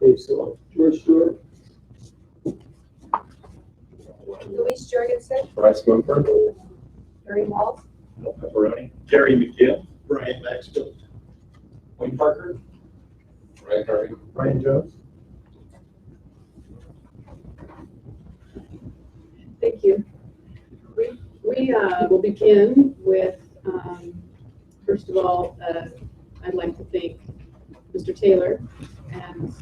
Okay, so George Stewart. Louise Jorgensen, Bryce Winford. Mary Walls, Bill Pepperoni. Jerry McGill. Brian Maxfield. Wayne Parker. Ray Curry. Brian Jones. Thank you. We will begin with, first of all, I'd like to thank Mr. Taylor and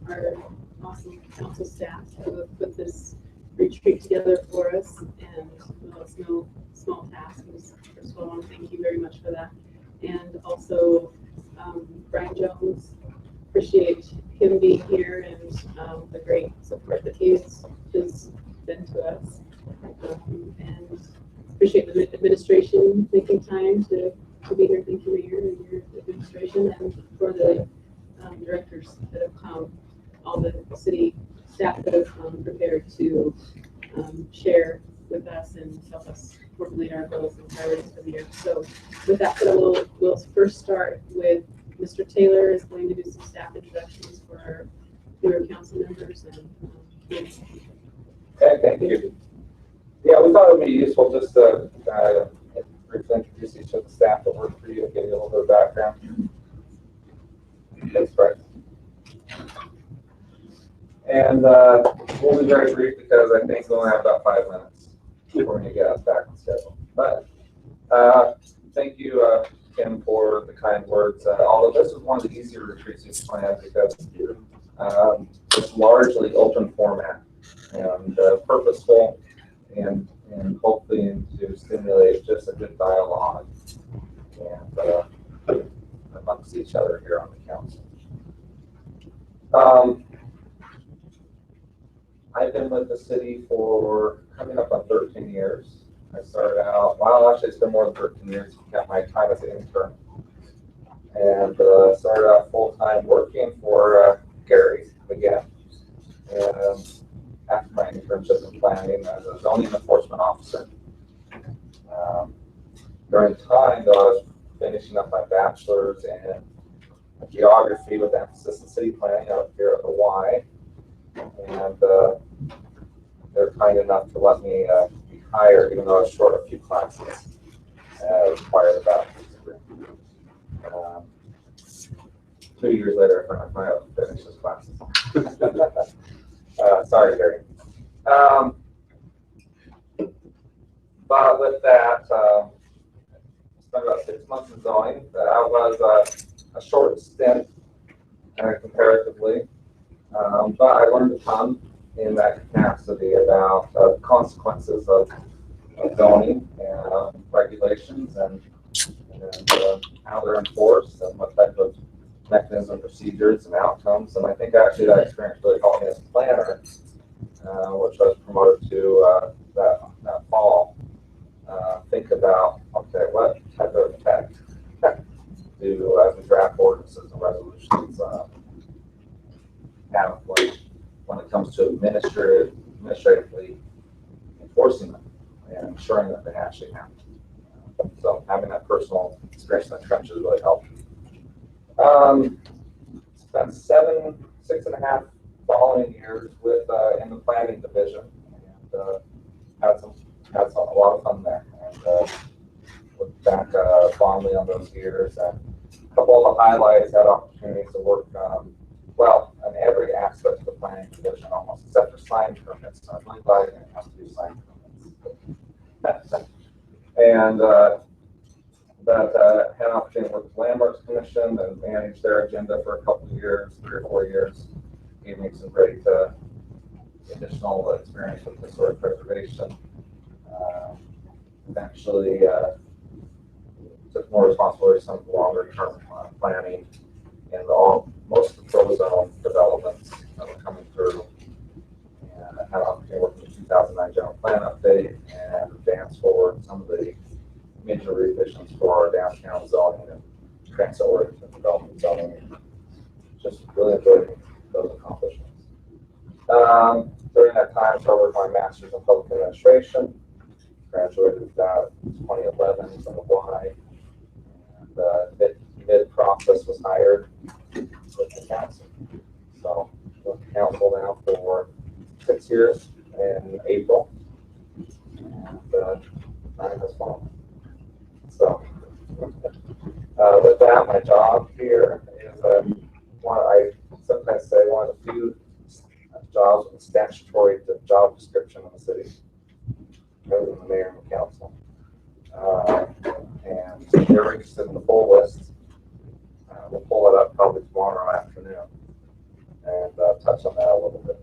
our awesome council staff who have put this retreat together for us, and well, it's no small task. First of all, I want to thank you very much for that. And also Brian Jones, appreciate him being here and the great support that he's been to us. And appreciate the administration making time to be here. Thank you, Mayor, and your administration, and for the directors that have come, all the city staff that have prepared to share with us and help us formulate our goals and priorities for the year. So with that said, we'll first start with Mr. Taylor is going to do some staff introductions for our newer council members. And Okay, thank you. Yeah, we thought it would be useful just to briefly introduce each of the staff that work for you and give you a little bit of background. Thanks, Bryce. And we'll be very brief because I think we only have about 5 minutes before we get us back on schedule. But thank you, Kim, for the kind words. Although this is one of the easier retreats we've planned because it's largely open format and purposeful and hoping to stimulate just a good dialogue and amongst each other here on the council. I've been with the city for coming up on 13 years. I started out, well, actually it's been more than 13 years to count my time as an intern. And started out full-time working for Gary again. And after my internship in planning as a zoning enforcement officer. During the time, though, I was finishing up my bachelor's in geography with emphasis in city planning out here at the Y. And they're kind enough to let me be hired, even though I was short a few classes required about 2 years later, I finally finished those classes. Sorry, Gary. But with that, spent about 6 months in zoning. That was a short stint, comparatively. But I learned a ton in that capacity about consequences of zoning and regulations and how they're enforced and what type of mechanism, procedures, and outcomes. And I think actually that experience really helped me as a planner, which I was promoted to that fall. Think about, okay, what type of effect do the draft ordinances and resolutions have when it comes to administratively enforcing them and ensuring that they actually happen. So having that personal experience in the trenches really helped. Spent 6.5 following years with in the planning division, and had a lot of fun there. And look back fondly on those years. And a couple of the highlights, had opportunities to work well in every aspect of the planning division almost, except for sign permits. So I'm really glad I didn't have to do sign permits. And that had an opportunity to work with the Landmarks Commission and manage their agenda for a couple of years, 3 or 4 years. Gave me some great additional experience with historic preservation. Eventually took more responsibility for some of the longer term planning and most of the Provo zone developments that were coming through. And I had an opportunity to work with the 2009 general plan update and advance forward some of the major revisions for our downtown zoning and transit-oriented development zoning. Just really enjoyed those accomplishments. During that time, I worked my master's in public administration. Graduated that in 2011 from the Y. And mid-process was hired with the council. council now for 6 years in April. And time has flown. So, with that, my job here is I sometimes say one of the few jobs with a statutory job description in the city, other than the mayor and the council. And if you're interested in the full list, we'll pull it up probably tomorrow afternoon and touch on that a little bit.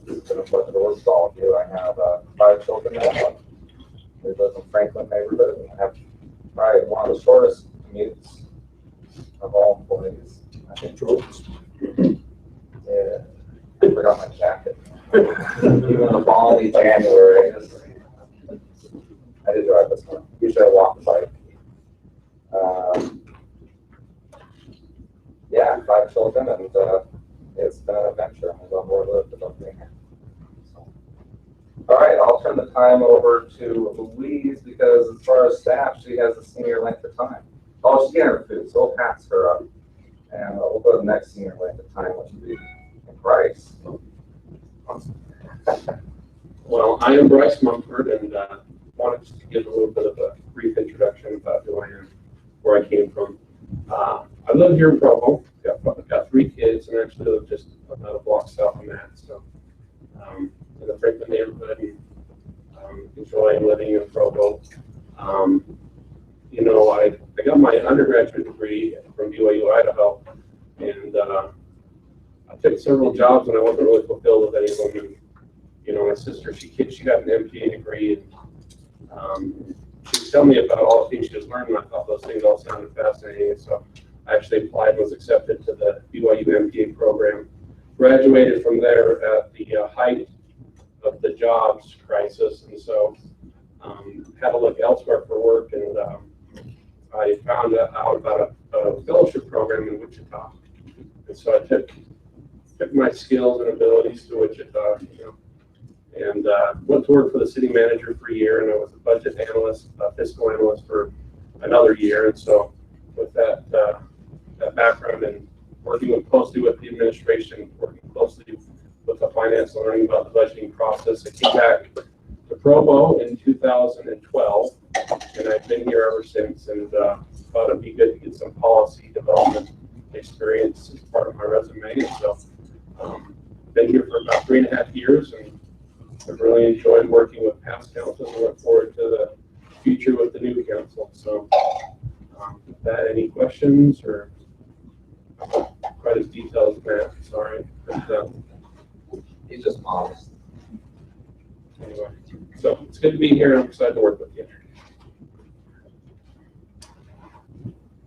It's been a pleasure to work with all of you. I have 5 children now. We live in Franklin neighborhood and have probably one of the shortest commutes of all employees. I think yeah, I forgot my jacket. Even a balmy January, I did drive this one. Usually I walk the bike. Yeah, 5 children, and it's been an adventure. I was on board with it, but being here. So. All right, I'll turn the time over to Louise because as far as staff, she has a senior length of time. Oh, she's getting her food, so we'll pass her up. And we'll go to the next senior length of time, which will be Bryce. Well, I am Bryce Mumford, and wanted just to give a little bit of a brief introduction about who I am, where I came from. I live here in Provo. Got 3 kids, and actually live just about a block south of that. So, in the Franklin neighborhood, and enjoy living in Provo. You know, I got my undergraduate degree from BYU, Idaho, and I took several jobs, and I wasn't really fulfilled with any of them. And, you know, my sister, she got an MBA degree, and she was telling me about all the things she was learning, and I thought those things all sounded fascinating. And so I actually applied and was accepted to the BYU MBA program. Graduated from there at the height of the jobs crisis, and so had to look elsewhere for work, and I found out about a fellowship program in Wichita. And so I took my skills and abilities to Wichita, you know, and went to work for the city manager for a year, and I was a budget analyst, fiscal analyst for another year. And so with that background and working closely with the administration, working closely with the finance, and learning about the budgeting process, I came back to Provo in 2012, and I've been here ever since, and thought it'd be good to get some policy development experience as part of my resume. And so been here for about 3.5 years, and I've really enjoyed working with past councils and look forward to the future with the new council. So with that, any questions, or quite as detailed as that, sorry. But, He's just modest. anyway, so it's good to be here, and I'm excited to work with you.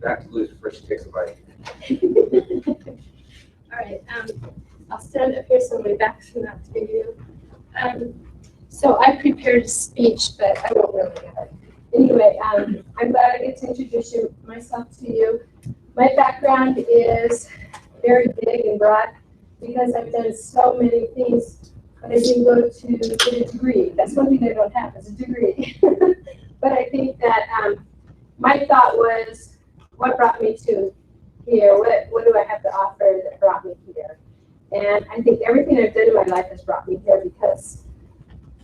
Back to Louise before she takes a bite. All right, I'll stand up here so my back's not to you. So I prepared a speech, but I won't really do it. Anyway, I'm glad I get to introduce myself to you. My background is very big and broad because I've done so many things, but I didn't go to get a degree. That's one thing I don't have is a degree. But I think that my thought was, what brought me to here? What do I have to offer that brought me here? And I think everything I've done in my life has brought me here because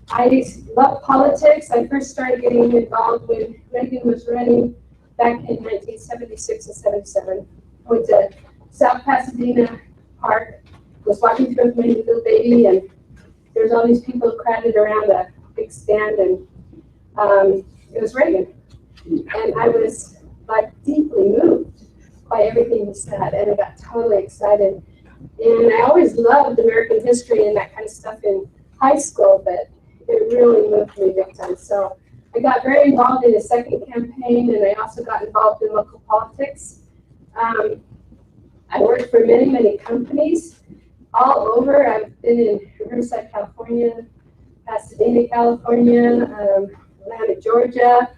I love politics. I first started getting involved when Reagan was running back in 1976 and 77. I went to South Pasadena Park, was walking through with my little baby, and there's all these people crowded around a big stand, and it was Reagan. And I was like deeply moved by everything he said, and I got totally excited. And I always loved American history and that kind of stuff in high school, but it really moved me big time. So I got very involved in the second campaign, and I also got involved in local politics. I worked for many, many companies all over. I've been in Riverside, California, Pasadena, California, Atlanta, Georgia,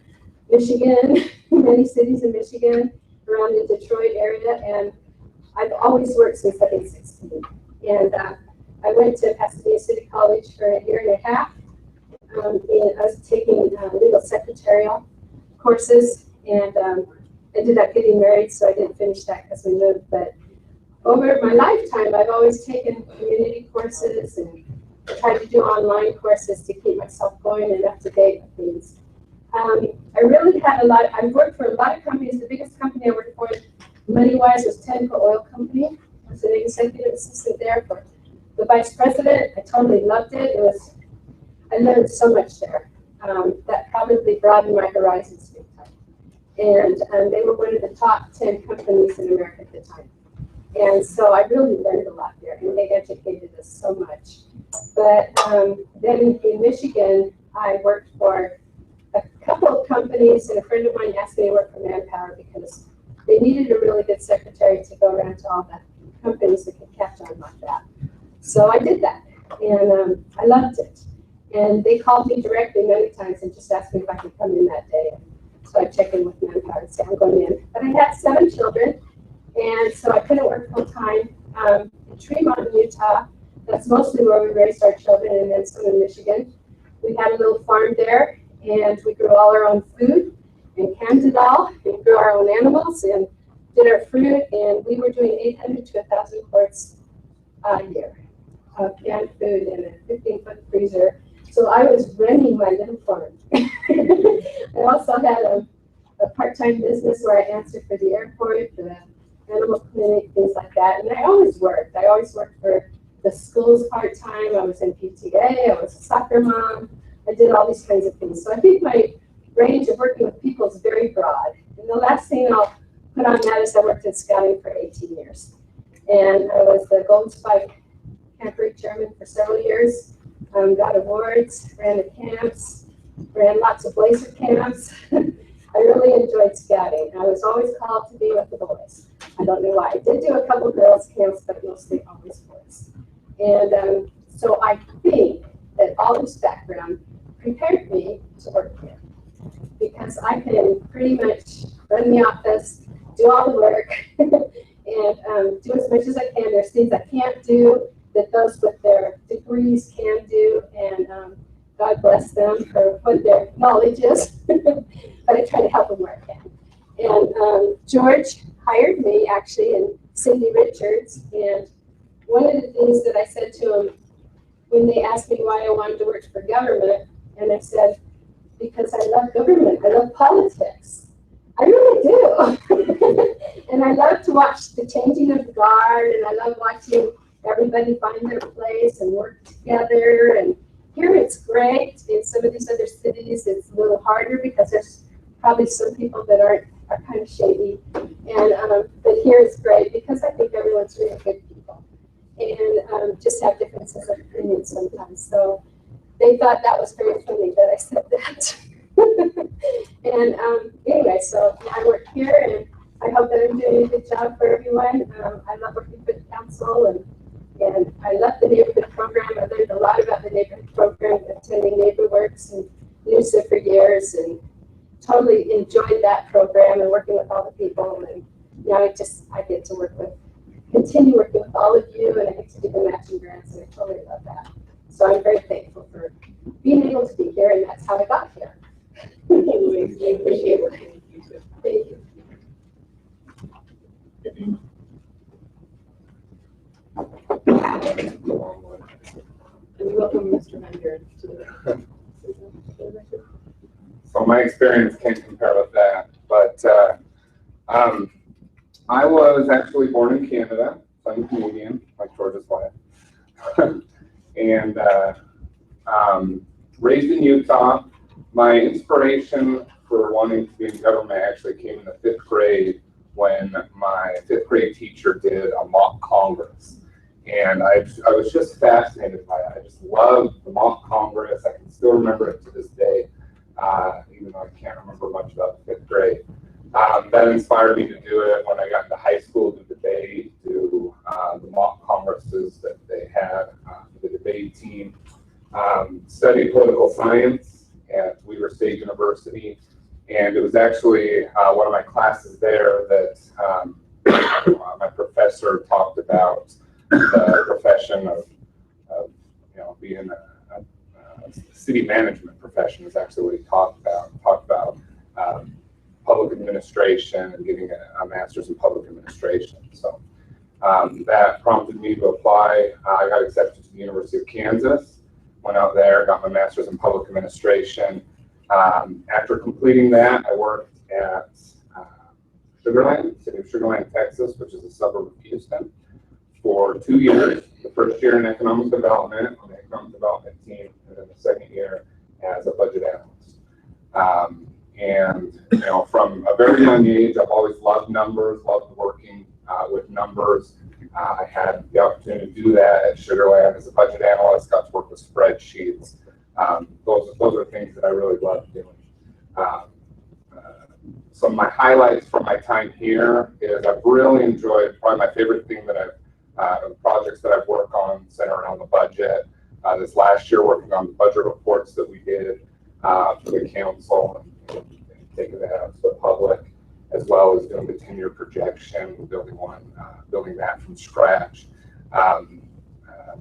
Michigan, many cities in Michigan, around the Detroit area, and I've always worked since I've been 16. And I went to Pasadena City College for 1.5 years. And I was taking legal secretarial courses, and ended up getting married, so I didn't finish that because we moved. But over my lifetime, I've always taken community courses and tried to do online courses to keep myself going and up to date with things. I really had I've worked for a lot of companies. The biggest company I worked for, money-wise, was Tenco Oil Company. I was an executive assistant there for the vice president. I totally loved it. I learned so much there. That probably broadened my horizons big time. And they were one of the top 10 companies in America at the time. And so I really learned a lot there, and they educated us so much. But then in Michigan, I worked for a couple of companies, and a friend of mine asked me to work for Manpower because they needed a really good secretary to go around to all the companies that could catch on like that. So I did that, and I loved it. And they called me directly many times and just asked me if I could come in that day. So I checked in with Manpower and said, I'm going in. But I had 7 children, and so I couldn't work full time. In Tremont, Utah, that's mostly where we raised our children, and then some in Michigan. We had a little farm there, and we grew all our own food and canned it all, and grew our own animals and did our fruit, and we were doing 800 to 1,000 quarts a year of canned food in a 15-foot freezer. So I was running my little farm. I also had a part-time business where I answered for the airport, the animal clinic, things like that. And I always worked. I always worked for the schools part-time. I was in PTA. I was a soccer mom. I did all these kinds of things. So I think my range of working with people is very broad. And the last thing I'll put on that is I worked in scouting for 18 years. And I was the Golden Spike Camp Group chairman for several years. Got awards, ran the camps, ran lots of blazer camps. I really enjoyed scouting. I was always called to be with the boys. I don't know why. I did do a couple girls camps, but mostly always boys. And so I think that all this background prepared me to work here, because I can pretty much run the office, do all the work, and do as much as I can. There's things I can't do that those with their degrees can do, and God bless them for what their knowledge is, but I try to help them where I can. And George hired me, actually, and Cindy Richards, and one of the things that I said to him when they asked me why I wanted to work for government, and I said, because I love government, I love politics. I really do. And I love to watch the changing of the guard, and I love watching everybody find their place and work together. And here it's great. In some of these other cities, it's a little harder because there's probably some people that are kind of shady. And but here it's great because I think everyone's really good people, and just have differences of opinion sometimes. So they thought that was very funny that I said that. And anyway, so I work here, and I hope that I'm doing a good job for everyone. I love working for the council, and I love the neighborhood program. I learned a lot about the neighborhood program, attending NeighborWorks and NUSA for years, and totally enjoyed that program and working with all the people. And now I get to continue working with all of you, and I get to do the matching grants, and I totally love that. So I'm very thankful for being able to be here, and that's how I got here. Thank you, Louise. I appreciate it. Thank you. And welcome, Mr. Hunter, to the. So my experience can't compare with that, but I was actually born in Canada, so I'm Canadian, like George's wife, and raised in Utah. My inspiration for wanting to be in government actually came in the 5th grade when my 5th grade teacher did a mock Congress. And I was just fascinated by it. I just loved the mock Congress. I can still remember it to this day, even though I can't remember much about the 5th grade. That inspired me to do it when I got into high school, to debate, to the mock Congresses that they had for the debate team. Studied political science at Weaver State University, and it was actually one of my classes there that my professor talked about the profession of being a city management profession is actually what he talked about public administration and getting a master's in public administration. So That prompted me to apply. I got accepted to the University of Kansas, went out there, got my master's in public administration. After completing that, I worked at Sugarland, city of Sugarland, Texas, which is a suburb of Houston, for 2 years. The first year in economic development on the economic development team, and then the second year as a budget analyst. And you know, from a very young age, I've always loved numbers, loved working with numbers. I had the opportunity to do that at Sugarland as a budget analyst, got to work with spreadsheets. Those are things that I really love doing. Some of my highlights from my time here is I've really enjoyed, probably my favorite thing that the projects that I've worked on center around the budget. This last year, working on the budget reports that we did for the council and taking that out to the public, as well as doing the 10-year projection, building that from scratch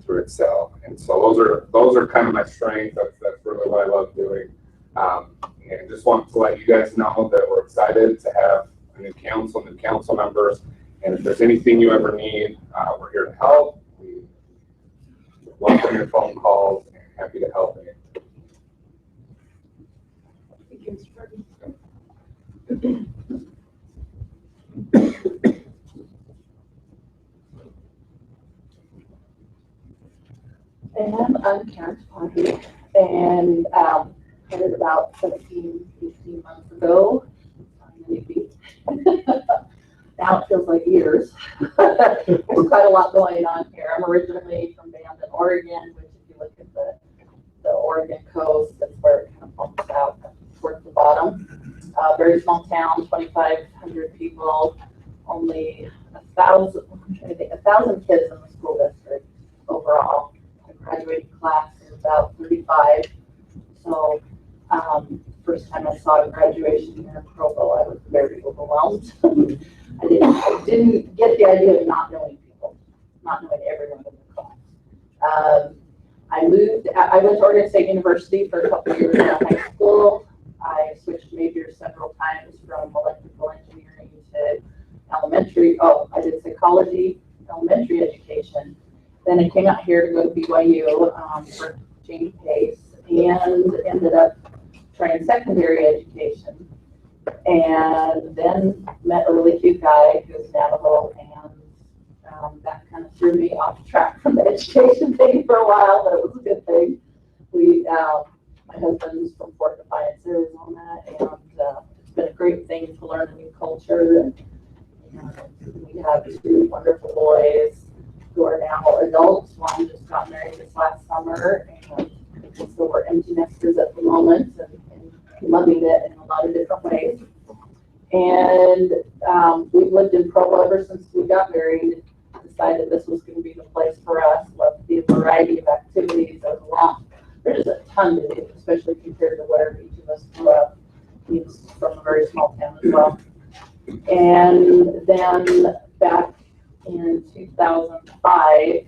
through Excel. And so those are kind of my strengths. That's really what I love doing. And just want to let you guys know that we're excited to have a new council members. And if there's anything you ever need, we're here to help. We welcome your phone calls and happy to help you. Thank you, Mr. Burton. And I'm Karen Sponky, and started about 17, 18 months ago. Maybe. Now it feels like years. There's quite a lot going on here. I'm originally from Bandon, Oregon, which if you look at the Oregon coast, that's where it kind of bumps out towards the bottom. Very small town, 2,500 people, only 1,000 kids in the school district overall. Graduating class is about 35. So first time I saw a graduation here in Provo, I was very overwhelmed. I didn't get the idea of not knowing people, not knowing everyone in the class. I went to Oregon State University for a couple of years in high school. I switched majors several times from electrical engineering to I did psychology, elementary education. Then I came out here to go to BYU for change pace and ended up trying secondary education. And then met a really cute guy who was Navajo, and that kind of threw me off track from the education thing for a while, but it was a good thing. My husband's from Fort Defiance, Arizona, and it's been a great thing to learn a new culture. And we have 2 wonderful boys who are now adults. One just got married this last summer, and so we're empty nesters at the moment and loving it in a lot of different ways. And we've lived in Provo ever since we got married. Decided this was going to be the place for us. Loved the variety of activities. There's a ton to do, especially compared to where each of us grew up. He's from a very small town as well. And then back in 2005,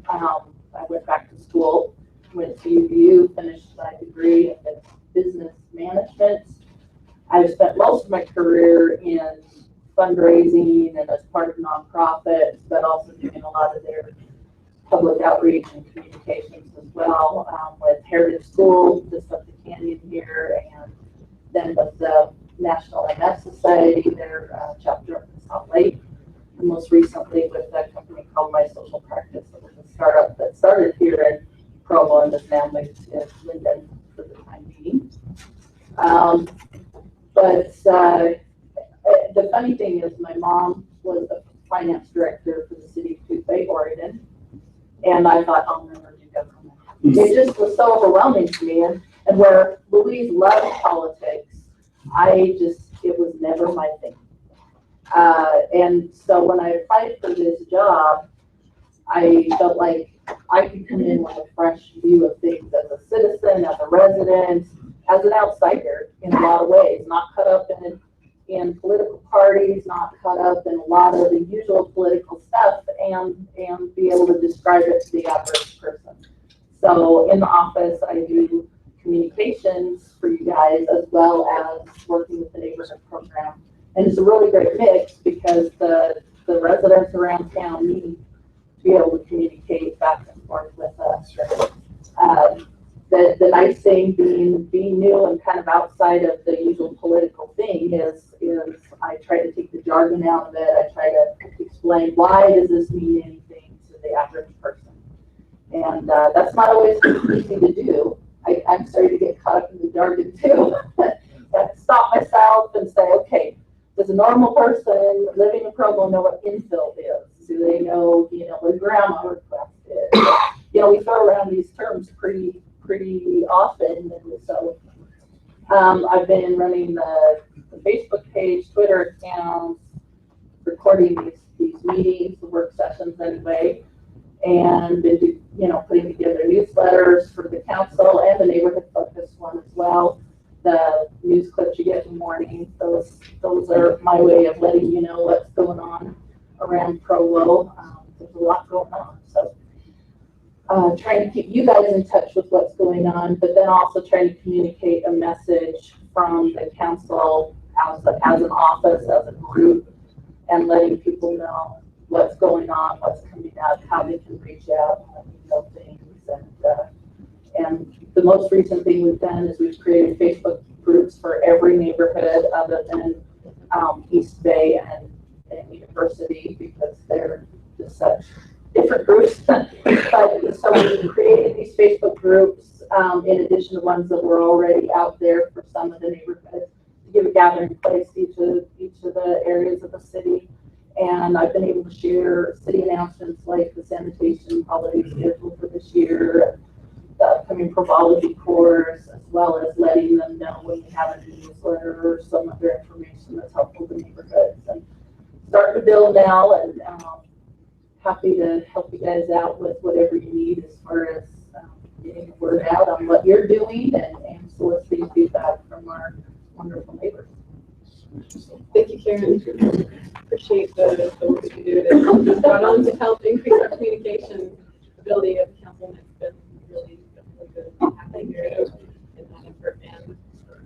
I went back to school, went to UVU, finished my degree in business management. I've spent most of my career in fundraising and as part of nonprofits, but also doing a lot of their public outreach and communications as well, with Heritage School, just up the canyon here, and then with the National MS Society, their chapter up in Salt Lake, and most recently with a company called My Social Practice, that was a startup that started here in Provo and is now moved to Linden for the time being. But the funny thing is, my mom was the finance director for the city of Tuesday, Oregon, and I thought, I'll never do government. It just was so overwhelming to me, and where Louise loved politics, it was never my thing. And so when I applied for this job, I felt like I could come in with a fresh view of things as a citizen, as a resident, as an outsider in a lot of ways, not caught up in political parties, not caught up in a lot of the usual political stuff, and be able to describe it to the average person. So in the office, I do communications for you guys, as well as working with the neighborhood program. And it's a really great mix, because the the residents around town need to be able to communicate back and forth with us. The nice thing being new and kind of outside of the usual political thing is I try to take the jargon out of it. I try to explain why does this mean anything to the average person. And that's not always easy to do. I'm starting to get caught up in the jargon too. I have to stop myself and say, okay, does a normal person living in Provo know what infill is? Do they know, what grandma request is? We throw around these terms pretty often. And so I've been running the Facebook page, Twitter accounts, recording these meetings, the work sessions anyway, and been putting together newsletters for the council and the neighborhood focus one as well. The news clips you get in the morning, those are my way of letting you know what's going on around Provo. There's a lot going on, so trying to keep you guys in touch with what's going on, but then also trying to communicate a message from the council as an office, as a group, and letting people know what's going on, what's coming up, how they can reach out, and let me know things. And the most recent thing we've done is we've created Facebook groups for every neighborhood other than East Bay and University, because they're just such different groups. But so we created these Facebook groups in addition to ones that were already out there for some of the neighborhoods to give a gathering place to each of the areas of the city. And I've been able to share city announcements like the sanitation holiday schedule for this year, the upcoming Provology course, as well as letting them know when we have a newsletter or some other information that's helpful to neighborhoods. And starting to build now, and happy to help you guys out with whatever you need as far as getting the word out on what you're doing and soliciting feedback from our wonderful neighbors. Thank you, Karen. Appreciate the work that you do. That's gone on to help increase our communication ability of the council. It's been really good happening here in that effort. And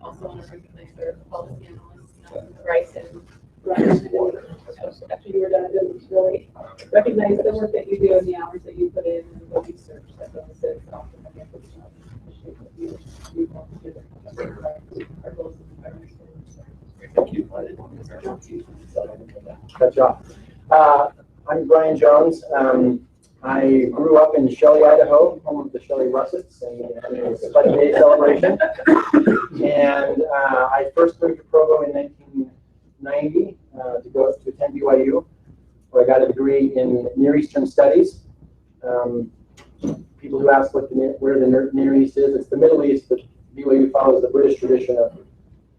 also want to recognize our policy analysts, Bryce and Ryan. After you were done, it was really recognize the work that you do and the hours that you put in and the research that goes into often. Appreciate what you want to do. Our goals and priorities. Thank you. Good job. I'm Brian Jones. I grew up in Shelley, Idaho, home of the Shelley Russets, and it was a Buddy Day celebration. And I first moved to Provo in 1990 to go to attend BYU, where I got a degree in Near Eastern Studies. People who ask where the Near East is, it's the Middle East, but BYU follows the British tradition of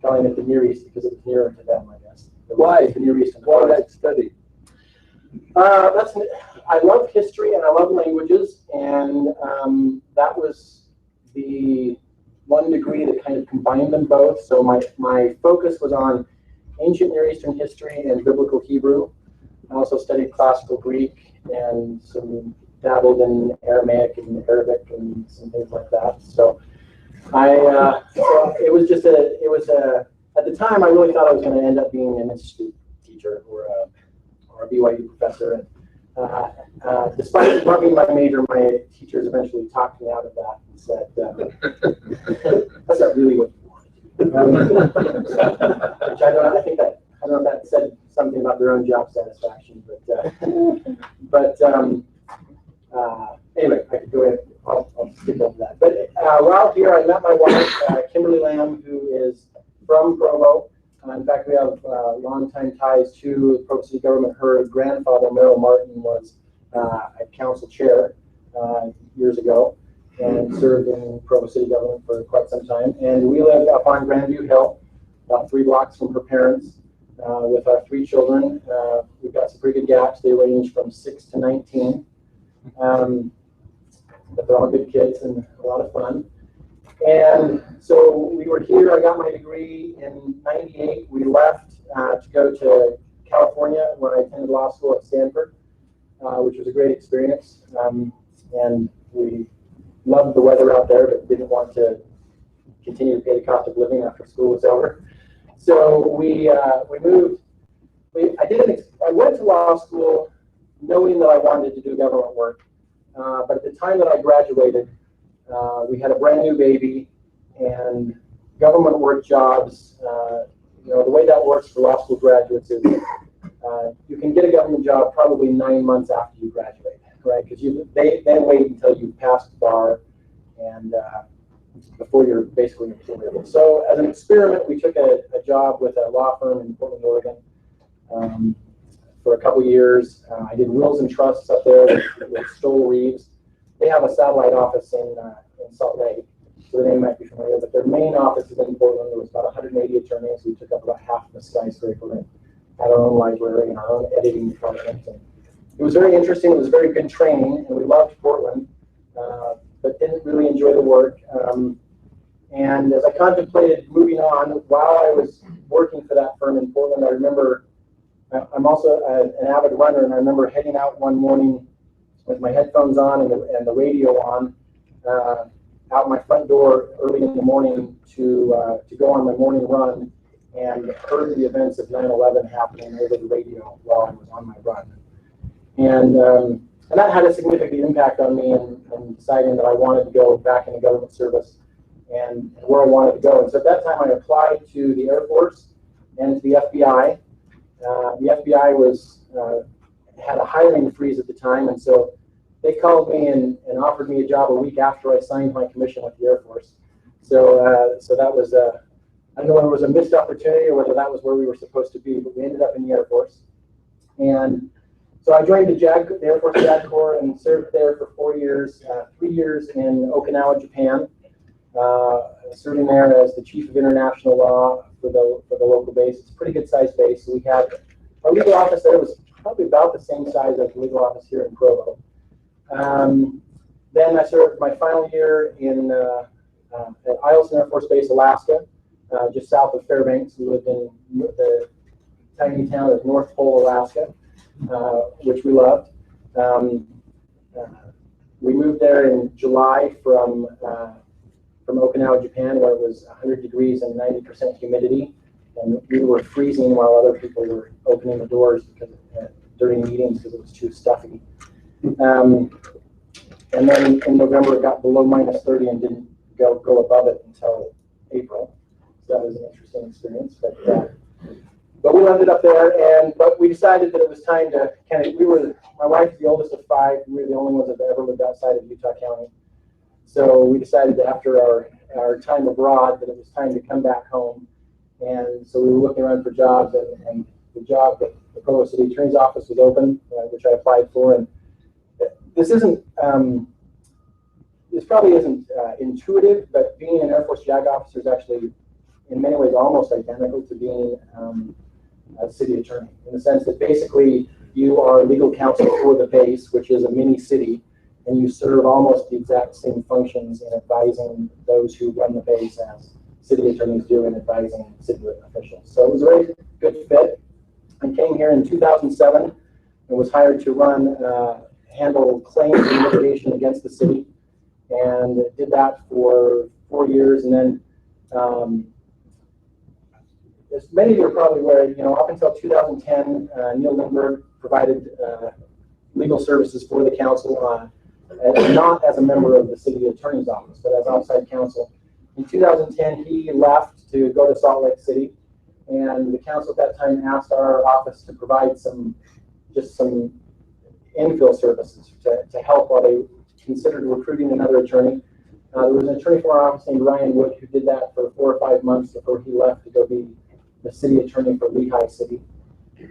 calling it the Near East because it's nearer to them, I guess. Why the Near East? Why that study? I love history and I love languages, and that was the one degree that kind of combined them both. So my focus was on ancient Near Eastern history and biblical Hebrew. I also studied classical Greek and dabbled in Aramaic and Arabic and some things like that. So at the time I really thought I was going to end up being an institute teacher or a BYU professor. And despite not being my major, my teachers eventually talked me out of that and said, "That's not really what you want to do." Which I don't know if that said something about their own job satisfaction, but anyway, I could go ahead. I'll skip over that. But while here, I met my wife, Kimberly Lamb, who is from Provo. In fact, we have longtime ties to the Provo City government. Her grandfather, Merrill Martin, was a council chair years ago and served in Provo City government for quite some time. And we live up on Grandview Hill, about 3 blocks from her parents, with our 3 children. We've got some pretty good gaps. They range from 6 to 19. But they're all good kids and a lot of fun. And so we were here. I got my degree in '98. We left to go to California, where I attended law school at Stanford, which was a great experience. And we loved the weather out there, but didn't want to continue to pay the cost of living after school was over. So we moved I went to law school knowing that I wanted to do government work. But at the time that I graduated, we had a brand new baby, and government work jobs, the way that works for law school graduates is you can get a government job probably 9 months after you graduate, right? Because they wait until you pass the bar and before you're basically employable. So as an experiment, we took a job with a law firm in Portland, Oregon for a couple years. I did wills and trusts up there with Stoll Reeves. They have a satellite office in Salt Lake, so the name might be familiar, but their main office is in Portland. There was about 180 attorneys. We took up about half of the skyscraper and had our own library and our own editing department. And it was very interesting. It was very good training, and we loved Portland, but didn't really enjoy the work. And as I contemplated moving on, while I was working for that firm in Portland, I remember I'm also an avid runner, and I remember heading out one morning with my headphones on and the radio on, out my front door early in the morning to go on my morning run, and heard the events of 9/11 happening over the radio while I was on my run. And that had a significant impact on me in deciding that I wanted to go back into government service and where I wanted to go. And so at that time, I applied to the Air Force and to the FBI. The FBI had a hiring freeze at the time, and so they called me and offered me a job a week after I signed my commission with the Air Force. So that was I don't know whether it was a missed opportunity or whether that was where we were supposed to be, but we ended up in the Air Force. And so I joined the Air Force JAG Corps and served there for 4 years, 3 years in Okinawa, Japan, serving there as the Chief of International Law for the local base. It's a pretty good sized base. So we had our legal office there was probably about the same size as the legal office here in Provo. Then I served my final year at Eielson Air Force Base, Alaska, just south of Fairbanks. We lived in the tiny town of North Pole, Alaska, which we loved. We moved there in July from Okinawa, Japan, where it was 100 degrees and 90% humidity, and we were freezing while other people were opening the doors during meetings because it was too stuffy. And then in November it got below -30 and didn't go above it until April. So that was an interesting experience. But we ended up there, but we decided that it was time to my wife is the oldest of 5. We were the only ones that ever lived outside of Utah County. So we decided that after our time abroad that it was time to come back home. And so we were looking around for jobs, and the job that the Provo City Attorney's Office was open, which I applied for. And this probably isn't intuitive, but being an Air Force JAG officer is actually in many ways almost identical to being a city attorney, in the sense that basically you are legal counsel for the base, which is a mini city, and you serve almost the exact same functions in advising those who run the base as city attorneys do in advising city officials. So it was a very good fit. I came here in 2007 and was hired to handle claims and litigation against the city, and did that for 4 years. And then, as many of you are probably aware, up until 2010, Neil Lindbergh provided legal services for the council, not as a member of the city attorney's office, but as outside counsel. In 2010, he left to go to Salt Lake City, and the council at that time asked our office to provide some infill services to help while they considered recruiting another attorney. There was an attorney from our office named Ryan Wood who did that for 4 or 5 months before he left to go be the city attorney for Lehigh City.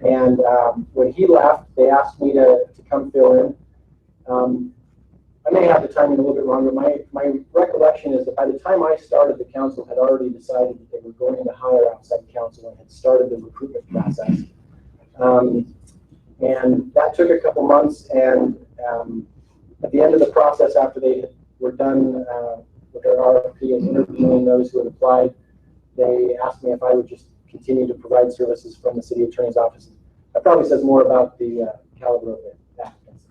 And when he left, they asked me to come fill in. I may have the timing a little bit wrong, but my recollection is that by the time I started, the council had already decided that they were going to hire outside counsel and had started the recruitment process. And that took a couple months, and at the end of the process, after they were done with their RFP and interviewing those who had applied, they asked me if I would just continue to provide services from the city attorney's office. That probably says more about the caliber of the applicants.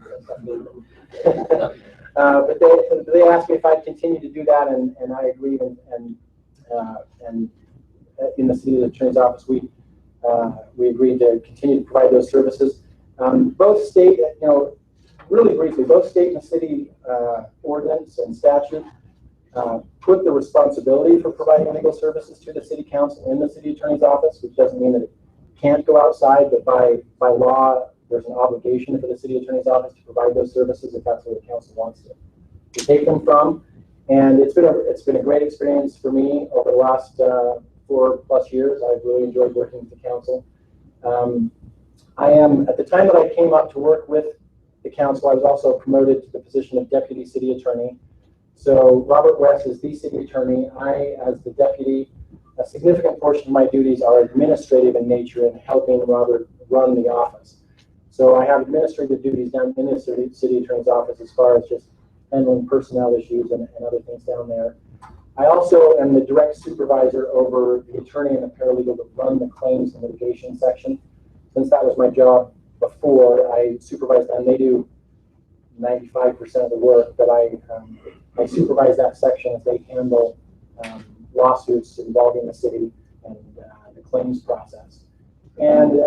But they asked me if I'd continue to do that, and I agreed. And in the city attorney's office, we we agreed to continue to provide those services. Both state, really briefly, both state and city ordinance and statute put the responsibility for providing legal services to the city council and the city attorney's office, which doesn't mean that it can't go outside, but by law, there's an obligation for the city attorney's office to provide those services if that's where the council wants to take them from. And it's been a great experience for me over the last 4+ years. I've really enjoyed working with the council. At the time that I came up to work with the council, I was also promoted to the position of deputy city attorney. So Robert West is the city attorney. I, as the deputy, a significant portion of my duties are administrative in nature and helping Robert run the office. So I have administrative duties down in the city attorney's office as far as just handling personnel issues and other things down there. I also am the direct supervisor over the attorney and the paralegal that run the claims and litigation section. Since that was my job before, I supervise them. They do 95% of the work, but I supervise that section as they handle lawsuits involving the city and the claims process. And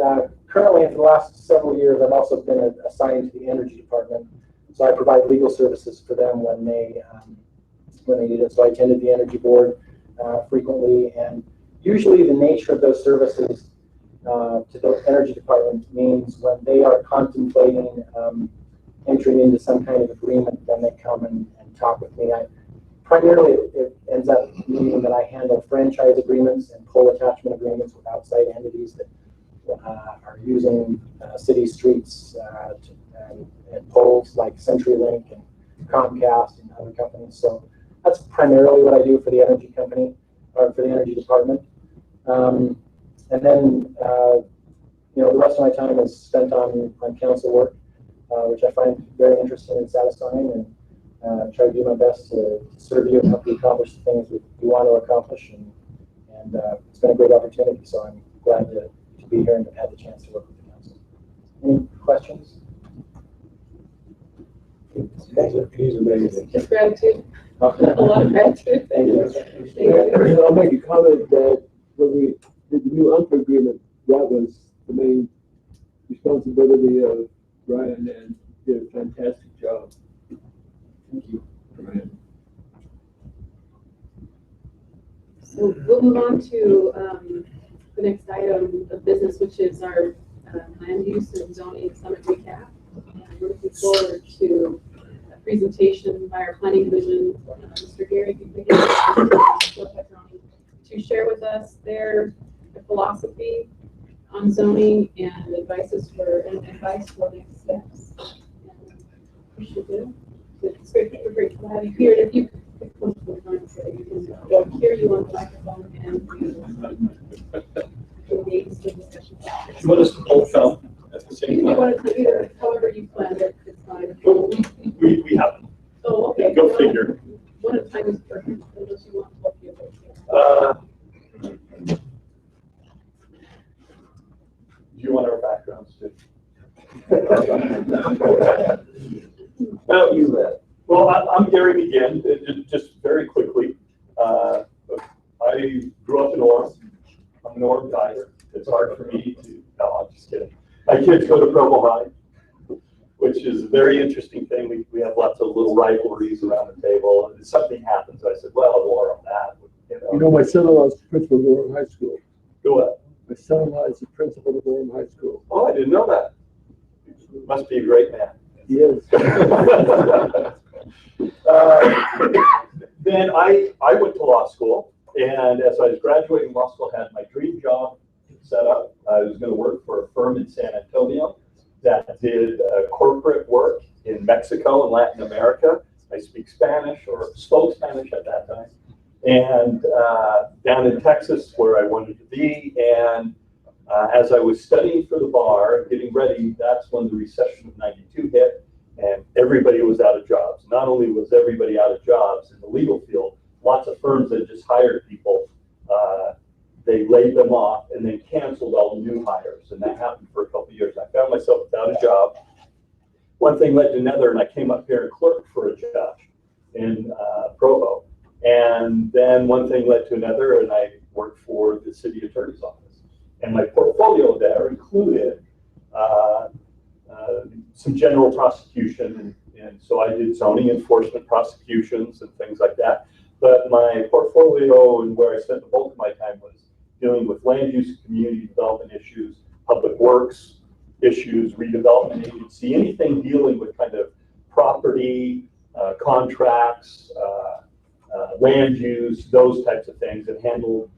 currently, for the last several years, I've also been assigned to the energy department. So I provide legal services for them when they need it. So I attended the energy board frequently, and usually the nature of those services to the energy department means when they are contemplating entering into some kind of agreement, then they come and talk with me. Primarily, it ends up meaning that I handle franchise agreements and pole attachment agreements with outside entities that are using city streets and poles like CenturyLink and Comcast and other companies. So that's primarily what I do for the energy company, or for the energy department. And then, the rest of my time is spent on council work, which I find very interesting and satisfying, and try to do my best to serve you and help you accomplish the things that you want to accomplish. And it's been a great opportunity, so I'm glad to be here and to have the chance to work with the council. Any questions? He's amazing. Just gratitude. A lot of gratitude. Thank you. Thank you. I'll make a comment that when we did the new UNFA agreement, that was the main responsibility of Ryan, and did a fantastic job. Thank you. Ryan. So we'll move on to the next item of business, which is our land use and zoning summit recap. And we're looking forward to a presentation by our planning division, Mr. Gary, to share with us their philosophy on zoning and advice for next steps. And we should do. It's great to have you here. If you can hear you on the microphone and engage the discussion. You want us to both come at the same You time? want to either, however you plan it, it's fine. We haven't. Oh, okay. Go Well, figure. one at a time is perfect, unless you want to both of you. Do you want our backgrounds too? No, you bet. Well, I'm Gary McGinn. Just very quickly, I grew up in Orem. I'm an Orem guy. It's hard for me to, no, I'm just kidding. My kids go to Provo High, which is a very interesting thing. We have lots of little rivalries around the table. And if something happens, I said, well, Orem that. You know, my son-in-law is the principal of Orem High School. Go ahead. My son-in-law is the principal of Orem High School. Oh, I didn't know that. Must be a great man. He is. Then I went to law school, and as I was graduating law school, I had my dream job set up. I was going to work for a firm in San Antonio that did corporate work in Mexico and Latin America. I speak Spanish, or spoke Spanish at that time, and down in Texas where I wanted to be. And as I was studying for the bar, getting ready, that's when the recession of '92 hit, and everybody was out of jobs. Not only was everybody out of jobs in the legal field, lots of firms that just hired people, they laid them off and then canceled all the new hires, and that happened for a couple of years. I found myself without a job. One thing led to another, and I came up here and clerked for a judge in Provo. And then one thing led to another, and I worked for the city attorney's office. And my portfolio there included some general prosecution, and so I did zoning enforcement prosecutions and things like that. But my portfolio and where I spent the bulk of my time was dealing with land use, community development issues, public works issues, redevelopment agency, anything dealing with kind of property, contracts, land use, those types of things, and handled,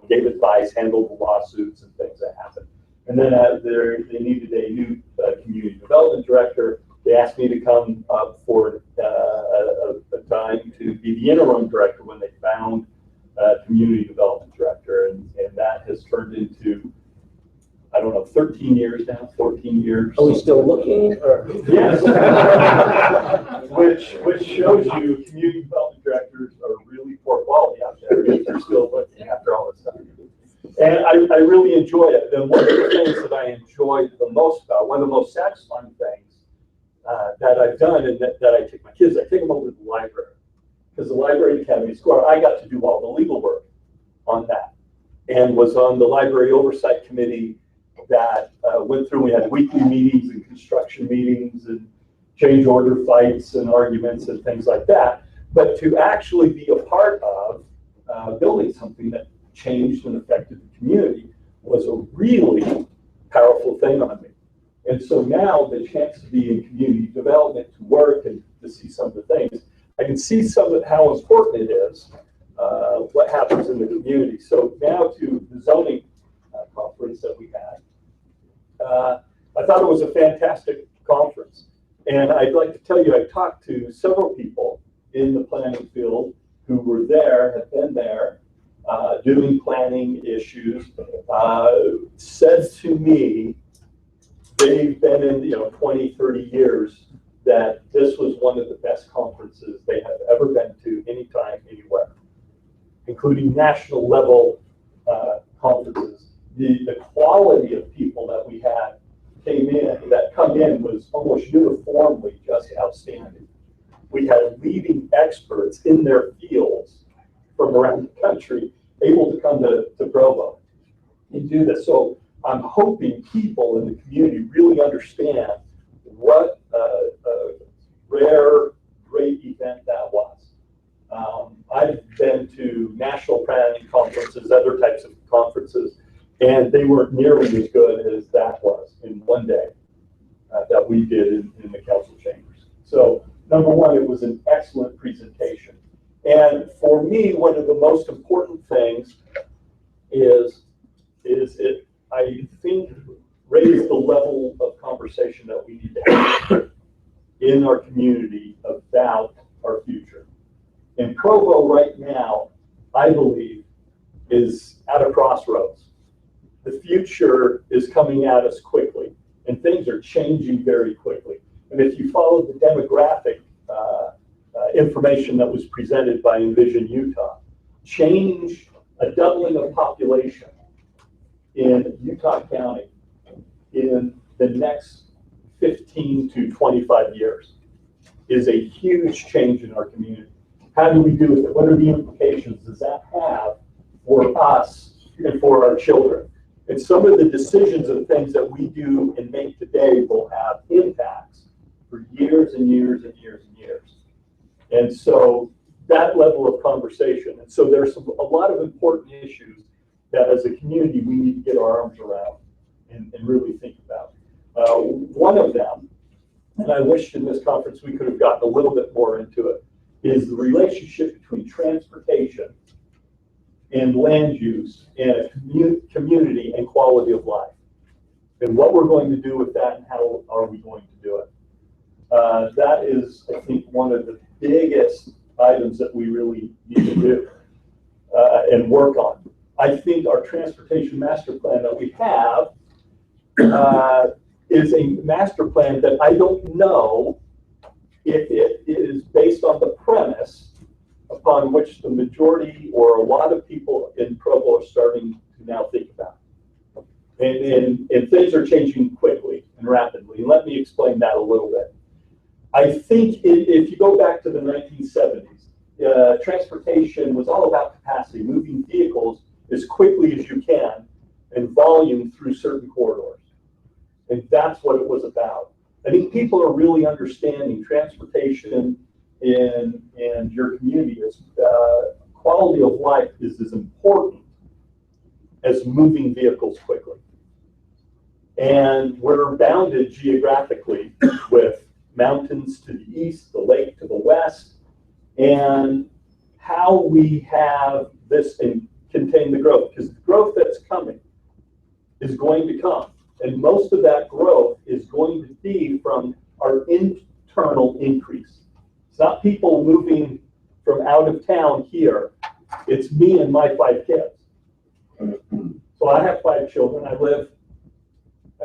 gave advice, handled the lawsuits and things that happened. And then they needed a new community development director. They asked me to come up for a time to be the interim director when they found a community development director. And that has turned into, I don't know, 13 years now, 14 years. Are we still looking? Or? Yes. which shows you community development directors are really poor quality out there if they're still looking after all this stuff. And I really enjoy it. And one of the things that I enjoyed the most about, one of the most satisfying things that I've done, and that I take my kids, I take them over to the library. Because the Library Academy School, I got to do all the legal work on that. And was on the Library Oversight Committee that went through, we had weekly meetings and construction meetings and change order fights and arguments and things like that. But to actually be a part of building something that changed and affected the community was a really powerful thing on me. And so now the chance to be in community development, to work and to see some of the things, I can see some of how important it is, what happens in the community. So now to the zoning conference that we had. I thought it was a fantastic conference. And I'd like to tell you, I talked to several people in the planning field who were there, have been there, doing planning issues, said to me, they've been in 20, 30 years, that this was one of the best conferences they have ever been to anytime, anywhere, including national level conferences. The quality of people that we had come in was almost uniformly just outstanding. We had leading experts in their fields from around the country able to come to Provo and do this. So I'm hoping people in the community really understand what a rare, great event that was. I've been to national planning conferences, other types of conferences, and they weren't nearly as good as that was in one day that we did in the council chambers. So number one, it was an excellent presentation. And for me, one of the most important things is it, I think, raised the level of conversation that we need to have in our community about our future. And Provo right now, I believe, is at a crossroads. The future is coming at us quickly, and things are changing very quickly. And if you follow the demographic information that was presented by Envision Utah, a doubling of population in Utah County in the next 15 to 25 years is a huge change in our community. How do we do with it? What are the implications does that have for us and for our children? And some of the decisions and things that we do and make today will have impacts for years and years and years and years. And so that level of conversation. And so there's a lot of important issues that as a community we need to get our arms around and really think about. One of them, and I wish in this conference we could have gotten a little bit more into it, is the relationship between transportation and land use and a community and quality of life. And what we're going to do with that and how are we going to do it. That is, I think, one of the biggest items that we really need to do and work on. I think our transportation master plan that we have is a master plan that I don't know if it is based on the premise upon which the majority or a lot of people in Provo are starting to now think about. And things are changing quickly and rapidly. And let me explain that a little bit. I think if you go back to the 1970s, transportation was all about capacity, moving vehicles as quickly as you can and volume through certain corridors. And that's what it was about. I think people are really understanding transportation in your community is quality of life is as important as moving vehicles quickly. And we're bounded geographically with mountains to the east, the lake to the west, and how we have this and contain the growth, because the growth that's coming is going to come. And most of that growth is going to be from our internal increase. It's not people moving from out of town here. It's me and my 5 kids. So I have 5 children. I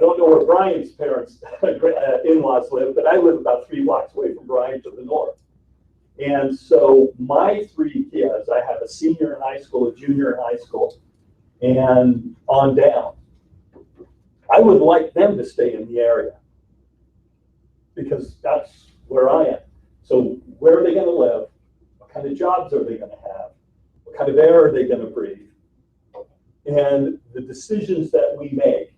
don't know where Brian's parents, in-laws live, but I live about 3 blocks away from Brian to the north. And so my 3 kids, I have a senior in high school, a junior in high school, and on down. I would like them to stay in the area because that's where I am. So where are they going to live? What kind of jobs are they going to have? What kind of air are they going to breathe? And the decisions that we make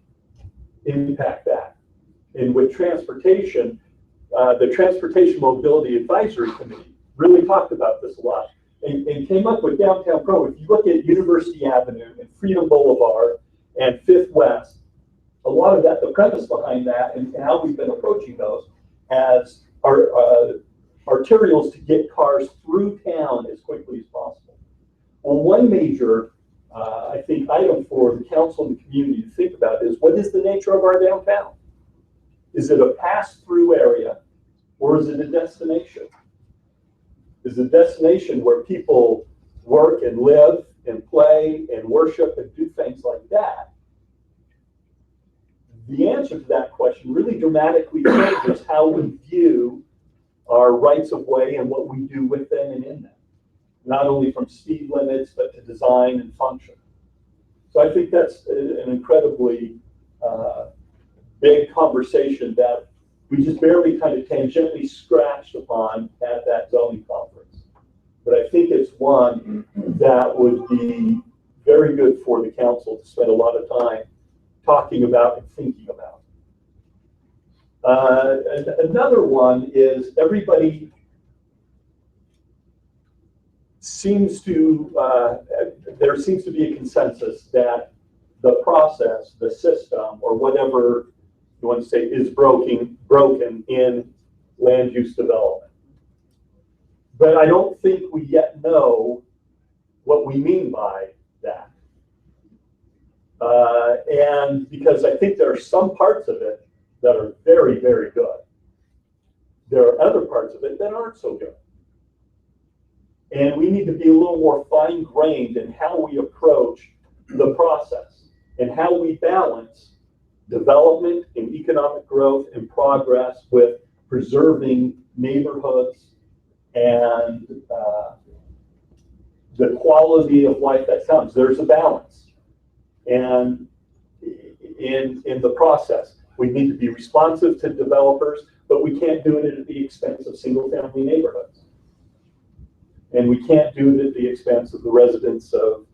impact that. And with transportation, the Transportation Mobility Advisory Committee really talked about this a lot and came up with downtown Provo. If you look at University Avenue and Freedom Boulevard and 5th West, a lot of that, the premise behind that and how we've been approaching those as our arterials to get cars through town as quickly as possible. Well, one major, I think, item for the council and the community to think about is what is the nature of our downtown? Is it a pass-through area or is it a destination? Is it a destination where people work and live and play and worship and do things like that? The answer to that question really dramatically changes how we view our rights of way and what we do with them and in them, not only from speed limits, but to design and function. So I think that's an incredibly big conversation that we just barely kind of tangentially scratched upon at that zoning conference. But I think it's one that would be very good for the council to spend a lot of time talking about and thinking about. Another one is everybody seems to, there seems to be a consensus that the process, the system, or whatever you want to say is broken in land use development. But I don't think we yet know what we mean by that. And because I think there are some parts of it that are very, very good. There are other parts of it that aren't so good. And we need to be a little more fine-grained in how we approach the process and how we balance development and economic growth and progress with preserving neighborhoods and the quality of life that comes. There's a balance. And in the process, we need to be responsive to developers, but we can't do it at the expense of single-family neighborhoods. And we can't do it at the expense of the residents of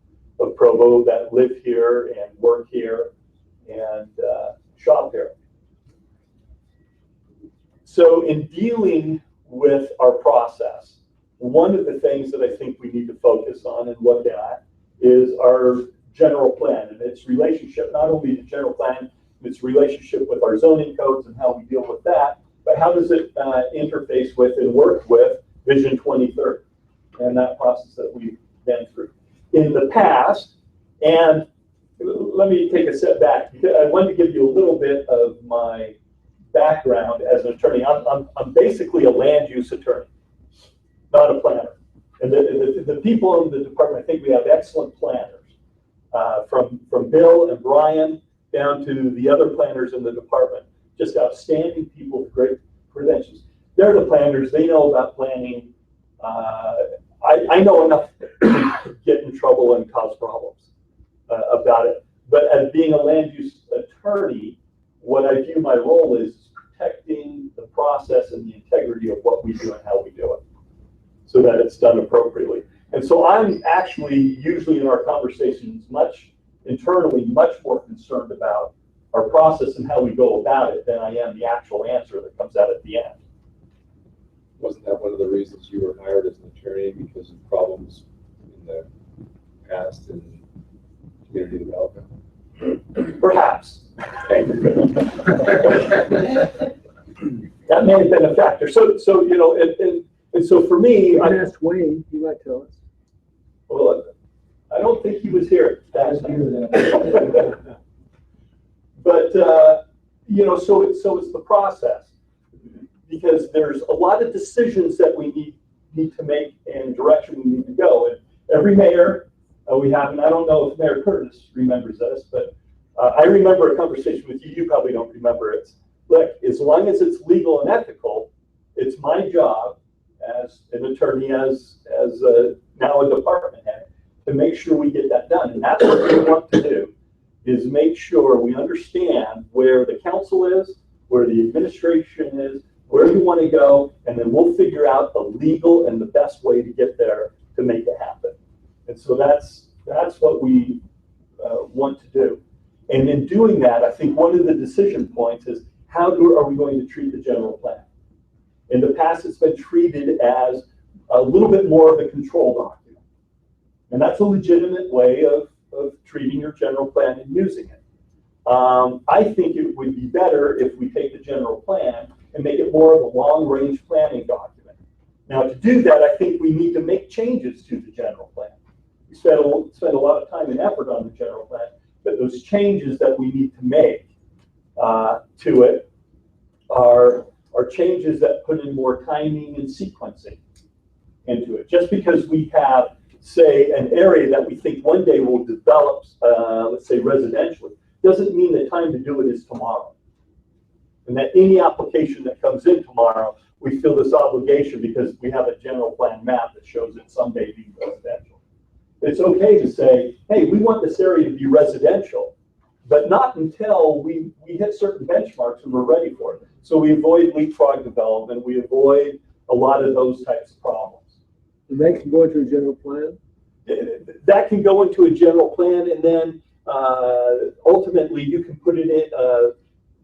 Provo that live here and work here and shop here. So in dealing with our process, one of the things that I think we need to focus on and look at is our general plan and its relationship, not only the general plan, its relationship with our zoning codes and how we deal with that, but how does it interface with and work with Vision 2030 and that process that we've been through in the past. And let me take a step back because I wanted to give you a little bit of my background as an attorney. I'm basically a land use attorney, not a planner. And the people in the department, I think we have excellent planners, from Bill and Brian down to the other planners in the department, just outstanding people with great credentials. They're the planners, they know about planning. I know enough to get in trouble and cause problems about it. But as being a land use attorney, what I view my role is protecting the process and the integrity of what we do and how we do it so that it's done appropriately. And so I'm actually usually in our conversations much internally much more concerned about our process and how we go about it than I am the actual answer that comes out at the end. Wasn't that one of the reasons you were hired as an attorney, because of problems in the past in community development? Perhaps. That may have been a factor. So you know, and so for me, You can ask Wayne, he might tell us. well, I don't think he was here at that time. But you know, so it's the process, because there's a lot of decisions that we need to make and direction we need to go. And every mayor we have, and I don't know if Mayor Curtis remembers this, but I remember a conversation with you. You probably don't remember it. Look, as long as it's legal and ethical, it's my job as an attorney, as now a department head, to make sure we get that done. And that's what we want to do, is make sure we understand where the council is, where the administration is, where you want to go, and then we'll figure out the legal and the best way to get there to make it happen. And so that's what we want to do. And in doing that, I think one of the decision points is, how are we going to treat the general plan? In the past, it's been treated as a little bit more of a control document. And that's a legitimate way of treating your general plan and using it. I think it would be better if we take the general plan and make it more of a long-range planning document. Now, to do that, I think we need to make changes to the general plan. We spend a lot of time and effort on the general plan, but those changes that we need to make to it are changes that put in more timing and sequencing into it. Just because we have, say, an area that we think one day will develop, let's say residentially, doesn't mean the time to do it is tomorrow. And that any application that comes in tomorrow, we feel this obligation because we have a general plan map that shows it someday being residential. It's okay to say, hey, we want this area to be residential, but not until we hit certain benchmarks and we're ready for it. So we avoid leapfrog development, we avoid a lot of those types of problems. And that can go into a general plan? That can go into a general plan, and then ultimately you can put it in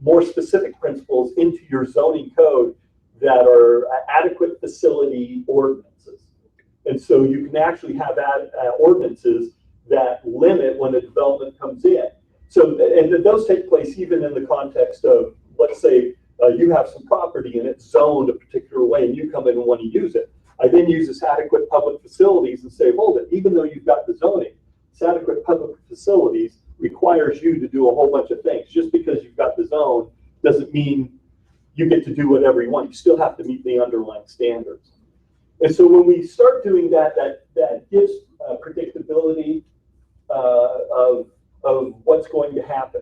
more specific principles into your zoning code that are adequate facility ordinances. And so you can actually have ordinances that limit when a development comes in. So, and those take place even in the context of, let's say, you have some property and it's zoned a particular way and you come in and want to use it. I then use this adequate public facilities and say, hold it, even though you've got the zoning, this adequate public facilities requires you to do a whole bunch of things. Just because you've got the zone doesn't mean you get to do whatever you want. You still have to meet the underlying standards. And so when we start doing that, that gives predictability of what's going to happen.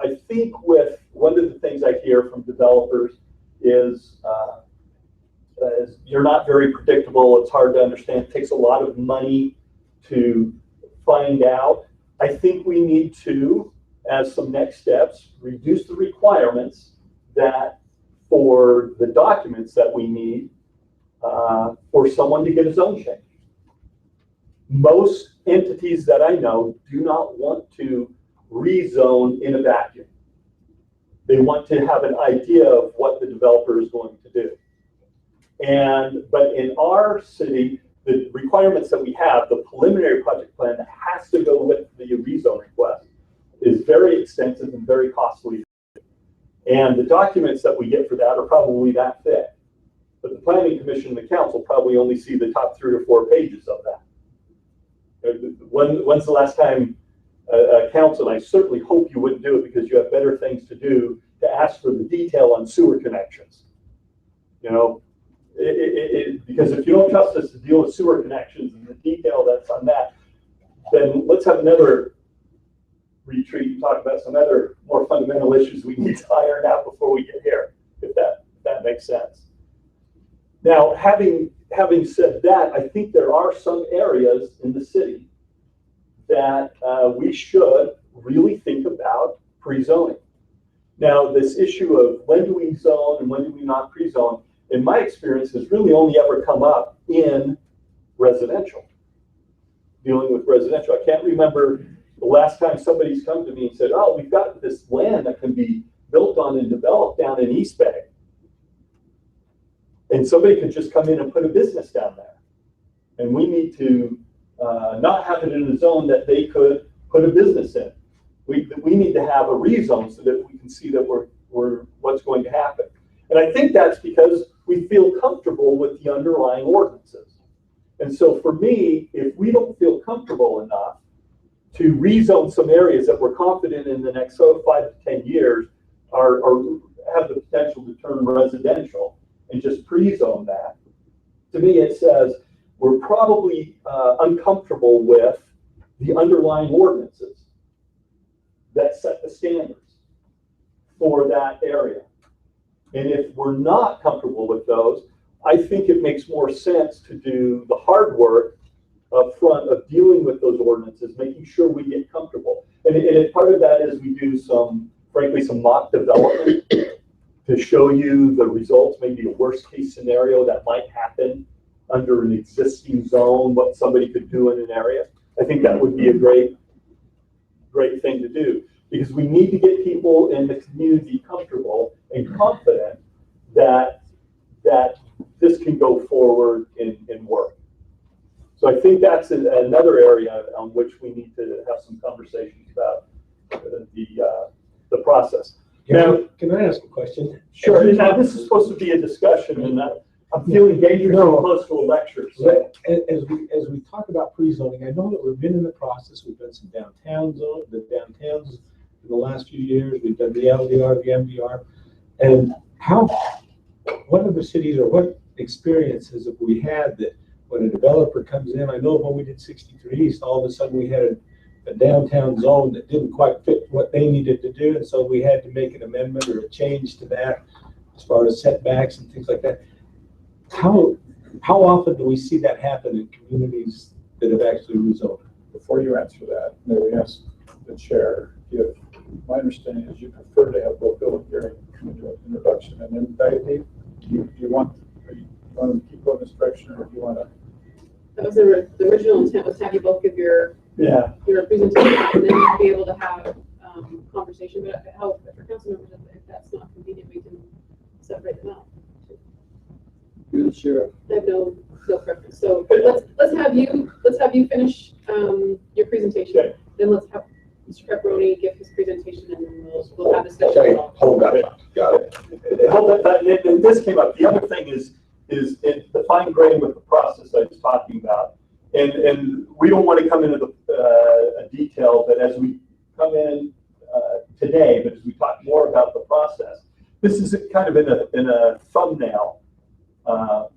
I think with one of the things I hear from developers is you're not very predictable. It's hard to understand. It takes a lot of money to find out. I think we need to, as some next steps, reduce the requirements that for the documents that we need for someone to get a zone change. Most entities that I know do not want to rezone in a vacuum. They want to have an idea of what the developer is going to do. But in our city, the requirements that we have, the preliminary project plan that has to go with the rezone request, is very extensive and very costly. And the documents that we get for that are probably that thick. But the Planning Commission and the council probably only see the top 3 or 4 pages of that. When's the last time council, and I certainly hope you wouldn't do it because you have better things to do, to ask for the detail on sewer connections? You know, because if you don't trust us to deal with sewer connections and the detail that's on that, then let's have another retreat and talk about some other more fundamental issues we need to iron out before we get here, if that makes sense. Now, having said that, I think there are some areas in the city that we should really think about pre-zoning. Now, this issue of when do we zone and when do we not pre-zone, in my experience, has really only ever come up in residential, dealing with residential. I can't remember The last time somebody's come to me and said, oh, we've got this land that can be built on and developed down in East Bay. And somebody could just come in and put a business down there. And we need to not have it in a zone that they could put a business in. We need to have a rezone so that we can see that we're what's going to happen. And I think that's because we feel comfortable with the underlying ordinances. And so for me, if we don't feel comfortable enough to rezone some areas that we're confident in the next 5 to 10 years are have the potential to turn residential and just pre-zone that, to me it says we're probably uncomfortable with the underlying ordinances that set the standards for that area. And if we're not comfortable with those, I think it makes more sense to do the hard work up front of dealing with those ordinances, making sure we get comfortable. And part of that is we do frankly, some mock development to show you the results, maybe a worst case scenario that might happen under an existing zone, what somebody could do in an area. I think that would be a great thing to do, because we need to get people in the community comfortable and confident that this can go forward and work. So I think that's another area on which we need to have some conversations about the process. Can I ask a question? Sure. Now, this is supposed to be a discussion, and I'm feeling dangerously close to a lecture. So. As we talk about pre-zoning, I know that we've been in the process. We've done some downtown zone, the downtowns in the last few years. We've done the LDR, the MDR, and what other cities or what experiences have we had that when a developer comes in? I know when we did 63 East, all of a sudden we had a downtown zone that didn't quite fit what they needed to do, and so we had to make an amendment or a change to that as far as setbacks and things like that. How often do we see that happen in communities that have actually rezoned? Before you answer that, may we ask the chair if, my understanding is you prefer to have both Bill and Gary come into an introduction, and then Dave, do you want to keep going this direction, or do you want to? That was the original intent, was to have you both give your presentation, and then you'll be able to have conversation. But how, for council members, if that's not convenient, we can separate them out. You're the sheriff. I have no preference. So let's have you finish your presentation. Okay. Then let's have Mr. Pepperoni give his presentation, and then we'll have discussion. Okay, hold that. Got it. Hold that. And this came up. The other thing is the fine grain with the process I was talking about. And we don't want to come into a detail, but as we come in today, but as we talk more about the process, this is kind of in a thumbnail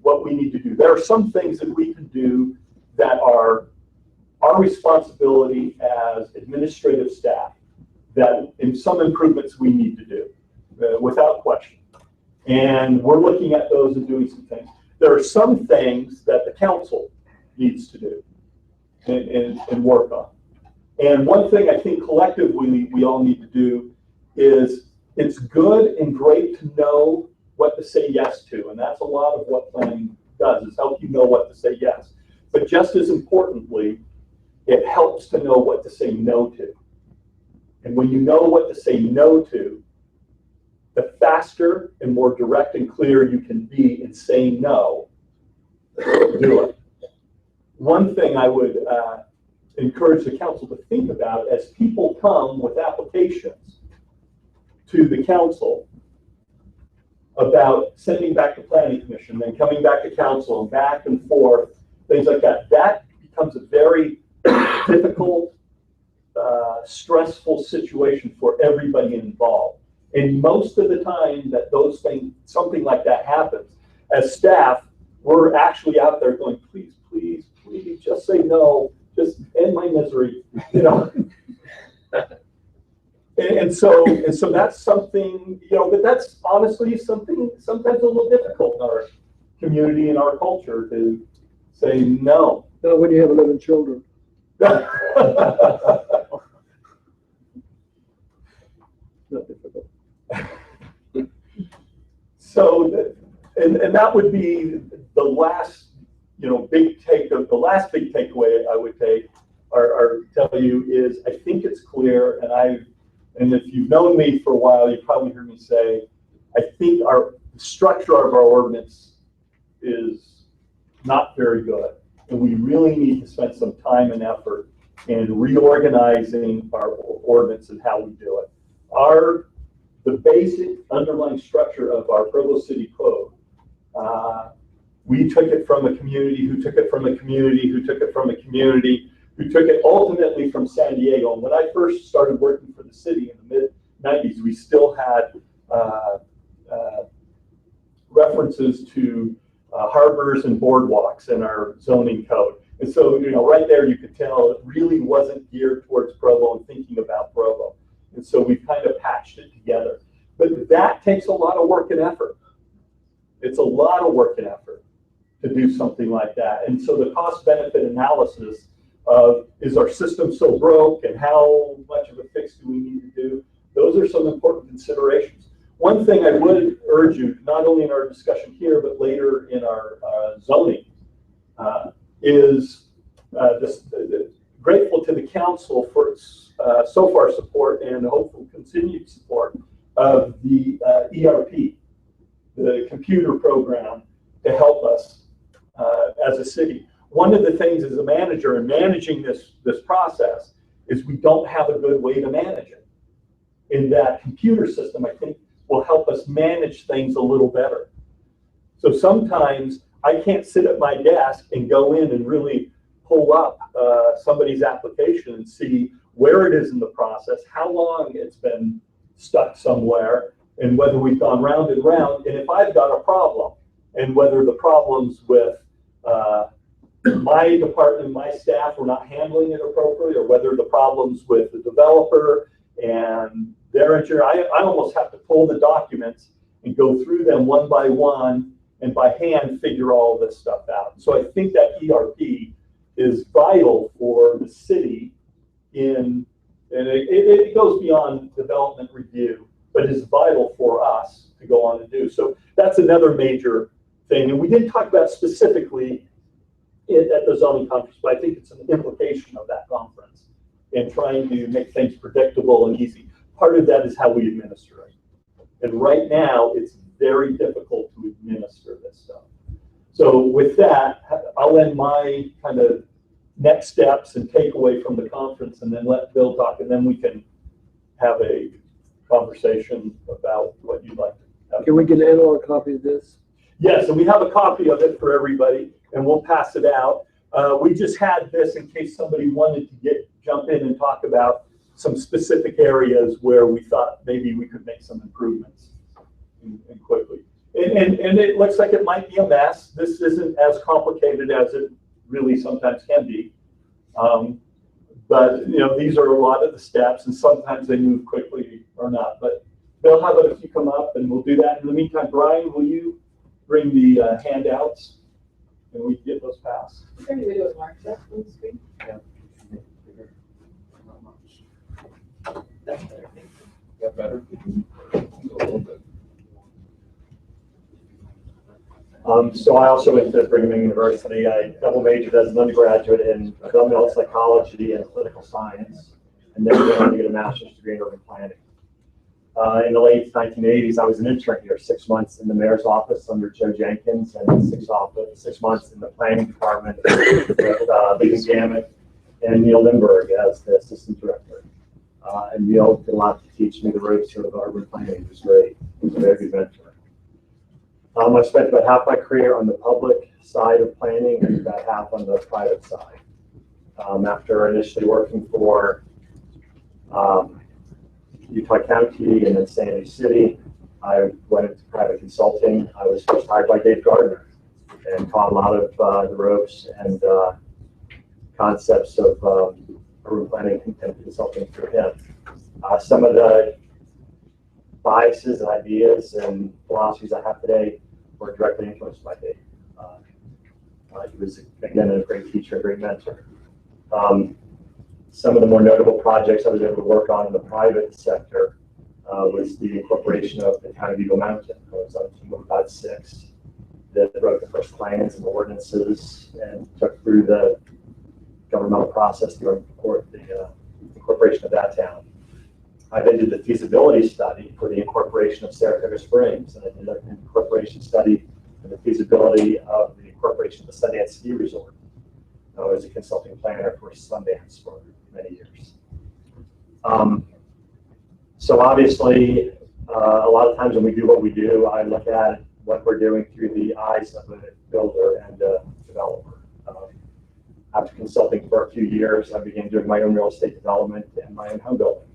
what we need to do. There are some things that we can do that are our responsibility as administrative staff, that in some improvements we need to do, without question. And we're looking at those and doing some things. There are some things that the council needs to do and work on. And one thing I think collectively we all need to do is, it's good and great to know what to say yes to. And that's a lot of what planning does, is help you know what to say yes. But just as importantly, it helps to know what to say no to. And when you know what to say no to, the faster and more direct and clear you can be in saying no, do it. One thing I would encourage the council to think about as people come with applications to the council about sending back to planning commission, then coming back to council and back and forth, things like that, that becomes a very difficult, stressful situation for everybody involved. And most of the time that those things, something like that happens, as staff, we're actually out there going, please, please, please, just say no, just end my misery, you know. And so that's something, you know, but that's honestly something sometimes a little difficult in our community and our culture to say no. Not when you have 11 children. Not difficult. So, and that would be the last, you know, the last big takeaway I would take tell you is I think it's clear, and if you've known me for a while, you've probably heard me say, I think our structure of our ordinance is not very good. And we really need to spend some time and effort in reorganizing our ordinance and how we do it. The basic underlying structure of our Provo City Code, we took it from a community who took it from a community who took it from a community who took it ultimately from San Diego. And when I first started working for the city in the mid-90s, we still had references to harbors and boardwalks in our zoning code. And so, right there you could tell it really wasn't geared towards Provo and thinking about Provo. And so we kind of patched it together. But that takes a lot of work and effort. It's a lot of work and effort to do something like that. And so the cost benefit analysis of, is our system so broke and how much of a fix do we need to do? Those are some important considerations. One thing I would urge you, not only in our discussion here, but later in our zoning, is grateful to the council for its so far support and hopeful continued support of the ERP, the computer program, to help us as a city. One of the things as a manager in managing this process is we don't have a good way to manage it. In that computer system, I think, will help us manage things a little better. So sometimes I can't sit at my desk and go in and really pull up somebody's application and see where it is in the process, how long it's been stuck somewhere, and whether we've gone round and round, and if I've got a problem, and whether the problems with my department, my staff were not handling it appropriately, or whether the problems with the developer and their engineer, I almost have to pull the documents and go through them one by one and by hand figure all this stuff out. So I think that ERP is vital for the city and it goes beyond development review, but is vital for us to go on and do. So that's another major thing. And we didn't talk about specifically at the zoning conference, but I think it's an implication of that conference in trying to make things predictable and easy. Part of that is how we administer it. And right now, it's very difficult to administer this stuff. So with that, I'll end my kind of next steps and takeaway from the conference and then let Bill talk, and then we can have a conversation about what you'd like to have. Can we get an analog copy of this? Yes, and we have a copy of it for everybody, and we'll pass it out. We just had this in case somebody wanted to jump in and talk about some specific areas where we thought maybe we could make some improvements and quickly. And it looks like it might be a mess. This isn't as complicated as it really sometimes can be. But these are a lot of the steps, and sometimes they move quickly or not. But Bill, how about if you come up and we'll do that. In the meantime, Brian, will you bring the handouts and we can get those passed? Is there any way to enlarge that on the screen? Yeah. That's better. Thank you. That better? A little bit. So I also went to Brigham Young University. I double majored as an undergraduate in developmental psychology and political science, and then went on to get a master's degree in urban planning. In the late 1980s, I was an intern here, 6 months in the mayor's office under Joe Jenkins, and 6 months in the planning department with Lincoln Gammett and Neil Lindbergh as the assistant director. And Neil did a lot to teach me the ropes of urban planning. It was great. He was a very good mentor. I spent about half my career on the public side of planning and about half on the private side. After initially working for Utah County and then San Diego City, I went into private consulting. I was first hired by Dave Gardner and taught a lot of the ropes and concepts of urban planning and consulting through him. Some of the biases and ideas and philosophies I have today were directly influenced by Dave. He was, again, a great teacher, a great mentor. Some of the more notable projects I was able to work on in the private sector was the incorporation of the town of Eagle Mountain. I was on a team of about 6 that wrote the first plans and ordinances and took through the governmental process to the incorporation of that town. I then did the feasibility study for the incorporation of Saratoga Springs, and I did an incorporation study for the feasibility of the incorporation of the Sundance Ski Resort. I was a consulting planner for Sundance for many years. So obviously, a lot of times when we do what we do, I look at what we're doing through the eyes of a builder and a developer. After consulting for a few years, I began doing my own real estate development and my own home building.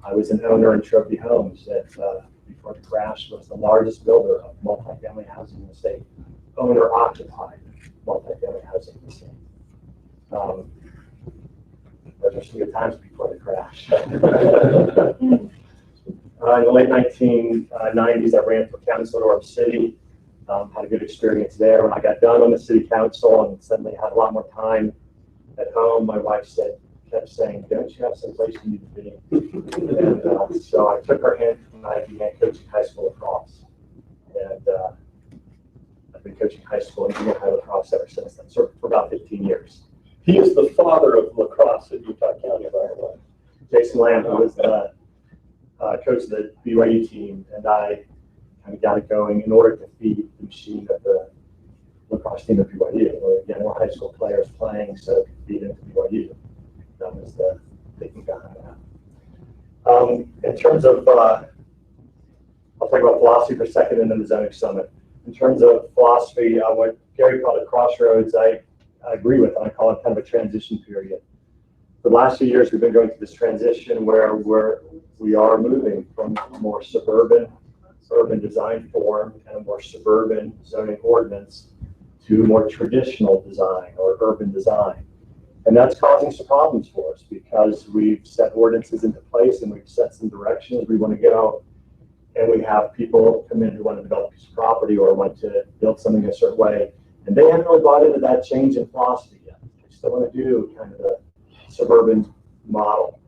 I was an owner in Trophy Homes that, before the crash, was the largest builder of multifamily housing in the state, owner-occupied multifamily housing in the state. Those are some good times before the crash. In the late 1990s, I ran for council in Orem City. Had a good experience there. When I got done on the city council and suddenly had a lot more time at home, my wife kept saying, "Don't you have some place you need to be?" And so I took her hand and I began coaching high school lacrosse. And I've been coaching high school and junior high lacrosse ever since then, so for about 15 years. He is the father of lacrosse in Utah County, by the way. Jason Lamb, who was the coach of the BYU team, and I kind of got it going in order to feed the machine of the lacrosse team at BYU. Where, again, more high school players playing, so it could feed into BYU. That was the thinking behind that. In terms of, I'll talk about philosophy for a second and then the zoning summit. In terms of philosophy, what Gary called a crossroads, I agree with, and I call it kind of a transition period. For the last few years, we've been going through this transition where we are moving from a more suburban urban design form and a more suburban zoning ordinance to more traditional design or urban design. And that's causing some problems for us because we've set ordinances into place and we've set some directions we want to go. And we have people come in who want to develop a piece of property or want to build something a certain way. And they haven't really bought into that change in philosophy yet. They still want to do kind of the suburban model.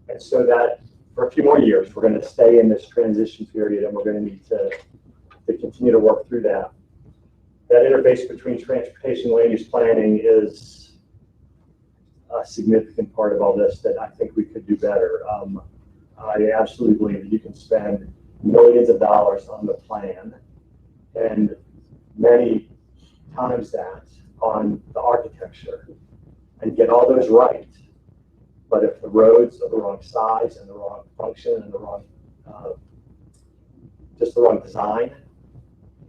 And so that for a few more years, we're going to stay in this transition period and we're going to need to continue to work through that. That interface between transportation and land use planning is a significant part of all this that I think we could do better. I absolutely believe that you can spend millions of dollars on the plan and many times that on the architecture and get all those right. But if the roads are the wrong size and the wrong function and the wrong, just the wrong design,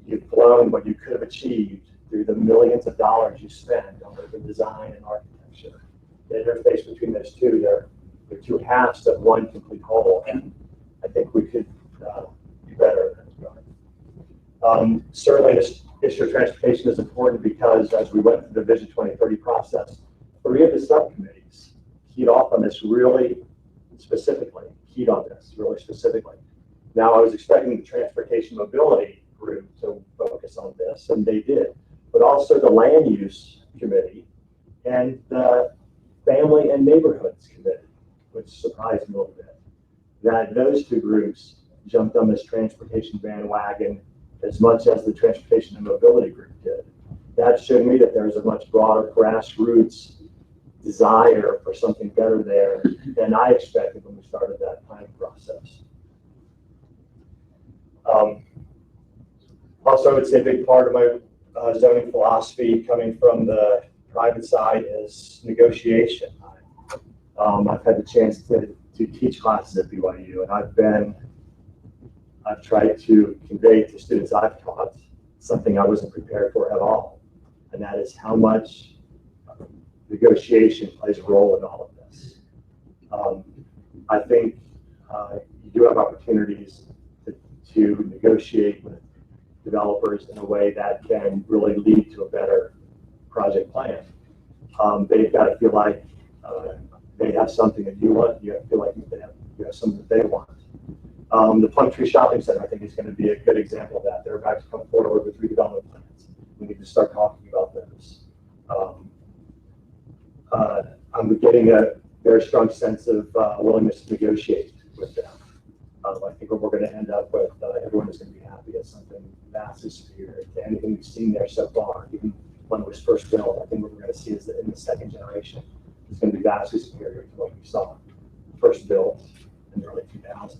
you've blown what you could have achieved through the millions of dollars you spend on urban design and architecture. The interface between those two, they're two halves of one complete whole, and I think we could do better in that regard. Certainly, this issue of transportation is important because as we went through the Vision 2030 process, 3 of the subcommittees keyed off on this really specifically, Now, I was expecting the transportation mobility group to focus on this, and they did, but also the land use committee and the family and neighborhoods committee, which surprised me a little bit, that those 2 groups jumped on this transportation bandwagon as much as the transportation and mobility group did. That showed me that there's a much broader grassroots desire for something better there than I expected when we started that planning process. Also, I would say a big part of my zoning philosophy coming from the private side is negotiation. I've had the chance to teach classes at BYU, and I've tried to convey to students I've taught something I wasn't prepared for at all, and that is how much negotiation plays a role in all of this. I think you do have opportunities to negotiate with developers in a way that can really lead to a better project plan. They've got to feel like they have something that you want. You have to feel like you have something that they want. The Plum Tree Shopping Center, I think, is going to be a good example of that. They're about to come forward with redevelopment plans. We need to start talking about those. I'm getting a very strong sense of willingness to negotiate with them. I think what we're going to end up with, everyone is going to be happy at something vastly superior to anything we've seen there so far, even when it was first built. I think what we're going to see is that in the second generation, it's going to be vastly superior to what we saw first built in the early 2000s.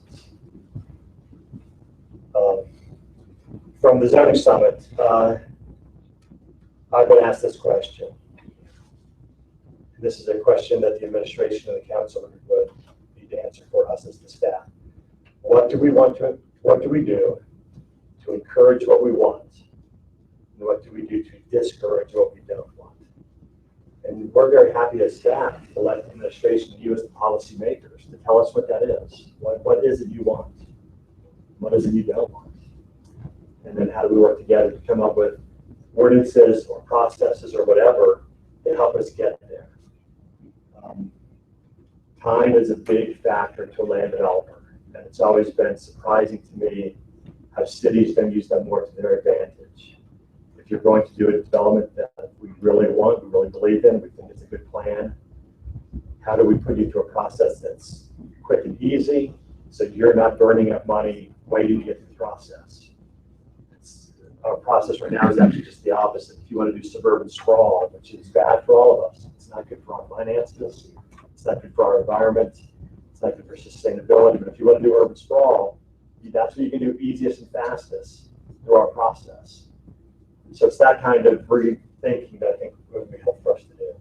From the zoning summit, I've been asked this question. This is a question that the administration and the council would need to answer for us as the staff. What do we do to encourage what we want? And what do we do to discourage what we don't want? And we're very happy as staff to let the administration, you as the policymakers, to tell us what that is. What is it you want? What is it you don't want? And then how do we work together to come up with ordinances or processes or whatever to help us get there? Time is a big factor to a land developer, and it's always been surprising to me how cities can use that more to their advantage. If you're going to do a development that we really want, we really believe in, we think it's a good plan, how do we put you through a process that's quick and easy so you're not burning up money waiting to get through the process? Our process right now is actually just the opposite. If you want to do suburban sprawl, which is bad for all of us, it's not good for our finances, it's not good for our environment, it's not good for sustainability. But if you want to do urban sprawl, that's what you can do easiest and fastest through our process. So it's that kind of rethinking that I think would be helpful for us to do.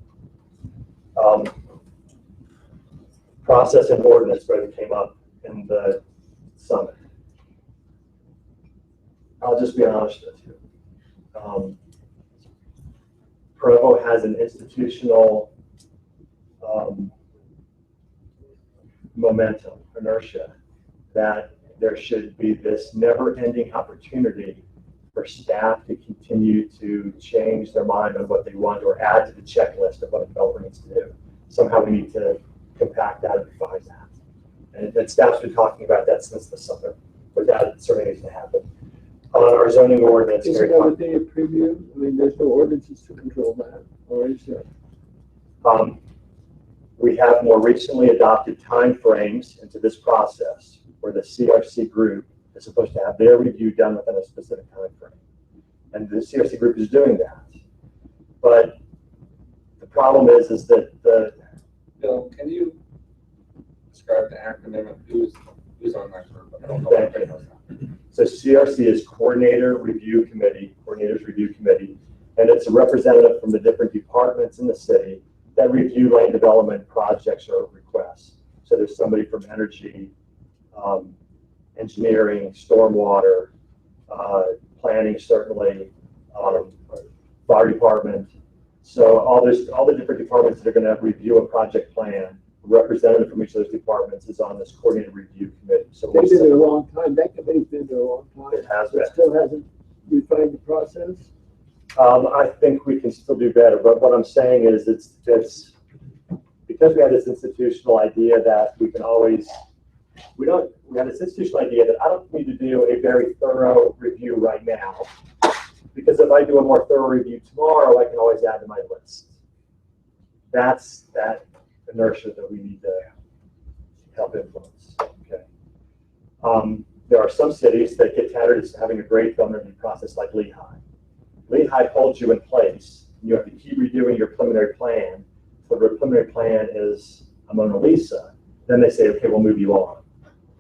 Process and ordinance really came up in the summit. I'll just be honest with you. Provo has an institutional momentum, inertia, that there should be this never-ending opportunity for staff to continue to change their mind on what they want or add to the checklist of what a developer needs to do. Somehow we need to compact that and refine that. And staff's been talking about that since the summer, but that certainly needs to happen. On our zoning ordinance. Isn't that a day of preview? I mean, there's no ordinances to control that, or is there? We have more recently adopted timeframes into this process where the CRC group is supposed to have their review done within a specific time frame. And the CRC group is doing that. But the problem is that the... Bill, can you describe the acronym of who's on that group? I don't know if anybody knows that. So CRC is Coordinators Review Committee, and it's a representative from the different departments in the city that review land development projects or requests. So there's somebody from energy, engineering, stormwater, planning, certainly, fire department. So all the different departments that are going to review a project plan, a representative from each of those departments is on this coordinated review committee. So they've been there a long time. That committee's been there a long time. It has been. It still hasn't refined the process. I think we can still do better, but what I'm saying is it's because we have this institutional idea that we can always, we have this institutional idea that I don't need to do a very thorough review right now, because if I do a more thorough review tomorrow, I can always add to my list. That's that inertia that we need to help influence. Okay. There are some cities that get touted as having a great development review process, like Lehigh. Lehigh holds you in place. You have to keep redoing your preliminary plan. So the preliminary plan is a Mona Lisa. Then they say, okay, we'll move you on.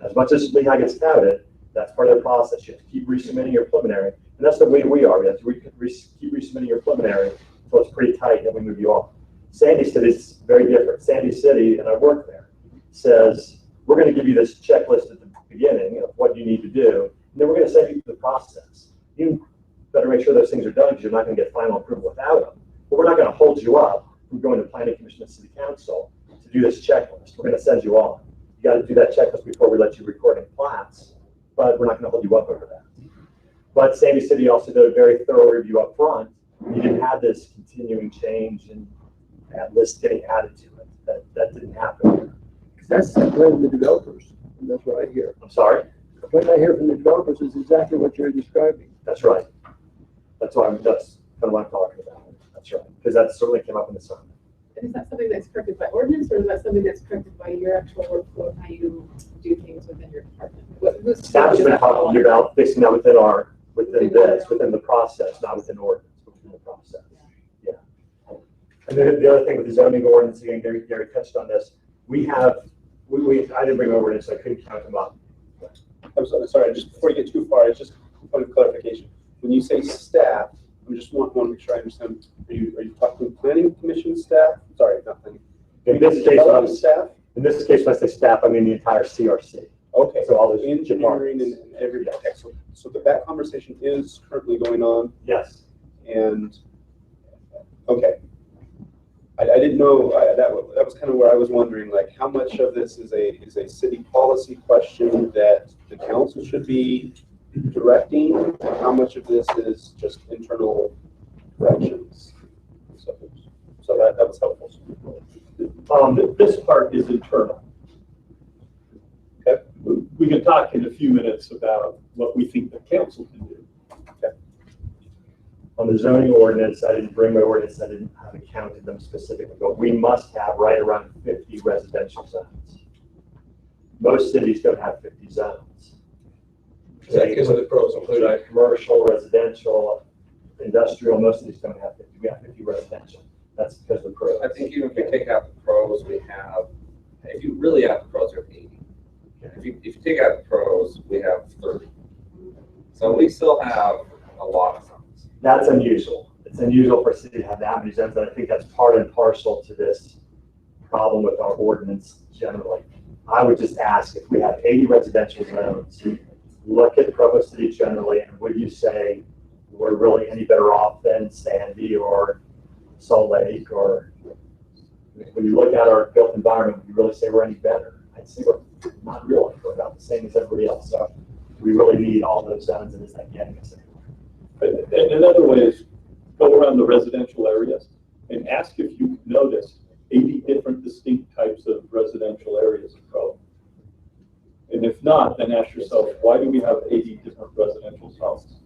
As much as Lehigh gets touted, that's part of the process. You have to keep resubmitting your preliminary. And that's the way we are. We have to keep resubmitting your preliminary until it's pretty tight, and we move you on. Sandy City is very different. Sandy City, and I work there, says, we're going to give you this checklist at the beginning of what you need to do, and then we're going to send you through the process. You better make sure those things are done because you're not going to get final approval without them. But we're not going to hold you up from going to planning commission and city council to do this checklist. We're going to send you on. You got to do that checklist before we let you record any plats, but we're not going to hold you up over that. But Sandy City also did a very thorough review up front. You didn't have this continuing change and lists getting added to it. That didn't happen. That's the complaint of the developers, and that's what I hear. I'm sorry? The complaint I hear from the developers is exactly what you're describing. That's right. That's kind of what I'm talking about. That's right. Because that certainly came up in the summit. Is that something that's corrected by ordinance, or is that something that's corrected by your actual workflow, how you do things within your department? Staff has been talking about fixing that within the process, not within ordinance, but within the process. And then the other thing with the zoning ordinance, again, Gary touched on this, I didn't bring my ordinance, so I couldn't count them up. I'm sorry, just before you get too far, it's just a point of clarification. When you say staff, I just want to make sure I understand. Are you talking planning commission staff? Sorry, not planning. In this case, Staff? when I say staff, I mean the entire CRC. Okay. So all the engineering and everything. Okay. So that conversation is currently going on. Yes. And okay. I didn't know, that was kind of where I was wondering, like, how much of this is a city policy question that the council should be directing, and how much of this is just internal directions? So that was helpful. This part is internal. Okay. We can talk in a few minutes about what we think the council can do. Okay. On the zoning ordinance, I didn't bring my ordinance, I haven't counted them specifically, but we must have right around 50 residential zones. Most cities don't have 50 zones. Is that because of the pros Include commercial, residential, industrial, most cities don't have 50, we have 50 residential. That's because of the pros. I think even if we take out the pros, we have, if you really have the pros, we have 80. If you take out the pros, we have 30. So we still have a lot of zones. That's unusual. It's unusual for a city to have that many zones, and I think that's part and parcel to this problem with our ordinance generally. I would just ask if we have 80 residential zones, look at Provo City generally, and would you say we're really any better off than Sandy or Salt Lake, or when you look at our built environment, would you really say we're any better? I'd say we're not really. We're about the same as everybody else. So we really need all those zones, and is that getting us anywhere? And another way is go around the residential areas and ask if you've noticed 80 different distinct types of residential areas in Provo. And if not, then ask yourself, why do we have 80 different residential zones?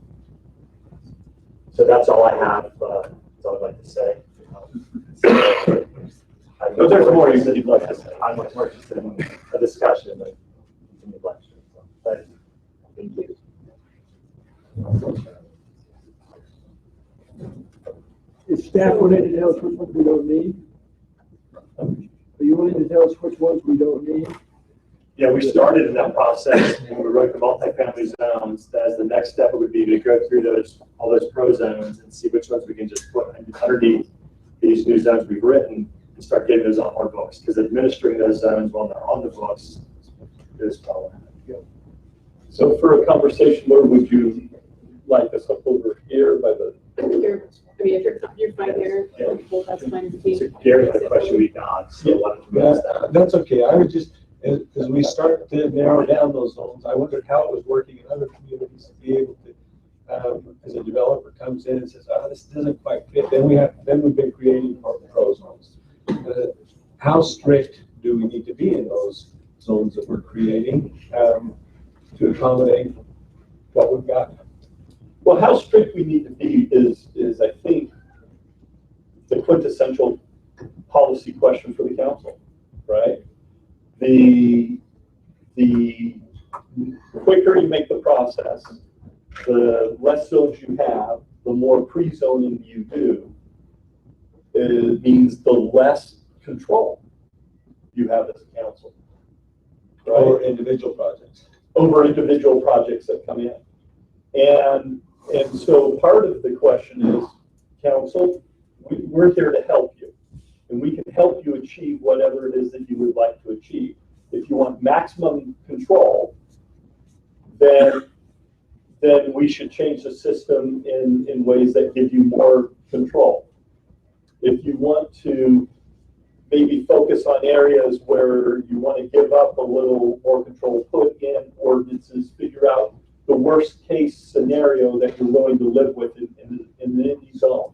So that's all I have. That's all I'd like to say. So there's more you'd like to say. I'm much more interested in a discussion than in the lecture. So, thank you. Is staff willing to tell us which ones we don't need? Are you willing to tell us which ones we don't need? Yeah, we started in that process when we wrote the multifamily zones. As the next step, it would be to go through all those pro zones and see which ones we can just put underneath these new zones we've written and start getting those on our books. Because administering those zones while they're on the books is problematic. So for a conversation, where would you like us up over here by the? If you're fine here, that's fine with me. So Gary had a question we got, so why don't we ask that? That's okay. I would just, as we start to narrow down those zones, I wondered how it was working in other communities to be able to, as a developer comes in and says, oh, this doesn't quite fit, then we've been creating pro zones. How strict do we need to be in those zones that we're creating to accommodate what we've got? Well, how strict we need to be is I think, the quintessential policy question for the council, right? The quicker you make the process, the less zones you have, the more pre-zoning you do. It means the less control you have as a council. Right? Or individual projects. Over individual projects that come in. And so part of the question is, council, we're here to help you. And we can help you achieve whatever it is that you would like to achieve. If you want maximum control, then we should change the system in ways that give you more control. If you want to maybe focus on areas where you want to give up a little more control, put in ordinances, figure out the worst case scenario that you're willing to live with in any zone.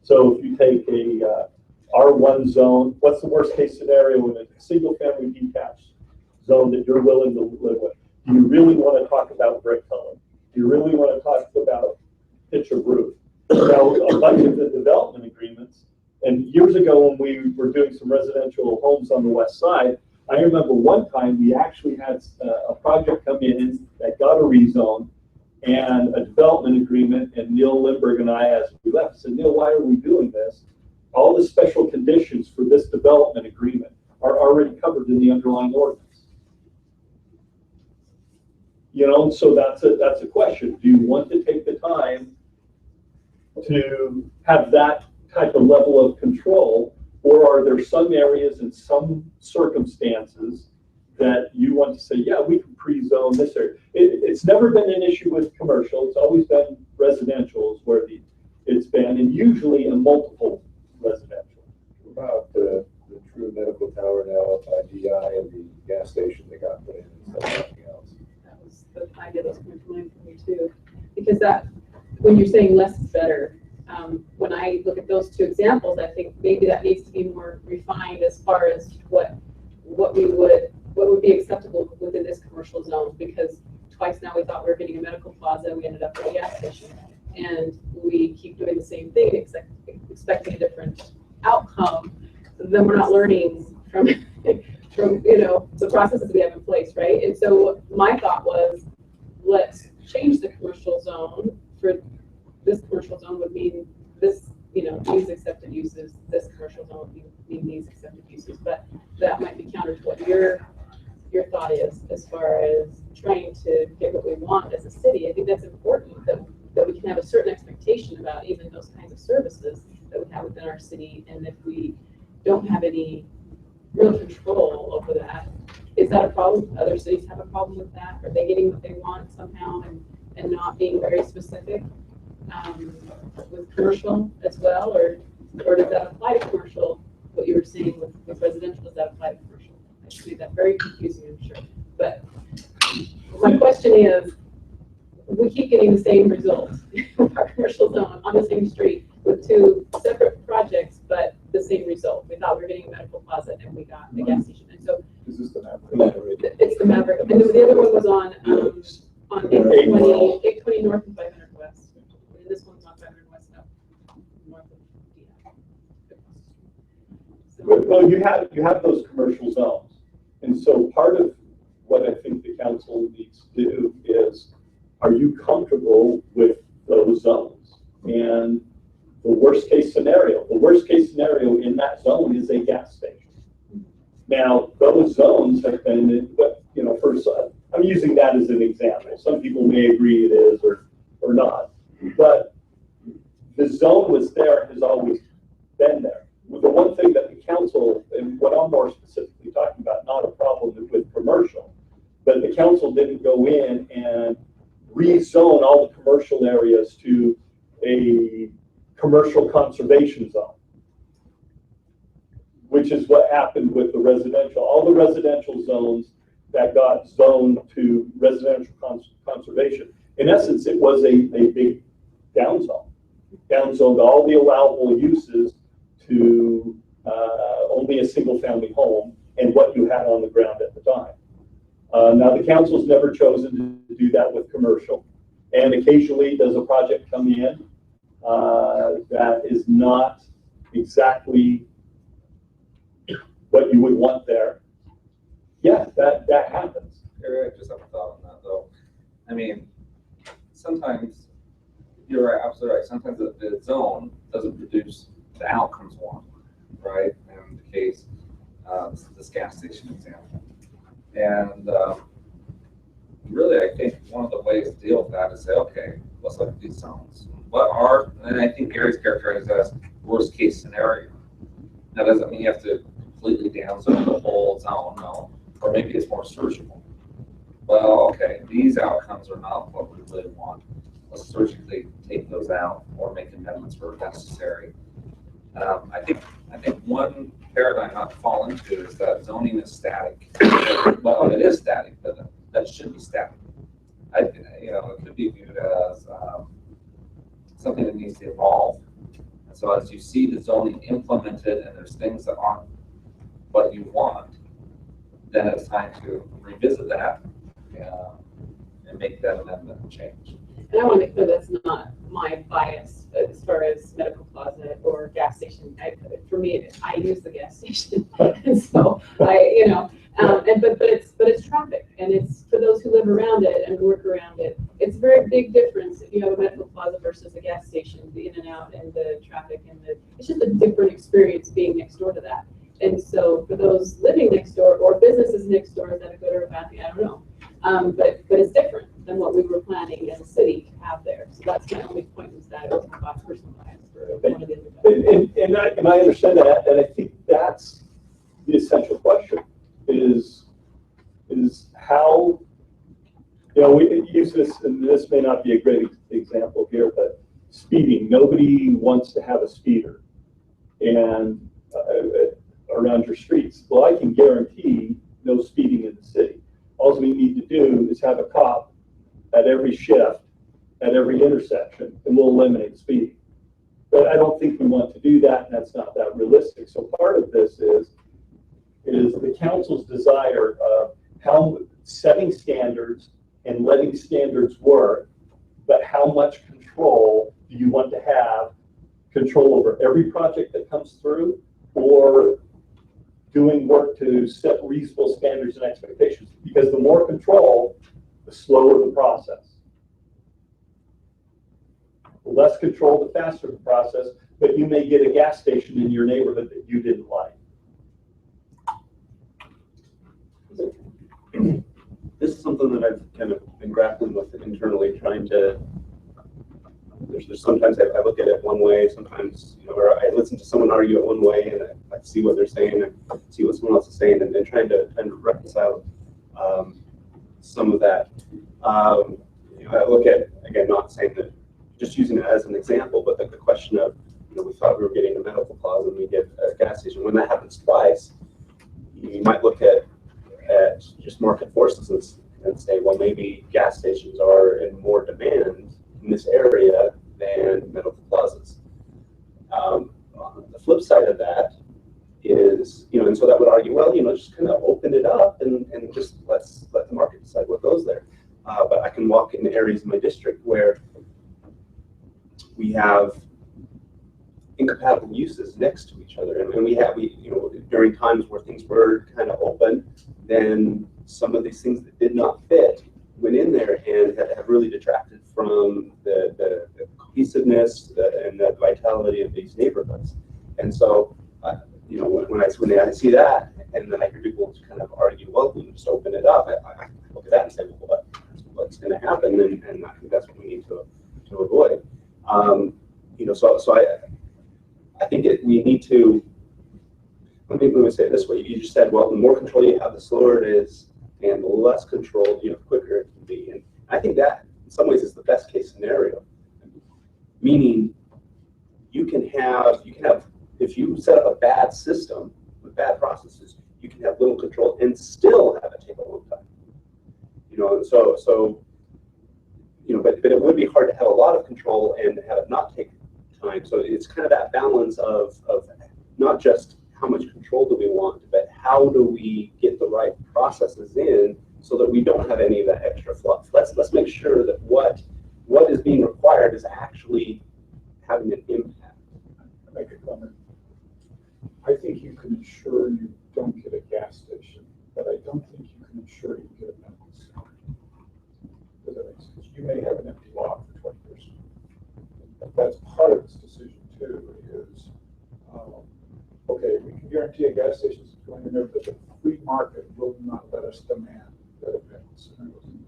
So if you take a R1 zone, what's the worst case scenario in a single family detached zone that you're willing to live with? Do you really want to talk about brick color? Do you really want to talk about pitch of roof? Now, a bunch of the development agreements, and years ago when we were doing some residential homes on the west side, I remember one time we actually had a project come in that got a rezone and a development agreement, and Neil Lindbergh and I, as we left, said, Neil, why are we doing this? all the special conditions for this development agreement are already covered in the underlying ordinance. You know, so that's a question. Do you want to take the time to have that type of level of control, or are there some areas and some circumstances that you want to say, yeah, we can pre-zone this area? It's never been an issue with commercial. It's always been residential is where it's been, and usually in multiple residential. About the true medical tower now up by DI and the gas station they got put in and stuff, everything else. That was the idea that was coming to mind for me too. Because that, when you're saying less is better, when I look at those two examples, I think maybe that needs to be more refined as far as what would be acceptable within this commercial zone. Because twice now we thought we were getting a medical plaza, we ended up at a gas station, and we keep doing the same thing, expecting a different outcome. Then we're not learning from the processes we have in place, right? And so my thought was, let's change the commercial zone. For this commercial zone would mean this, these accepted uses. This commercial zone would mean these accepted uses. But that might be counter to what your thought is as far as trying to get what we want as a city. I think that's important that we can have a certain expectation about even those kinds of services that we have within our city. And if we don't have any real control over that, is that a problem? Other cities have a problem with that? Are they getting what they want somehow and not being very specific with commercial as well? Or does that apply to commercial? What you were saying with residential, does that apply to commercial? I should make that very confusing, I'm sure. But my question is, we keep getting the same results with our commercial zone on the same street with two separate projects, but the same result. We thought we were getting a medical plaza and we got a gas station. And so Is this the Maverick? it's the Maverick. And the other one was on 820 North and 500 West. And this one's on 500 West now. North of Well, you have those commercial zones. And so part of what I think the council needs to do is, are you comfortable with those zones? And the worst case scenario in that zone is a gas station. Now, those zones have been, I'm using that as an example. Some people may agree it is or not, but the zone was there, has always been there. The one thing that the council, and what I'm more specifically talking about, not a problem with commercial, but the council didn't go in and rezone all the commercial areas to a commercial conservation zone, which is what happened with the residential. All the residential zones that got zoned to residential conservation, in essence, it was a big downzoned all the allowable uses to only a single family home and what you had on the ground at the time. Now the council's never chosen to do that with commercial, and occasionally does a project come in that is not exactly what you would want there. Yeah, that happens. I just have a thought on that though. I mean, sometimes you're right, absolutely right. Sometimes the zone doesn't produce the outcomes want, right? In the case, this gas station example. And really, I think one of the ways to deal with that is say, okay, let's look at these zones. And I think Gary's characterized as worst case scenario. That doesn't mean you have to completely downzone the whole zone, no. Or maybe it's more surgical. Well, okay, these outcomes are not what we really want. Let's surgically take those out or make amendments where necessary. I think one paradigm not to fall into is that zoning is static. Well, it is static, but that should be static. It could be viewed as something that needs to evolve. And so as you see the zoning implemented and there's things that aren't what you want, then it's time to revisit that and make that amendment and change. And I want to make clear that's not my bias as far as medical plaza or gas station. For me, I use the gas station, and so But it's traffic, and it's for those who live around it and work around it. It's a very big difference if you have a medical plaza versus a gas station, the in and out and the traffic it's just a different experience being next door to that. And so for those living next door or businesses next door, is that a good or a bad thing? I don't know. But it's different than what we were planning as a city to have there. So that's my only point, was that it was my personal bias for one of the other. And I understand that, and I think that's the essential question, is how, we use this, and this may not be a great example here, but speeding. Nobody wants to have a speeder and around your streets. Well, I can guarantee no speeding in the city. All we need to do is have a cop at every shift, at every intersection, and we'll eliminate speeding. But I don't think we want to do that, and that's not that realistic. So part of this is the council's desire of how setting standards and letting standards work, but how much control do you want to have? Control over every project that comes through, or doing work to set reasonable standards and expectations? Because the more control, the slower the process. The less control, the faster the process, but you may get a gas station in your neighborhood that you didn't like. This is something that I've kind of been grappling with internally, trying to, there's sometimes I look at it one way, sometimes, or I listen to someone argue it one way, and I see what they're saying, and see what someone else is saying, and then trying to reconcile some of that. I look at, again, not saying that, just using it as an example, but the question of, we thought we were getting a medical plaza and we get a gas station. When that happens twice, you might look at just market forces and say, well, maybe gas stations are in more demand in this area than medical plazas. The flip side of that is, and so that would argue, well, just kind of open it up and just let the market decide what goes there. But I can walk in areas in my district where we have incompatible uses next to each other, and we during times where things were kind of open, then some of these things that did not fit went in there and have really detracted from the cohesiveness and the vitality of these neighborhoods. And so, when I see that, and then I hear people kind of argue, well, we can just open it up. I look at that and say, well, what's going to happen? And I think that's what we need to avoid. So I think we need to. Let me say it this way. You just said, well, the more control you have, the slower it is, and the less control, quicker it can be. And I think that, in some ways, is the best case scenario. Meaning, you can have, if you set up a bad system with bad processes, you can have little control and still have it take a long time. But it would be hard to have a lot of control and have it not take time. So it's kind of that balance of not just how much control do we want, but how do we get the right processes in so that we don't have any of that extra fluff. Let's make sure that what is being required is actually having an impact. I make a comment. I think you can ensure you don't get a gas station, but I don't think you can ensure you get a medical center. Does that make sense? You may have an empty lot for 20 years. That's part of this decision too, is okay, we can guarantee a gas station is going in there, but the free market will not let us demand that a medical center goes in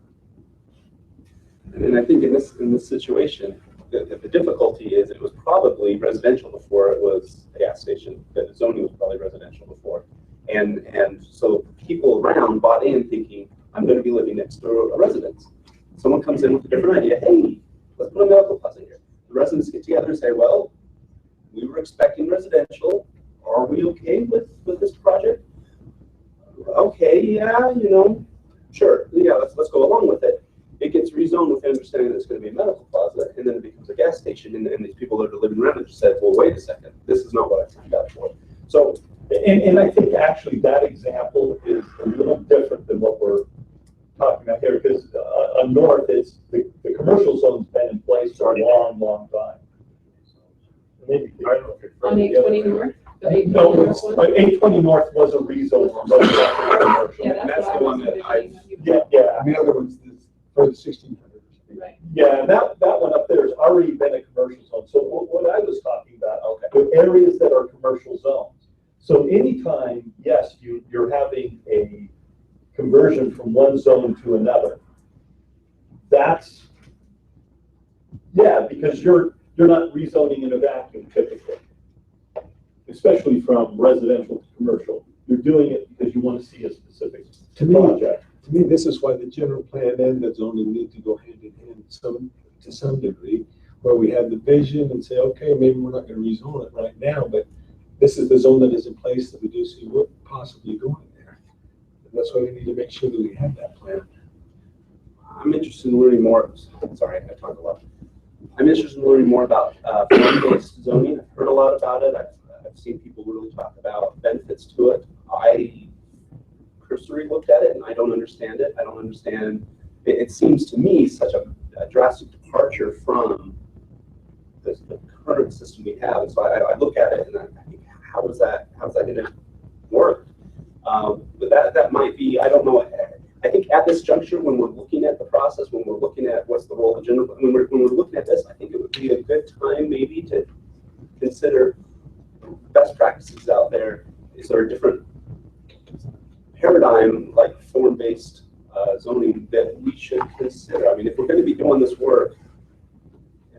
there. And I think in this situation, the difficulty is it was probably residential before it was a gas station. The zoning was probably residential before. And so people around bought in thinking, I'm going to be living next door to a residence. Someone comes in with a different idea. Hey, let's put a medical plaza here. The residents get together and say, well, we were expecting residential. Are we okay with this project? Okay, yeah, sure. Yeah, let's go along with it. It gets rezoned with the understanding that it's going to be a medical plaza, and then it becomes a gas station, and these people that are living around it just said, well, wait a second, this is not what I signed up for. So, and I think actually that example is a little different than what we're talking about here, because on North, it's the commercial zone's been in place for a long, long time. Maybe, I don't know if you're on 820 North. The 820 No, North one? 820 North was a rezone from residential to commercial. Yeah, That's what the I one was that I- thinking. Yeah, And the other one's for the 1600s. Right. yeah, and that one up there has already been a commercial zone. So what I was talking about, the areas that are commercial zones. So anytime, yes, you're having a conversion from one zone to another, that's, yeah, because you're not rezoning in a vacuum typically, especially from residential to commercial. You're doing it because you want to see a specific To me, project. To me, this is why the general plan and the zoning need to go hand in hand to some degree, where we have the vision and say, okay, maybe we're not gonna rezone it right now, but this is the zone that is in place that we do see what possibly going there. And that's why we need to make sure that we have that plan. I'm interested in learning more. Sorry, I talk a lot. I'm interested in learning more about form-based zoning. I've heard a lot about it. I've seen people really talk about benefits to it. I cursory looked at it and I don't understand it. I don't understand. It seems to me such a drastic departure from the current system we have. And so I look at it and I think, how is that going to work? But that might be, I don't know. I think at this juncture, when we're looking at the process, when we're looking at what's the role of general, when we're looking at this, I think it would be a good time maybe to consider best practices out there. Is there a different paradigm like form-based zoning that we should consider? I mean, if we're going to be doing this work,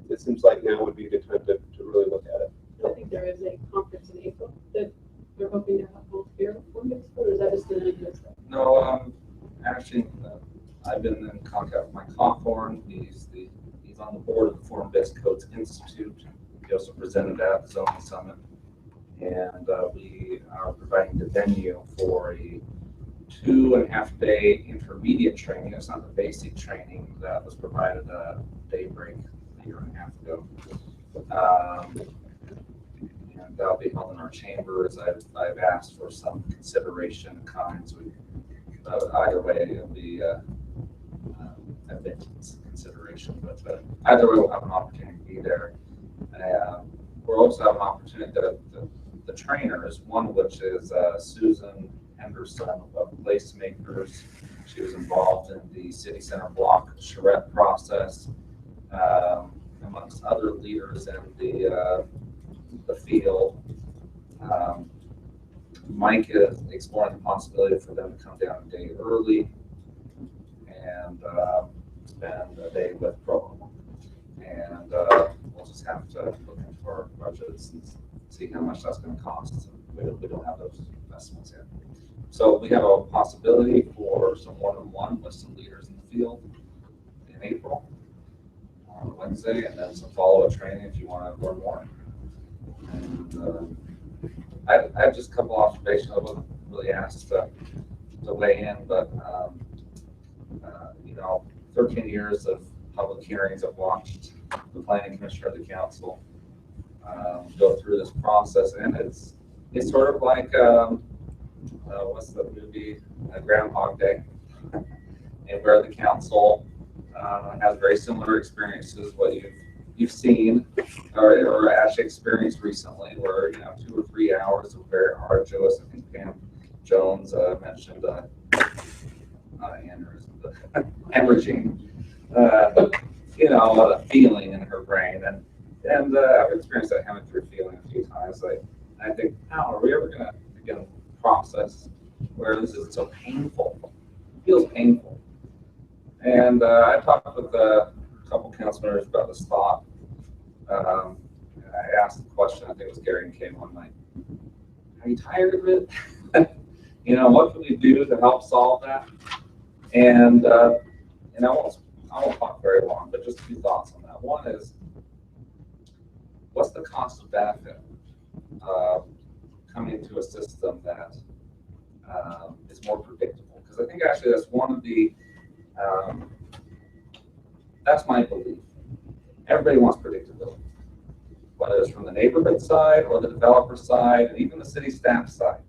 it seems like now would be a good time to really look at it. I think there is a conference in April that we're hoping to have both here form-based, or is that just an idea? No, actually, I've been in contact with Mike Hawthorne. He's on the board of the Form-Based Codes Institute. He also presented at the Zoning Summit. And we are providing the venue for a 2.5-day intermediate training. It's not the basic training that was provided at Daybreak a year and a half ago. And that'll be held in our chambers. I've asked for some consideration in kind. So either way, it'll be a bit consideration. But either way, we'll have an opportunity to be there. We'll also have an opportunity to the trainers, one of which is Susan Henderson of Placemakers. She was involved in the City Center Block charrette process, amongst other leaders in the field. Mike is exploring the possibility for them to come down a day early and spend a day with Provo. And we'll just have to look into our budgets and see how much that's going to cost. We don't have those estimates yet. So we have a possibility for some one-on-one with some leaders in the field in April on Wednesday, and then some follow-up training if you want to learn more. And I have just a couple observations. I wasn't really asked to weigh in, but 13 years of public hearings. I've watched the planning commissioner of the council go through this process, and it's sort of like what's the movie Groundhog Day, and where the council has very similar experiences what you've seen or actually experienced recently, where 2 or 3 hours of very arduous. I think Pam Jones mentioned hemorrhaging, a feeling in her brain, and I've experienced that hemorrhage feeling a few times. I think, how are we ever going to begin a process where this is so painful? It feels painful. And I talked with a couple council members about this thought. I asked the question, I think it was Gary and Kay one night. Are you tired of it? What can we do to help solve that? And I won't talk very long, but just a few thoughts on that. One is, what's the cost of benefit of coming to a system that is more predictable? Because I think actually that's one of the, that's my belief. Everybody wants predictability, whether it's from the neighborhood side or the developer side, and even the city staff side.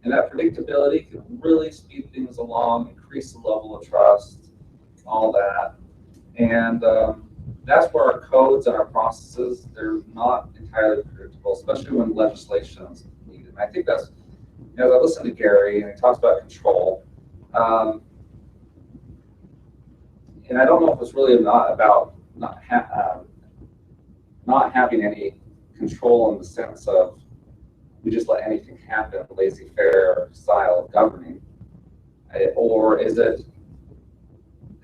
And that predictability can really speed things along, increase the level of trust, all that. And that's where our codes and our processes, they're not entirely predictable, especially when legislation is needed. And I think that's, as I listen to Gary and he talks about control, and I don't know if it's really not about not having any control in the sense of we just let anything happen, laissez-faire style of governing, or is it,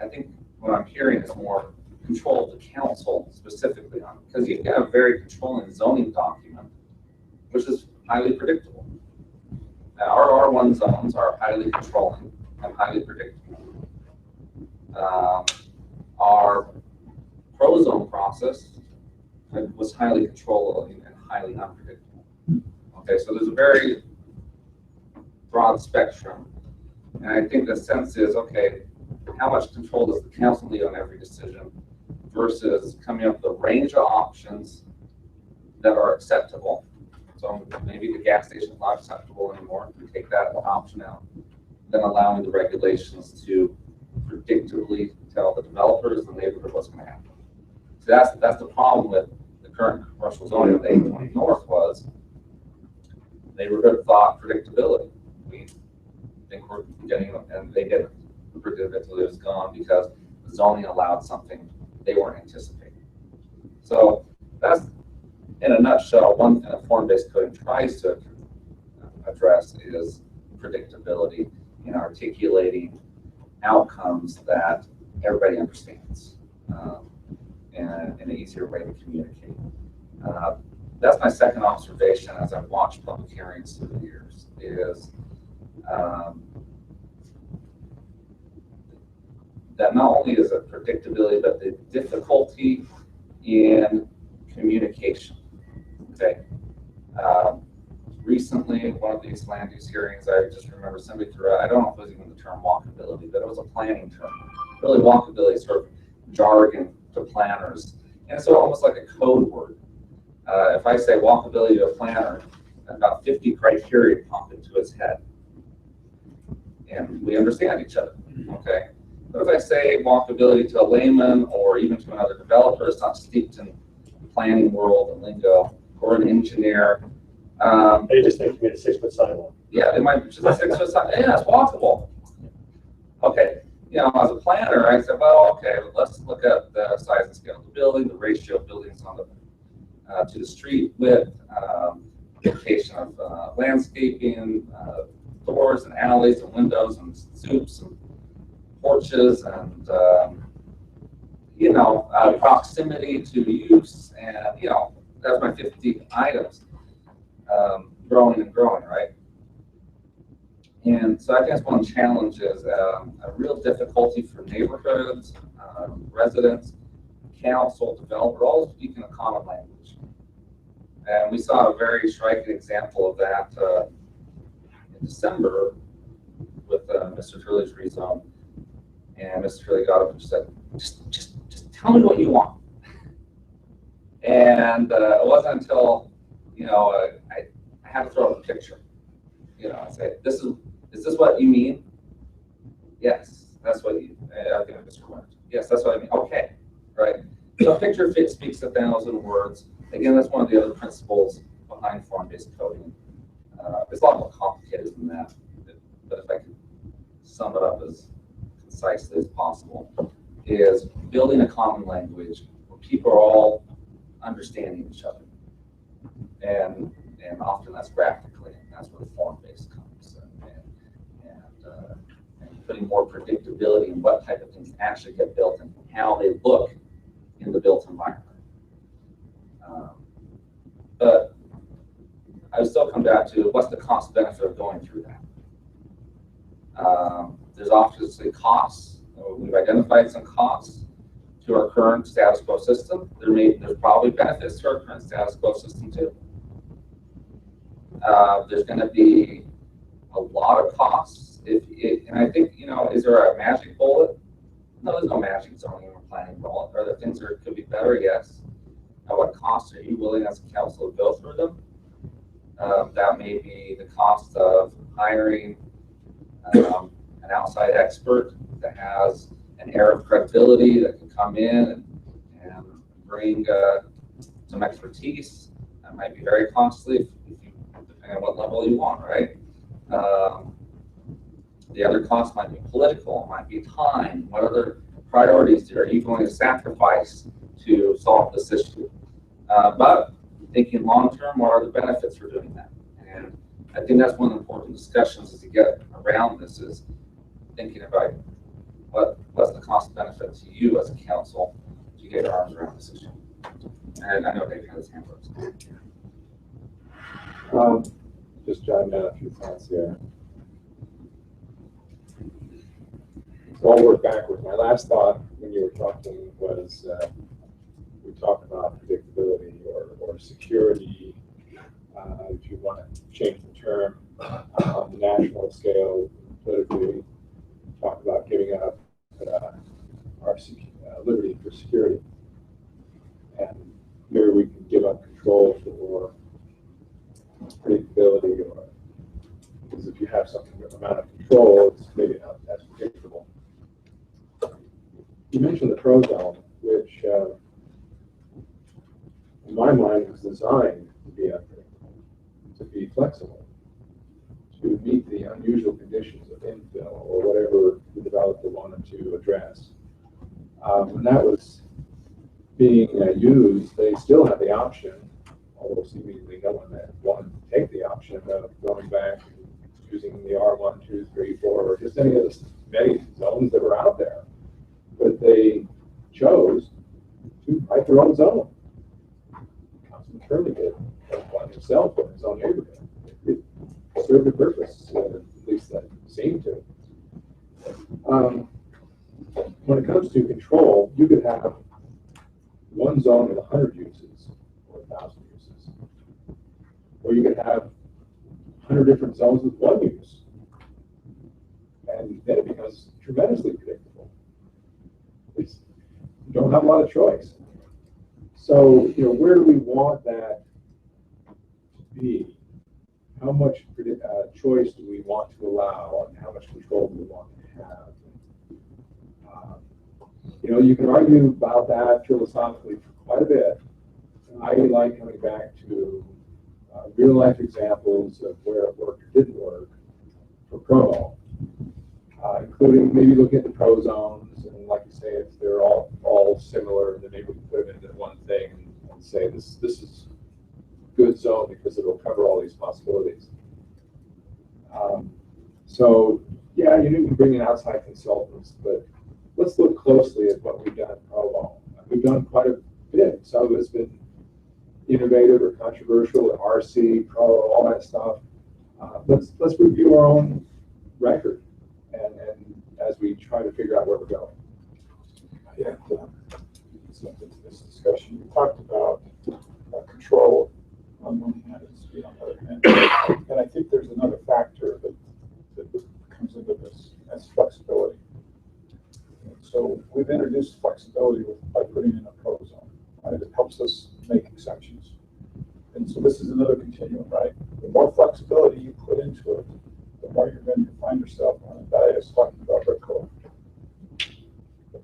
I think what I'm hearing is more control of the council specifically on, because you've got a very controlling zoning document, which is highly predictable. Now, our R1 zones are highly controlling and highly predictable. Our pro zone process was highly controllable and highly unpredictable. Okay, so there's a very broad spectrum. And I think the sense is, okay, how much control does the council need on every decision versus coming up with a range of options that are acceptable. So maybe the gas station is not acceptable anymore. We take that option out. Then allowing the regulations to predictably tell the developers and the neighborhood what's going to happen. So that's the problem with the current commercial zoning of the 820 North was neighborhood thought predictability. We think we're getting them, and they didn't. The predictability was gone because the zoning allowed something they weren't anticipating. So that's, in a nutshell, one thing that form-based coding tries to address is predictability in articulating outcomes that everybody understands and an easier way to communicate. That's my second observation as I've watched public hearings through the years is that not only is it predictability, but the difficulty in communication. Okay. Recently, one of these land use hearings, I just remember somebody threw out, I don't know if it was even the term walkability, but it was a planning term. Really, walkability is sort of jargon to planners. And so almost like a code word. If I say walkability to a planner, about 50 criteria pop into his head. And we understand each other, okay? But if I say walkability to a layman or even to another developer, it's not steeped in the planning world and lingo, or an engineer. They just think you need a 6-foot sidewalk. Yeah, they might just a 6-foot sidewalk. Yeah, it's walkable. Okay, you know, as a planner, I said, well, okay, let's look at the size and scale of the building, the ratio of buildings on the to the street width, location of landscaping, doors and alleys and windows and stoops and porches and you know, proximity to use, and you know, that's my 50 items. Growing and growing, right? And so I guess one challenge is a real difficulty for neighborhoods, residents, council, developer, all speaking a common language. And we saw a very striking example of that in December with Mr. Turley's rezone. And Mr. Turley got up and said, just tell me what you want. And it wasn't until, you know, I had to throw up a picture. You know, I say, is this what you mean? Yes, that's what you, I think Mr. Wentz. Yes, that's what I mean. Okay, right. So a picture speaks 1,000 words. Again, that's one of the other principles behind form-based coding. It's a lot more complicated than that, but if I could sum it up as concisely as possible, is building a common language where people are all understanding each other. And often that's graphically, and that's where the form-based comes. And putting more predictability in what type of things actually get built and how they look in the built environment. But I would still come back to what's the cost benefit of going through that? There's obviously costs. We've identified some costs to our current status quo system. There's probably benefits to our current status quo system too. There's going to be a lot of costs. And I think, you know, is there a magic bullet? No, there's no magic zoning or planning bullet. Are there things that could be better? Yes. At what cost are you willing as a council to go through them? That may be the cost of hiring an outside expert that has an air of credibility that can come in and bring some expertise. That might be very costly, if you, depending on what level you want, right? The other cost might be political, might be time. What other priorities are you going to sacrifice to solve this issue? But thinking long term, what are the benefits for doing that? And I think that's one of the important discussions as you get around this, is thinking about what's the cost benefit to you as a council to get your arms around this issue. And I know Dave has his hand raised. Just jotting down a few thoughts here. So I'll work backwards. My last thought when you were talking was we talked about predictability or security, if you want to change the term, on the national scale, politically, talk about giving up our liberty for security. And here we can give up control for predictability, or because if you have some amount of control, it's maybe not as predictable. You mentioned the Provo, which in my mind was designed to be unpredictable, to be flexible, to meet the unusual conditions of infill or whatever the developer wanted to address. When that was being used, they still had the option, although seemingly no one had wanted to take the option of going back and using the R1, 2, 3, 4, or just any of the many zones that were out there. But they chose to write their own zone. Councilman Curley did one himself in his own neighborhood. It served a purpose, at least that seemed to. When it comes to control, you could have one zone with 100 uses or 1,000 uses, or you could have 100 different zones with one use, and then it becomes tremendously predictable. You don't have a lot of choice. So, where do we want that to be? How much choice do we want to allow, and how much control do we want to have? You can argue about that philosophically for quite a bit. I like coming back to real life examples of where it worked or didn't work for Provo, including maybe looking at the pro zones, and like you say, if they're all similar, then maybe we can put them into one thing and say this is good zone because it'll cover all these possibilities. So yeah, you need to bring in outside consultants, but let's look closely at what we've done at Provo. We've done quite a bit. Some of it's been innovative or controversial, RC, Pro, all that stuff. Let's review our own record and as we try to figure out where we're going. Yeah, this discussion, we talked about control on one hand and speed on the other hand. And I think there's another factor that comes into this, as flexibility. So we've introduced flexibility by putting in a pro zone, right? It helps us make exceptions. And so this is another continuum, right? The more flexibility you put into it, the more you're going to find yourself on a dais talking about red code.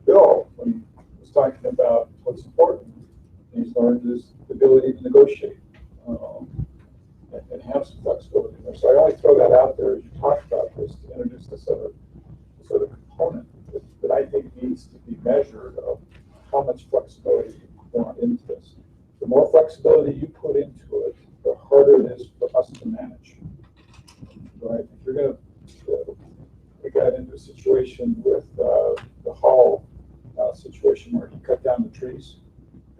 Bill, when he was talking about what's important, he's learned his ability to negotiate and have some flexibility in there. So I only throw that out there as you talk about this to introduce this other component that I think needs to be measured of how much flexibility you want into this. The more flexibility you put into it, the harder it is for us to manage. Right? If you're going to, we got into a situation with the Hall situation where he cut down the trees.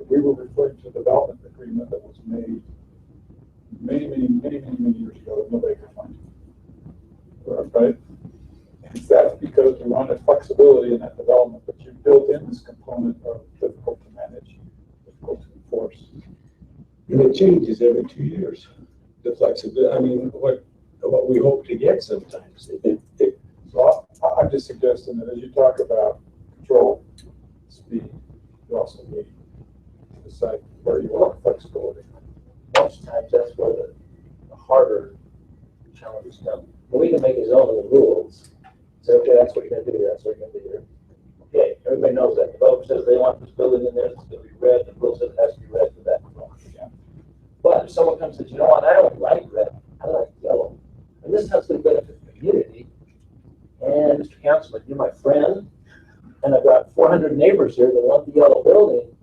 We were referring to a development agreement that was made many years ago that nobody could find. Right? And that's because we wanted flexibility in that development, but you built in this component of difficult to manage, difficult to enforce. And it changes every 2 years. The flexibility, I mean, what we hope to get sometimes. So I'm just suggesting that as you talk about control, speed, you also need to decide where you want flexibility. Most times that's where the harder challenges come. We can make a zone of the rules. So okay, that's what you're gonna do, that's what you're gonna do here. Okay, everybody knows that. Developer says they want this building in there, it's gonna be red, the rule says it has to be red for that. But if someone comes and says, you know what, I don't like red, I like yellow. And this has to benefit the community. And Mr. Councilman, you're my friend, and I've got 400 neighbors here that want the yellow building.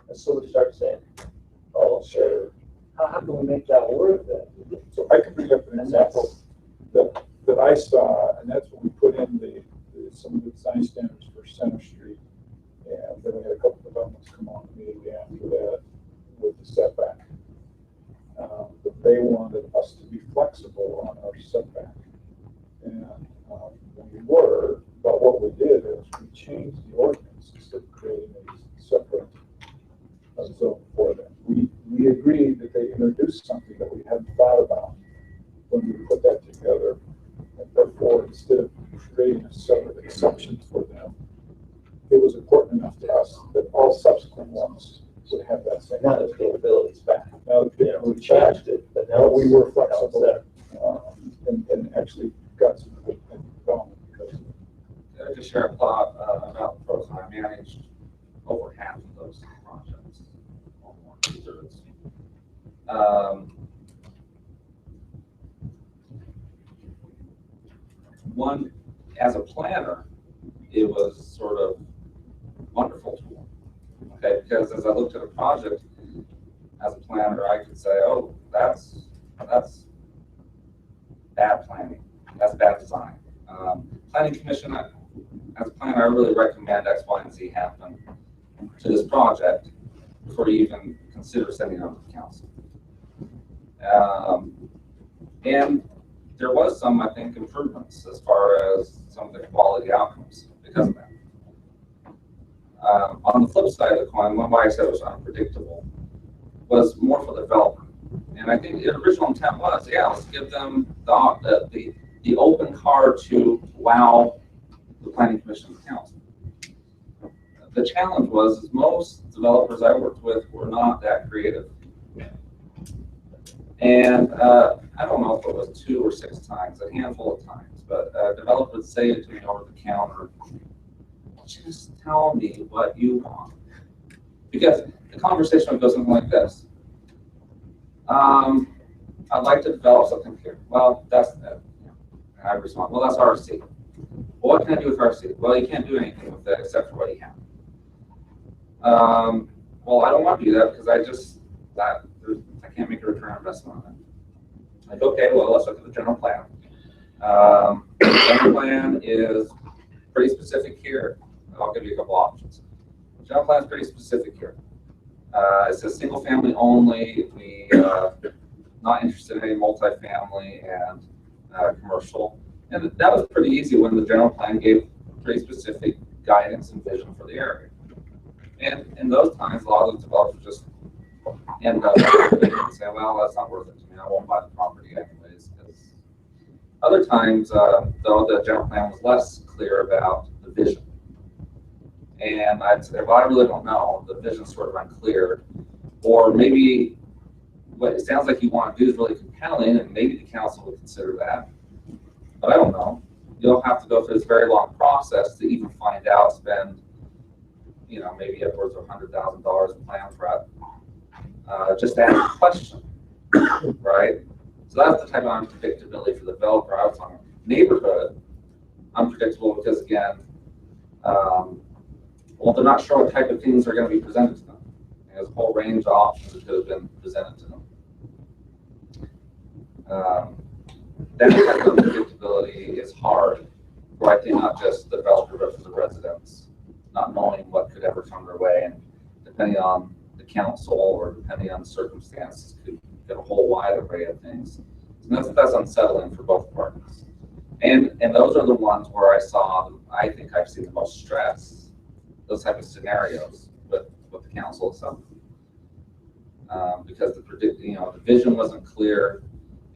And so we start saying, oh, sure, how can we make that work then? So I can bring up an example that I saw, and that's when we put in some of the design standards for Center Street. And then we had a couple of developments come on immediately after that with the setback. But they wanted us to be flexible on our setback. And we were, but what we did is we changed the ordinance instead of creating a separate zone for them. We agreed that they introduced something that we hadn't thought about when we put that together. And therefore, instead of creating a separate exception for them, it was important enough to us that all subsequent ones would have that same. Now the capability's back. Now the Yeah, we changed it, but now we were flexible there. and actually got some good development because of it. I just share a thought about Provo. I managed over half of those projects. Or more, two-thirds. One, as a planner, it was sort of wonderful tool. Okay, because as I looked at a project as a planner, I could say, oh, that's bad planning, that's bad design. Planning commission, as a planner, I really recommend X, Y, and Z happen to this project before you even consider sending it out to the council. And there was some, I think, improvements as far as some of the quality outcomes because of that. On the flip side of the coin, why I said it was unpredictable was more for the developer. And I think the original intent was, yeah, let's give them the open card to wow the planning commission and council. The challenge was is most developers I worked with were not that creative. And I don't know if it was 2 or 6 times, a handful of times, but a developer would say it to me over the counter, just tell me what you want. Because the conversation would go something like this. I'd like to develop something here. Well, that's, and I respond, well, that's RC. Well, what can I do with RC? Well, you can't do anything with that except for what you have. Well, I don't want to do that because I can't make a return on investment on it. Like, okay, well, let's look at the general plan. The general plan is pretty specific here. I'll give you a couple options. The general plan is pretty specific here. It says single family only. We not interested in any multifamily and commercial. And that was pretty easy when the general plan gave pretty specific guidance and vision for the area. And in those times, a lot of the developers just end up saying, well, that's not worth it to me. I won't buy the property anyways. Other times, though, the general plan was less clear about the vision. And I'd say, well, I really don't know. The vision's sort of unclear. Or maybe what it sounds like you want to do is really compelling, and maybe the council would consider that. But I don't know. You'll have to go through this very long process to even find out, spend, maybe upwards of $100,000 in plan prep, just to ask a question, right? So that's the type of unpredictability for the developer. I was on neighborhood, unpredictable because, again, well, they're not sure what type of things are going to be presented to them. There's a whole range of options that could have been presented to them. That type of unpredictability is hard for, I think, not just the developer, but for the residents, not knowing what could ever come their way, and depending on the council or depending on the circumstances, could get a whole wide array of things. And that's unsettling for both parties. And those are the ones where I think I've seen the most stress, those type of scenarios with the council itself. Because the vision wasn't clear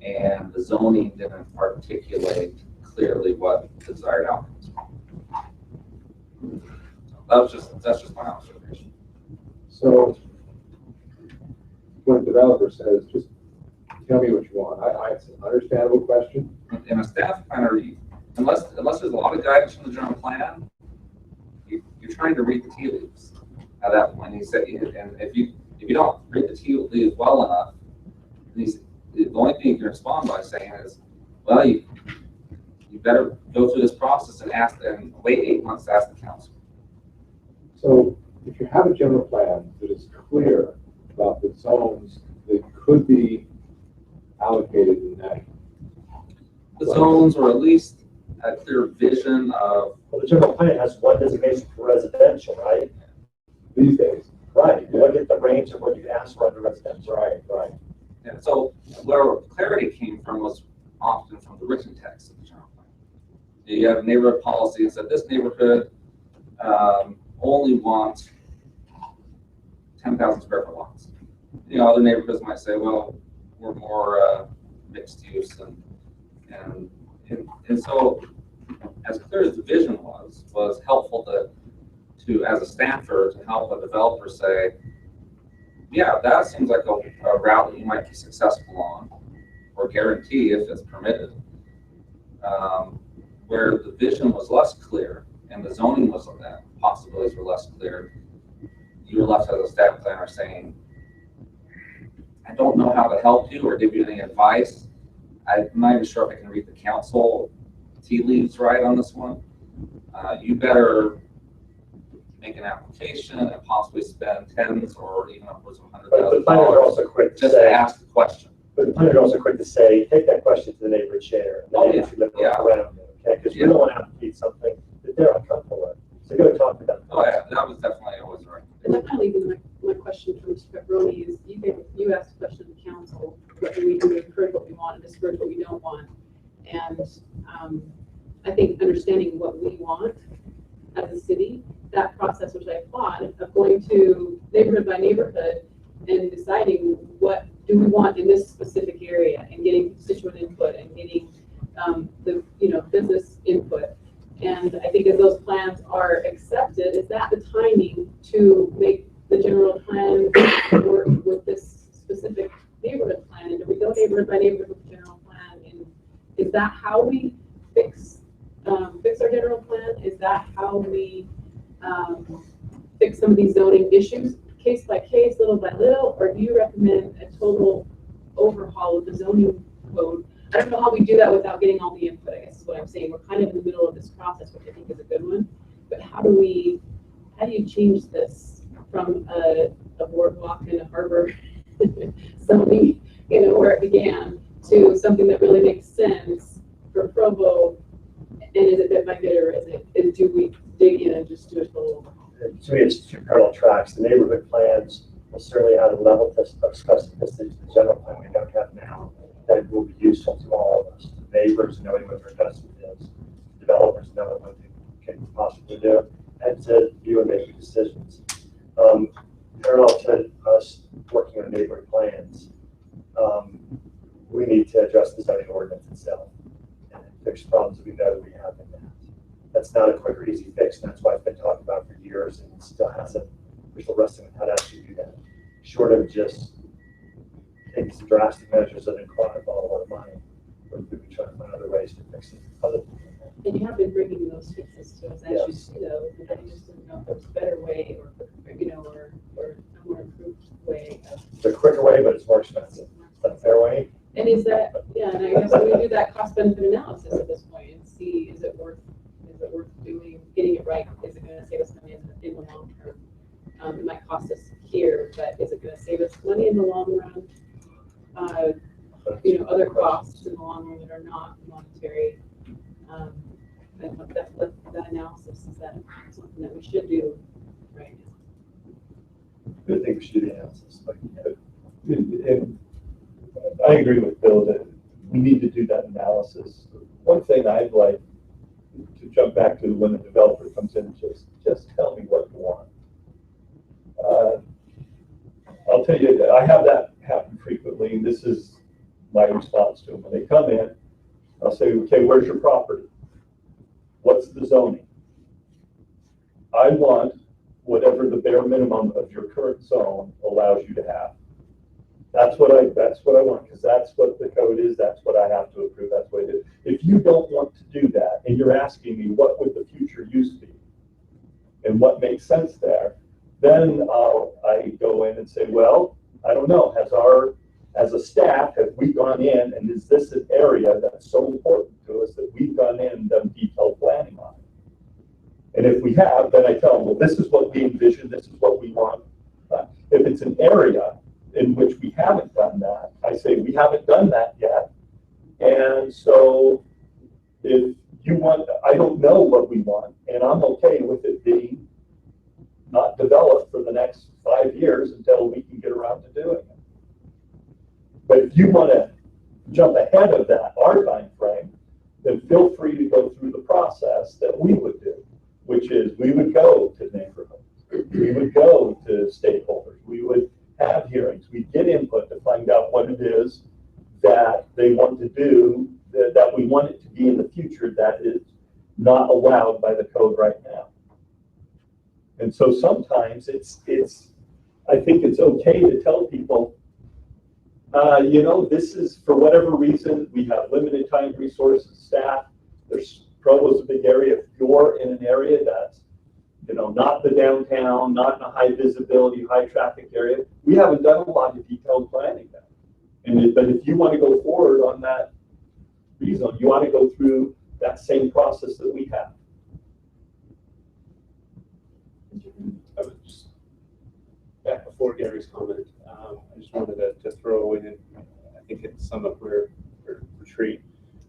and the zoning didn't articulate clearly what the desired outcomes were. That's just my observation. So when a developer says, just tell me what you want, it's an understandable question. In a staff planner, unless there's a lot of guidance from the general plan, trying to read the tea leaves at that point. He said, and if you don't read the tea leaves well enough, the only thing you can respond by saying is, well, you better go through this process and ask and wait 8 months to ask the council. So if you have a general plan that is clear about the zones that could be allocated in that. The zones, or at least a clear vision of. Well, the general plan has one designation for residential, right? These days. Right. You look at the range of what you ask for under residential. Right, right. And so where clarity came from was often from the written text of the general plan. You have a neighborhood policy that said this neighborhood only wants 10,000 square foot lots. You know, other neighborhoods might say, well, we're more mixed use, and so as clear as the vision was helpful to as a staffer to help a developer say, yeah, that seems like a route that you might be successful on, or guarantee if it's permitted. Where the vision was less clear and the zoning was possibilities were less clear, you were left as a staff planner saying, I don't know how to help you or give you any advice. I'm not even sure if I can read the council tea leaves right on this one. You better make an application and possibly spend tens or even upwards of $100,000. But the planners are also quick to just say, to ask the question. But the planners are also quick to say, take that question to the neighborhood chair. Oh, yeah. Around it, okay? Because we don't want to have to feed something that they're uncomfortable with. So go talk to them. Oh yeah, that was definitely always right. And that kind of leads into my question for Mr. Pepperoni is you asked a question of the council, what do we do to encourage what we want and discourage what we don't want? And I think understanding what we want as a city, that process, which I applaud, of going to neighborhood by neighborhood and deciding what do we want in this specific area and getting constituent input and getting the business input. And I think as those plans are accepted, is that the timing to make the general plan work with this specific neighborhood plan? And do we go neighborhood by neighborhood with the general plan? And is that how we fix our general plan? Is that how we fix some of these zoning issues, case by case, little by little? Or do you recommend a total overhaul of the zoning code? I don't know how we do that without getting all the input, I guess is what I'm saying. We're kind of in the middle of this process, which I think is a good one. But how do you change this from a boardwalk and a harbor zoning, where it began, to something that really makes sense for Provo? And is it bit by bit, or do we dig in and just do a total overhaul? To me, it's two parallel tracks. The neighborhood plans will certainly add a level of specificity to the general plan we don't have now that will be useful to all of us. The neighbors knowing what their investment is, developers knowing what they can possibly do, and to you and making decisions. Parallel to us working on neighborhood plans, we need to address the zoning ordinance itself and fix problems that we know that we have in that. That's not a quick or easy fix, and that's why it's been talked about for years and still hasn't. We're still wrestling with how to actually do that. Short of just taking some drastic measures that involve a lot of money, we're going to be trying to find other ways to fix it. And you have been bringing those fixes to us as Yes. you see those, and I just didn't know if there's a better way or a more improved way of. It's a quicker way, but it's more expensive. Is that a fair way? And is that, yeah, and I guess we do that cost benefit analysis at this point and see, is it worth getting it right? Is it going to save us money in the long term? It might cost us here, but is it going to save us money in the long run? Other costs in the long run that are not monetary. And that analysis, is that something that we should do right now? Good thing we should do the analysis. And I agree with Bill that we need to do that analysis. One thing I'd like to jump back to when the developer comes in, just tell me what you want. I'll tell you that I have that happen frequently, and this is my response to them. When they come in, I'll say, okay, where's your property? What's the zoning? I want whatever the bare minimum of your current zone allows you to have. That's what I want, because that's what the code is. That's what I have to approve. That's what it is. If you don't want to do that, and you're asking me what would the future use be, and what makes sense there, then I go in and say, well, I don't know, as a staff, have we gone in, and is this an area that's so important to us that we've gone in and done detailed planning on it? And if we have, then I tell them, well, this is what we envision, this is what we want. If it's an area in which we haven't done that, I say, we haven't done that yet. And so if you want, I don't know what we want, and I'm okay with it being not developed for the next 5 years until we can get around to doing it. But if you want to jump ahead of that, our time frame, then feel free to go through the process that we would do, which is we would go to neighborhoods, we would go to stakeholders, we would have hearings, we'd get input to find out what it is that they want to do, that we want it to be in the future that is not allowed by the code right now. And so sometimes I think it's okay to tell people, you know, this is, for whatever reason, we have limited time, resources, staff. Provo's a big area. If you're in an area that's, you know, not the downtown, not in a high visibility, high traffic area, we haven't done a lot of detailed planning there. But if you want to go forward on that rezone, you want to go through that same process that we have. I was just, back before Gary's comment, I just wanted to throw in, I think it's some of where retreat,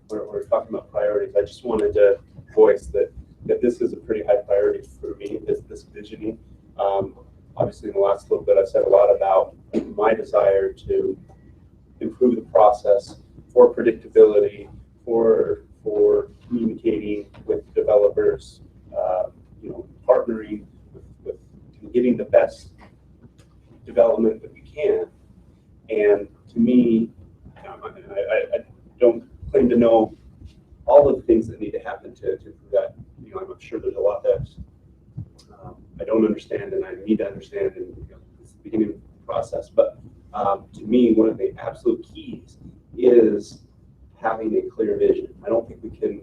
where we're talking about priorities. I just wanted to voice that this is a pretty high priority for me, this visioning. Obviously, in the last little bit, I've said a lot about my desire to improve the process for predictability, for communicating with developers, you know, partnering with getting the best development that we can. And to me, I don't claim to know all of the things that need to happen to improve that. You know, I'm sure there's a lot that I don't understand and I need to understand in, you know, this beginning of the process. But to me, one of the absolute keys is having a clear vision. I don't think we can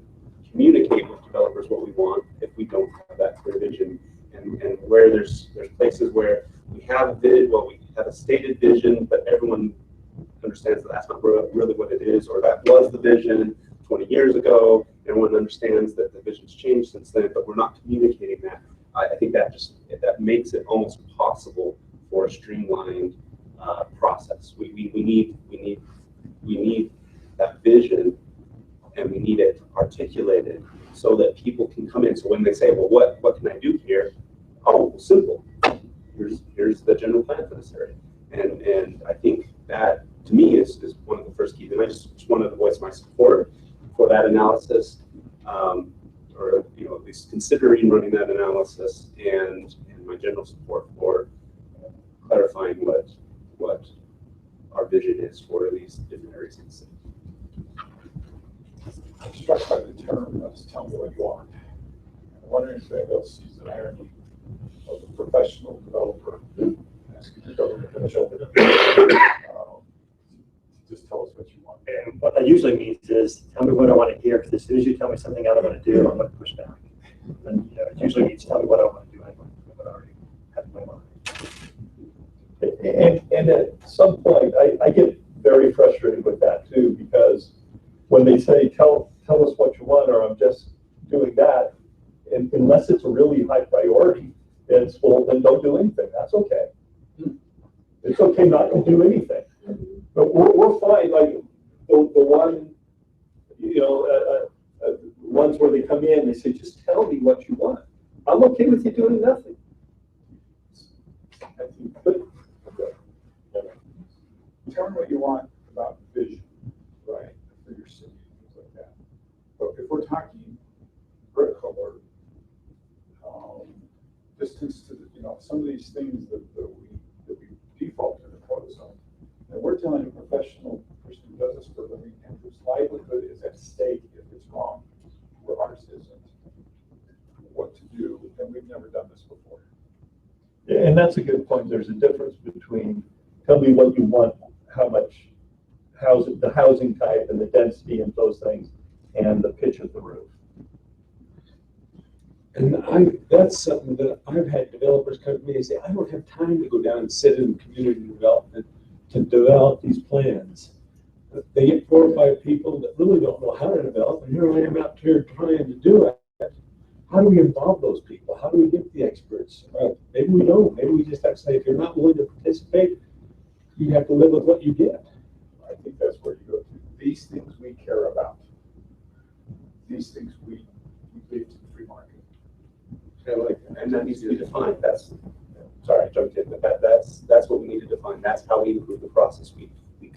communicate with developers what we want if we don't have that clear vision. And where there's places where we have we have a stated vision, but everyone understands that that's not really what it is, or that was the vision 20 years ago. Everyone understands that the vision's changed since then, but we're not communicating that. I think that makes it almost impossible for a streamlined process. We need that vision, and we need it articulated so that people can come in. So when they say, well, what can I do here? Oh, simple. Here's the general plan for this area. And I think that, to me, is one of the first keys. And I just wanted to voice my support for that analysis, or, you know, at least considering running that analysis, and my general support for clarifying what our vision is for these different areas in the city. I'm struck by the term, tell me what you want. I'm wondering if anybody else sees the irony of a professional developer asking the government official just tell us what you want. And what that usually means is, tell me what I want to hear, because as soon as you tell me something I don't want to do, I'm going to push back. And you know, it usually means tell me what I want to do. I want what I already have in my mind. And at some point, I get very frustrated with that too, because when they say, tell us what you want, or I'm just doing that, and unless it's a really high priority, it's, well, then don't do anything. That's okay. It's okay not to do anything. But we're fine, like the one, you know, ones where they come in, they say, just tell me what you want. I'm okay with you doing nothing. But tell me what you want about vision, right, for your city, things like that. But if we're talking brick color, distance to the, you know, some of these things that we default to the code zone, and we're telling a professional person who does this for a living and whose livelihood is at stake if it's wrong, where ours isn't, what to do, and we've never done this before. Yeah, and that's a good point. There's a difference between tell me what you want, how much housing, the housing type and the density and those things, and the pitch of the roof. And that's something that I've had developers come to me and say, I don't have time to go down and sit in community development to develop these plans. They get 4 or 5 people that really don't know how to develop, and here I am out here trying to do it. How do we involve those people? How do we get the experts? Maybe we don't. Maybe we just have to say, if you're not willing to participate, you have to live with what you get. I think that's where you go to. These things we care about. These things we leave to the free market. And that needs to be defined. Sorry, I jumped in, but that's what we need to define. That's how we improve the process. We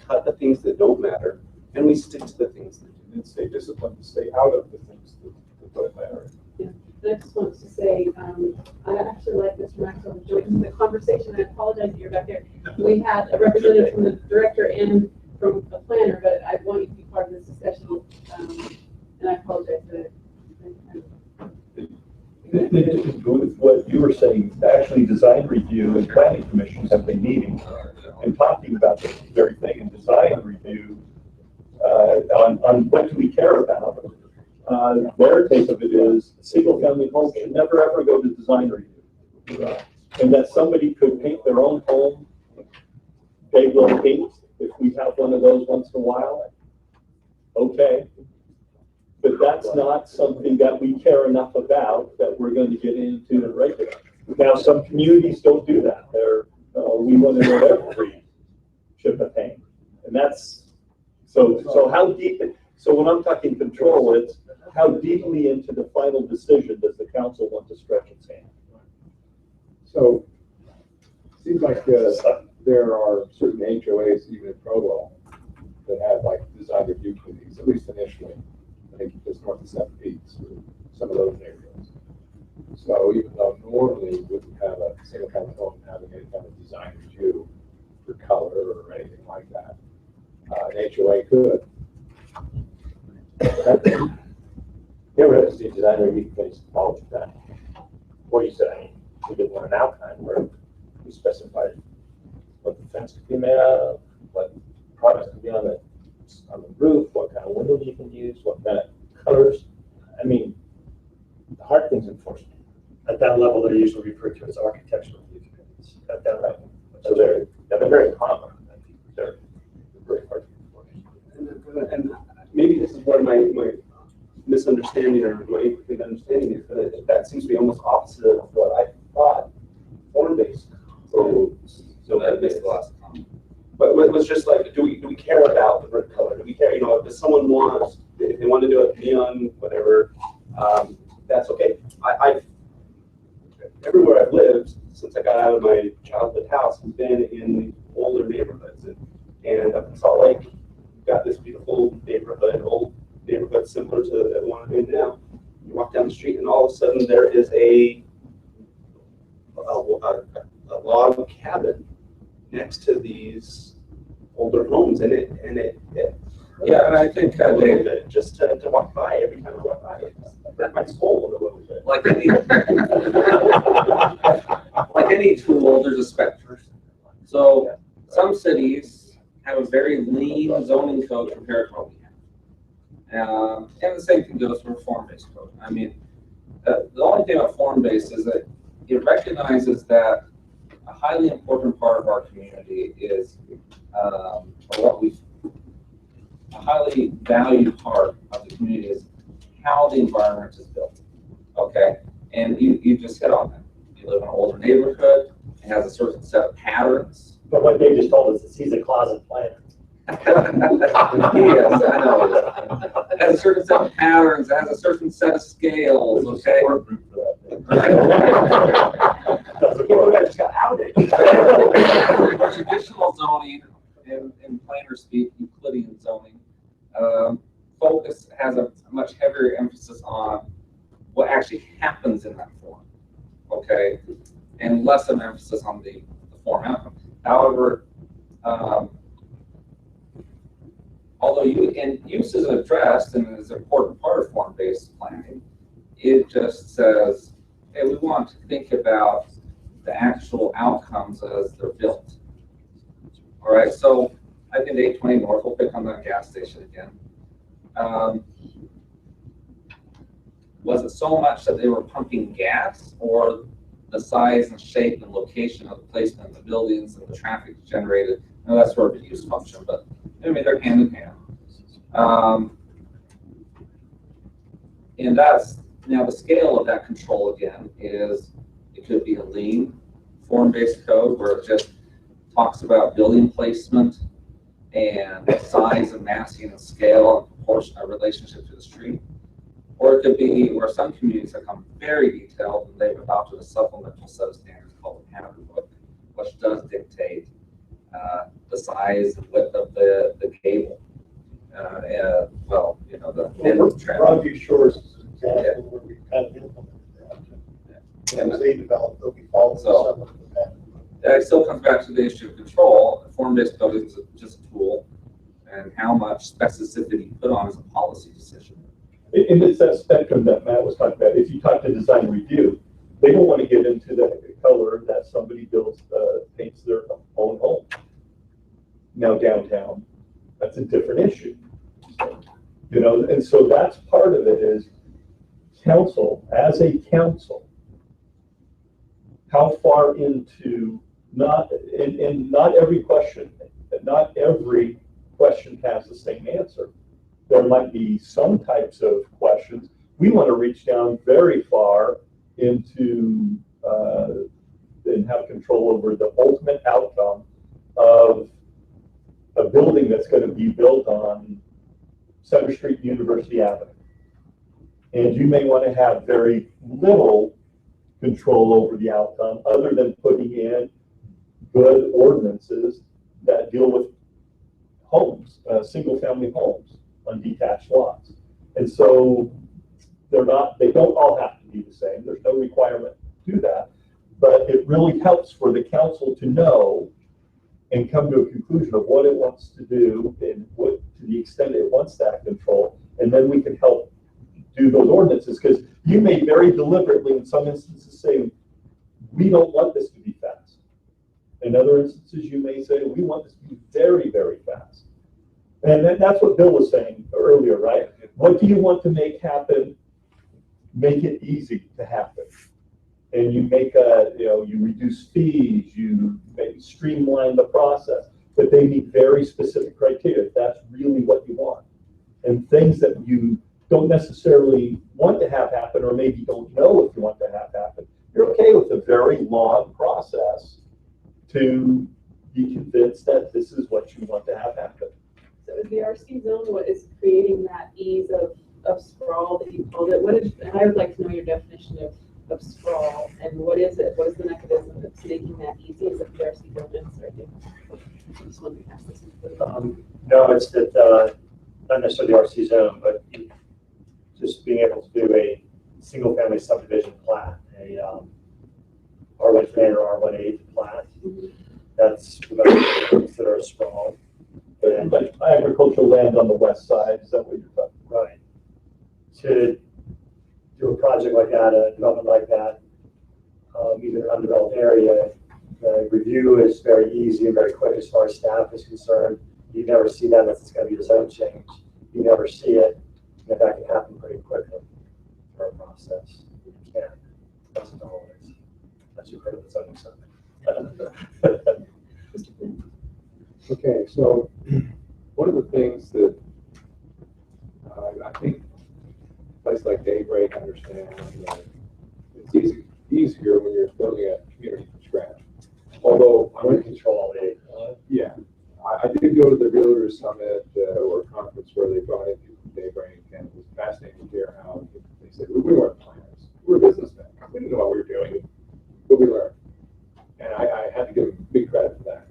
cut the things that don't matter, and we stick to the things that do. And stay disciplined, stay out of the things that don't matter. Yeah, and I just wanted to say, I actually like Mr. Maxwell joining the conversation. I apologize that you're back there. We had a representative from the director and from a planner, but I want you to be part of this discussion. And I apologize for that. With what you were saying, actually design review and planning commissions have been meeting and talking about this very thing, and design review on what do we care about. Their take of it is single family homes should never ever go to design review. And that somebody could paint their own home, they will paint if we have one of those once in a while. Okay. But that's not something that we care enough about that we're going to get into and regulate. Now, some communities don't do that. We want to know every chip of paint. And that's, so how deep, so when I'm talking control, it's how deeply into the final decision does the council want to stretch its hand? So, seems like there are certain HOAs, even in Provo, that have like design review committees, at least initially. I think just north of 7 Peaks, or some of those neighborhoods. So even though normally we wouldn't have a single family home having any kind of design review for color or anything like that, an HOA could. There was the design review committees all the time. Where you said, I mean, we did one in Alpine where we specified what the fence could be made out of, what products could be on the roof, what kind of windows you can use, what kind of colors. I mean, the hard thing's enforcement. At that level, they're usually referred to as architectural review committees. At that level. So they're very common. They're very hard to enforce. And maybe this is where my misunderstanding or my incomplete understanding is, but that seems to be almost opposite of what I thought form-based codes. So that makes a lot of sense. But it was just like, do we care about the brick color? Do we care, if someone wants, if they want to do it neon, whatever, that's okay. Everywhere I've lived since I got out of my childhood house has been in older neighborhoods, and up in Salt Lake, we've got this beautiful neighborhood, old neighborhood similar to the one I'm in now. You walk down the street, and all of a sudden there is a log cabin next to these older homes, and it Yeah, and I think a little bit just to walk by every time I walk by. That my soul a little bit. Like any tool, there's a spectrum. So some cities have a very lean zoning code compared to what we have. And the same thing goes for a form-based code. I mean, the only thing about form-based is that it recognizes that a highly important part of our community is, or a highly valued part of the community is how the environment is built. Okay, and you just hit on that. You live in an older neighborhood, it has a certain set of patterns. But what Dave just told us is he's a closet planner. Yes, I know. It has a certain set of patterns, it has a certain set of scales, okay? Traditional zoning, in plainer speak, Euclidean zoning, has a much heavier emphasis on what actually happens in that form, okay? And less of an emphasis on the form outcome. However, although use is addressed and is an important part of form-based planning, it just says, hey, we want to think about the actual outcomes as they're built. All right, so I think 820 North, we'll pick on that gas station again. Was it so much that they were pumping gas, or the size and shape and location of the placement of the buildings and the traffic generated? No, that's sort of a use function, but I mean, they're hand in hand. And that's, now the scale of that control again is, it could be a lean form-based code where it just talks about building placement and size and massing and scale and proportion of relationship to the street. Or it could be where some communities have become very detailed and they've adopted a supplemental set of standards called the Pattern Book, which does dictate the size and width of the gable. Well, you know, the end of the traffic. Broadview Shores is an example where we kind of implemented that. And as they develop, they'll be following some of the pattern. It still comes back to the issue of control. Form-based code is just a tool, and how much specificity you put on is a policy decision. And it's that spectrum that Matt was talking about. If you talk to design review, they don't want to get into the color that somebody builds, paints their own home. Now downtown, that's a different issue. You know, and so that's part of it is council, as a council, how far into, not every question has the same answer. There might be some types of questions. We want to reach down very far into and have control over the ultimate outcome of a building that's going to be built on Center Street, University Avenue. And you may want to have very little control over the outcome other than putting in good ordinances that deal with homes, single family homes on detached lots. And so they don't all have to be the same. There's no requirement to do that, but it really helps for the council to know and come to a conclusion of what it wants to do and what, to the extent it wants that control. And then we can help do those ordinances, because you may very deliberately in some instances say, we don't want this to be fast. In other instances, you may say, we want this to be very, very fast. And that's what Bill was saying earlier, right? What do you want to make happen? Make it easy to happen. And you make you reduce fees, you streamline the process, but they meet very specific criteria. That's really what you want. And things that you don't necessarily want to have happen, or maybe don't know if you want to have happen, you're okay with a very long process to be convinced that this is what you want to have happen. So is the RC zone what is creating that ease of sprawl that you called it? And I would like to know your definition of sprawl, and what is it? What is the mechanism that's making that easy? Is it the RC buildings, or I just wanted to ask this. No, it's that not necessarily the RC zone, but just being able to do a single family subdivision plat, a R110 or R18 plat. That's what I consider a sprawl. But agricultural land on the west side, is that what you're talking about? Right. To do a project like that, a development like that, even an undeveloped area, the review is very easy and very quick as far as staff is concerned. You never see that unless it's going to be a zone change. You never see it. And that can happen pretty quickly for a process. Yeah, doesn't always. That's your part of the zoning side. Okay, so one of the things that I think a place like Daybreak understands that it's easier when you're building a community from scratch. Although I went to control it. Yeah, I did go to the Realtors Summit or conference where they brought in people from Daybreak, and it was fascinating to hear how they said, we weren't planners, we were businessmen. We didn't know what we were doing, but we learned. And I had to give them big credit for that.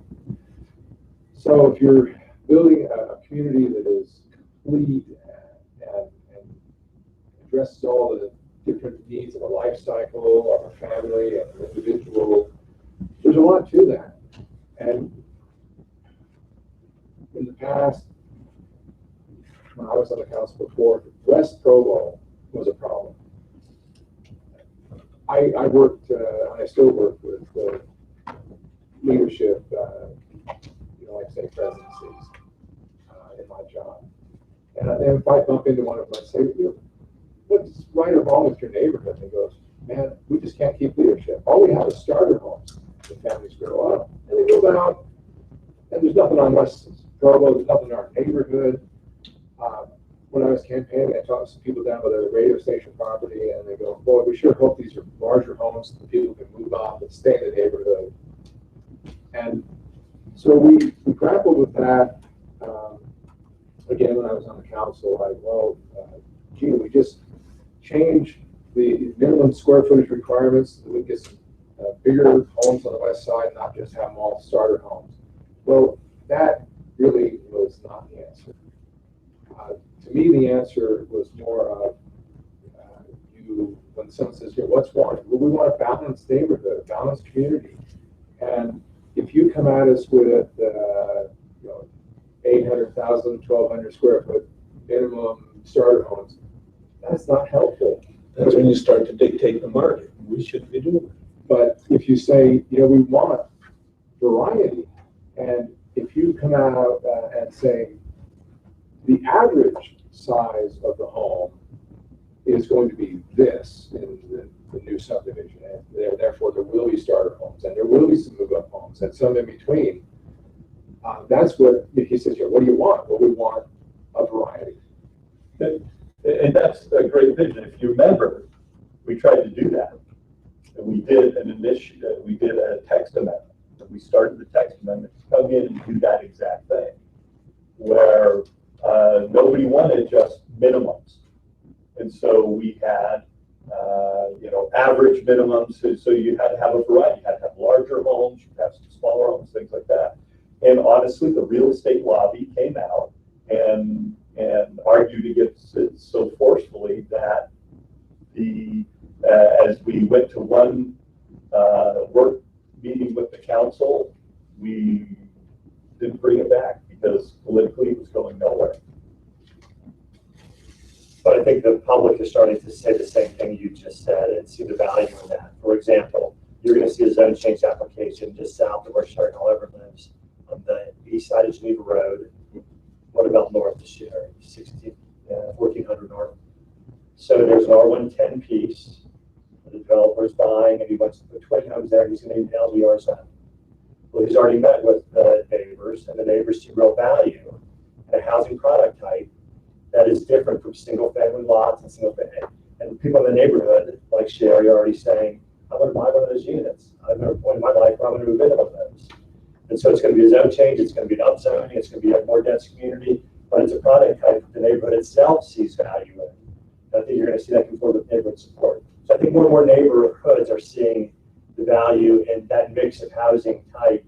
So if you're building a community that is complete and addresses all the different needs of a life cycle, of a family, of an individual, there's a lot to that. And in the past, when I was on the council before, West Provo was a problem. I worked, and I still work with leadership, like say presidencies in my job. And if I bump into one of them, I say, what's right or wrong with your neighborhood? And he goes, man, we just can't keep leadership. All we have is starter homes. The families grow up and they move out, and there's nothing on West Provo, there's nothing in our neighborhood. When I was campaigning, I talked to some people down by the radio station property, and they go, boy, we sure hope these are larger homes so people can move off and stay in the neighborhood. And so we grappled with that. Again, when I was on the council, gee, we just change the minimum square footage requirements so we get some bigger homes on the west side, not just have them all starter homes. Well, that really was not the answer. To me, the answer was more of when someone says, what's wrong? Well, we want a balanced neighborhood, a balanced community. And if you come at us with 800,000, 1,200 square foot minimum starter homes, that's not helpful. That's when you start to dictate the market. We shouldn't be doing that. But if you say, we want variety, and if you come out and say the average size of the home is going to be this in the new subdivision, and therefore there will be starter homes, and there will be some move-up homes, and some in between. That's what, if he says, what do you want? Well, we want a variety. And that's a great vision. If you remember, we tried to do that. And we did an initiative, we did a text amendment. And we started the text amendment to come in and do that exact thing, where nobody wanted just minimums. And so we had, average minimums. So you had to have a variety. You had to have larger homes, you had to have some smaller homes, things like that. And honestly, the real estate lobby came out and argued against it so forcefully that as we went to one work meeting with the council, we didn't bring it back because politically it was going nowhere. But I think the public is starting to say the same thing you just said and see the value in that. For example, you're going to see a zone change application just south of where Sharon Oliver lives on the east side of Geneva Road. What about north this year? 1400 north. So there's an R110 piece. The developer's buying, and he wants to put 20 homes there. He's going to need an LDR zone. Well, he's already met with the neighbors, and the neighbors see real value in a housing product type that is different from single-family lots and single-family. And people in the neighborhood, like Sherry, are already saying, "I'm going to buy one of those units. I'm at a point in my life where I'm going to move into one of those." And so it's going to be a zone change. It's going to be an upzoning. It's going to be a more dense community, but it's a product type the neighborhood itself sees value in. And I think you're going to see that come forward with neighborhood support. So I think more and more neighborhoods are seeing the value in that mix of housing type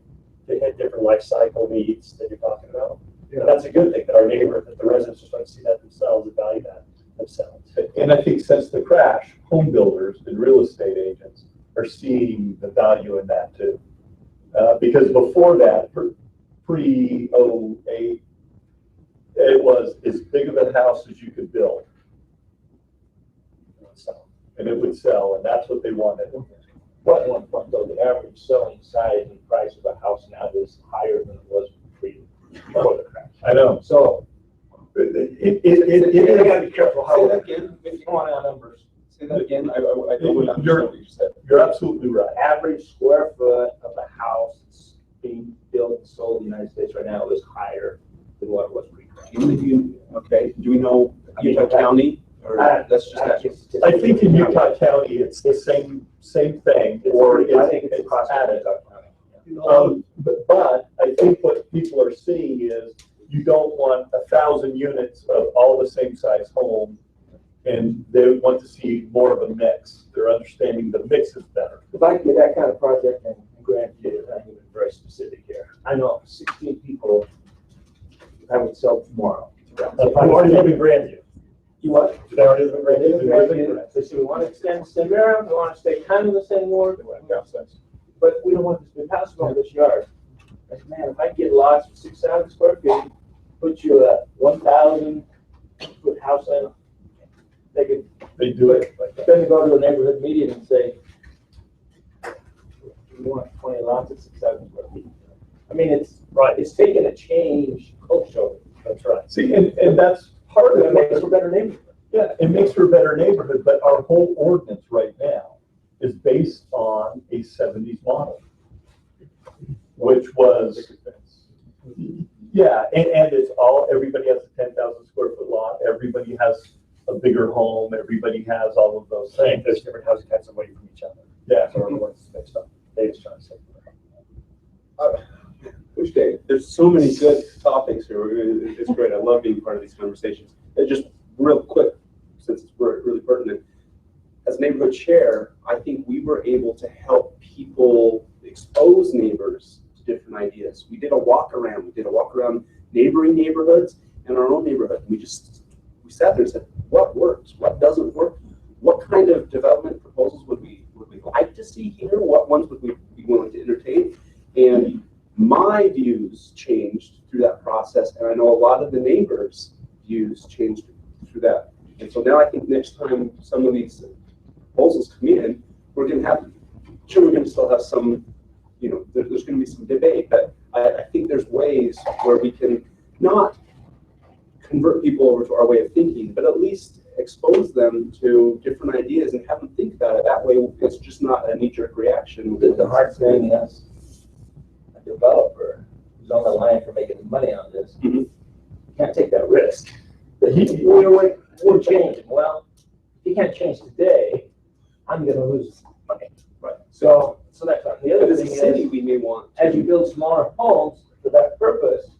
to hit different life cycle needs that you're talking about. Yeah. And that's a good thing, that our neighborhood, that the residents are starting to see that themselves and value that themselves. And I think since the crash, home builders and real estate agents are seeing the value in that too. Because before that, pre-08, it was as big of a house as you could build. And it would sell, and that's what they wanted. But one point though, the average selling size and price of a house now is higher than it was before the crash. I know. So you gotta be careful how. Say that again, if you want our numbers. Say that again. I don't understand what you said. You're absolutely right. Average square foot of a house that's being built and sold in the United States right now is higher than what it was pre-crash. Okay, do we know Utah County? Or that's just I think in Utah County, it's the same thing, or I think it's across Utah County. But I think what people are seeing is you don't want 1,000 units of all the same size home, and they want to see more of a mix. They're understanding the mix is better. If I get that kind of project, and granted, I'm being very specific here. I know 16 people I would sell tomorrow. I've already live in Grandview. You what? They already live in Grandview? They say we want to extend the same area, we want to stay kind of the same ward, but we don't want this big house on this yard. I said, man, if I get lots of 6,000 square feet, put you a 1,000 foot house in, they do it. Then they go to a neighborhood meeting and say, we want 20 lots at 6,000 square feet. I mean, it's right. It's taken a change culturally. That's right. See, and that's part of it. Makes us a better neighborhood. Yeah, it makes for a better neighborhood, but our whole ordinance right now is based on a 70s model, which was, yeah, and it's all, everybody has a 10,000 square foot lot, everybody has a bigger home, everybody has all of those things. There's different housing types away from each other. Yeah. So everyone's mixed up. Dave's trying to say. Which day? There's so many good topics here. It's great. I love being part of these conversations. And just real quick, since it's really pertinent, as neighborhood chair, I think we were able to help people expose neighbors to different ideas. We did a walk around. We did a walk around neighboring neighborhoods and our own neighborhood. We sat there and said, what works? What doesn't work? What kind of development proposals would we like to see here? What ones would we be willing to entertain? And my views changed through that process, and I know a lot of the neighbors' views changed through that. And so now I think next time some of these proposals come in, we're going to have, sure, we're going to still have some, you know, there's going to be some debate, but I think there's ways where we can not convert people over to our way of thinking, but at least expose them to different ideas and have them think about it. That way, it's just not a knee-jerk reaction. The hard thing is, a developer who's on the line for making money on this, can't take that risk. We're changing. Well, if you can't change today, I'm going to lose money. Right. So that's one. The other thing is, we may want as you build smaller homes for that purpose,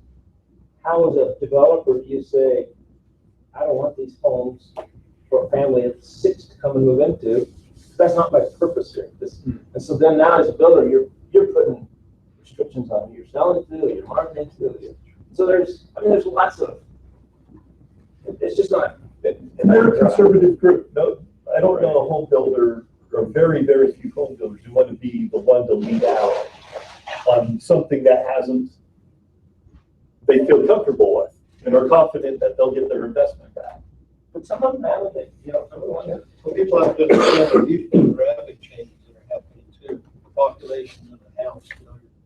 how as a developer do you say, I don't want these homes for a family of 6 to come and move into? That's not my purpose here. And so then now as a builder, you're putting restrictions on who you're selling to, who you're marketing to. So there's lots of, it's just not. And they're a conservative group. No, I don't know a home builder, or very, very few home builders who want to be the one to lead out on something that they feel comfortable with and are confident that they'll get their investment back. But some of them haven't, some of them. People have to understand these demographic changes that are happening too. The population of the house,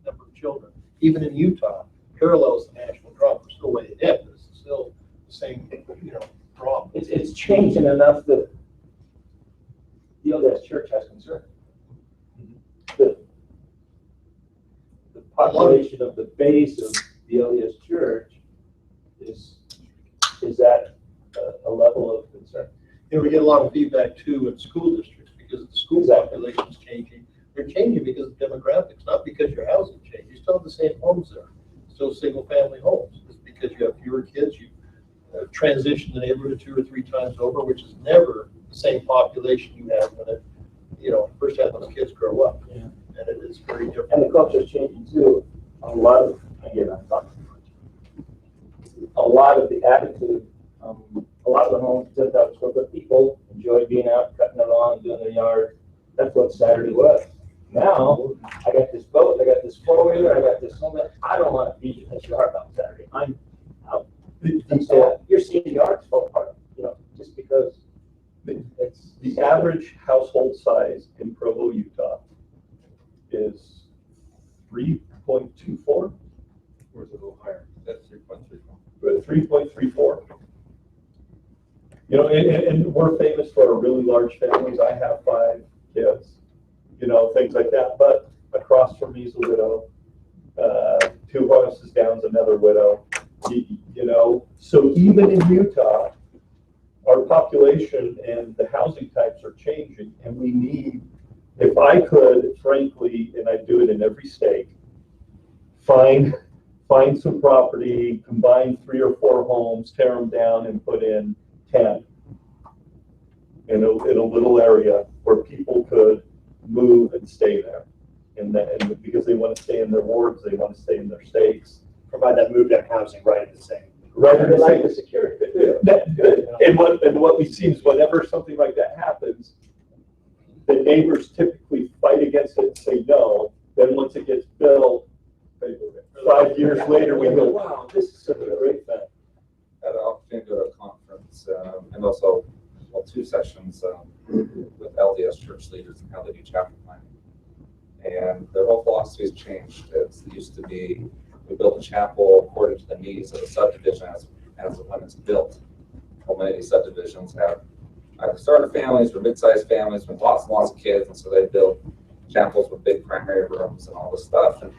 number of children, even in Utah, parallels the national drop. We're still way ahead, but it's still the same, drop. It's changing enough that the LDS Church has concern. The population of the base of the LDS Church is at a level of concern. We get a lot of feedback too in school districts because the school population is changing. They're changing because of demographics, not because your housing changed. You still have the same homes there, still single family homes. It's because you have fewer kids. You transition the neighborhood 2 or 3 times over, which is never the same population you had when it, first had those kids grow up. Yeah. And it is very different. And the culture is changing too. A lot of the attitude, a lot of the homes, 10,000 square foot people enjoy being out, cutting their lawn, doing their yard. That's what Saturday was. Now, I got this boat, I got this 4-wheeler, I got this home. I don't want to be in this yard on Saturday. I'm out. And so you're seeing the yards fall apart, just because it's the average household size in Provo, Utah is 3.24. Or is it a little higher? That's 3.34. 3.34. And we're famous for our really large families. I have 5 kids, things like that. But across from me is a widow. 2 houses down is another widow. So even in Utah, our population and the housing types are changing, and we need, if I could, frankly, and I do it in every state, find some property, combine 3 or 4 homes, tear them down, and put in 10 in a little area where people could move and stay there, and because they want to stay in their wards, they want to stay in their states. Provide that move down housing right at the same. Right, and like the security. That's good. And what we see is whenever something like that happens, the neighbors typically fight against it and say no. Then once it gets built, 5 years later, we go, wow, this is such a great thing. I had an opportunity to go to a conference and also 2 sessions with LDS church leaders and how they do chapel planning. And their whole philosophy has changed. It used to be, we build a chapel according to the needs of the subdivision as when it's built. how many of these subdivisions have either starter families or mid-sized families with lots and lots of kids, and so they build chapels with big primary rooms and all this stuff. And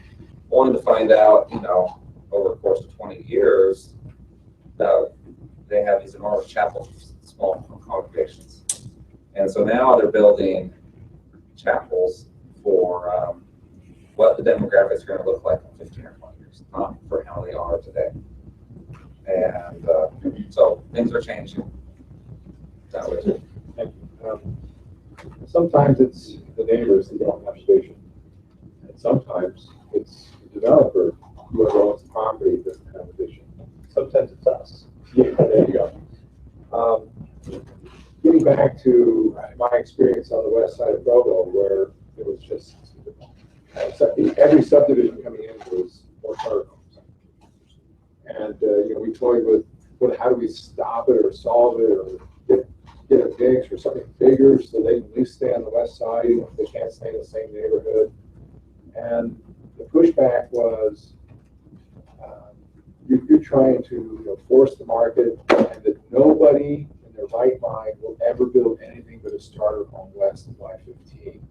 wanted to find out, you know, over the course of 20 years, that they have these enormous chapels with small congregations. And so now they're building chapels for what the demographics are going to look like in 15 or 20 years, not for how they are today. And so things are changing. That way too. Sometimes it's the neighbors who don't have vision, and sometimes it's the developer who owns the property that doesn't have a vision. Sometimes it's us. Yeah, there you go. Getting back to my experience on the west side of Provo, where it was just every subdivision coming in was more starter homes, and you know, we toyed with how do we stop it or solve it or get a fix or something bigger so they can at least stay on the west side even if they can't stay in the same neighborhood. And the pushback was you're trying to force the market, and that nobody in their right mind will ever build anything but a starter home west of Y-15.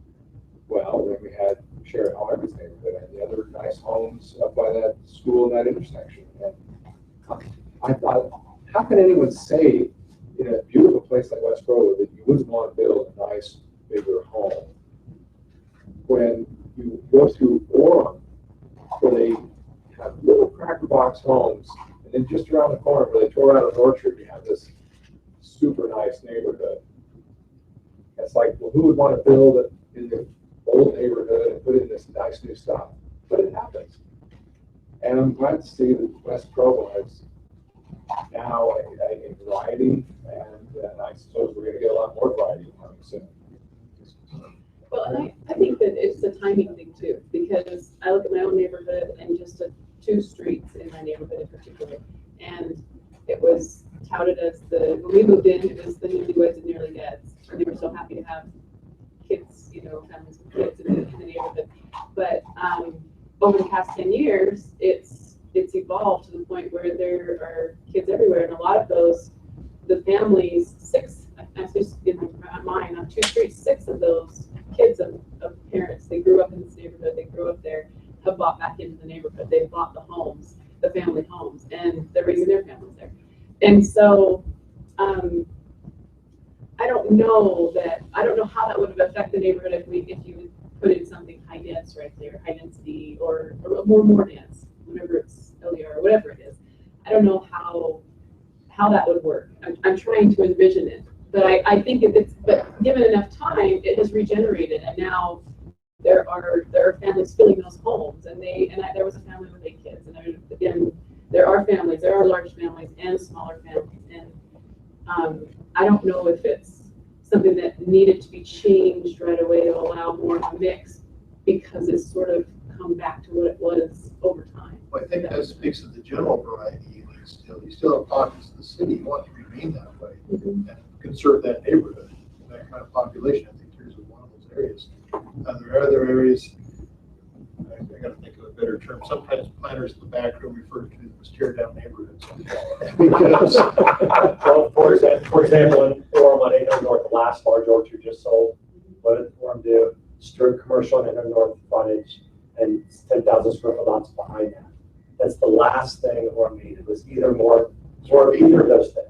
Well, then we had Sharon Harvey's neighborhood and the other nice homes up by that school in that intersection. And I thought, how can anyone say in a beautiful place like West Provo that you wouldn't want to build a nice, bigger home when you go through Orem, where they have little cracker box homes, and then just around the corner where they tore out an orchard, you have this super nice neighborhood. It's like, well, who would want to build it in the old neighborhood and put in this nice new stuff? But it happens. And I'm glad to see that West Provo has now a variety, and I suppose we're going to get a lot more variety coming soon. Well, and I think that it's a timing thing too, because I look at my own neighborhood and just two streets in my neighborhood in particular, and it was touted as when we moved in, it was the newlyweds and nearly deads, and they were so happy to have kids, you know, families with kids in the neighborhood. But over the past 10 years, it's evolved to the point where there are kids everywhere, and a lot of those, the families, in mine on 2 streets, 6 of those kids of parents, they grew up in this neighborhood, they grew up there, have bought back into the neighborhood, they bought the homes, the family homes, and they're raising their families there. And so I don't know how that would have affected the neighborhood if you put in something high dense right there, high density or more dense, whenever it's LER or whatever it is. I don't know how that would work. I'm trying to envision it, but I think but given enough time, it has regenerated, and now there are families filling those homes, and there was a family with 8 kids, and there are families, there are large families and smaller families, and I don't know if it's something that needed to be changed right away to allow more of a mix, because it's sort of come back to what it was over time. Well, I think that speaks to the general variety. You still have pockets of the city you want to remain that way, and conserve that neighborhood, that kind of population. I think here's one of those areas. There are other areas. I got to think of a better term. Sometimes planners in the back room refer to them as tear down neighborhoods. Well, for example, in Orem on 800 North, the last large orchard just sold. What did Orem do? Stern commercial on 800 North frontage and 10,000 square foot lots behind that. That's the last thing Orem needed, was either more of either of those things.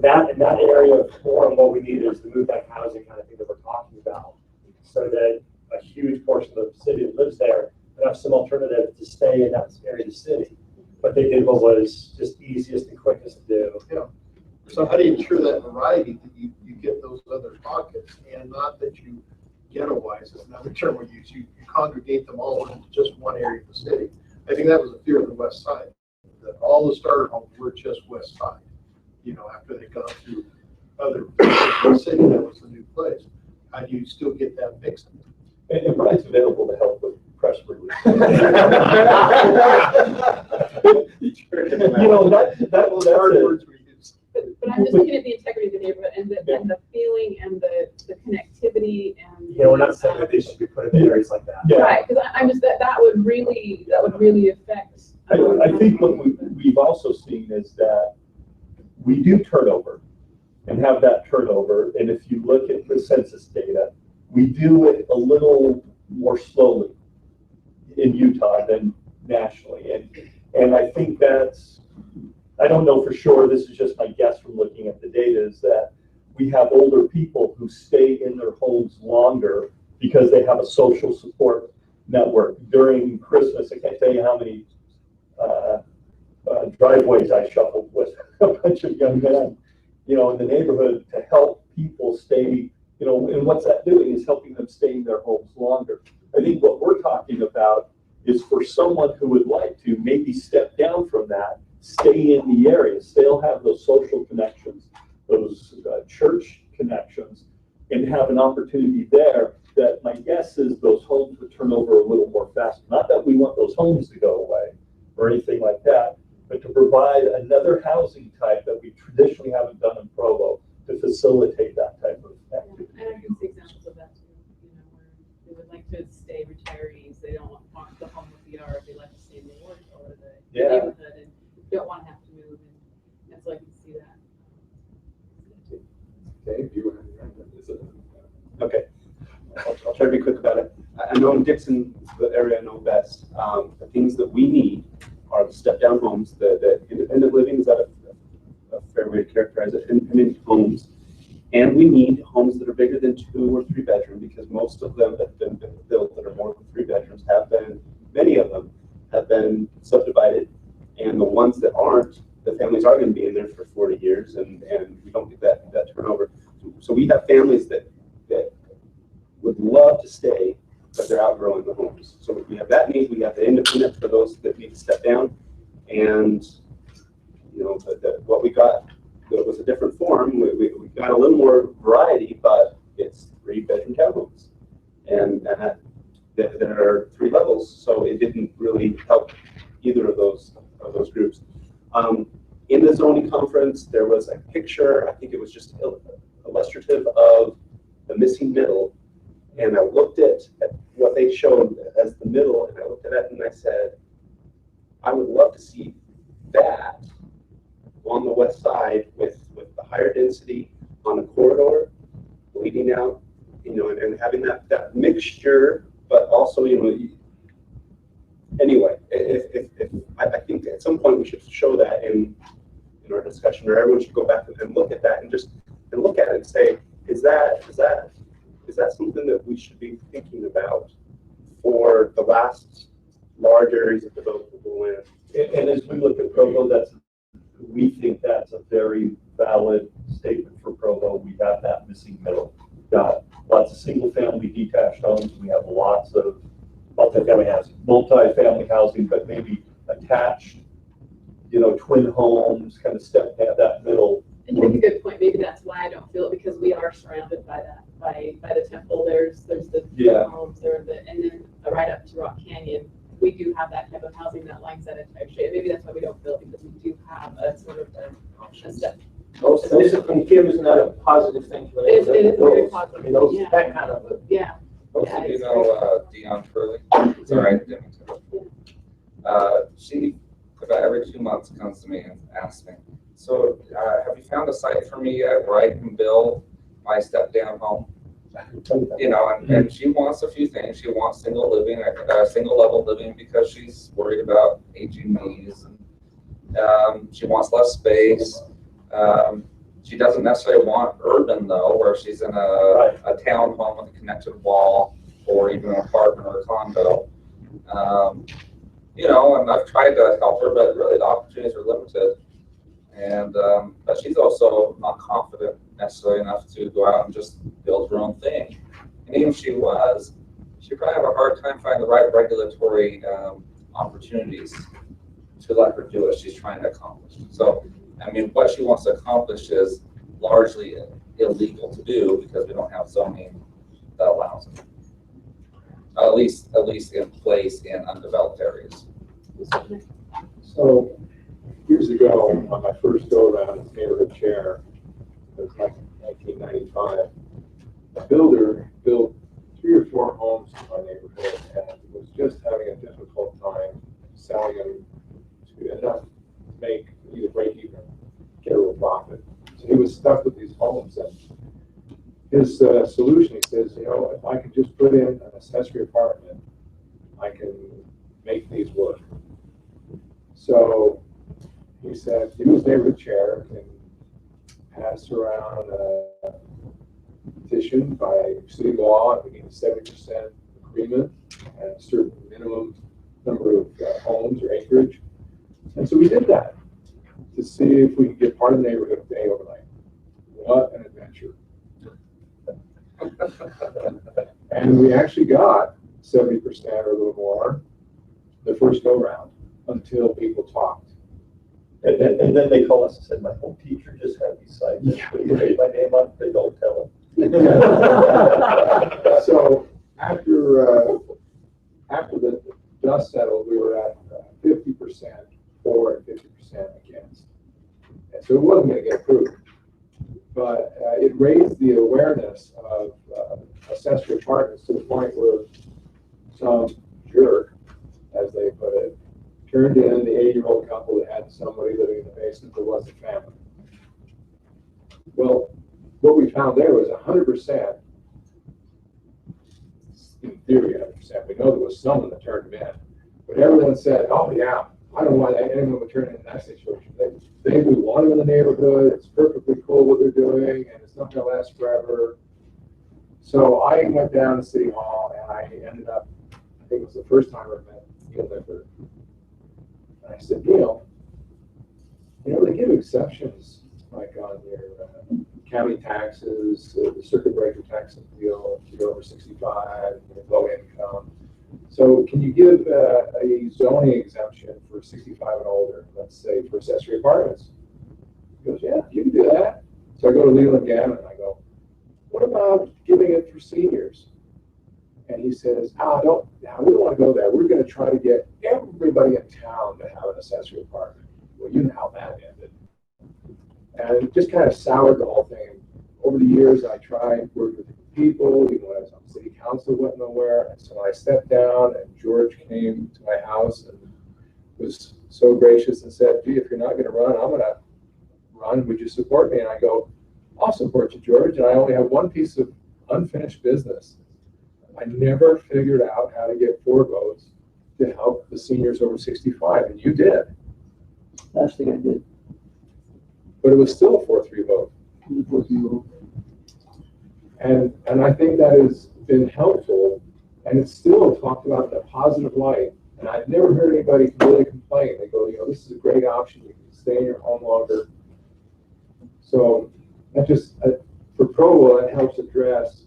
That in that area of Orem, what we needed is to move that housing kind of thing that we're talking about, so that a huge portion of the city that lives there would have some alternative to stay in that area of the city. But they did what was just easiest and quickest to do. Yeah. So how do you ensure that variety, that you get those other pockets, and not that you ghettoize is another term we use, you congregate them all into just one area of the city. I think that was a fear of the west side, that all the starter homes were just west side. You know, after they'd gone through other places in the city, that was the new place. How do you still get that mixed? And Brian's available to help with press release. Words we use. But I'm just looking at the integrity of the neighborhood and the feeling and the connectivity and. Yeah, we're not saying that they should be put in areas like that. Yeah. Right, because I'm just that would really affect. I think what we've also seen is that we do turnover and have that turnover. And if you look at the census data, we do it a little more slowly in Utah than nationally. And I think that's, I don't know for sure, this is just my guess from looking at the data, is that we have older people who stay in their homes longer because they have a social support network. During Christmas, I can't tell you how many driveways I shuffled with a bunch of young men, you know, in the neighborhood to help people stay, you know, and what's that doing is helping them stay in their homes longer. I think what we're talking about is for someone who would like to maybe step down from that, stay in the area, still have those social connections, those church connections, and have an opportunity there, that my guess is those homes would turn over a little more fast. Not that we want those homes to go away or anything like that, but to provide another housing type that we traditionally haven't done in Provo to facilitate that type of activity. And I can see examples of that too, you know, where they would like to stay retirees, they don't want the home with the yard, they like to stay in the ward or the neighborhood and don't want to have to move, and so I can see that. Dave, do you want to? Okay, I'll try to be quick about it. I know in Dixon, the area I know best, the things that we need are the step-down homes, the independent living, is that a fair way to characterize it, independent homes. And we need homes that are bigger than 2 or 3 bedroom, because most of them that have been built that are more than 3 bedrooms have been, many of them have been subdivided. And the ones that aren't, the families are going to be in there for 40 years, and we don't get that turnover. So we have families that would love to stay, but they're outgrowing the homes. So we have that need. We have the independent for those that need to step down, and you know what we got that was a different form. We got a little more variety, but it's 3-bedroom townhomes, and that there are 3 levels. So it didn't really help either of those groups. In the zoning conference, there was a picture. I think it was just illustrative of the missing middle. And I looked at what they showed as the middle, and I looked at it and I said, I would love to see that on the west side with the higher density on a corridor leading out, you know, and having that mixture, but also, you know, anyway, if I think at some point we should show that in our discussion, or everyone should go back and look at that and just look at it and say, is that something that we should be thinking about for the last large areas of developable land? And as we look at Provo, we think that's a very valid statement for Provo. We have that missing middle. We've got lots of single-family detached homes. We have lots of multi-family housing, but maybe attached, you know, twin homes, kind of step that middle. And you make a good point. Maybe that's why I don't feel it, because we are surrounded by that, by the temple. There's the homes there, and then right up to Rock Canyon, we do have that type of housing that lines that entire street. Maybe that's why we don't feel it, because we do have a sort of a step. And Kim, isn't that a positive thing for It is very positive. I mean, those, Yeah. that kind of Most of you know Dion Turley. Sorry, I didn't mean to. She about every 2 months comes to me and asks me, so have you found a site for me yet where I can build my step down home? You know, and she wants a few things. She wants single level living, because she's worried about aging knees, and she wants less space. She doesn't necessarily want urban though, where she's in a townhome with a connected wall, or even an apartment or a condo. You know, and I've tried to help her, but really the opportunities are limited. And but she's also not confident necessarily enough to go out and just build her own thing. And even if she was, she'd probably have a hard time finding the right regulatory opportunities to let her do what she's trying to accomplish. So, I mean, what she wants to accomplish is largely illegal to do, because we don't have zoning that allows it. At least in place in undeveloped areas. So years ago, on my first go around as neighborhood chair, it was like 1995, a builder built 3 or 4 homes in my neighborhood and was just having a difficult time selling them to enough to make either break even, get a little profit. was stuck with these homes, and his solution, he says, you know, if I can just put in an accessory apartment, I can make these work. So he said, he was neighborhood chair and passed around a petition by city law, and we need a 70% agreement and a certain minimum number of homes or acreage. And so we did that to see if we could get part of the neighborhood to stay overnight. What an adventure. And we actually got 70% or a little more the first go round until people talked. And then they call us and said, my home teacher just had these sites. You write my name on it, they don't tell him. So after the dust settled, we were at 50% for and 50% against. And so it wasn't going to get approved. But it raised the awareness of accessory apartments to the point where some jerk, as they put it, turned in the 80-year-old couple that had somebody living in the basement that wasn't family. Well, what we found there was 100%, in theory 100%, we know there was someone that turned them in. But everyone said, oh yeah, I don't want anyone to turn in that situation. We want them in the neighborhood, it's perfectly cool what they're doing, and it's not gonna last forever. So I went down to City Hall and I ended up, I think it was the first time I met Neil Lippert. And I said, Neil, you know, they give exceptions like on your county taxes, the circuit breaker tax appeal, if you're over 65, you're low income. So can you give a zoning exemption for 65 and older, let's say for accessory apartments? He goes, yeah, you can do that. So I go to Leland Gavin and I go, what about giving it for seniors? And he says, we don't want to go there. We're going to try to get everybody in town to have an accessory apartment. Well, you know how that ended. And it just kind of soured the whole thing. Over the years, I tried working with people, even when I was on city council, went nowhere. And so I stepped down, and George came to my house and was so gracious and said, gee, if you're not going to run, I'm going to run. Would you support me? And I go, I'll support you, George. And I only have one piece of unfinished business. I never figured out how to get 4 votes to help the seniors over 65, and you did. Last thing I did. But it was still a 4-3 vote. And I think that has been helpful, and it's still talked about in a positive light. And I've never heard anybody really complain. They go, you know, this is a great option. You can stay in your home longer. So that just, for Provo, it helps address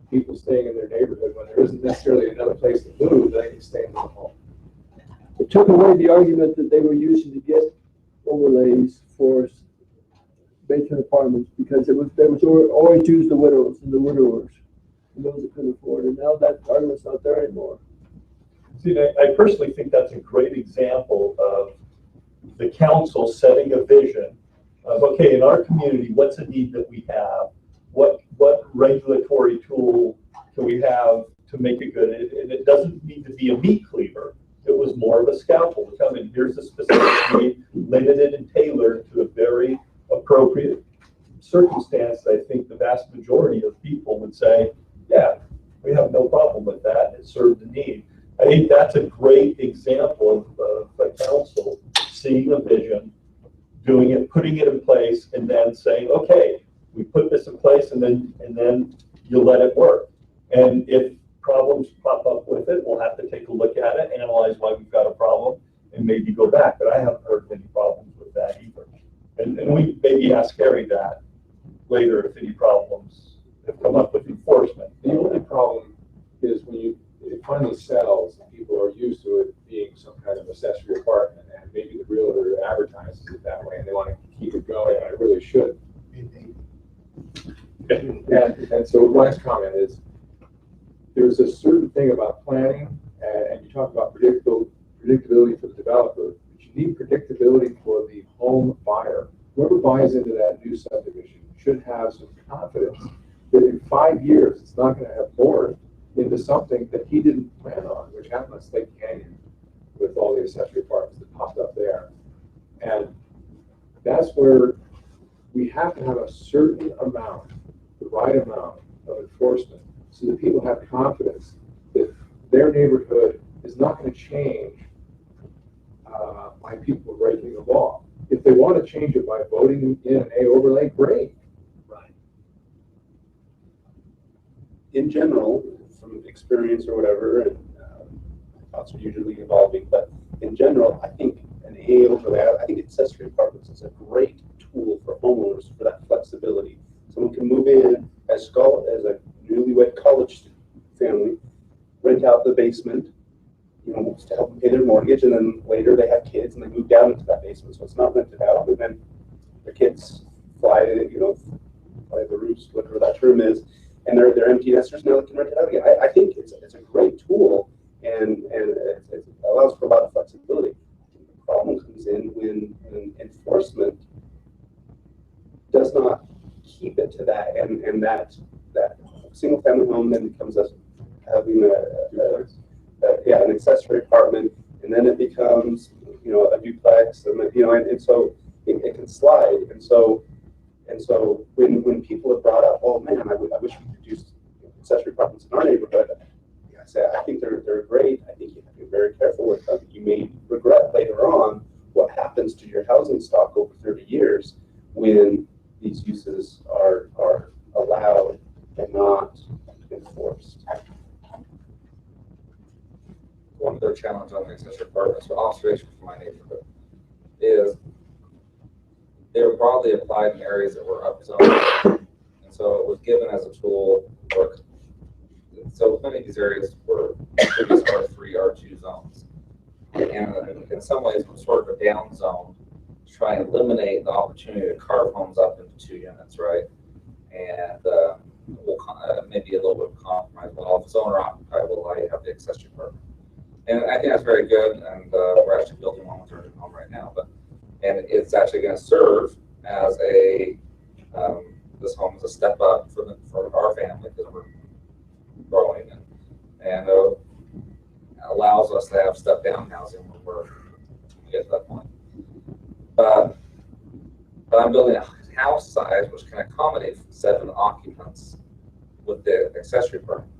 people staying in their neighborhood when there isn't necessarily another place to move. They can stay in their home. It took away the argument that they were using to get overlays for vacant apartments, because they was always used the widows and the widowers and those that couldn't afford, and now that argument's not there anymore. See, I personally think that's a great example of the council setting a vision of, okay, in our community, what's a need that we have? What regulatory tool can we have to make it good? And it doesn't need to be a meat cleaver. It was more of a scalpel to come in. Here's a specific need, limited and tailored to a very appropriate circumstance. I think the vast majority of people would say, yeah, we have no problem with that. It served the need. I think that's a great example of a council seeing a vision, doing it, putting it in place, and then saying, okay, we put this in place, and then you let it work. And if problems pop up with it, we'll have to take a look at it, analyze why we've got a problem, and maybe go back. But I haven't heard of any problems with that either. And we maybe ask Harry that later if any problems have come up with enforcement. The only problem is when it finally sells and people are used to it being some kind of accessory apartment, and maybe the realtor advertises it that way and they want to keep it going, and it really should. And so last comment is, there's a certain thing about planning, and you talk about predictability for the developer, but you need predictability for the home buyer. Whoever buys into that new subdivision should have some confidence that in 5 years, it's not going to have morphed into something that he didn't plan on, which happened at Lake Canyon with all the accessory apartments that popped up there. And that's where we have to have a certain amount, the right amount of enforcement, so that people have confidence that their neighborhood is not going to change by people breaking the law. If they want to change it by voting in an A overlay, great. Right. In general, from experience or whatever, and thoughts are usually evolving, but in general, I think an A overlay, I think accessory apartments is a great tool for homeowners for that flexibility. Someone can move in as a newlywed college family, rent out the basement, you know, to help them pay their mortgage, and then later they have kids and they move down into that basement, so it's not rented out, and then the kids fly the roost, whatever that term is, and they're empty nesters, now they can rent it out again. I think it's a great tool, and it allows for a lot of flexibility. The problem comes in when enforcement does not keep it to that, and that single family home then becomes having an accessory apartment, and then it becomes, you know, a duplex, and you know, and so it can slide, and so when people have brought up, oh man, I wish we could do accessory apartments in our neighborhood, I say I think they're great. I think you have to be very careful with them. You may regret later on what happens to your housing stock over 30 years when these uses are allowed and not enforced. One of their challenges on the accessory apartments, or observation from my neighborhood, is they were broadly applied in areas that were upzoned, and so it was given as a tool. So many of these areas were previous R3, R2 zones, and in some ways were sort of a down zone to try and eliminate the opportunity to carve homes up into 2 units, right? And maybe a little bit of compromise. Well, if it's owner occupied, will allow you to have the accessory apartment. And I think that's very good, and we're actually building one with our new home right now. And it's actually going to serve as this home is a step up for our family because we're growing, and allows us to have step down housing when we get to that point. But I'm building a house size which can accommodate 7 occupants with the accessory apartment.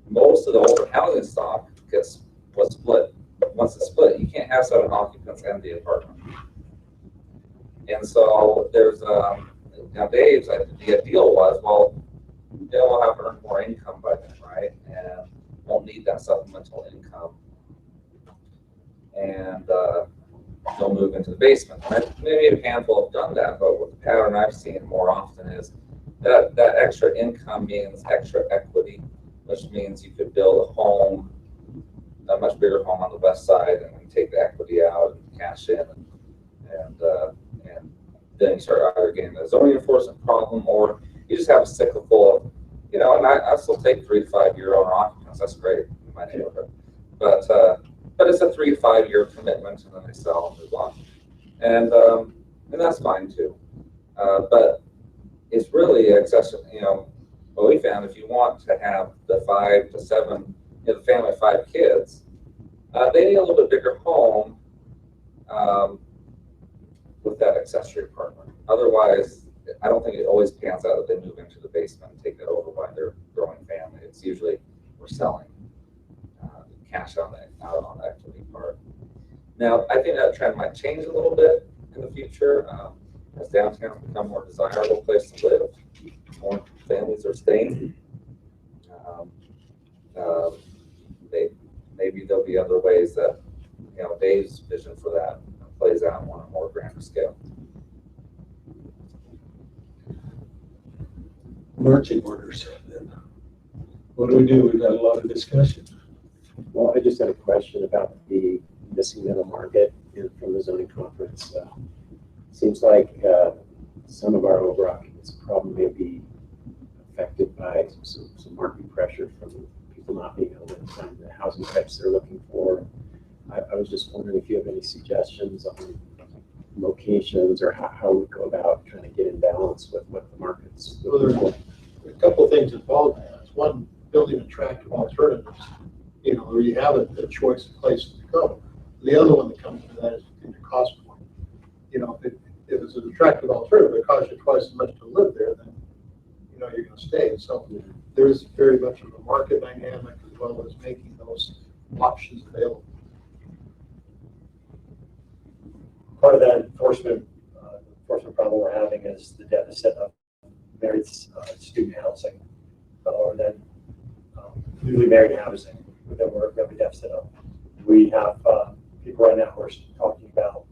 Most of the older housing stock was split. Once it's split, you can't have 7 occupants and the apartment. And so there's now Dave's the deal was, well, they'll have earned more income by then, right? And won't need that supplemental income. And they'll move into the basement. And maybe a handful have done that, but what the pattern I've seen more often is that extra income means extra equity, which means you could build a home, a much bigger home on the west side, and take the equity out and cash in, and then you start either getting a zoning enforcement problem, or you just have a cyclical, you know. And I still take 3 to 5 year owner occupants. That's great in my neighborhood, but it's a 3 to 5 year commitment, and then they sell and move on, and that's fine too. But it's really accessible. You know, what we found, if you want to have the 5 to 7, you know, the family of 5 kids, they need a little bit bigger home with that accessory apartment. Otherwise, I don't think it always pans out that they move into the basement and take that over by their growing family. It's usually we're selling cash out on the equity part. Now, I think that trend might change a little bit in the future as downtowns become a more desirable place to live. More families are staying. Maybe there'll be other ways that, you know, Dave's vision for that plays out on a more grander scale. Marching orders. What do we do? We've had a lot of discussion. Well, I just had a question about the missing middle market from the zoning conference. Seems like some of our over-occupants problem may be affected by some market pressure from people not being able to find the housing types they're looking for. I was just wondering if you have any suggestions on locations or how we go about trying to get in balance with what the market's looking for. A couple of things involved in that. One, building attractive alternatives, you know, where you have a choice of places to go. The other one that comes into that is the cost point. You know, if it's an attractive alternative, it costs you twice as much to live there, then, you know, you're gonna stay. And so there's very much of a market dynamic as well as making those options available. Part of that enforcement problem we're having is the deficit of married student housing, or then newly married housing that we have a deficit of. We have people right now who are talking about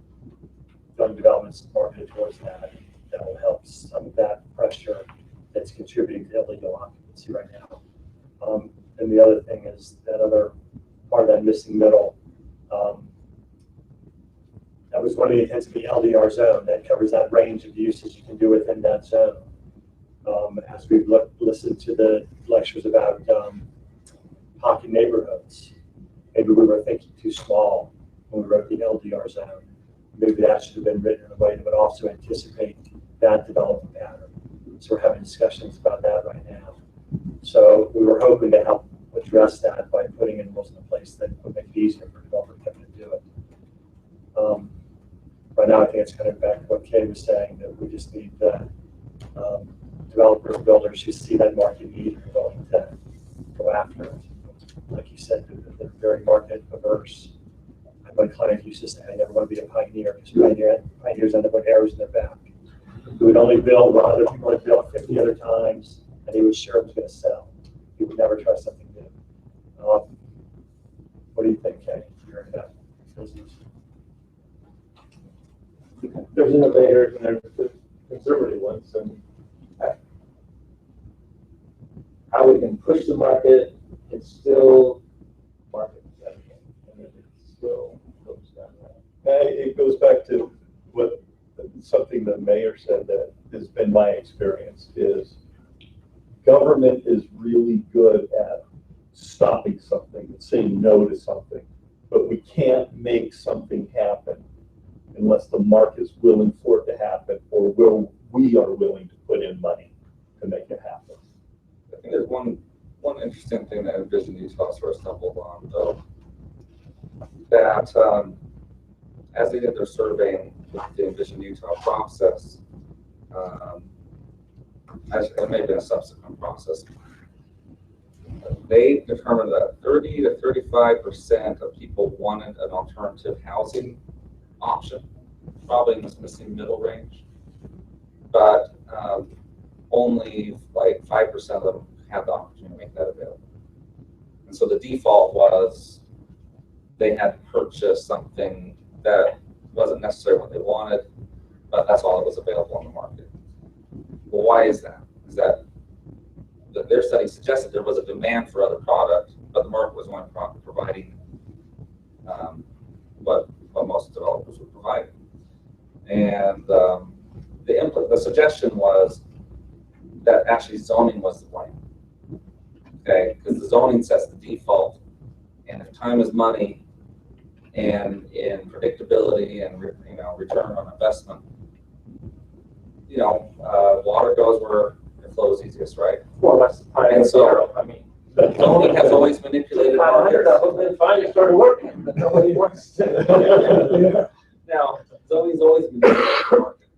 young developments marketed towards that will help some of that pressure that's contributing to illegal occupancy right now. And the other thing is that other part of that missing middle. That was one of the intents of the LDR zone that covers that range of uses you can do within that zone. As we've listened to the lectures about pocket neighborhoods, maybe we were thinking too small when we wrote the LDR zone. Maybe that should have been written in a way that would also anticipate that development pattern. So we're having discussions about that right now. So we were hoping to help address that by putting in rules in place that would make it easier for developers to do it. Right now, I think it's kind of back to what Kay was saying, that we just need developers, builders who see that market need and are willing to go after it. Like you said, they're very market averse. I have one client who used to say, I never want to be a pioneer, because pioneers end up with arrows in their back. He would only build while other people had built 50 other times, and he was sure it was going to sell. He would never try something new. What do you think, Kay? You're in that business. There's innovators and there's the conservative ones, and how we can push the market, it's still market competitive, and it still goes down that. It goes back to something the mayor said that has been my experience is government is really good at stopping something and saying no to something, but we can't make something happen unless the market is willing for it to happen, or we are willing to put in money to make it happen. I think there's one interesting thing that Envision Utah sort of stumbled on, though, that as they did their surveying with the Envision Utah process, it may have been a subsequent process, they determined that 30 to 35% of people wanted an alternative housing option, probably in this missing middle range, but only like 5% of them had the opportunity to make that available. And so the default was they had purchased something that wasn't necessarily what they wanted, but that's all that was available on the market. Well, why is that? Is that their study suggested there was a demand for other product, but the market was only providing what most developers were providing. And the suggestion was that actually zoning was the blame. Okay, because the zoning sets the default, and if time is money, and in predictability and return on investment, water goes where it flows easiest, right? Well, that's the point. And so, I mean, zoning has always manipulated markets. Then finally started working, but nobody wants to. Now, zoning's always manipulated the market,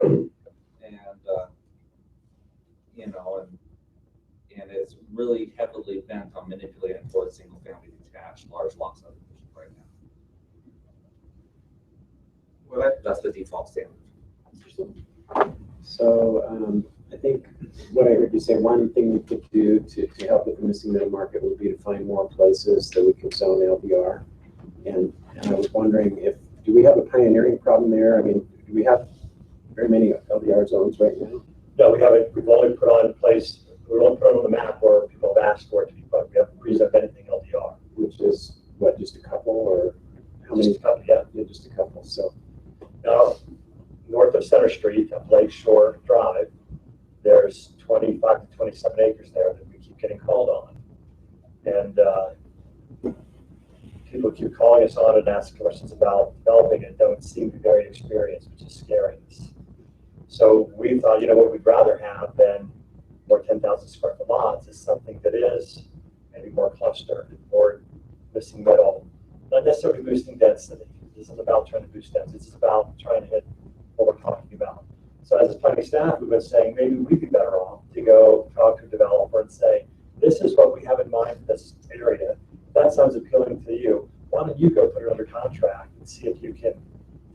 and it's really heavily bent on manipulating towards single-family detached large lot subdivisions right now. Well, that's the default standard. So I think what I heard you say, one thing we could do to help with the missing middle market would be to find more places that we could zone LDR. And I was wondering do we have a pioneering problem there? I mean, do we have very many LDR zones right now? No, we haven't. We've only put on the map where people have asked for it to be put. We haven't pre-zoned anything LDR. Which is what, just a couple, or how many? Just a couple, yeah, just a couple. So north of Center Street up Lakeshore Drive, there's 25 to 27 acres there that we keep getting called on. And people keep calling us on and asking questions about developing it, don't seem to be very experienced, which is scary. So we thought, what we'd rather have than more 10,000 square foot lots is something that is maybe more clustered, more missing middle, not necessarily boosting density. This isn't about trying to boost density. It's about trying to hit what we're talking about. as a planning staff, we've been saying maybe we'd be better off to go talk to a developer and say, this is what we have in mind for this area. That sounds appealing to you. Why don't you go put it under contract and see if you can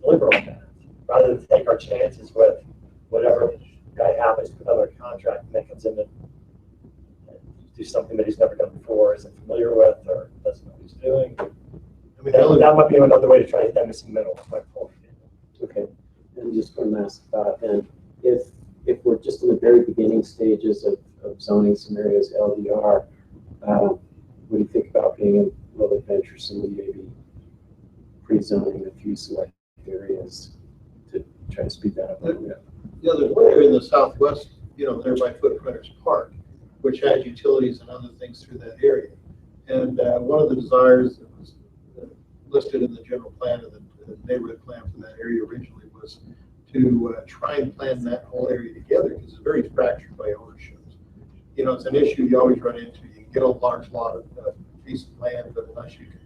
deliver on that, rather than take our chances with whatever guy happens to put under contract and then comes in and do something that he's never done before, isn't familiar with, or doesn't know what he's doing. I mean, That might be another way to try to hit that missing middle. That's my point. Okay, and just one last thought then, if we're just in the very beginning stages of zoning some areas LDR, what do you think about being a little adventuresome and maybe pre-zoning a few select areas to try to speed that up a little bit? Yeah, there's one area in the southwest, there by Footprinters Park, which has utilities and other things through that area. And one of the desires that was listed in the general plan of the neighborhood plan for that area originally was to try and plan that whole area together, because it's very fractured by ownerships. It's an issue you always run into. You can get a large lot of piece of land, but unless you can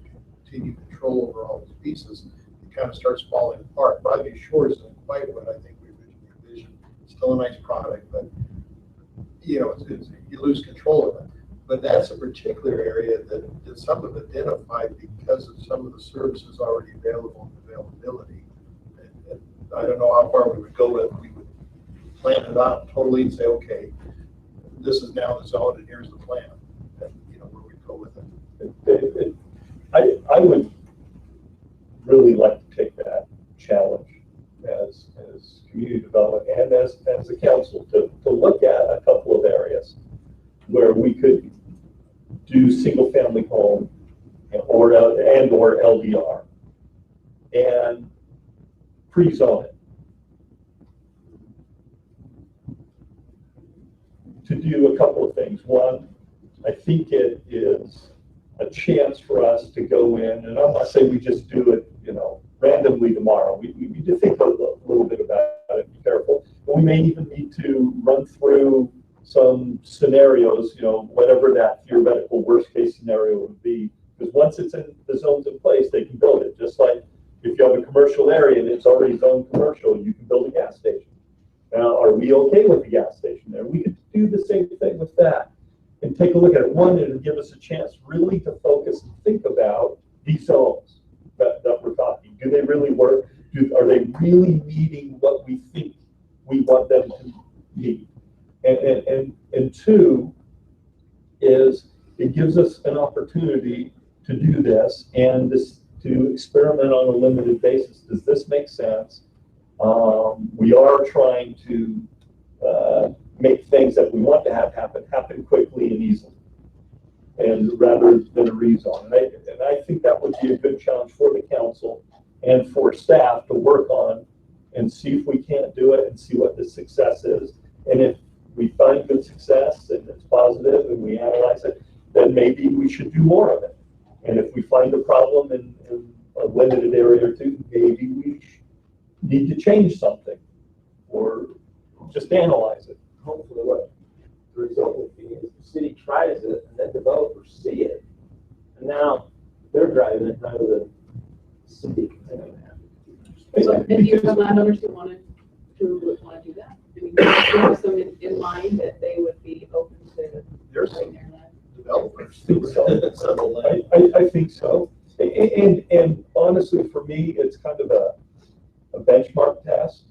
continue control over all these pieces, it kind of starts falling apart. Broadview Shores isn't quite what I think we originally envisioned. It's still a nice product, but you lose control of it. But that's a particular area that some have identified because of some of the services already available and availability. And I don't know how far we would go with it. We would plan it out totally and say, okay, this is now the zone and here's the plan. And where we go with it. I would really like to take that challenge as community development and as a council to look at a couple of areas where we could do single family home or LDR and pre-zone it. To do a couple of things. One, I think it is a chance for us to go in, and I'm not saying we just do it, randomly tomorrow. We need to think a little bit about it, be careful. And we may even need to run through some scenarios, whatever that theoretical worst case scenario would be. Because once it's in the zones in place, they can build it. Just like if you have a commercial area and it's already zoned commercial, you can build a gas station. Now, are we okay with the gas station there? We could do the same thing with that and take a look at it. One, it'll give us a chance really to focus and think about these zones that we're talking. Do they really work? Are they really meeting what we think we want them to meet? And two is it gives us an opportunity to do this and to experiment on a limited basis. Does this make sense? We are trying to make things that we want to have happen quickly and easily, and rather than a rezone. And I think that would be a good challenge for the council and for staff to work on and see if we can't do it and see what the success is. And if we find good success and it's positive and we analyze it, then maybe we should do more of it. And if we find a problem in a limited area or two, maybe we need to change something or just analyze it. Hopefully what the result would be is the city tries it and then developers see it. And now they're driving it rather than the city. So, and you have landowners who want to do that? I mean, do you have some in mind that they would be open to? There's some developers. I think so. And honestly, for me, it's kind of a benchmark test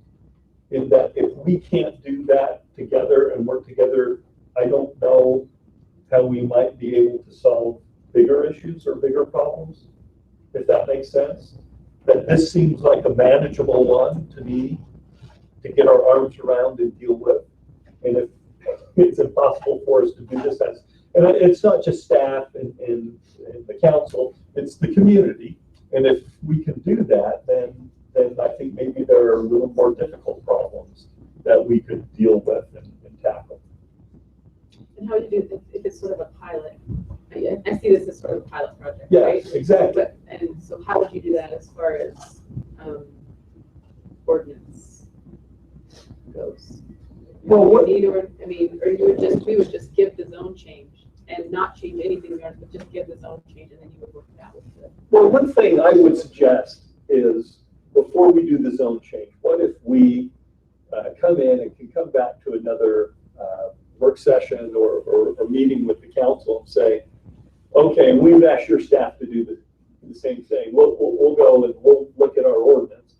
in that if we can't do that together and work together, I don't know how we might be able to solve bigger issues or bigger problems, if that makes sense. That this seems like a manageable one to me to get our arms around and deal with. And if it's impossible for us to do this, and it's not just staff and the council, it's the community. And if we can do that, then I think maybe there are a little more difficult problems that we could deal with and tackle. And how would you do if it's sort of a pilot? I see this as sort of a pilot project, Yeah, right? exactly. And so how would you do that as far as ordinance goes? Well, what or we would just give the zone change and not change anything there, but just give the zone change and then you would work it out with it. Well, one thing I would suggest is before we do the zone change, what if we come in and can come back to another work session or meeting with the council and say, okay, we've asked your staff to do the same thing. We'll go and we'll look at our ordinance.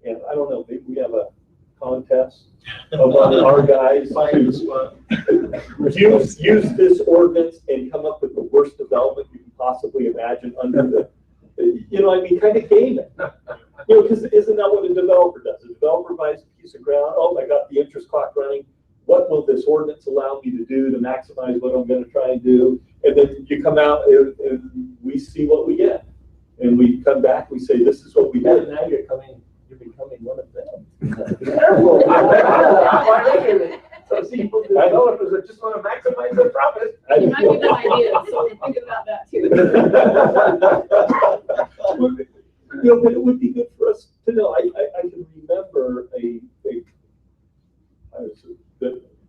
And I don't know, maybe we have a contest among our guys to use this ordinance and come up with the worst development you can possibly imagine under the, kind of game it. Because isn't that what a developer does? A developer buys a piece of ground, oh, I got the interest clock running. What will this ordinance allow me to do to maximize what I'm going to try and do? And then you come out and we see what we get. And we come back, we say, this is what we did. Now you're becoming one of them. Careful. So see, developers that just want to maximize their profit. You might get that idea, so think about that too. But it would be good for us to know. I can remember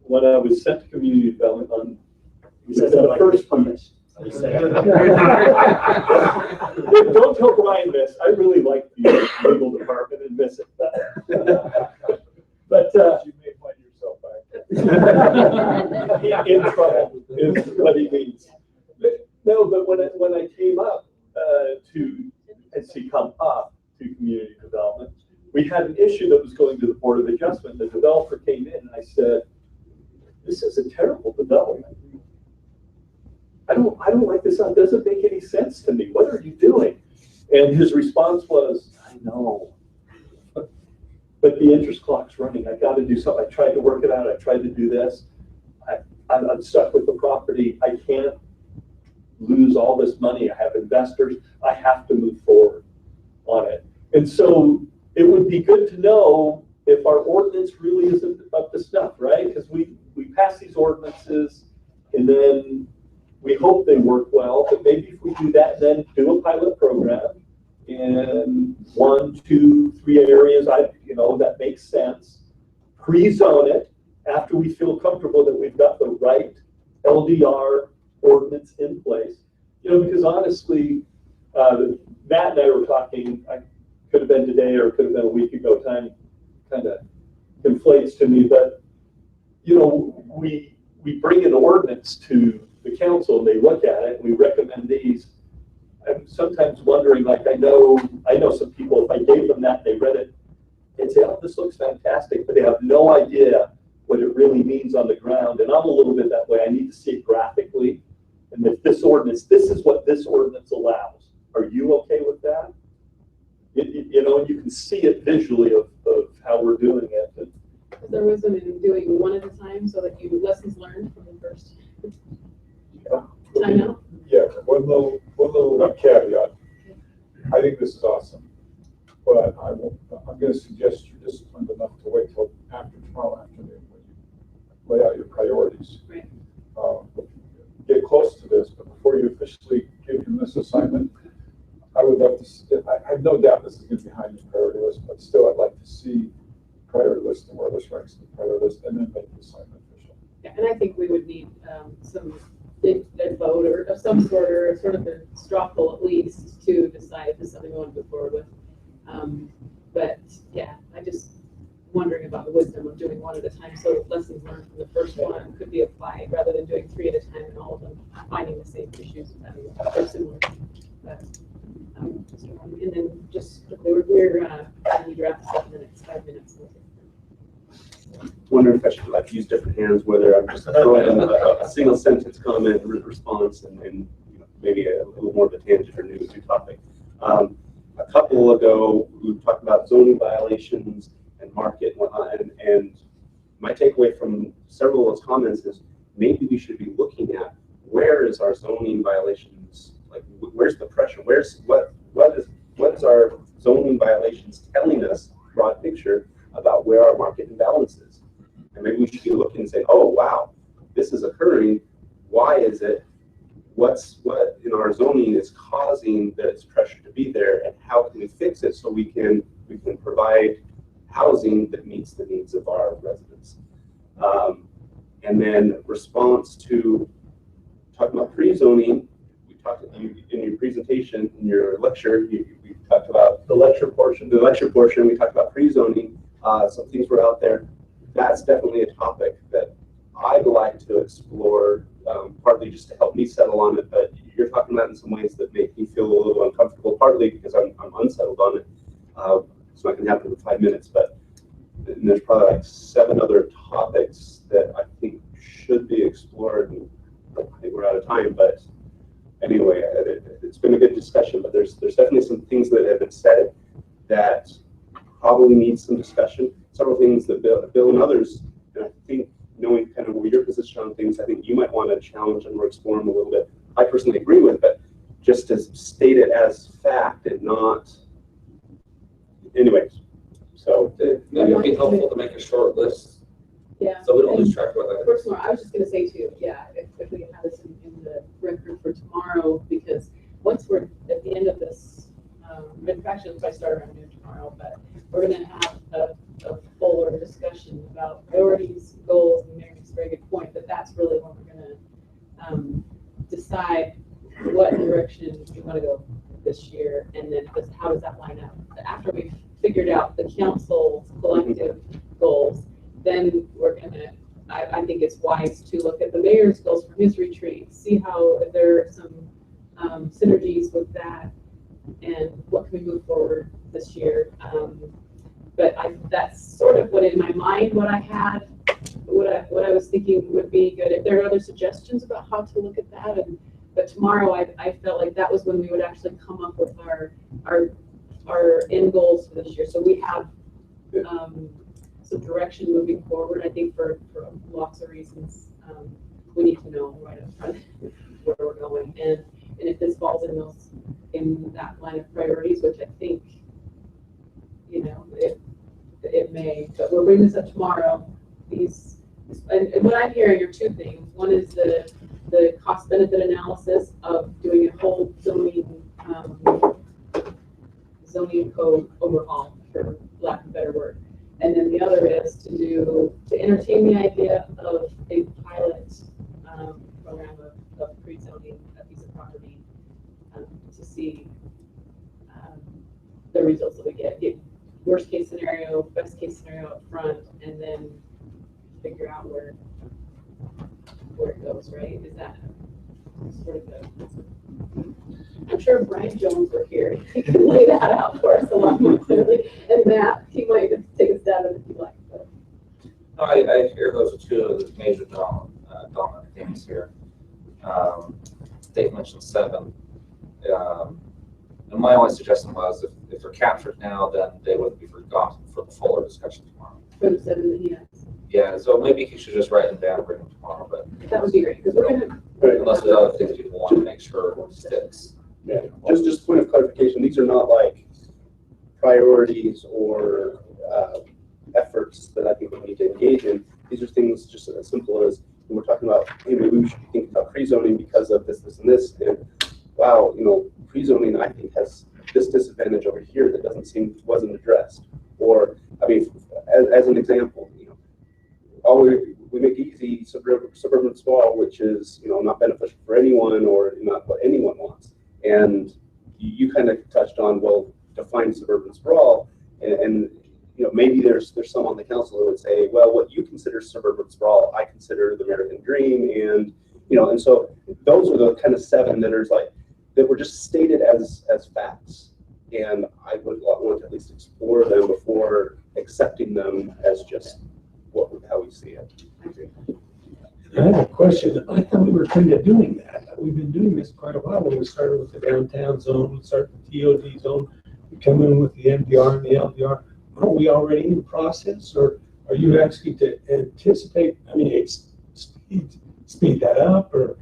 when I was sent to community development on the first piece. Don't tell Brian this. I really like the legal department and miss it. But You may find yourself back. in trouble is what he means. No, but when I came up come up to community development, we had an issue that was going to the Board of Adjustment. The developer came in and I said, this is a terrible development. I don't like this. It doesn't make any sense to me. What are you doing? And his response was, I know, but the interest clock's running. I got to do something. I tried to work it out. I tried to do this. I'm stuck with the property. I can't lose all this money. I have investors. I have to move forward on it. And so it would be good to know if our ordinance really isn't up to snuff, right? Because we pass these ordinances and then we hope they work well, but maybe if we do that, then do a pilot program in 1, 2, 3 areas, that makes sense. Pre-zone it after we feel comfortable that we've got the right LDR ordinance in place. Because honestly, Matt and I were talking, I could have been today or could have been a week ago, time kind of conflates to me, but we bring an ordinance to the council and they look at it and we recommend these. I'm sometimes wondering, I know some people, if I gave them that, they read it, they'd say, oh, this looks fantastic, but they have no idea what it really means on the ground. And I'm a little bit that way. I need to see it graphically. And if this is what this ordinance allows. Are you okay with that? And you can see it visually of how we're doing it. And there wisdom in doing one at a time so that you lessons learned from the first time out. Yeah, one little caveat. I think this is awesome, but I'm going to suggest you're disciplined enough to wait till after tomorrow afternoon when you lay out your priorities. Right. Get close to this, but before you officially give him this assignment, I would love to. I have no doubt this is going to be high on your priority list, but still, I'd like to see priority list and where this ranks in the priority list, and then make the assignment official. Yeah, and I think we would need some vote or of some sort, or sort of a straw poll at least, to decide if it's something we want to move forward with. But yeah, I just wondering about the wisdom of doing one at a time, so lessons learned from the first one could be applied rather than doing 3 at a time and all of them finding the same issues or similar. But, and then just quickly, we're going to draft this up in the next 5 minutes. Wonder if I should use different hands, whether I'm just throwing a single sentence comment response and maybe a little more of a tangent or new topic. A couple ago, we talked about zoning violations and market and whatnot, and my takeaway from several of those comments is maybe we should be looking at where is our zoning violations, where's the pressure, what is our zoning violations telling us, broad picture, about where our market imbalance is. And maybe we should be looking and say, oh wow, this is occurring, why is it, what in our zoning is causing this pressure to be there, and how can we fix it so we can provide housing that meets the needs of our residents. And then response to talking about pre-zoning, we talked in your presentation, in your lecture, we talked about the lecture portion, we talked about pre-zoning. Some things were out there. that's definitely a topic that I'd like to explore, partly just to help me settle on it, but you're talking about in some ways that make me feel a little uncomfortable, partly because I'm unsettled on it. It's not gonna happen in 5 minutes, but there's probably like 7 other topics that I think should be explored, and I think we're out of time, but anyway, it's been a good discussion, but there's definitely some things that have been said that probably need some discussion. Several things that Bill and others, and I think knowing kind of where your position on things, I think you might want to challenge and explore them a little bit. I personally agree with, but just to state it as fact and not, anyways. So maybe it'd be helpful to make a short list. Yeah. So we don't lose track of what that is. First of all, I was just gonna say too, yeah, if we can have this in the record for tomorrow, because once we're at the end of this, in fact, it'll probably start around noon tomorrow, but we're gonna have a fuller discussion about priorities, goals, and Mayor makes a very good point, but that's really when we're gonna decide what direction we wanna go this year, and then how does that line up? After we've figured out the council's collective goals, then we're gonna, I think it's wise to look at the mayor's goals for his retreat, see how, if there are some synergies with that, and what can we move forward this year. But that's sort of what in my mind, what I had, what I was thinking would be good. If there are other suggestions about how to look at that, but tomorrow I felt like that was when we would actually come up with our end goals for this year. So we have some direction moving forward. I think for lots of reasons, we need to know right up front where we're going, and if this falls in that line of priorities, which I think, you know, it may. But we'll bring this up tomorrow. And what I'm hearing are 2 things. One is the cost benefit analysis of doing a whole zoning code overhaul, for lack of a better word. And then the other is to entertain the idea of a pilot program of pre-zoning a piece of property to see the results that we get. Worst case scenario, best case scenario up front, and then figure out where it goes, right? Is that sort of the, I'm sure if Brian Jones were here, he could lay that out for us a lot more clearly. And Matt, he might take a stab at it if you like. But. No, I hear those are 2 of the major dominant themes here. Dave mentioned 7. And my only suggestion was if they're captured now, then they wouldn't be forgotten for the fuller discussion tomorrow. For the 7 that he has. Yeah, so maybe he should just write them down and bring them tomorrow, but. That would be great, because we're gonna. Unless there's other things people want to make sure sticks. Yeah, just point of clarification, these are not like priorities or efforts that I think we need to engage in. These are things just as simple as when we're talking about, hey, maybe we should be thinking about pre-zoning because of this, this, and this, and wow, you know, pre-zoning I think has this disadvantage over here that wasn't addressed. Or, I mean, as an example, you know, we make easy suburban sprawl, which is, you know, not beneficial for anyone or not what anyone wants. And you kind of touched on, well, define suburban sprawl, and you know, maybe there's some on the council who would say, well, what you consider suburban sprawl, I consider the American dream, and you know, and so those are the kind of 7 that are like that were just stated as facts, and I would want to at least explore them before accepting them as just how we see it. I have a question. I thought we were kind of doing that. We've been doing this quite a while. When we started with the downtown zone, we started the TOD zone, we come in with the MDR and the LDR. Aren't we already in process, or are you asking to anticipate? I mean, it's speed that up, or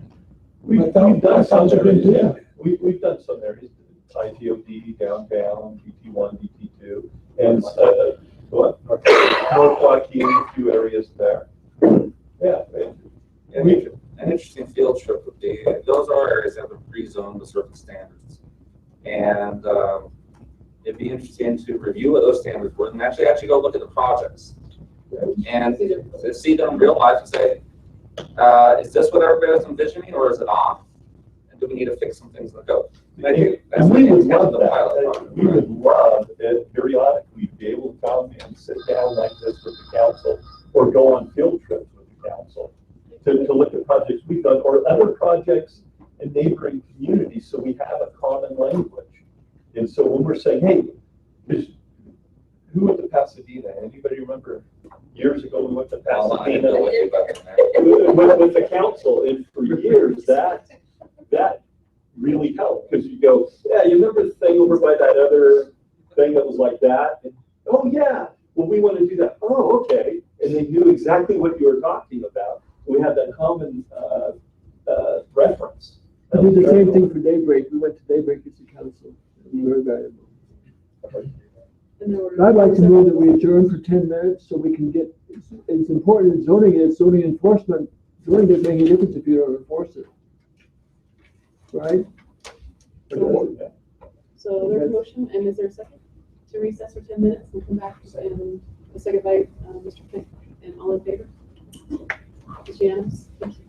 We've done some areas. We've done some areas, ITOD, downtown, DT1, DT2, and North Joaquin, a few areas there. Yeah. An interesting field trip would be, those are areas that have been pre-zoned with certain standards. And it'd be interesting to review what those standards were and actually go look at the projects. And see them in real life and say, is this what everybody was envisioning, or is it off? And do we need to fix some things in the code? And we would love that. We would love it periodically to be able to come and sit down like this with the council or go on field trips with the council to look at projects we've done or other projects in neighboring communities, so we have a common language. And so when we're saying, hey, who went to Pasadena? Anybody remember years ago we went to Pasadena with the council, and for years that really helped, because you go, yeah, you remember the thing over by that other thing that was like that? And, oh yeah, well we want to do that. Oh, okay. And they knew exactly what you were talking about. We had that common reference. I did the same thing for Daybreak. We went to Daybreak as a council. And we were valuable. I'd like to move that we adjourn for 10 minutes so we can get, it's important in zoning is zoning enforcement. Zoning doesn't make any difference if you don't enforce it. Right? So there's a motion, and is there a second to recess for 10 minutes and come back and a second by Mr. Fink, and all in favor? It's unanimous. Thank you.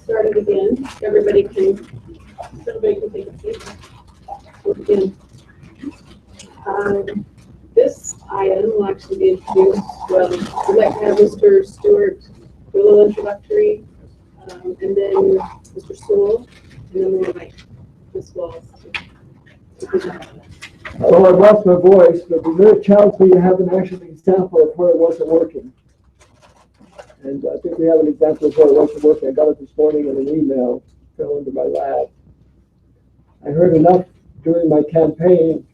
started again. Everybody can take a seat. We'll begin. This item will actually be introduced. Well, we'd like to have Mr. Stewart do a little introductory, and then Mr. Sewell, and then we'll invite Ms. Walls to present. Well, I lost my voice, but the minute challenged me to have an actual example of where it wasn't working. And I think we have an example of where it wasn't working. I got it this morning in an email, fell into my lab. I heard enough during my campaign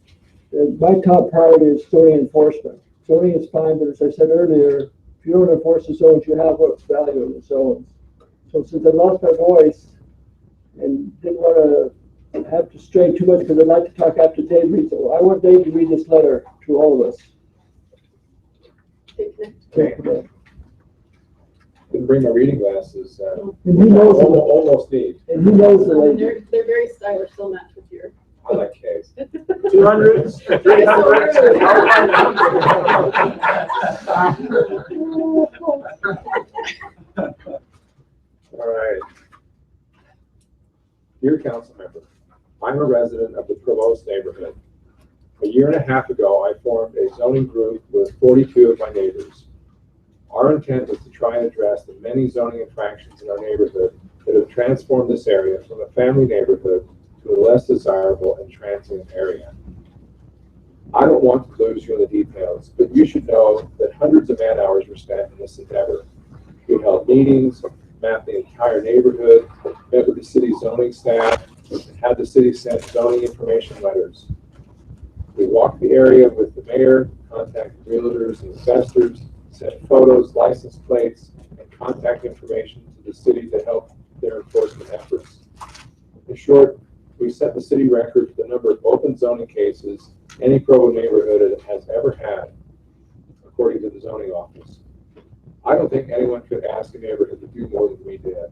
that my top priority is zoning enforcement. Zoning is fine, but as I said earlier, if you don't enforce the zones, you have what's value in the zones. So since I lost my voice and didn't want to have to strain too much because I'd like to talk after Dave reads it, I want Dave to read this letter to all of us. Okay. Didn't bring my reading glasses. And he knows almost need. And he knows the lady. They're very stylish, they'll match with your. I like K's. 200s, 300s. All right. Dear council member, I'm a resident of the Provo neighborhood. A year and a half ago, I formed a zoning group with 42 of my neighbors. Our intent was to try and address the many zoning infractions in our neighborhood that have transformed this area from a family neighborhood to a less desirable and transient area. I don't want to lose you in the details, but you should know that hundreds of man hours were spent in this endeavor. We held meetings, mapped the entire neighborhood, met with the city zoning staff, and had the city send zoning information letters. We walked the area with the mayor, contacted realtors and investors, sent photos, license plates, and contact information to the city to help their enforcement efforts. In short, we set the city record for the number of open zoning cases any Provo neighborhood has ever had, according to the zoning office. I don't think anyone could ask a neighborhood to do more than we did.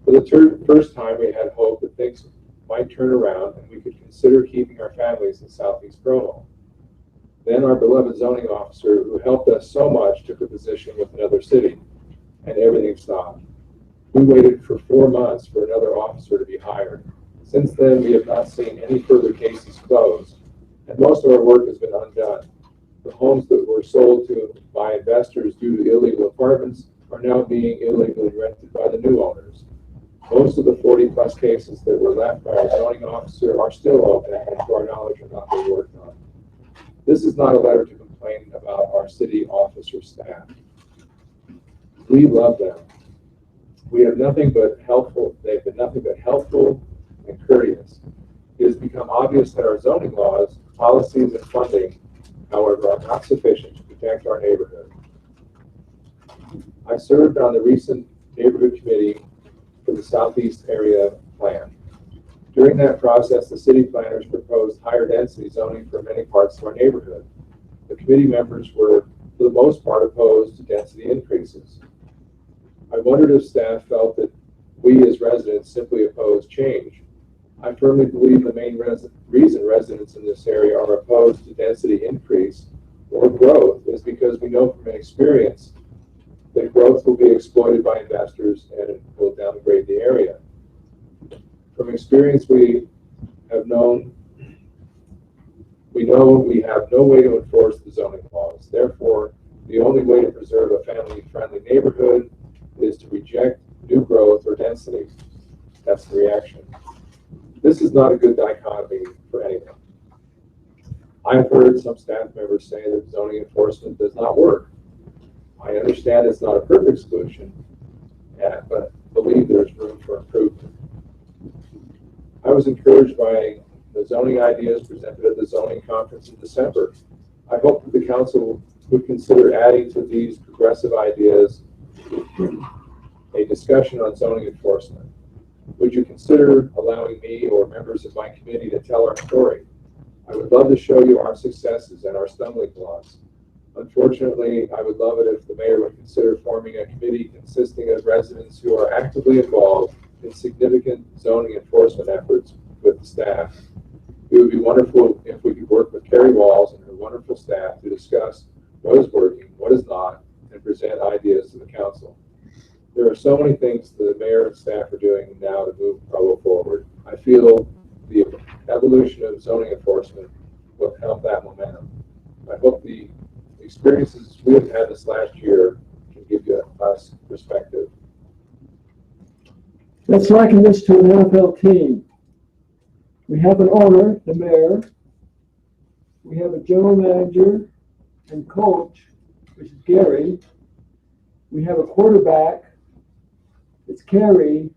For the first time, we had hope that things might turn around and we could consider keeping our families in Southeast Provo. Then our beloved zoning officer, who helped us so much, took a position with another city, and everything stopped. We waited for 4 months for another officer to be hired. Since then, we have not seen any further cases closed, and most of our work has been undone. The homes that were sold to by investors due to illegal apartments are now being illegally rented by the new owners. Most of the 40+ cases that were left by our zoning officer are still open and, to our knowledge, are not being worked on. This is not a letter to complain about our city officer staff. We love them. We have nothing but helpful. They've been nothing but helpful and courteous. It has become obvious that our zoning laws, policies, and funding, however, are not sufficient to protect our neighborhood. I served on the recent neighborhood committee for the Southeast area plan. During that process, the city planners proposed higher density zoning for many parts of our neighborhood. The committee members were, for the most part, opposed to density increases. I wondered if staff felt that we as residents simply oppose change. I firmly believe the main reason residents in this area are opposed to density increase or growth is because we know from experience that growth will be exploited by investors and it will downgrade the area. From experience, we know we have no way to enforce the zoning laws. Therefore, the only way to preserve a family-friendly neighborhood is to reject new growth or density. That's the reaction. This is not a good dichotomy for anyone. I've heard some staff members say that zoning enforcement does not work. I understand it's not a perfect solution, but believe there's room for improvement. I was encouraged by the zoning ideas presented at the zoning conference in December. I hope that the council would consider adding to these progressive ideas a discussion on zoning enforcement. Would you consider allowing me or members of my committee to tell our story? I would love to show you our successes and our stumbling blocks. Unfortunately, I would love it if the mayor would consider forming a committee consisting of residents who are actively involved in significant zoning enforcement efforts with the staff. It would be wonderful if we could work with Carrie Walls and her wonderful staff to discuss what is working, what is not, and present ideas to the council. there are so many things the mayor and staff are doing now to move Provo forward. I feel the evolution of zoning enforcement will help that momentum. I hope the experiences we have had this last year can give you us perspective. Let's liken this to an NFL team. We have an owner, the mayor. We have a general manager and coach, which is Gary. We have a quarterback, it's Carrie.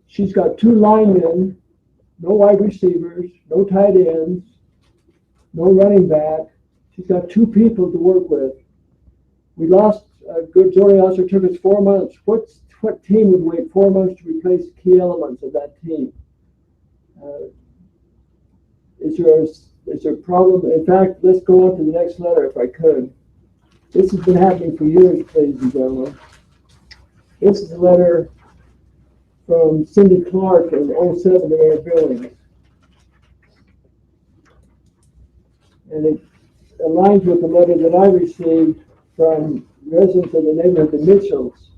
She's got 2 linemen, no wide receivers, no tight ends, no running back. She's got 2 people to work with. We lost a good zoning officer, took us 4 months. What team would wait 4 months to replace key elements of that team? Is there a problem? In fact, let's go on to the next letter if I could. This has been happening for years, ladies and gentlemen. This is a letter from Cindy Clark in 07 to Mayor Billings. And it aligns with the letter that I received from residents of the neighborhood, the Mitchells.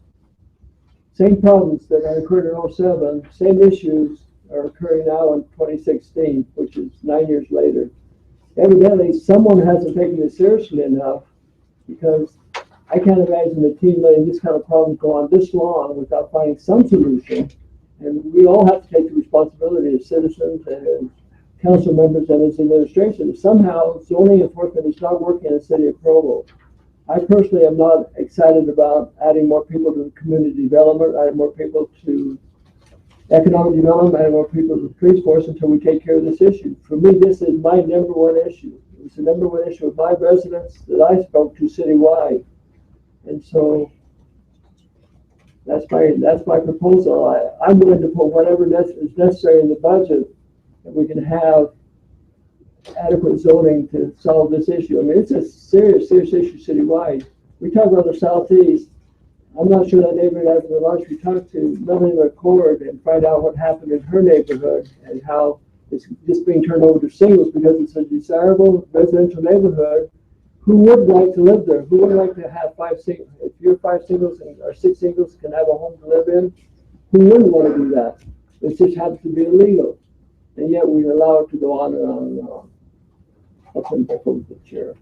Same problems that occurred in 07, same issues are occurring now in 2016, which is 9 years later. Evidently, someone hasn't taken this seriously enough, because I can't imagine a team letting this kind of problem go on this long without finding some solution. And we all have to take the responsibility as citizens and as council members and as administration. If somehow zoning enforcement is not working in the city of Provo, I personally am not excited about adding more people to community development, adding more people to economic development, adding more people to the police force until we take care of this issue. For me, this is my #1 issue. It's the #1 issue of my residents that I spoke to citywide. And so that's my proposal. I'm willing to put whatever is necessary in the budget that we can have adequate zoning to solve this issue. I mean, it's a serious issue citywide. We talk about the southeast. I'm not sure that neighborhood has been large. We talked to Melanie McCord and find out what happened in her neighborhood and how it's just being turned over to singles because it's a desirable residential neighborhood. Who would like to live there? Who would like to have 5 singles? If you're 5 singles or 6 singles can have a home to live in, who wouldn't want to do that? It just happens to be illegal. And yet we allow it to go on and on and on. I'll turn it back over to the chair.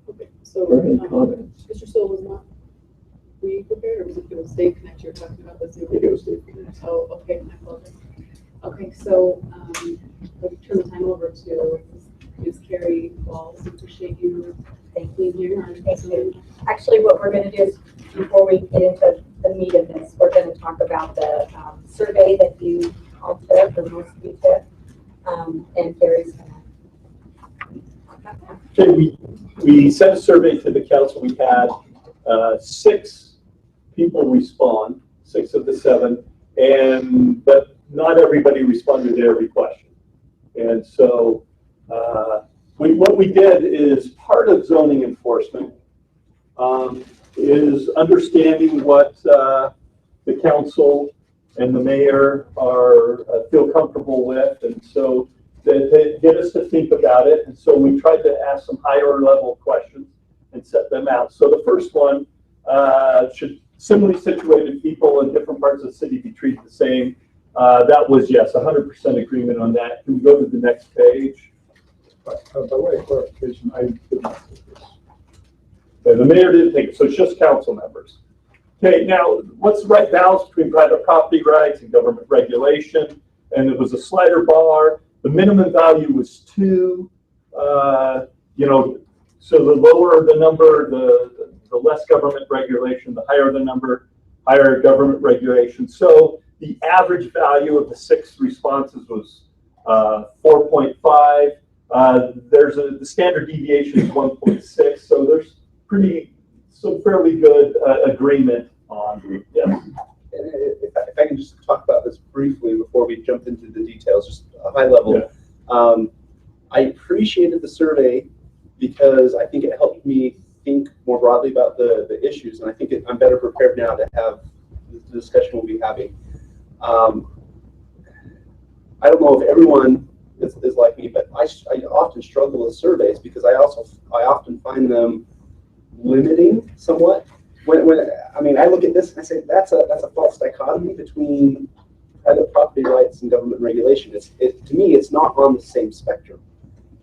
Okay, so, for any comments. Mr. Stoll was not, were you prepared, or was it going to stay connected? You're talking about this. I think it was Steve. Oh, okay, I apologize. Okay, so, I'll turn the time over to Ms. Carrie Walls. Appreciate you being here. Thank you. Actually, what we're going to do is, before we get into the meat of this, we're going to talk about the survey that you all took, or most of you took, and Gary's going to. Okay, we sent a survey to the council. We had 6 people respond, 6 of the 7, but not everybody responded to every question. And so what we did is part of zoning enforcement is understanding what the council and the mayor feel comfortable with, and so they get us to think about it. And so we tried to ask some higher level questions and set them out. So the first one, should similarly situated people in different parts of the city be treated the same? That was yes, 100% agreement on that. Can we go to the next page? By way of clarification, I did not take this. Okay, the mayor didn't take it, so it's just council members. Okay, now what's the right balance between private property rights and government regulation? And it was a slider bar. The minimum value was 2. So the lower the number, the less government regulation. The higher the number, higher government regulation. So the average value of the 6 responses was 4.5. The standard deviation is 1.6. So there's fairly good agreement on. Yeah. If I can just talk about this briefly before we jump into the details, just a high level. Yeah. I appreciated the survey because I think it helped me think more broadly about the issues, and I think I'm better prepared now to have the discussion we'll be having. I don't know if everyone is like me, but I often struggle with surveys because I often find them limiting somewhat I mean, I look at this and I say, that's a false dichotomy between private property rights and government regulation. To me, it's not on the same spectrum.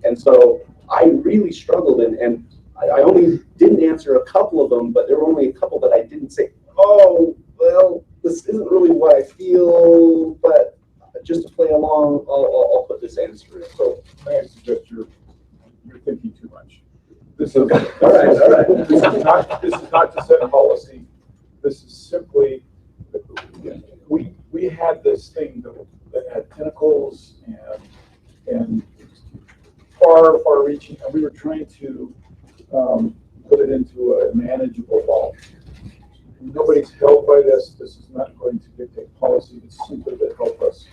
And so I really struggled, and I only didn't answer a couple of them, but there were only a couple that I didn't say, oh, well, this isn't really what I feel, but just to play along, I'll put this answer in. So may I suggest you're thinking too much. This is all right. This is not to set policy. This is simply, we had this thing that had tentacles and far reaching, and we were trying to put it into a manageable ball. Nobody's held by this. This is not going to dictate policy. It's simply to help us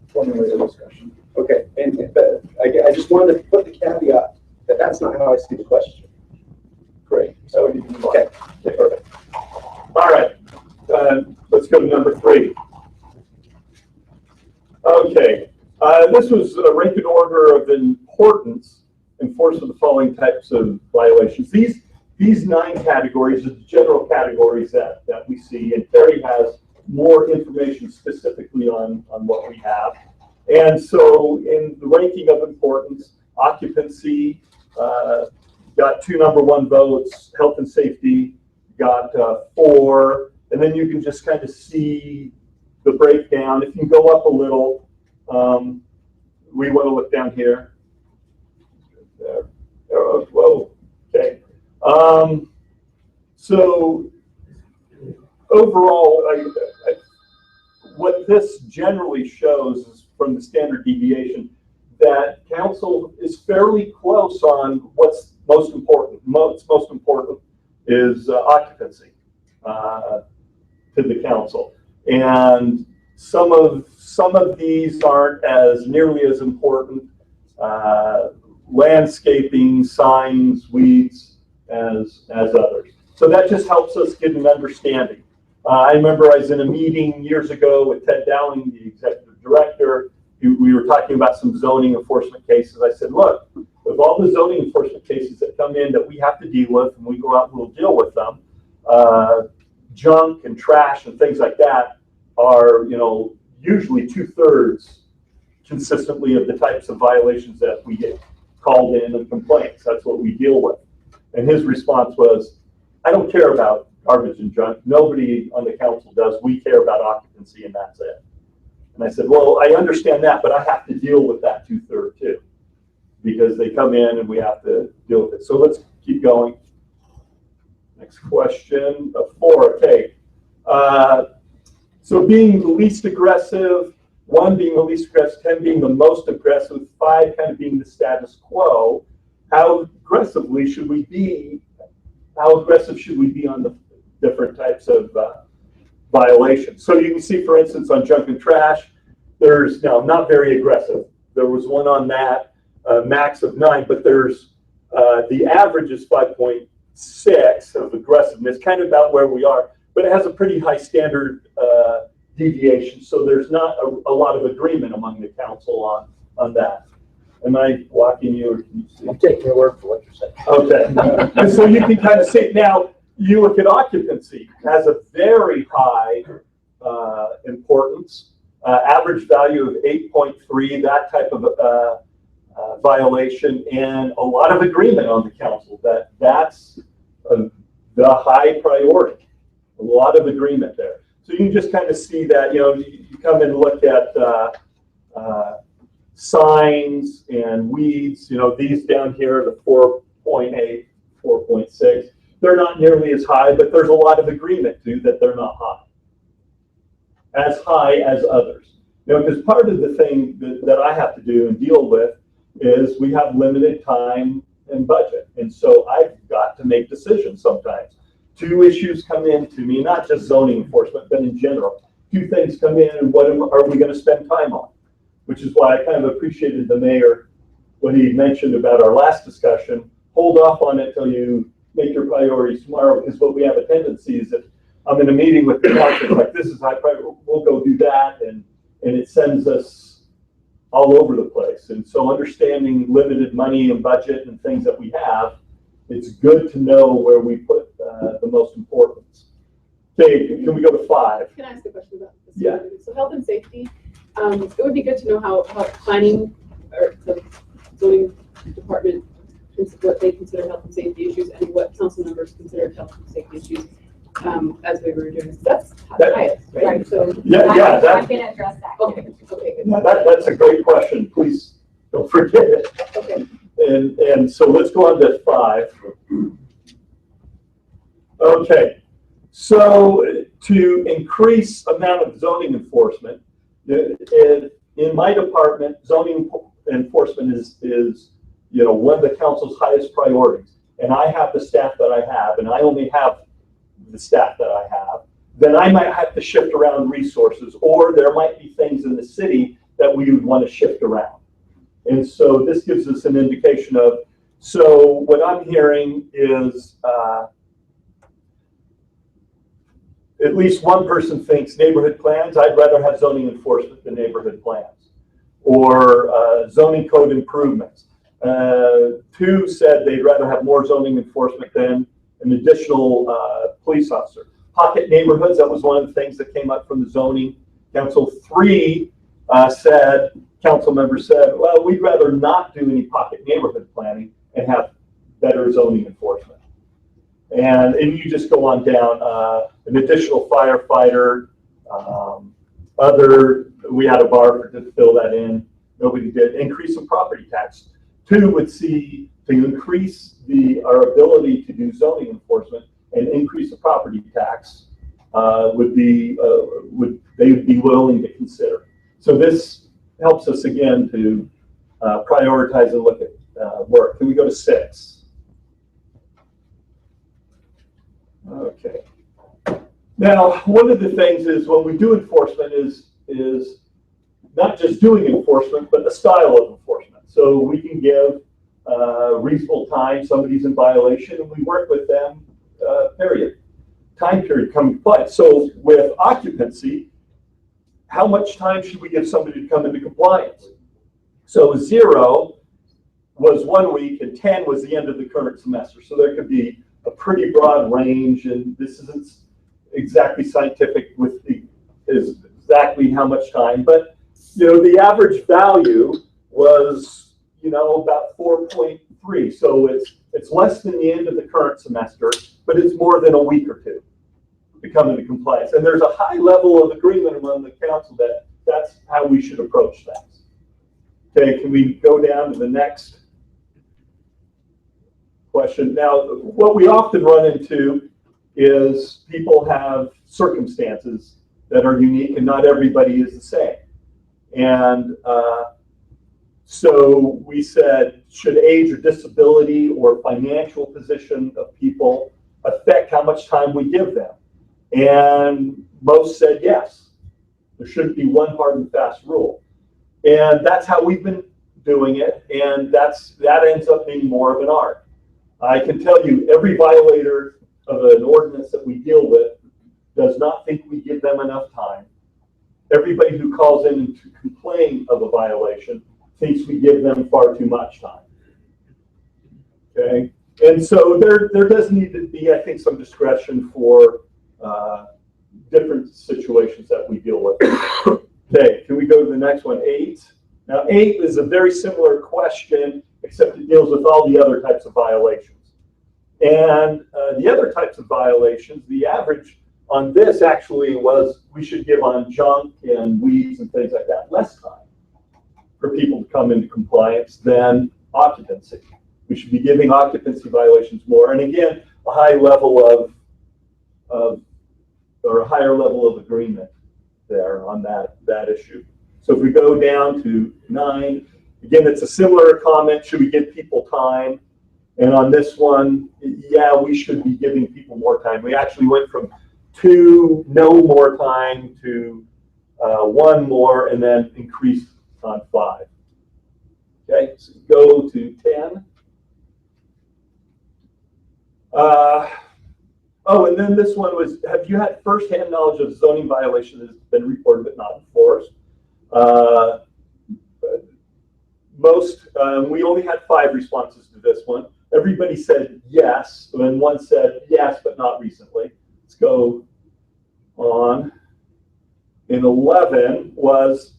formulate a discussion. Okay, but I just wanted to put the caveat that that's not how I see the question. Great. So you can okay, perfect. All right, let's go to number 3. Okay, this was a rank and order of importance, enforcement of the following types of violations. These 9 categories are the general categories that we see, and Terry has more information specifically on what we have. And so in the ranking of importance, occupancy got 2 number 1 votes, health and safety got 4, and then you can just kind of see the breakdown. If you can go up a little, we want to look down here. There. Whoa, okay. So overall, what this generally shows is from the standard deviation that council is fairly close on what's most important. What's most important is occupancy to the council, and some of these aren't as nearly as important. Landscaping, signs, weeds, as others. So that just helps us get an understanding. I remember I was in a meeting years ago with Ted Dowling, the executive director. We were talking about some zoning enforcement cases. I said, look, with all the zoning enforcement cases that come in that we have to deal with, and we go out and we'll deal with them, junk and trash and things like that are, usually 2/3 consistently of the types of violations that we get called in and complaints. That's what we deal with. And his response was, I don't care about garbage and junk. Nobody on the council does. We care about occupancy, and that's it. And I said, well, I understand that, but I have to deal with that 2/3 too, because they come in and we have to deal with it. So let's keep going. Next question, 4, okay. So being the least aggressive, 1 being the least aggressive, 10 being the most aggressive, 5 kind of being the status quo. How aggressive should we be on the different types of violations? So you can see, for instance, on junk and trash, there's not very aggressive. There was 1 on that, max of 9, but there's the average is 5.6 of aggressiveness, kind of about where we are, but it has a pretty high standard deviation. So there's not a lot of agreement among the council on that. Am I blocking you, or can you see? I'm taking your word for what you're saying. Okay. And so you can kind of see, now you look at occupancy, has a very high importance, average value of 8.3, that type of violation, and a lot of agreement on the council that that's the high priority. A lot of agreement there. So you can just kind of see that, you come and look at signs and weeds, these down here, the 4.8, 4.6, they're not nearly as high, but there's a lot of agreement too that they're not high as others. Because part of the thing that I have to do and deal with is we have limited time and budget. And so I've got to make decisions sometimes. 2 issues come in to me, not just zoning enforcement, but in general. 2 things come in, and what are we going to spend time on? Which is why I kind of appreciated the mayor when he mentioned about our last discussion. Hold off on it till you make your priorities tomorrow, because what we have a tendency is that I'm in a meeting with the council, like this is high priority, we'll go do that, and it sends us all over the place. And so understanding limited money and budget and things that we have, it's good to know where we put the most important. Okay, can we go to 5? Can I ask a question about this? Yeah. So health and safety, it would be good to know how planning or the zoning department, what they consider health and safety issues and what council members consider health and safety issues, as we were doing. That's the highest, right? So I can address that. Okay, good. That's a great question. Please don't forget it. Okay. And so let's go on to 5. Okay. So to increase amount of zoning enforcement, in my department, zoning enforcement is one of the council's highest priorities. And I have the staff that I have, and I only have the staff that I have. Then I might have to shift around resources, or there might be things in the city that we would want to shift around. And so this gives us an indication of, so what I'm hearing is at least one person thinks neighborhood plans, I'd rather have zoning enforcement than neighborhood plans, or zoning code improvements. 2 said they'd rather have more zoning enforcement than an additional police officer. Pocket neighborhoods, that was one of the things that came up from the zoning council. 3 council members said, well, we'd rather not do any pocket neighborhood planning and have better zoning enforcement. And you just go on down, an additional firefighter, we had a bar to fill that in. Nobody did. Increase in property tax. 2 would see to increase our ability to do zoning enforcement and increase the property tax they would be willing to consider. So this helps us again to prioritize and look at work. Can we go to 6? Okay. Now, one of the things is when we do enforcement is not just doing enforcement, but the style of enforcement. So we can give reasonable time, somebody's in violation, and we work with them, time period coming by. So with occupancy, how much time should we give somebody to come into compliance? So 0 was 1 week and 10 was the end of the current semester. So there could be a pretty broad range, and this isn't exactly scientific with exactly how much time, but the average value was about 4.3. So it's less than the end of the current semester, but it's more than a week or 2 to come into compliance. And there's a high level of agreement among the council that that's how we should approach things. Okay, can we go down to the next question? Now, what we often run into is people have circumstances that are unique and not everybody is the same. And so we said, should age or disability or financial position of people affect how much time we give them? And most said yes. There shouldn't be one hard and fast rule. And that's how we've been doing it, and that ends up being more of an art. I can tell you, every violator of an ordinance that we deal with does not think we give them enough time. Everybody who calls in to complain of a violation thinks we give them far too much time. Okay, and so there does need to be, I think, some discretion for different situations that we deal with. Okay, can we go to the next one, 8? Now, 8 is a very similar question, except it deals with all the other types of violations. And the other types of violations, the average on this actually was we should give on junk and weeds and things like that less time for people to come into compliance than occupancy. We should be giving occupancy violations more. And again, a high level or a higher level of agreement there on that issue. So if we go down to 9, again, it's a similar comment. Should we give people time? And on this one, yeah, we should be giving people more time. We actually went from 2 no more time to 1 more, and then increased on 5. Okay, so go to 10. Oh, and then this one was, have you had firsthand knowledge of zoning violation that has been reported but not enforced? We only had 5 responses to this one. everybody said yes, and then one said yes, but not recently. Let's go on. In 11 was,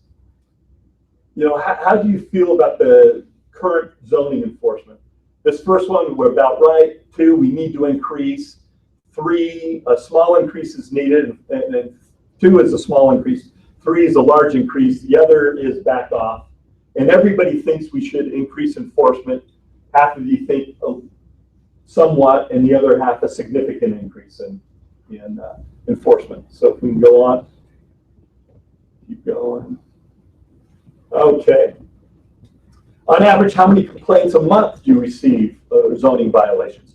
how do you feel about the current zoning enforcement? This first one, we're about right. 2, we need to increase. 3, a small increase is needed, and 2 is a small increase. 3 is a large increase. The other is back off. And everybody thinks we should increase enforcement. Half of you think somewhat, and the other half a significant increase in enforcement. So if we can go on. Keep going. Okay. On average, how many complaints a month do you receive zoning violations?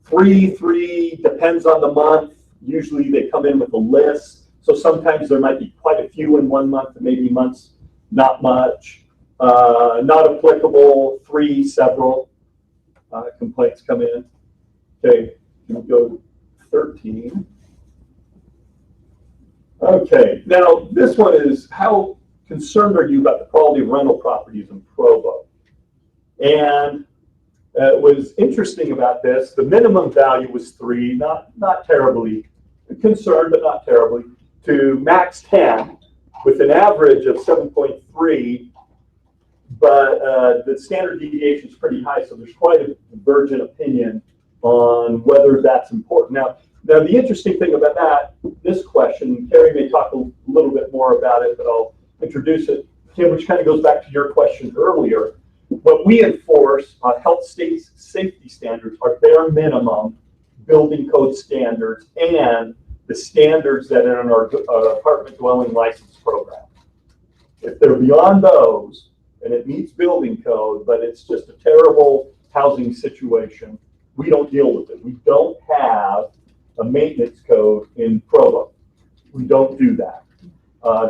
3, depends on the month. Usually they come in with a list. So sometimes there might be quite a few in one month, maybe months, not much. Not applicable, 3, several complaints come in. Okay, we'll go 13. Okay, now this one is, how concerned are you about the quality of rental properties in Provo? And what was interesting about this, the minimum value was 3, not terribly concerned, but not terribly, to max 10, with an average of 7.3, but the standard deviation is pretty high, so there's quite a divergent opinion on whether that's important. Now the interesting thing about this question, Carrie may talk a little bit more about it, but I'll introduce it, Kim, which kind of goes back to your question earlier. What we enforce on health safety standards are bare minimum building code standards and the standards that are in our apartment dwelling license program. If they're beyond those, and it meets building code, but it's just a terrible housing situation, we don't deal with it. We don't have a maintenance code in Provo. We don't do that.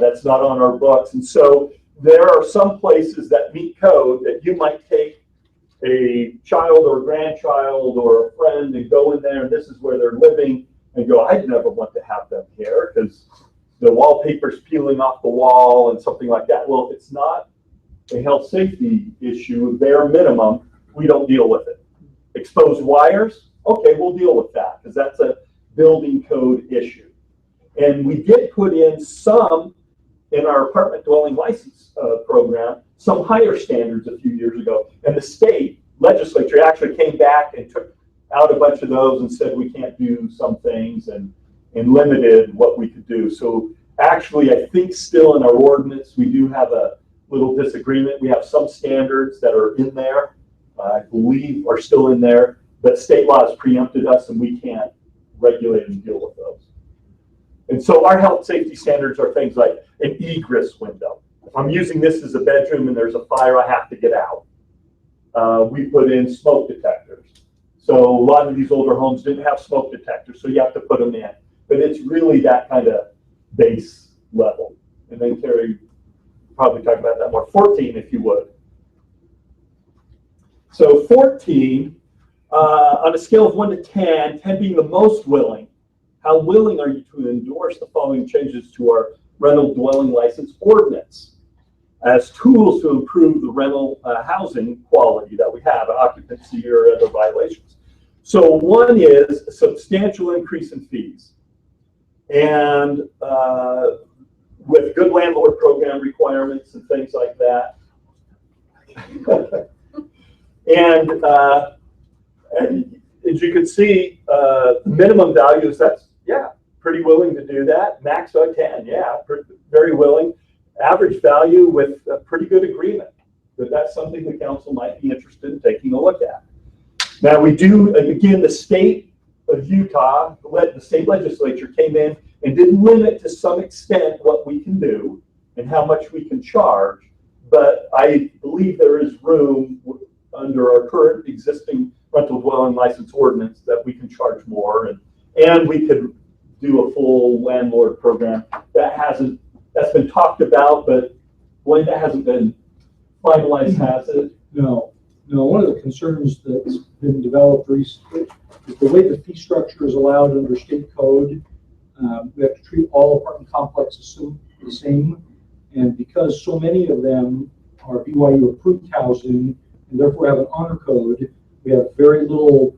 That's not on our books. And so there are some places that meet code that you might take a child or a grandchild or a friend and go in there, and this is where they're living, and go, I'd never want to have them here because the wallpaper's peeling off the wall and something like that. Well, if it's not a health safety issue, bare minimum, we don't deal with it. Exposed wires, okay, we'll deal with that because that's a building code issue. And we did put in some in our apartment dwelling license program, some higher standards a few years ago. And the state legislature actually came back and took out a bunch of those and said we can't do some things and limited what we could do. So actually, I think still in our ordinance, we do have a little disagreement. We have some standards that are in there, I believe are still in there, but state law has preempted us and we can't regulate and deal with those. And so our health safety standards are things like an egress window. If I'm using this as a bedroom and there's a fire, I have to get out. We put in smoke detectors. So a lot of these older homes didn't have smoke detectors, so you have to put them in. But it's really that kind of base level. And then Terry probably talk about that more. 14, if you would. So 14, on a scale of 1 to 10, 10 being the most willing, how willing are you to endorse the following changes to our rental dwelling license ordinance as tools to improve the rental housing quality that we have, occupancy or other violations? So one is a substantial increase in fees. And with good landlord program requirements and things like that. And as you can see, minimum values, that's, yeah, pretty willing to do that. Max of 10, yeah, very willing. Average value with a pretty good agreement. But that's something the council might be interested in taking a look at. Now we do, again, the state of Utah, the state legislature came in and did limit to some extent what we can do and how much we can charge. But I believe there is room under our current existing rental dwelling license ordinance that we can charge more, and we could do a full landlord program. That's been talked about, but Blaine, that hasn't been finalized, has it? No. One of the concerns that's been developed recently is the way the fee structure is allowed under state code. We have to treat all apartment complexes the same, and because so many of them are BYU approved housing and therefore have an honor code, We have very little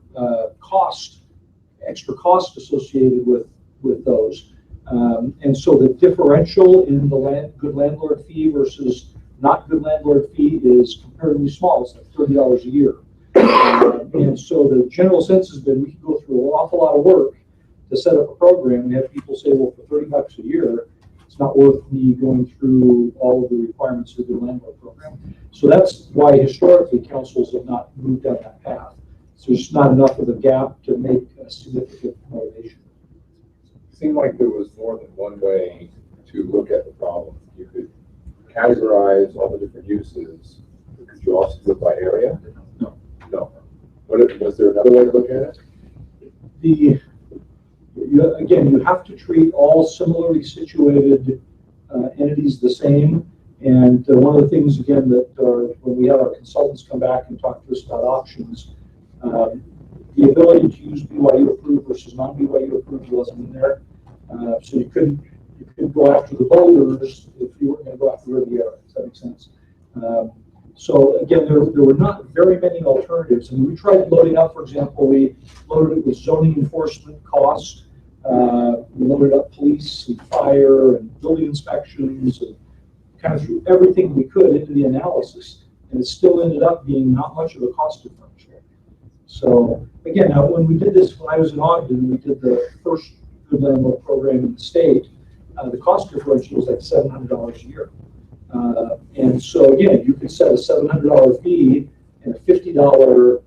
extra cost associated with those. And so the differential in the good landlord fee versus not good landlord fee is comparatively small. It's like $30 a year. And so the general sense has been we can go through an awful lot of work to set up a program. We have people say, well, for $30 a year, it's not worth me going through all of the requirements of the landlord program. So that's why historically councils have not moved down that path. So there's not enough of a gap to make a significant motivation. It seemed like there was more than one way to look at the problem. You could categorize all the different uses. Could you also look by area? No. No. Was there another way to look at it? Again, you have to treat all similarly situated entities the same. And one of the things, again, that when we have our consultants come back and talk to us about options, the ability to use BYU approved versus non-BYU approved wasn't in there. So you couldn't go after the boulders if you weren't going to go after Riviera. Does that make sense? So again, there were not very many alternatives. And we tried loading up, for example, we loaded it with zoning enforcement cost. We loaded up police and fire and building inspections and kind of threw everything we could into the analysis. And it still ended up being not much of a cost differential. So again, now when we did this, when I was in Ogden, we did the first good landlord program in the state. The cost differential was like $700 a year. And so again, you could set a $700 fee and a $50,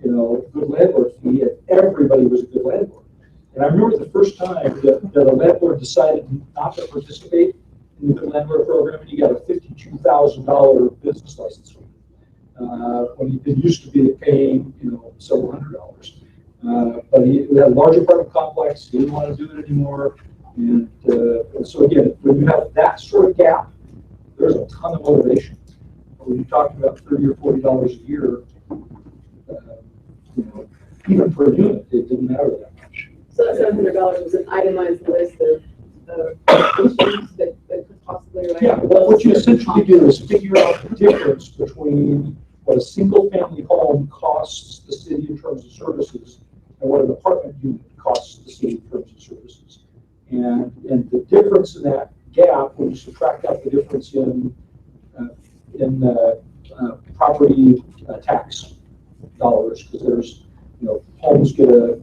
good landlord fee, and everybody was a good landlord. And I remember the first time that a landlord decided not to participate in the good landlord program, and he got a $52,000 business license fee. When he used to be paying, several $100s. But he had a large apartment complex. He didn't want to do it anymore. And so again, when you have that sort of gap, there's a ton of motivation. When you're talking about $30 or $40 a year, even per unit, it didn't matter that much. So that $700 was an itemized list of issues that could possibly arise. Yeah, well, what you essentially do is figure out the difference between what a single family home costs the city in terms of services and what an apartment unit costs the city in terms of services. And the difference in that gap, when you subtract out the difference in property tax dollars, because there's, homes get a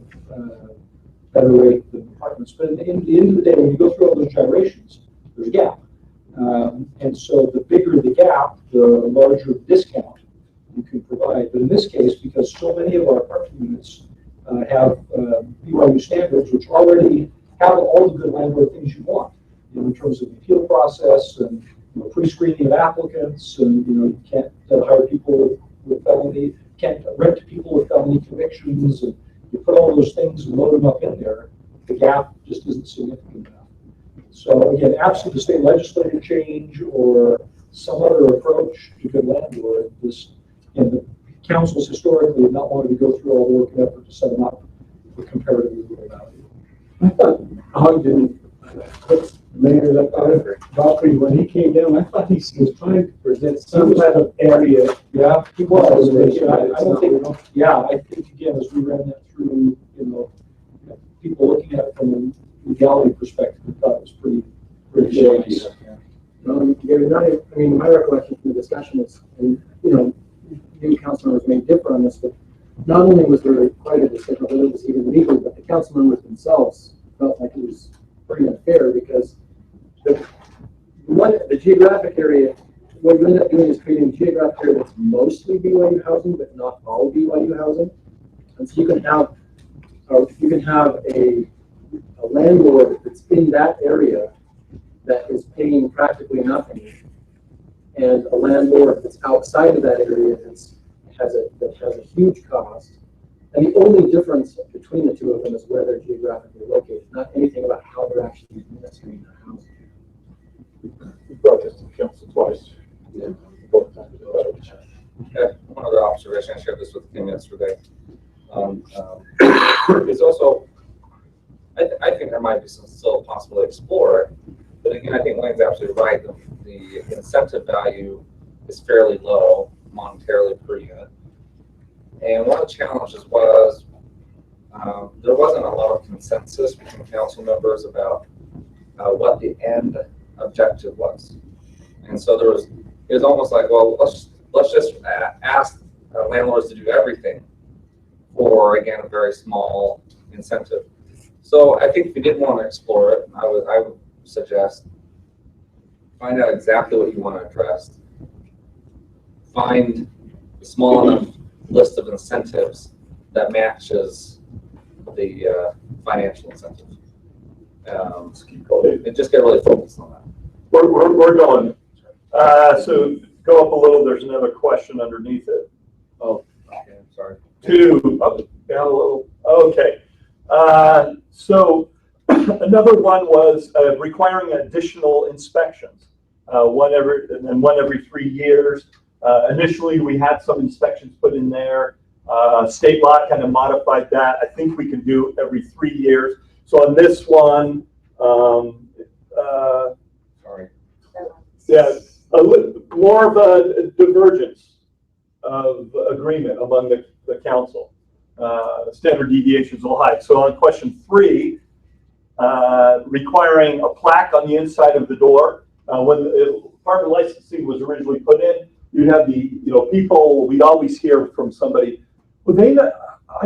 better rate than apartments. But at the end of the day, when you go through all those gyrations, there's a gap. And so the bigger the gap, the larger the discount you can provide. But in this case, because so many of our apartment units have BYU standards, which already have all the good landlord things you want, in terms of the appeal process and pre-screening of applicants, and you can't hire people with felony, can't rent to people with felony convictions, and you put all those things and load them up in there, the gap just isn't significant enough. So again, absent the state legislative change or some other approach to good landlord, the councils historically have not wanted to go through all the work and effort to set them up for comparatively low value. I thought Ogden, Mayor, Valkyrie, when he came down, I thought he was trying to present some kind of area. Yeah, he was. I don't think, I think again, as we ran that through, people looking at it from a legality perspective, I thought it was pretty shaky. My recollection from the discussion is, and new council members may differ on this, but not only was there quite a discussion whether it was even legal, but the council members themselves felt like it was pretty unfair because the geographic area, what you end up doing is creating a geographic area that's mostly BYU housing, but not all BYU housing. And so you can have a landlord that's in that area that is paying practically nothing, and a landlord that's outside of that area that has a huge cost. And the only difference between the two of them is where they're geographically located, not anything about how they're actually administering their housing. We brought this to the council twice. Yeah. One other observation, I shared this with Kim yesterday. It's also, I think there might be some still possible to explore, but again, I think Lane's absolutely right. The incentive value is fairly low monetarily per unit. And one of the challenges was there wasn't a lot of consensus between council members about what the end objective was. And so it was almost like, well, let's just ask landlords to do everything for, again, a very small incentive. So I think if you did want to explore it, I would suggest find out exactly what you want to address. Find a small enough list of incentives that matches the financial incentive. And just get really focused on that. We're going. So go up a little. There's another question underneath it. Oh, okay, I'm sorry. Two, up, down a little. Okay. So another one was requiring additional inspections. One every 3 years. Initially, we had some inspections put in there. State law kind of modified that. I think we can do every 3 years. So on this one, Sorry. yeah, more of a divergence of agreement among the council. Standard deviations will high. So on question 3, requiring a plaque on the inside of the door. When the apartment licensing was originally put in, you'd have the people. We'd always hear from somebody, well, they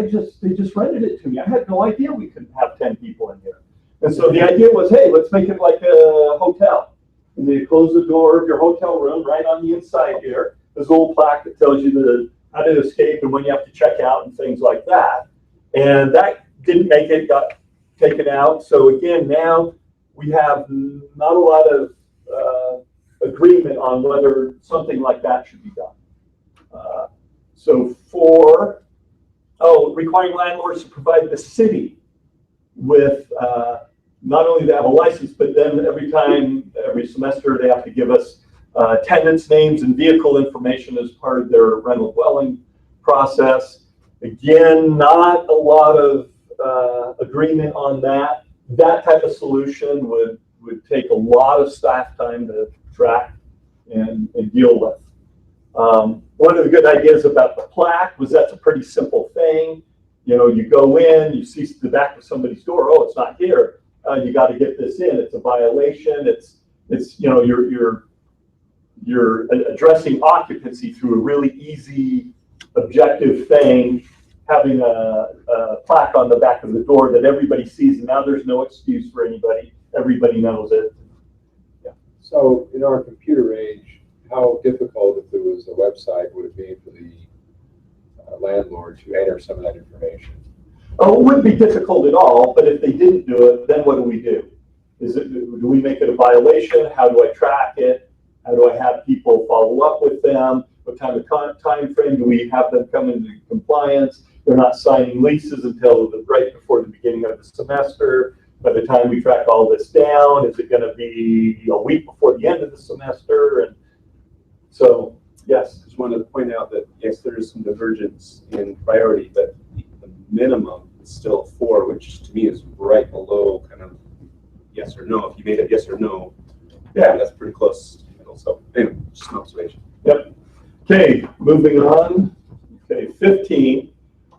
just rented it to me. I had no idea we could have 10 people in here. And so the idea was, hey, let's make it like a hotel. And they close the door of your hotel room right on the inside here. There's a little plaque that tells you how to escape and when you have to check out and things like that. And that didn't make it, got taken out. So again, now we have not a lot of agreement on whether something like that should be done. So requiring landlords to provide the city with not only to have a license, but then every semester they have to give us tenants' names and vehicle information as part of their rental dwelling process. Again, not a lot of agreement on that. That type of solution would take a lot of staff time to track and deal with. One of the good ideas about the plaque was that's a pretty simple thing. You go in, you see the back of somebody's door. Oh, it's not here. You got to get this in. It's a violation. You're addressing occupancy through a really easy, objective thing. Having a plaque on the back of the door that everybody sees, and now there's no excuse for anybody. Everybody knows it. Yeah. So in our computer age, how difficult, if there was a website, would it be for the landlord to enter some of that information? Oh, it wouldn't be difficult at all, but if they didn't do it, then what do we do? Do we make it a violation? How do I track it? How do I have people follow up with them? What kind of time frame do we have them come into compliance? They're not signing leases until right before the beginning of the semester. By the time we track all this down, is it going to be a week before the end of the semester? And so, yes. I just wanted to point out that, yes, there is some divergence in priority, but the minimum is still 4, which to me is right below kind of yes or no. If you made it yes or no, yeah, that's pretty close to the middle. So anyway, just an observation. Yep. Okay, moving on. Okay, 15.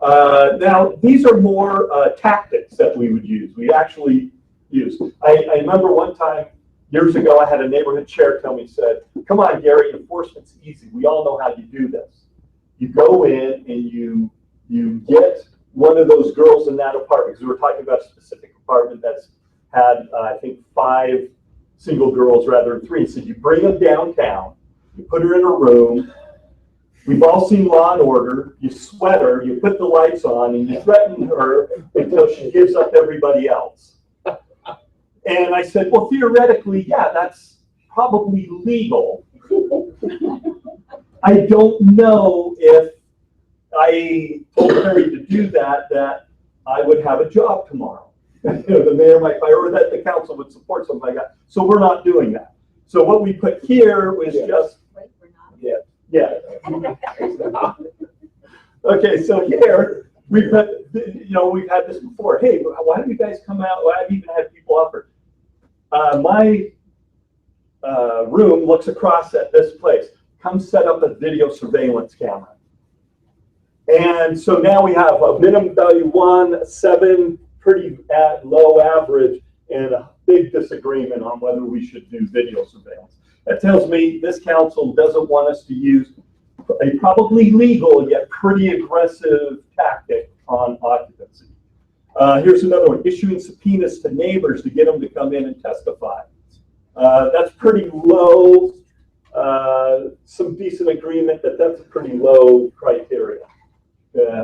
Now, these are more tactics that we would use. We actually use. I remember one time, years ago, I had a neighborhood chair tell me, said, come on, Gary, enforcement's easy. We all know how you do this. You go in and you get one of those girls in that apartment, because we were talking about a specific apartment that's had, I think, 5 single girls rather than 3. So you bring them downtown, you put her in a room. We've all seen Law and Order. You sweat her, you put the lights on, and you threaten her until she gives up everybody else. And I said, well, theoretically, yeah, that's probably legal. I don't know if I told Harry to do that I would have a job tomorrow. The mayor might fire, or that the council would support something like that. So we're not doing that. So what we put here was just, yeah. Okay, so here we've had, we've had this before. Hey, why don't you guys come out? Well, I've even had people offer. My room looks across at this place. Come set up a video surveillance camera. And so now we have a minimum value 1, 7, pretty low average, and a big disagreement on whether we should do video surveillance. That tells me this council doesn't want us to use a probably legal yet pretty aggressive tactic on occupancy. Here's another one, issuing subpoenas to neighbors to get them to come in and testify. That's pretty low. Some decent agreement that that's a pretty low criteria.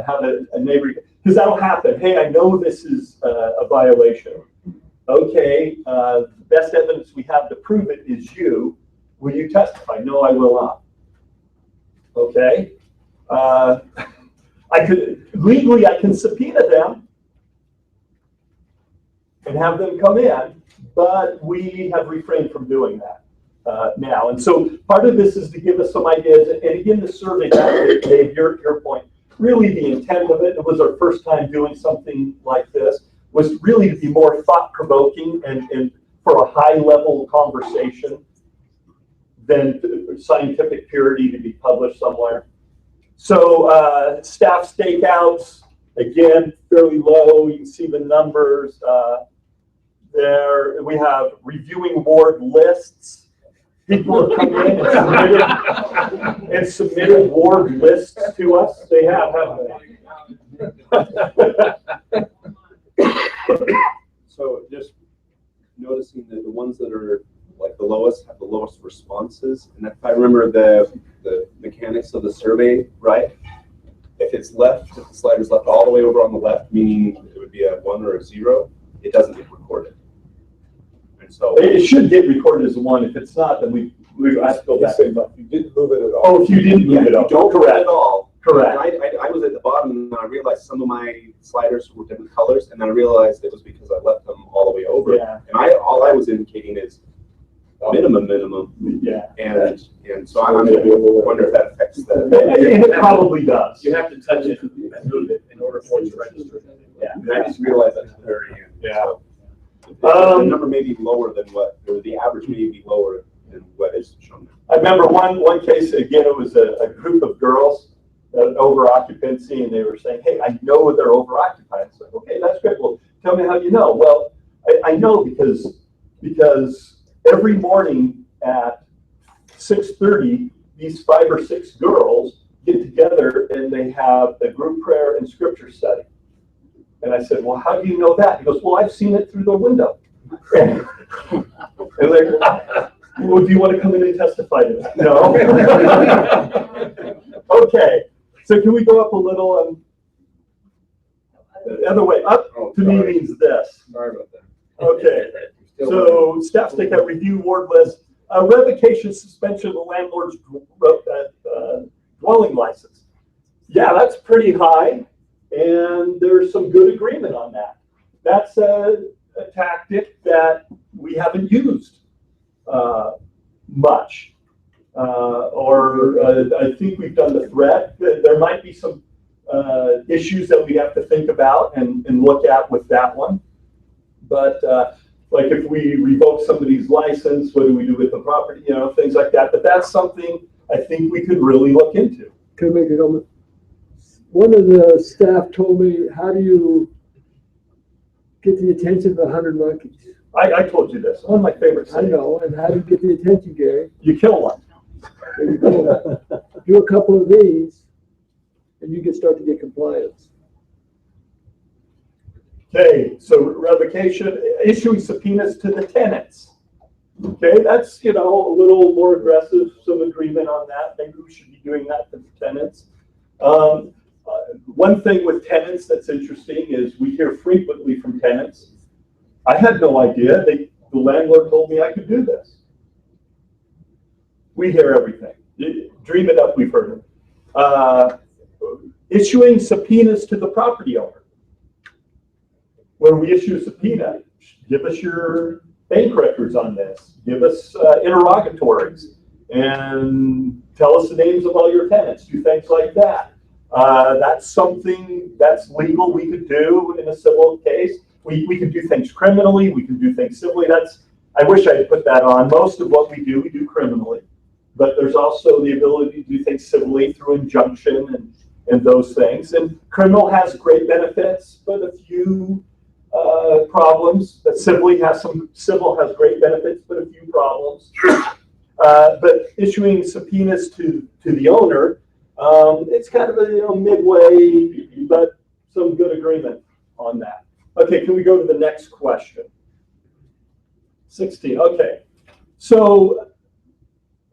How a neighbor, because that'll happen. Hey, I know this is a violation. Okay, the best evidence we have to prove it is you. Will you testify? No, I will not. Okay. I could legally, I can subpoena them and have them come in, but we have refrained from doing that now. And so part of this is to give us some ideas. And again, the survey, Dave, your point, really the intent of it, it was our first time doing something like this, was really to be more thought-provoking and for a high-level conversation than scientific purity to be published somewhere. So staff stakeouts, again, fairly low. You can see the numbers. There we have reviewing ward lists. People have come in and submitted ward lists to us. They have, haven't they? So just noticing that the ones that are like the lowest have the lowest responses. And if I remember the mechanics of the survey, right? If it's left, if the slider's left all the way over on the left, meaning it would be a 1 or a 0, it doesn't get recorded. And so it should get recorded as a 1. If it's not, then we have to go back. If you didn't move it at all. Oh, if you didn't move it, you don't move it at all. Correct. I was at the bottom and I realized some of my sliders were different colors, and then I realized it was because I left them all the way over. Yeah. And all I was indicating is minimum. Yeah. And so I wonder if that affects that. And it probably does. You have to touch it and move it in order for it to register. Yeah. And I just realized that at the very end. Yeah. The number may be lower than what, or the average may be lower than what is shown there. I remember one case, again, it was a group of girls, over occupancy, and they were saying, hey, I know they're over occupied. So, okay, that's great. Well, tell me how you know. Well, I know because every morning at 6:30, these 5 or 6 girls get together and they have a group prayer and scripture study. And I said, well, how do you know that? He goes, well, I've seen it through the window. And they're like, well, do you want to come in and testify to that? No. Okay. So can we go up a little? The other way up to me means this. Sorry about that. Okay. So staff stakeout review ward list, revocation suspension of the landlord's dwelling license. Yeah, that's pretty high, and there's some good agreement on that. That's a tactic that we haven't used much. I think we've done the threat. There might be some issues that we have to think about and look at with that one. But like if we revoke somebody's license, what do we do with the property? You know, things like that. But that's something I think we could really look into. Can I make a comment? One of the staff told me, how do you get the attention of 100 monkeys? I told you this. One of my favorite sayings. I know. And how do you get the attention, Gary? You kill one. There you go. Do a couple of these, and you can start to get compliance. Okay, so revocation, issuing subpoenas to the tenants. Okay, that's, you know, a little more aggressive, some agreement on that. Maybe we should be doing that to the tenants. One thing with tenants that's interesting is we hear frequently from tenants, I had no idea. The landlord told me I could do this. We hear everything. Dream it up, we've heard it. Issuing subpoenas to the property owner. When we issue a subpoena, give us your bank records on this. Give us interrogatories and tell us the names of all your tenants. Do things like that. That's something that's legal we could do in a civil case. We could do things criminally. We can do things civilly. I wish I had put that on. Most of what we do criminally. But there's also the ability to do things civilly through injunction and those things. And criminal has great benefits, but a few problems. Civil has great benefits, but a few problems. But issuing subpoenas to the owner, it's kind of a midway, but some good agreement on that. Okay, can we go to the next question? 16, okay. So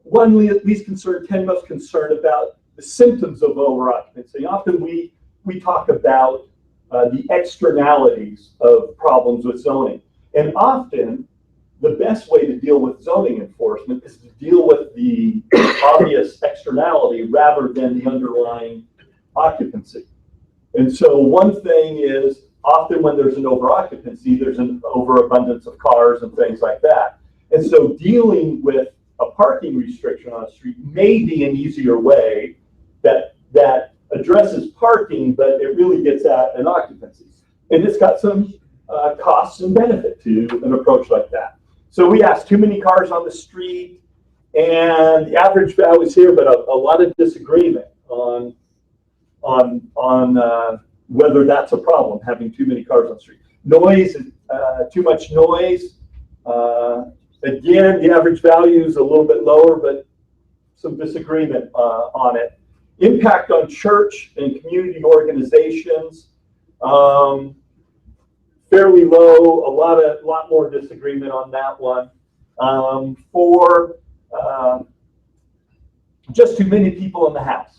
one least concerned, 10 most concerned about the symptoms of over-occupancy. Often we talk about the externalities of problems with zoning. And often the best way to deal with zoning enforcement is to deal with the obvious externality rather than the underlying occupancy. And so one thing is often when there's an over-occupancy, there's an overabundance of cars and things like that. And so dealing with a parking restriction on a street may be an easier way that addresses parking, but it really gets at an occupancy. And it's got some costs and benefit to an approach like that. So we asked too many cars on the street, and the average value is here, but a lot of disagreement on whether that's a problem, having too many cars on the street. Noise, too much noise. Again, the average value is a little bit lower, but some disagreement on it. Impact on church and community organizations, fairly low. A lot more disagreement on that one. For just too many people in the house.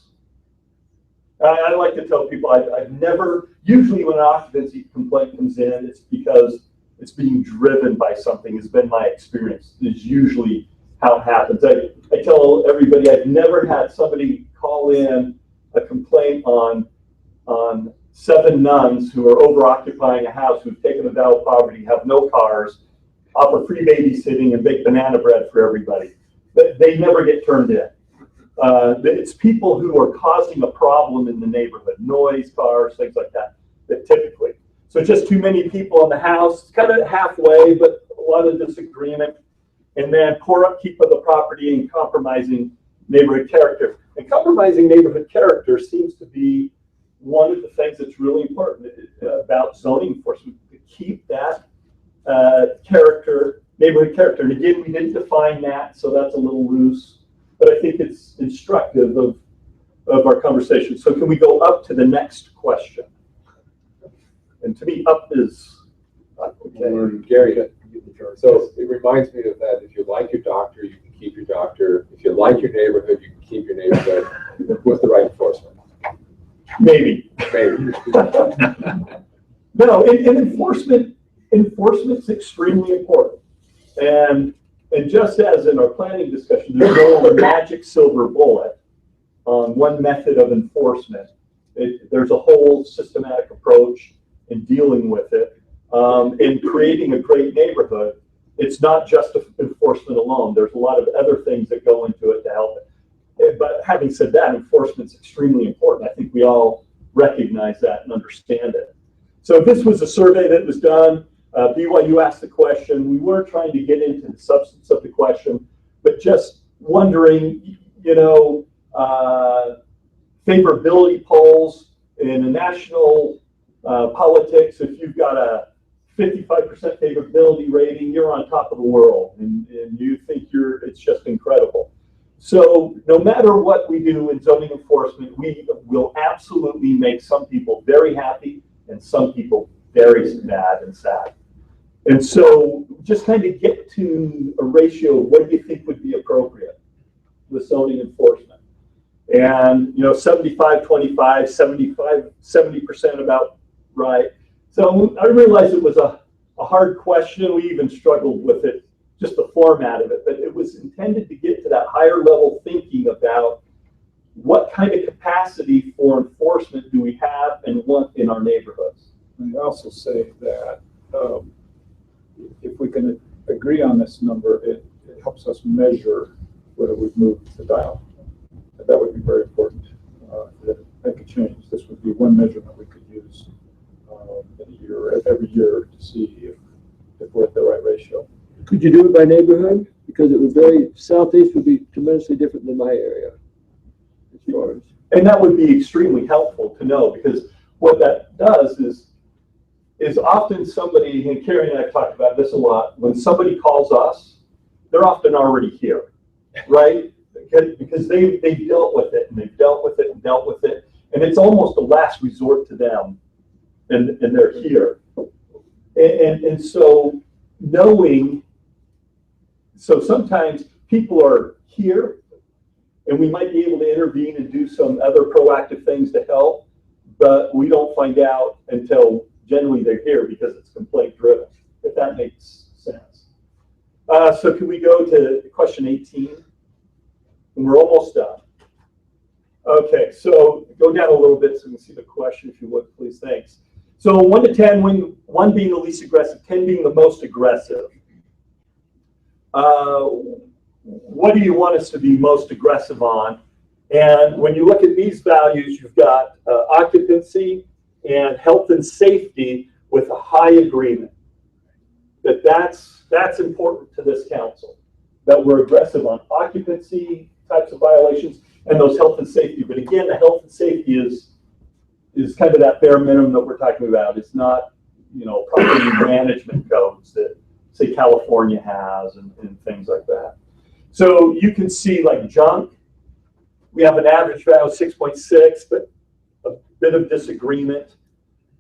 I like to tell people I've never, usually when an occupancy complaint comes in, it's because it's being driven by something, has been my experience. It's usually how it happens. I tell everybody I've never had somebody call in a complaint on 7 nuns who are over occupying a house, who've taken a vow of poverty, have no cars, offer free babysitting and bake banana bread for everybody. But they never get turned in. It's people who are causing a problem in the neighborhood, noise, cars, things like that typically. So just too many people in the house, it's kind of halfway, but a lot of disagreement. And then poor upkeep of the property and compromising neighborhood character. And compromising neighborhood character seems to be one of the things that's really important about zoning enforcement, to keep that character, neighborhood character. And again, we didn't define that, so that's a little loose, but I think it's instructive of our conversation. So can we go up to the next question? And to me, up is okay. Gary, so it reminds me of that. If you like your doctor, you can keep your doctor. If you like your neighborhood, you can keep your neighborhood with the right enforcement. Maybe. No, and enforcement's extremely important. And just as in our planning discussion, there's no magic silver bullet on one method of enforcement. There's a whole systematic approach in dealing with it. In creating a great neighborhood, it's not just enforcement alone. There's a lot of other things that go into it to help it. But having said that, enforcement's extremely important. I think we all recognize that and understand it. So this was a survey that was done. BYU asked the question. We weren't trying to get into the substance of the question, but just wondering, favorability polls in a national politics. If you've got a 55% favorability rating, you're on top of the world, and you think it's just incredible. So no matter what we do in zoning enforcement, we will absolutely make some people very happy and some people very mad and sad. And so just kind of get to a ratio of what do you think would be appropriate with zoning enforcement. And 75-25, 70% about right. So I realized it was a hard question. We even struggled with it, just the format of it, but it was intended to get to that higher level thinking about what kind of capacity for enforcement do we have and want in our neighborhoods. I also say that if we can agree on this number, it helps us measure whether we've moved the dial. And that would be very important to make a change. This would be one measurement we could use every year to see if we're at the right ratio. Could you do it by neighborhood? Because it would Southeast would be tremendously different than my area. as far as. And that would be extremely helpful to know, because what that does is often somebody, and Carrie and I have talked about this a lot, when somebody calls us, they're often already here, right? Because they've dealt with it, and they've dealt with it and dealt with it, and it's almost a last resort to them, and they're here. And so knowing, so sometimes people are here, and we might be able to intervene and do some other proactive things to help, but we don't find out until generally they're here because it's complaint driven, if that makes sense. So can we go to question 18? And we're almost done. Okay, so go down a little bit so we can see the question, if you would, please. Thanks. So 1 to 10, 1 being the least aggressive, 10 being the most aggressive. What do you want us to be most aggressive on? And when you look at these values, you've got occupancy and health and safety with a high agreement. That's important to this council, that we're aggressive on occupancy types of violations and those health and safety. But again, the health and safety is kind of that bare minimum that we're talking about. It's not, property management codes that, say, California has and things like that. So you can see, like, junk, we have an average value of 6.6, but a bit of disagreement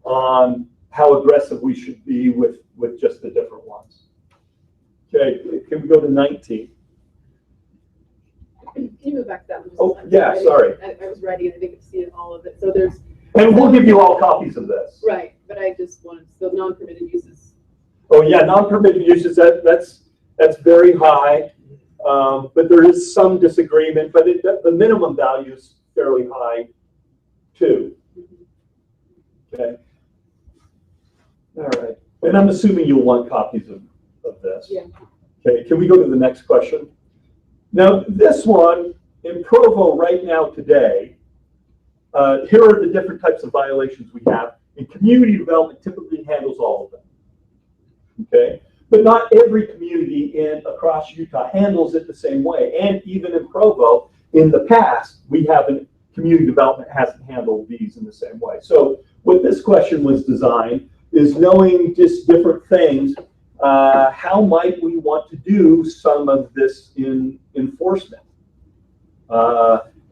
on how aggressive we should be with just the different ones. Okay, can we go to 19? Can you move back to that one? Oh, yeah, sorry. I was ready and I didn't see all of it. So there's. And we'll give you all copies of this. Right, but I just wanted, so non-permitted uses. Oh yeah, non-permitted uses, that's very high. But there is some disagreement, but the minimum value is fairly high too. Okay. All right. And I'm assuming you'll want copies of this. Yeah. Okay, can we go to the next question? Now, this one, in Provo right now today, here are the different types of violations we have. And community development typically handles all of them. Okay? But not every community across Utah handles it the same way. And even in Provo, in the past, community development hasn't handled these in the same way. So what this question was designed is knowing just different things. How might we want to do some of this in enforcement?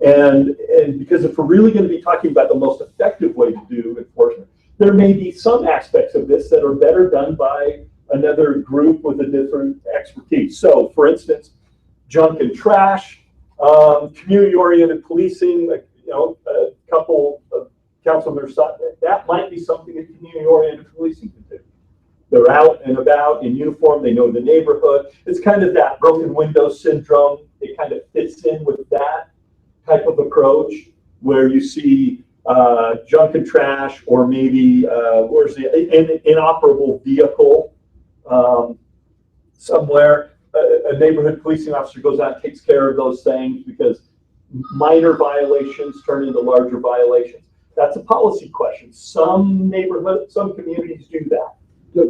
And because if we're really going to be talking about the most effective way to do enforcement, there may be some aspects of this that are better done by another group with a different expertise. So, for instance, junk and trash, community-oriented policing, a couple of council members thought that might be something that community-oriented policing can do. They're out and about in uniform, they know the neighborhood. It's kind of that broken window syndrome. It kind of fits in with that type of approach where you see junk and trash, or maybe where's the inoperable vehicle somewhere. A neighborhood policing officer goes out and takes care of those things because minor violations turn into larger violations. That's a policy question. Some communities do that.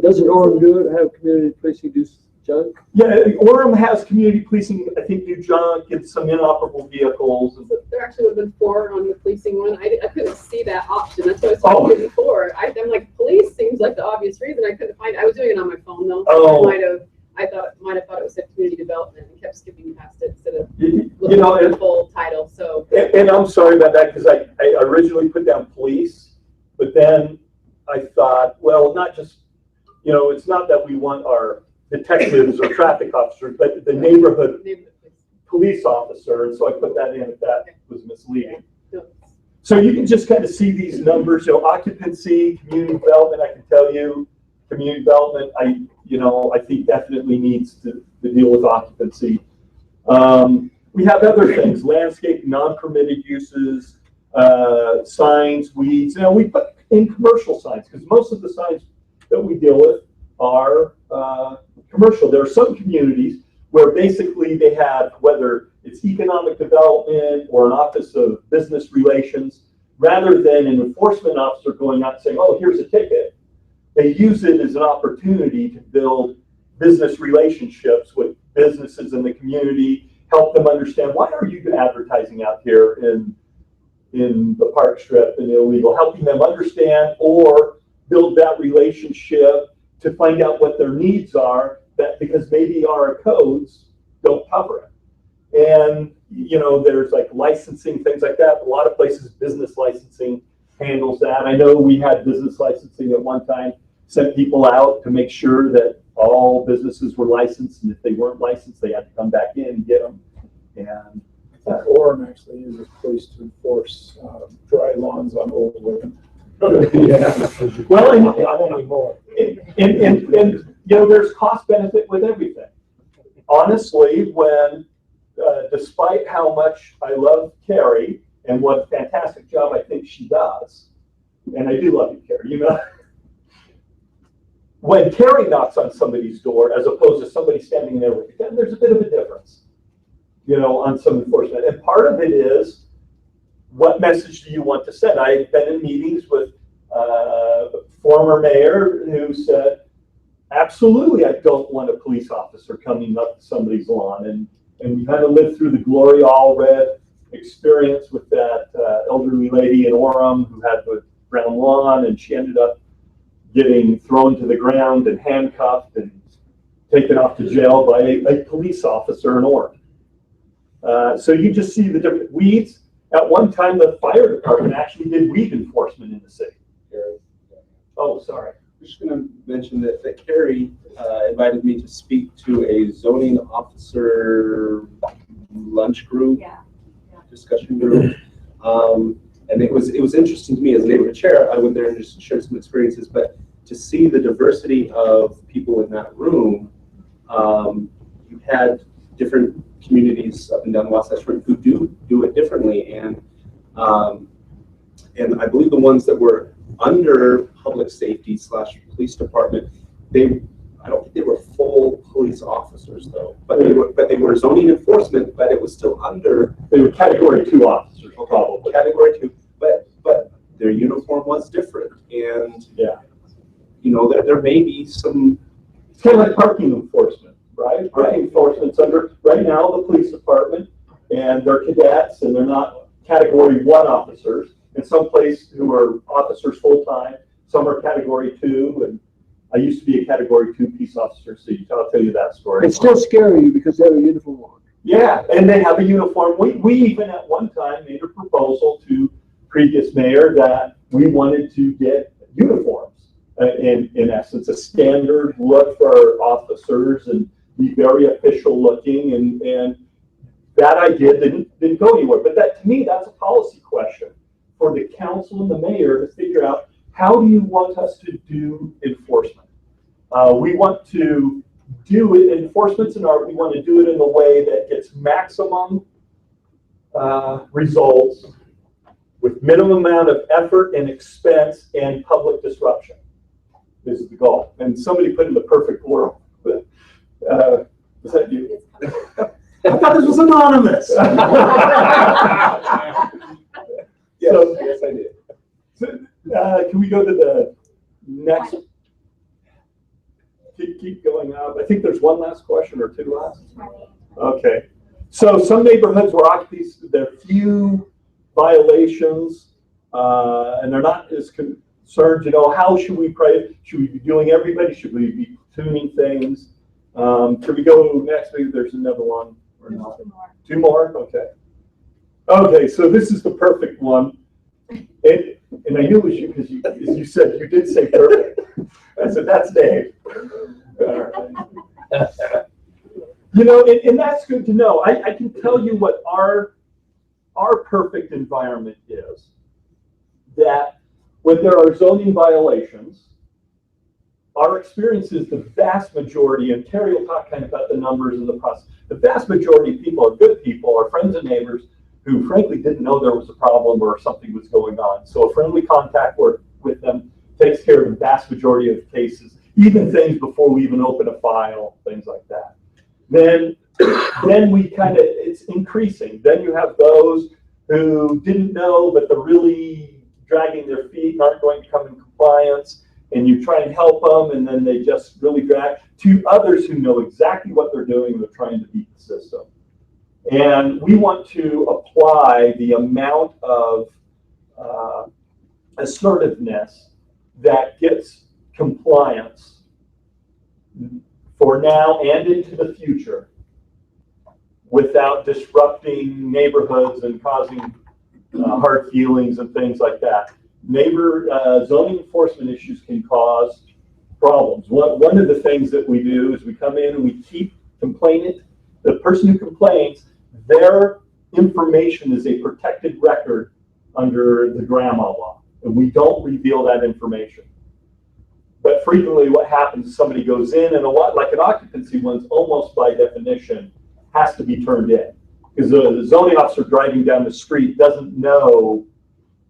Doesn't Orem do it, have community policing do junk? Yeah, Orem has community policing, I think, do junk and some inoperable vehicles. There actually would have been 4 on the policing one. I couldn't see that option. That's what I was talking about before. I'm like, police seems like the obvious reason. I couldn't find it. I was doing it on my phone though. Oh. I might have thought it said community development and kept skipping past it instead of looking at the full title. So. And I'm sorry about that because I originally put down police, but then I thought, well, not just, it's not that we want our detectives or traffic officers, but the neighborhood police officer. And so I put that in if that was misleading. So you can just kind of see these numbers. Occupancy, community development, I can tell you, community development, I think definitely needs to deal with occupancy. We have other things, landscape, non-permitted uses, signs, weeds. We put in commercial signs because most of the signs that we deal with are commercial. There are some communities where basically they have, whether it's economic development or an office of business relations, rather than an enforcement officer going out and saying, oh, here's a ticket, they use it as an opportunity to build business relationships with businesses in the community, help them understand, why are you advertising out here in in the park strip and illegal, helping them understand or build that relationship to find out what their needs are, that because maybe our codes don't cover it. And, you know, there's like licensing, things like that. A lot of places, business licensing handles that. I know we had business licensing at one time, sent people out to make sure that all businesses were licensed, and if they weren't licensed, they had to come back in and get them. And Orem actually uses police to enforce dry lawns on old women. Yeah. Well, and, not anymore. And you know, there's cost benefit with everything. Honestly, when despite how much I love Carrie and what a fantastic job I think she does, and I do love you, Carrie, you know, when Carrie knocks on somebody's door as opposed to somebody standing there with a gun, there's a bit of a difference, you know, on some enforcement. And part of it is, what message do you want to send? I've been in meetings with former mayor who said, absolutely, I don't want a police officer coming up to somebody's lawn. And we kind of lived through the Glory Allred experience with that elderly lady in Orem who had the brown lawn, and she ended up getting thrown to the ground and handcuffed and taken off to jail by a police officer in Orem. So you just see the different weeds. At one time, the fire department actually did weed enforcement in the city. Oh, sorry. I'm just going to mention that Carrie invited me to speak to a zoning officer lunch group, discussion group. And it was interesting to me as neighborhood chair. I went there and just shared some experiences, but to see the diversity of people in that room, you had different communities up and down the Wasatch Front who do it differently, and I believe the ones that were under public safety / police department, I don't think they were full police officers though, but they were zoning enforcement, but it was still under. They were category 2 officers, probably. Category 2, but their uniform was different, and yeah, you know, there may be some. It's kind of like parking enforcement, right? Parking enforcement's under right now the police department, and they're cadets, and they're not category 1 officers. In some place who are officers full time, some are category 2, and I used to be a category 2 peace officer, so I'll tell you that story. It's still scary because they have a uniform on. Yeah, and they have a uniform. We even at one time made a proposal to previous mayor that we wanted to get uniforms, in essence, a standard look for our officers and be very official looking, and that idea didn't go anywhere. But that, to me, that's a policy question for the council and the mayor to figure out, how do you want us to do enforcement? We want to do it, enforcement's an art, we want to do it in a way that gets maximum results with minimum amount of effort and expense and public disruption. This is the goal. And somebody put in the perfect world. But, was that you? I thought this was anonymous. Yes, So, yes, I did. So, can we go to the next? Keep going up. I think there's one last question or 2 last. Okay. So some neighborhoods where occupancy, there are few violations, and they're not as concerned, you know, how should we pray? Should we be doing everybody? Should we be tuning things? Can we go next? Maybe there's another one or not. 2 more. 2 more? Okay. Okay, so this is the perfect one. And I knew it was you because you said, you did say perfect. I said, that's Dave. You know, and that's good to know. I can tell you what our perfect environment is. That when there are zoning violations, our experience is the vast majority, and Terry will talk kind of about the numbers and the process, the vast majority of people are good people, are friends and neighbors who frankly didn't know there was a problem or something was going on. So a friendly contact with them takes care of the vast majority of cases, even things before we even open a file, things like that. Then we kind of, it's increasing. Then you have those who didn't know, but they're really dragging their feet and aren't going to come in compliance, and you try and help them, and then they just really drag, to others who know exactly what they're doing and they're trying to beat the system. And we want to apply the amount of assertiveness that gets compliance for now and into the future without disrupting neighborhoods and causing hard feelings and things like that. Zoning enforcement issues can cause problems. One of the things that we do is we come in and we keep complaining. The person who complains, their information is a protected record under the grandma law, and we don't reveal that information. But frequently what happens is somebody goes in, and a lot like an occupancy one's almost by definition has to be turned in, because the zoning officer driving down the street doesn't know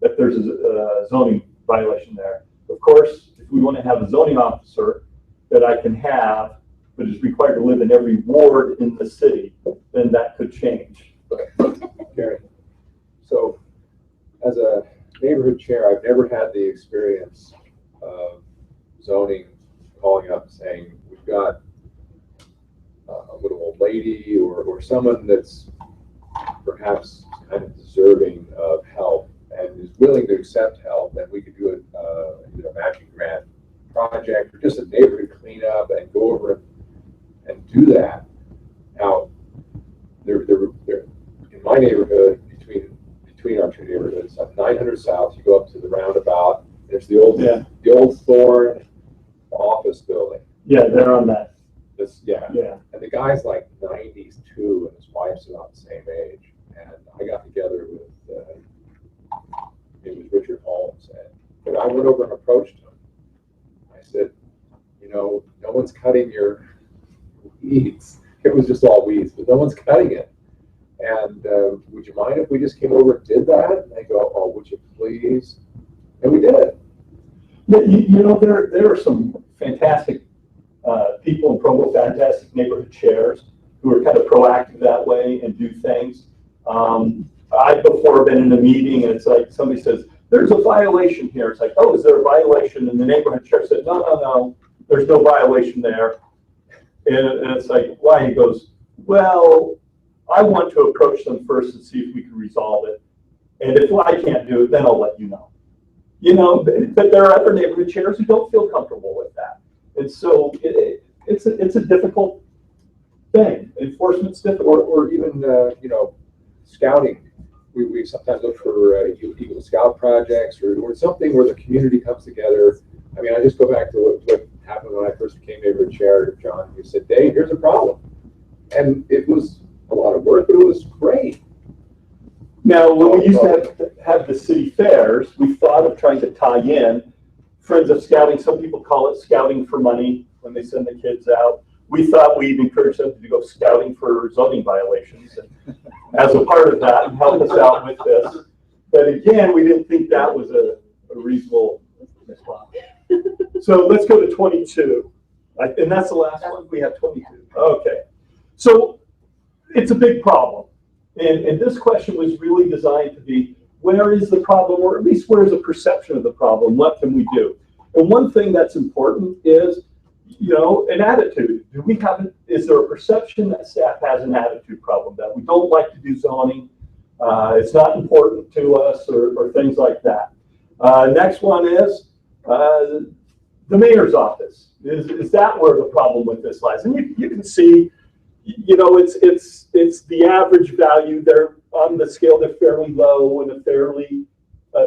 that there's a zoning violation there. Of course, if we want to have a zoning officer that I can have, but is required to live in every ward in the city, then that could change. Gary, so as a neighborhood chair, I've never had the experience of zoning calling up saying, we've got a little old lady or someone that's perhaps kind of deserving of help and is willing to accept help, and we could do either a matching grant project or just a neighborhood cleanup and go over and do that. Now, there in my neighborhood, between our two neighborhoods, on 900 South, you go up to the roundabout. There's the old Thorn office building. Yeah, they're on that. Yeah. And the guy's like 92, and his wife's about the same age. And I got together with it was Richard Holmes, and I went over and approached him. I said, no one's cutting your weeds. It was just all weeds, but no one's cutting it. And would you mind if we just came over and did that? And they go, oh, would you please? And we did it. There are some fantastic people in Provo, fantastic neighborhood chairs who are kind of proactive that way and do things. I've before been in a meeting and it's like somebody says, there's a violation here. It's like, oh, is there a violation? And the neighborhood chair said, no, there's no violation there. And it's like, why? He goes, well, I want to approach them first and see if we can resolve it. And if I can't do it, then I'll let you know. But there are other neighborhood chairs who don't feel comfortable with that. And so it's a difficult thing. Enforcement's difficult. Or even, scouting. We sometimes look for Eagle Scout projects or something where the community comes together. I mean, I just go back to what happened when I first became neighborhood chair, John. You said, Dave, here's a problem. And it was a lot of work, but it was great. Now, when we used to have the city fairs, we thought of trying to tie in Friends of Scouting. Some people call it scouting for money when they send the kids out. We thought we'd encourage them to go scouting for zoning violations and as a part of that and help us out with this. But again, we didn't think that was a reasonable response. So let's go to 22. And that's the last one. We have 22. Okay. So it's a big problem. And this question was really designed to be, where is the problem, or at least where is the perception of the problem? What can we do? And one thing that's important is, an attitude. Is there a perception that staff has an attitude problem, that we don't like to do zoning, it's not important to us, or things like that? Next one is the mayor's office. Is that where the problem with this lies? And you can see, it's the average value. They're on the scale, they're fairly low and a fairly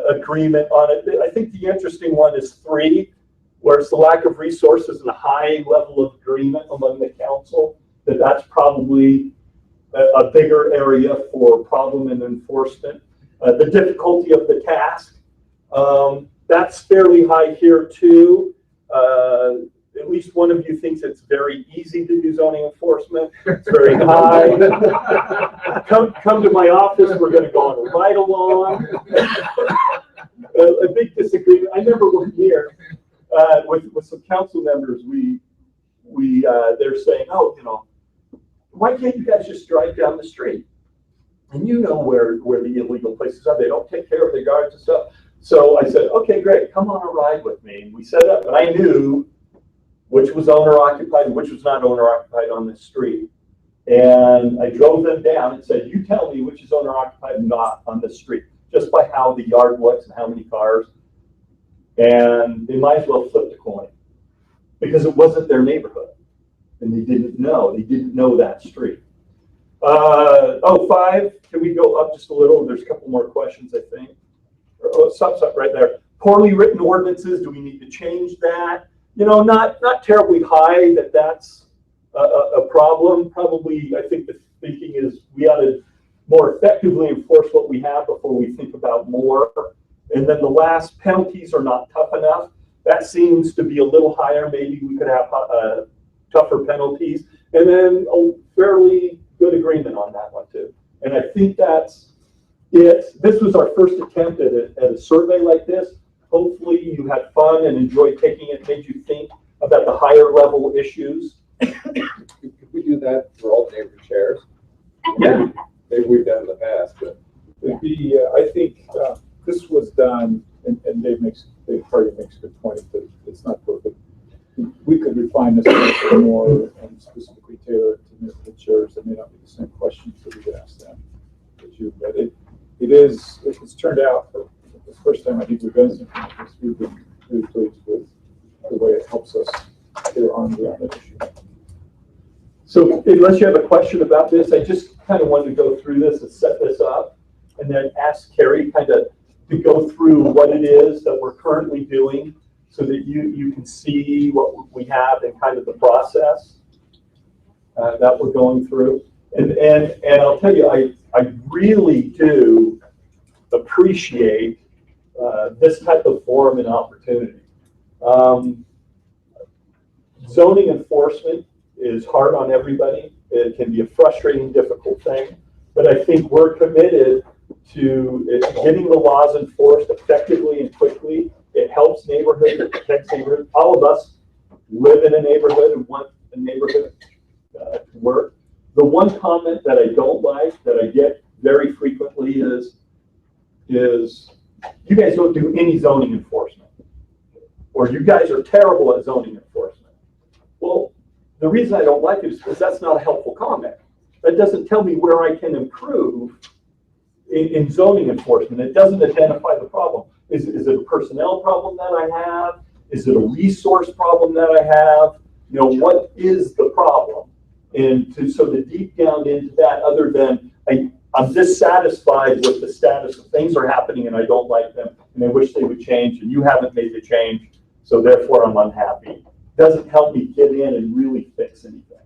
agreement on it. I think the interesting one is 3, where it's the lack of resources and a high level of agreement among the council, that's probably a bigger area for problem and enforcement. The difficulty of the task, that's fairly high here too. At least one of you thinks it's very easy to do zoning enforcement. It's very high. Come to my office. We're going to go on a ride along. A big disagreement. I remember one year with some council members, they're saying, oh, why can't you guys just drive down the street? And where the illegal places are. They don't take care of their yards and stuff. So I said, okay, great. Come on a ride with me. And we set up, and I knew which was owner-occupied and which was not owner-occupied on the street. And I drove them down and said, you tell me which is owner-occupied and not on the street. just by how the yard looks and how many cars. And they might as well flip the coin because it wasn't their neighborhood and they didn't know that street. 5, can we go up just a little? There's a couple more questions, I think. Stop right there. Poorly written ordinances, do we need to change that? Not terribly high that's a problem. Probably, I think the thinking is we ought to more effectively enforce what we have before we think about more. And then the last, penalties are not tough enough. That seems to be a little higher. Maybe we could have tougher penalties. And then a fairly good agreement on that one too. And I think that's it. This was our first attempt at a survey like this. Hopefully you had fun and enjoyed taking it, made you think about the higher level issues. Could we do that for all neighbor chairs? Yeah. Maybe we've done in the past, but I think this was done, and Dave Hardy makes a good point that it's not perfect. We could refine this a little bit more and specifically tailor it to the chairs. That may not be the same questions that we could ask them. But it's turned out, for the first time I think we've done something like this, we've been really pleased with the way it helps us get our arms around that issue. So unless you have a question about this, I just kind of wanted to go through this and set this up and then ask Carrie kind of to go through what it is that we're currently doing so that you can see what we have and kind of the process that we're going through. And I'll tell you, I really do appreciate this type of forum and opportunity. Zoning enforcement is hard on everybody. It can be a frustrating, difficult thing, but I think we're committed to getting the laws enforced effectively and quickly. It helps neighborhoods, it protects neighborhoods. All of us live in a neighborhood and want a neighborhood to work. The one comment that I don't like, that I get very frequently is you guys don't do any zoning enforcement, or you guys are terrible at zoning enforcement. Well, the reason I don't like it is because that's not a helpful comment. That doesn't tell me where I can improve in zoning enforcement. It doesn't identify the problem. Is it a personnel problem that I have? Is it a resource problem that I have? What is the problem? And so to deep down into that, other than I'm dissatisfied with the status of things are happening and I don't like them and I wish they would change and you haven't made the change, so therefore I'm unhappy. Doesn't help me get in and really fix anything.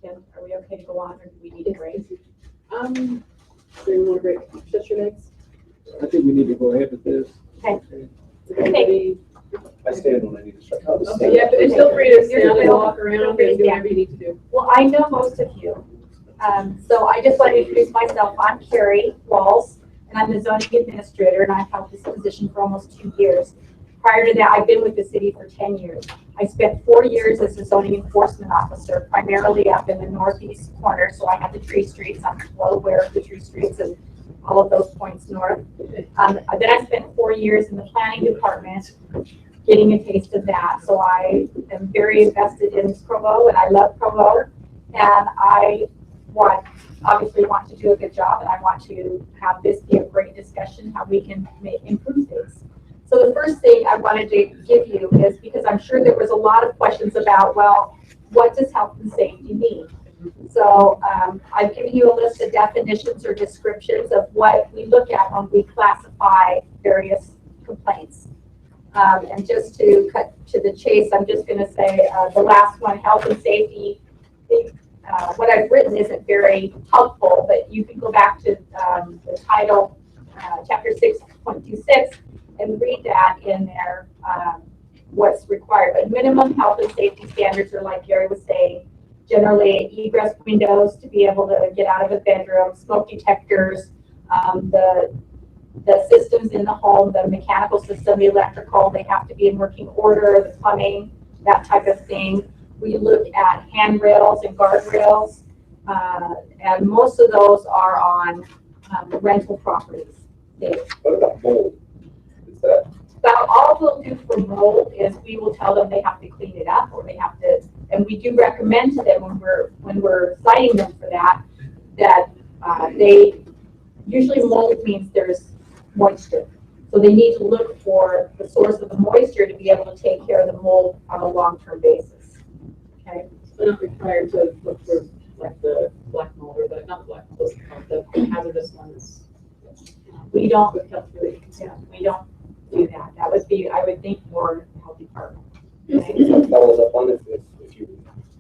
Kim, are we okay to go on or do we need a break? Do you want to break? Shut your legs. I think we need to go ahead with this. Okay. Okay. I stand when I need to stretch. Okay, yeah, but feel free to stand and walk around and do whatever you need to do. Well, I know most of you. So I just want to introduce myself. I'm Carrie Walls, and I'm the zoning administrator, and I've held this position for almost 2 years. Prior to that, I've been with the city for 10 years. I spent 4 years as a zoning enforcement officer, primarily up in the northeast corner, so I have the tree streets. I'm well aware of the tree streets and all of those points north. Then I spent 4 years in the planning department, getting a taste of that. So I am very invested in Provo, and I love Provo, and I obviously want to do a good job, and I want to have this be a great discussion how we can improve things. So the first thing I wanted to give you is, because I'm sure there was a lot of questions about, well, what does health and safety mean? So I've given you a list of definitions or descriptions of what we look at when we classify various complaints. And just to cut to the chase, I'm just going to say the last one, health and safety. What I've written isn't very helpful, but you can go back to the title, chapter 6.26, and read that in there, what's required. But minimum health and safety standards are, like Gary was saying, generally egress windows to be able to get out of a bedroom, smoke detectors, the systems in the home, the mechanical system, the electrical, they have to be in working order, the plumbing, that type of thing. We look at handrails and guardrails, and most of those are on rental properties. What about mold? Is that? But all we'll do for mold is we will tell them they have to clean it up, or they have to, and we do recommend to them when we're citing them for that They usually mold means there's moisture. So they need to look for the source of the moisture to be able to take care of the mold on a long-term basis. Okay. They're not required to look for like the black mold or the, not black mold, the hazardous ones. We don't, yeah, we don't do that. That would be, I would think, more health department. Okay. So follows up on it, if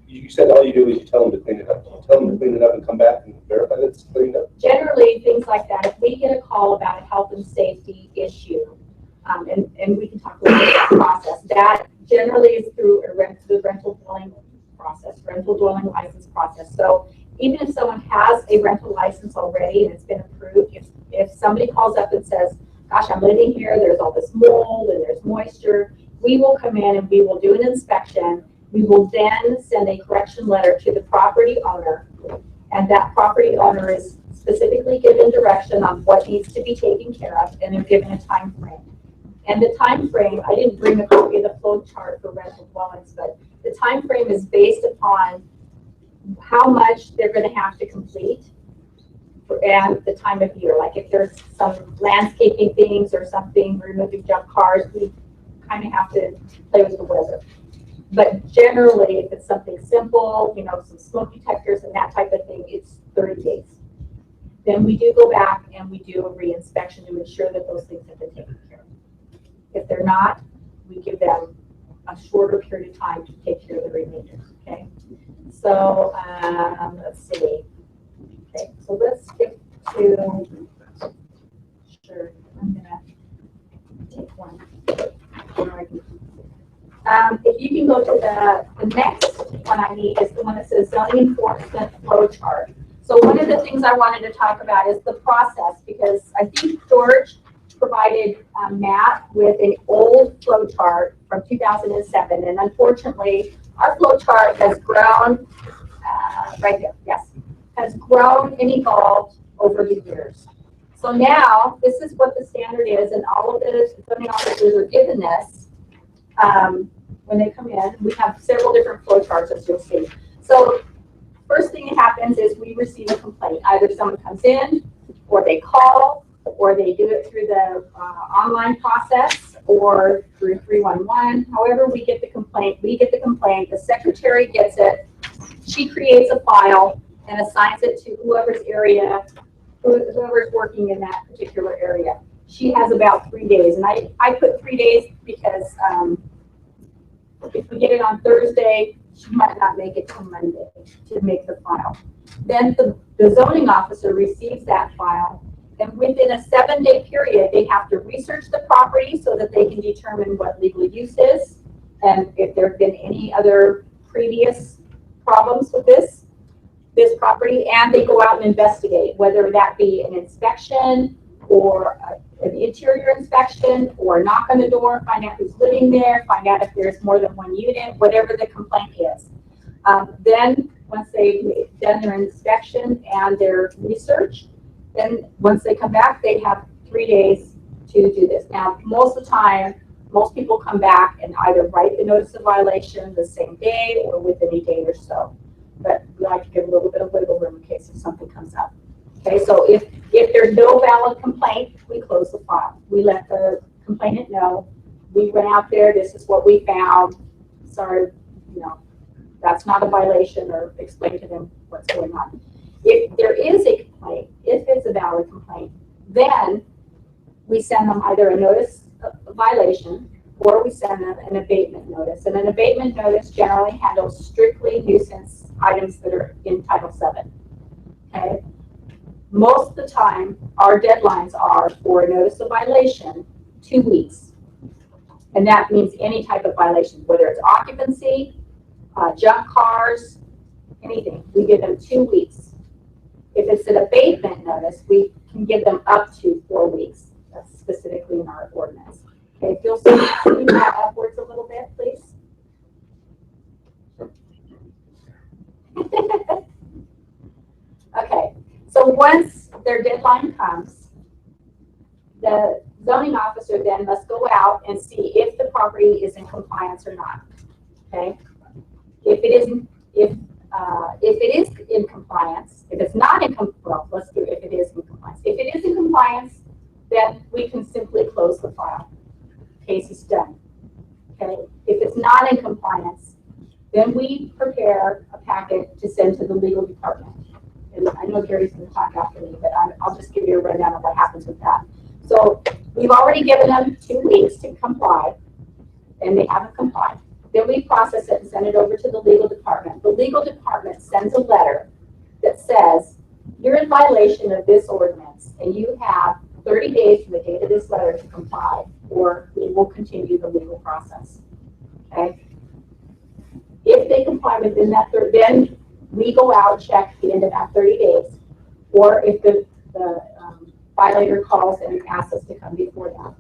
you said all you do is you tell them to clean it up. You tell them to clean it up and come back and verify that it's cleaned up. Generally, things like that, if we get a call about a health and safety issue, and we can talk a little bit about the process, that generally is through the rental dwelling process, rental dwelling license process. So even if someone has a rental license already and it's been approved, if somebody calls up and says, gosh, I'm living here, there's all this mold and there's moisture, we will come in and we will do an inspection. We will then send a correction letter to the property owner, and that property owner is specifically given direction on what needs to be taken care of, and they're given a time frame. And the time frame, I didn't bring a copy of the flow chart for rental dwellings, but the time frame is based upon how much they're going to have to complete and the time of year. Like if there's some landscaping things or something, removing junk cars, we kind of have to play with the weather. But generally, if it's something simple, you know, some smoke detectors and that type of thing, it's 30 days. Then we do go back and we do a re-inspection to ensure that those things have been taken care of. If they're not, we give them a shorter period of time to take care of the remainder, okay? So, let's see. Okay, so let's skip to, sure, I'm gonna take one. If you can go to the next one I need is the one that says zoning enforcement flow chart. So one of the things I wanted to talk about is the process, because I think George provided Matt with an old flow chart from 2007, and unfortunately our flow chart has grown, right there, yes, has grown and evolved over the years. So now this is what the standard is, and all of the zoning officers are given this. When they come in, we have several different flow charts, as you'll see. So first thing that happens is we receive a complaint. Either someone comes in, or they call, or they do it through the online process, or through 311. However we get the complaint, the secretary gets it, she creates a file and assigns it to whoever's working in that particular area. She has about 3 days, and I put 3 days because if we get it on Thursday, she might not make it till Monday to make the file. Then the zoning officer receives that file, and within a 7-day period, they have to research the property so that they can determine what legal use is, and if there have been any other previous problems with this property, and they go out and investigate, whether that be an inspection or an interior inspection, or a knock on the door, find out who's living there, find out if there's more than one unit, whatever the complaint is. Then once they've done their inspection and their research, then once they come back, they have 3 days to do this. Now, most of the time, most people come back and either write the notice of violation the same day or within a day or so. But we like to give a little bit of wiggle room in case if something comes up. Okay, so if there's no valid complaint, we close the file. We let the complainant know, we went out there, this is what we found. Sorry, you know, that's not a violation, or explain to them what's going on. If there is a complaint, if it's a valid complaint, then we send them either a notice of violation, or we send them an abatement notice. And an abatement notice generally handles strictly nuisance items that are in Title VII. Okay. Most of the time, our deadlines are for a notice of violation 2 weeks. And that means any type of violation, whether it's occupancy, junk cars, anything. We give them 2 weeks. If it's an abatement notice, we can give them up to 4 weeks. That's specifically in our ordinance. Okay, if you'll see that upwards a little bit, please. Okay, so once their deadline comes, the zoning officer then must go out and see if the property is in compliance or not. Okay, if it isn't, if if it is in compliance, if it's not in well, let's do it if it is in compliance. If it is in compliance, then we can simply close the file. Case is done. Okay. If it's not in compliance, then we prepare a packet to send to the legal department. And I know Gary's going to talk after me, but I'll just give you a rundown of what happens with that. So we've already given them 2 weeks to comply, and they haven't complied. Then we process it and send it over to the legal department. The legal department sends a letter that says, you're in violation of this ordinance, and you have 30 days from the date of this letter to comply, or we will continue the legal process. Okay? If they comply within that, then we go out and check the end of that 30 days, or if the violator calls and asks us to come before that.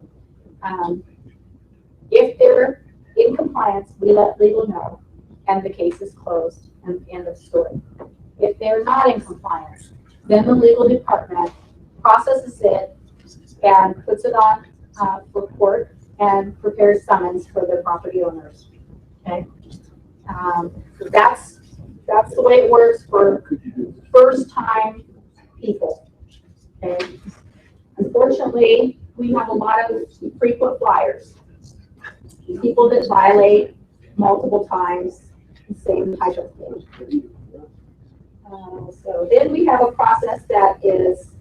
If they're in compliance, we let legal know, and the case is closed, and end of story. If they're not in compliance, then the legal department processes it and puts it on for court and prepares summons for the property owners. Okay, so that's the way it works for first-time people. Okay, unfortunately, we have a lot of frequent flyers. People that violate multiple times the same type of thing. So then we have a process that is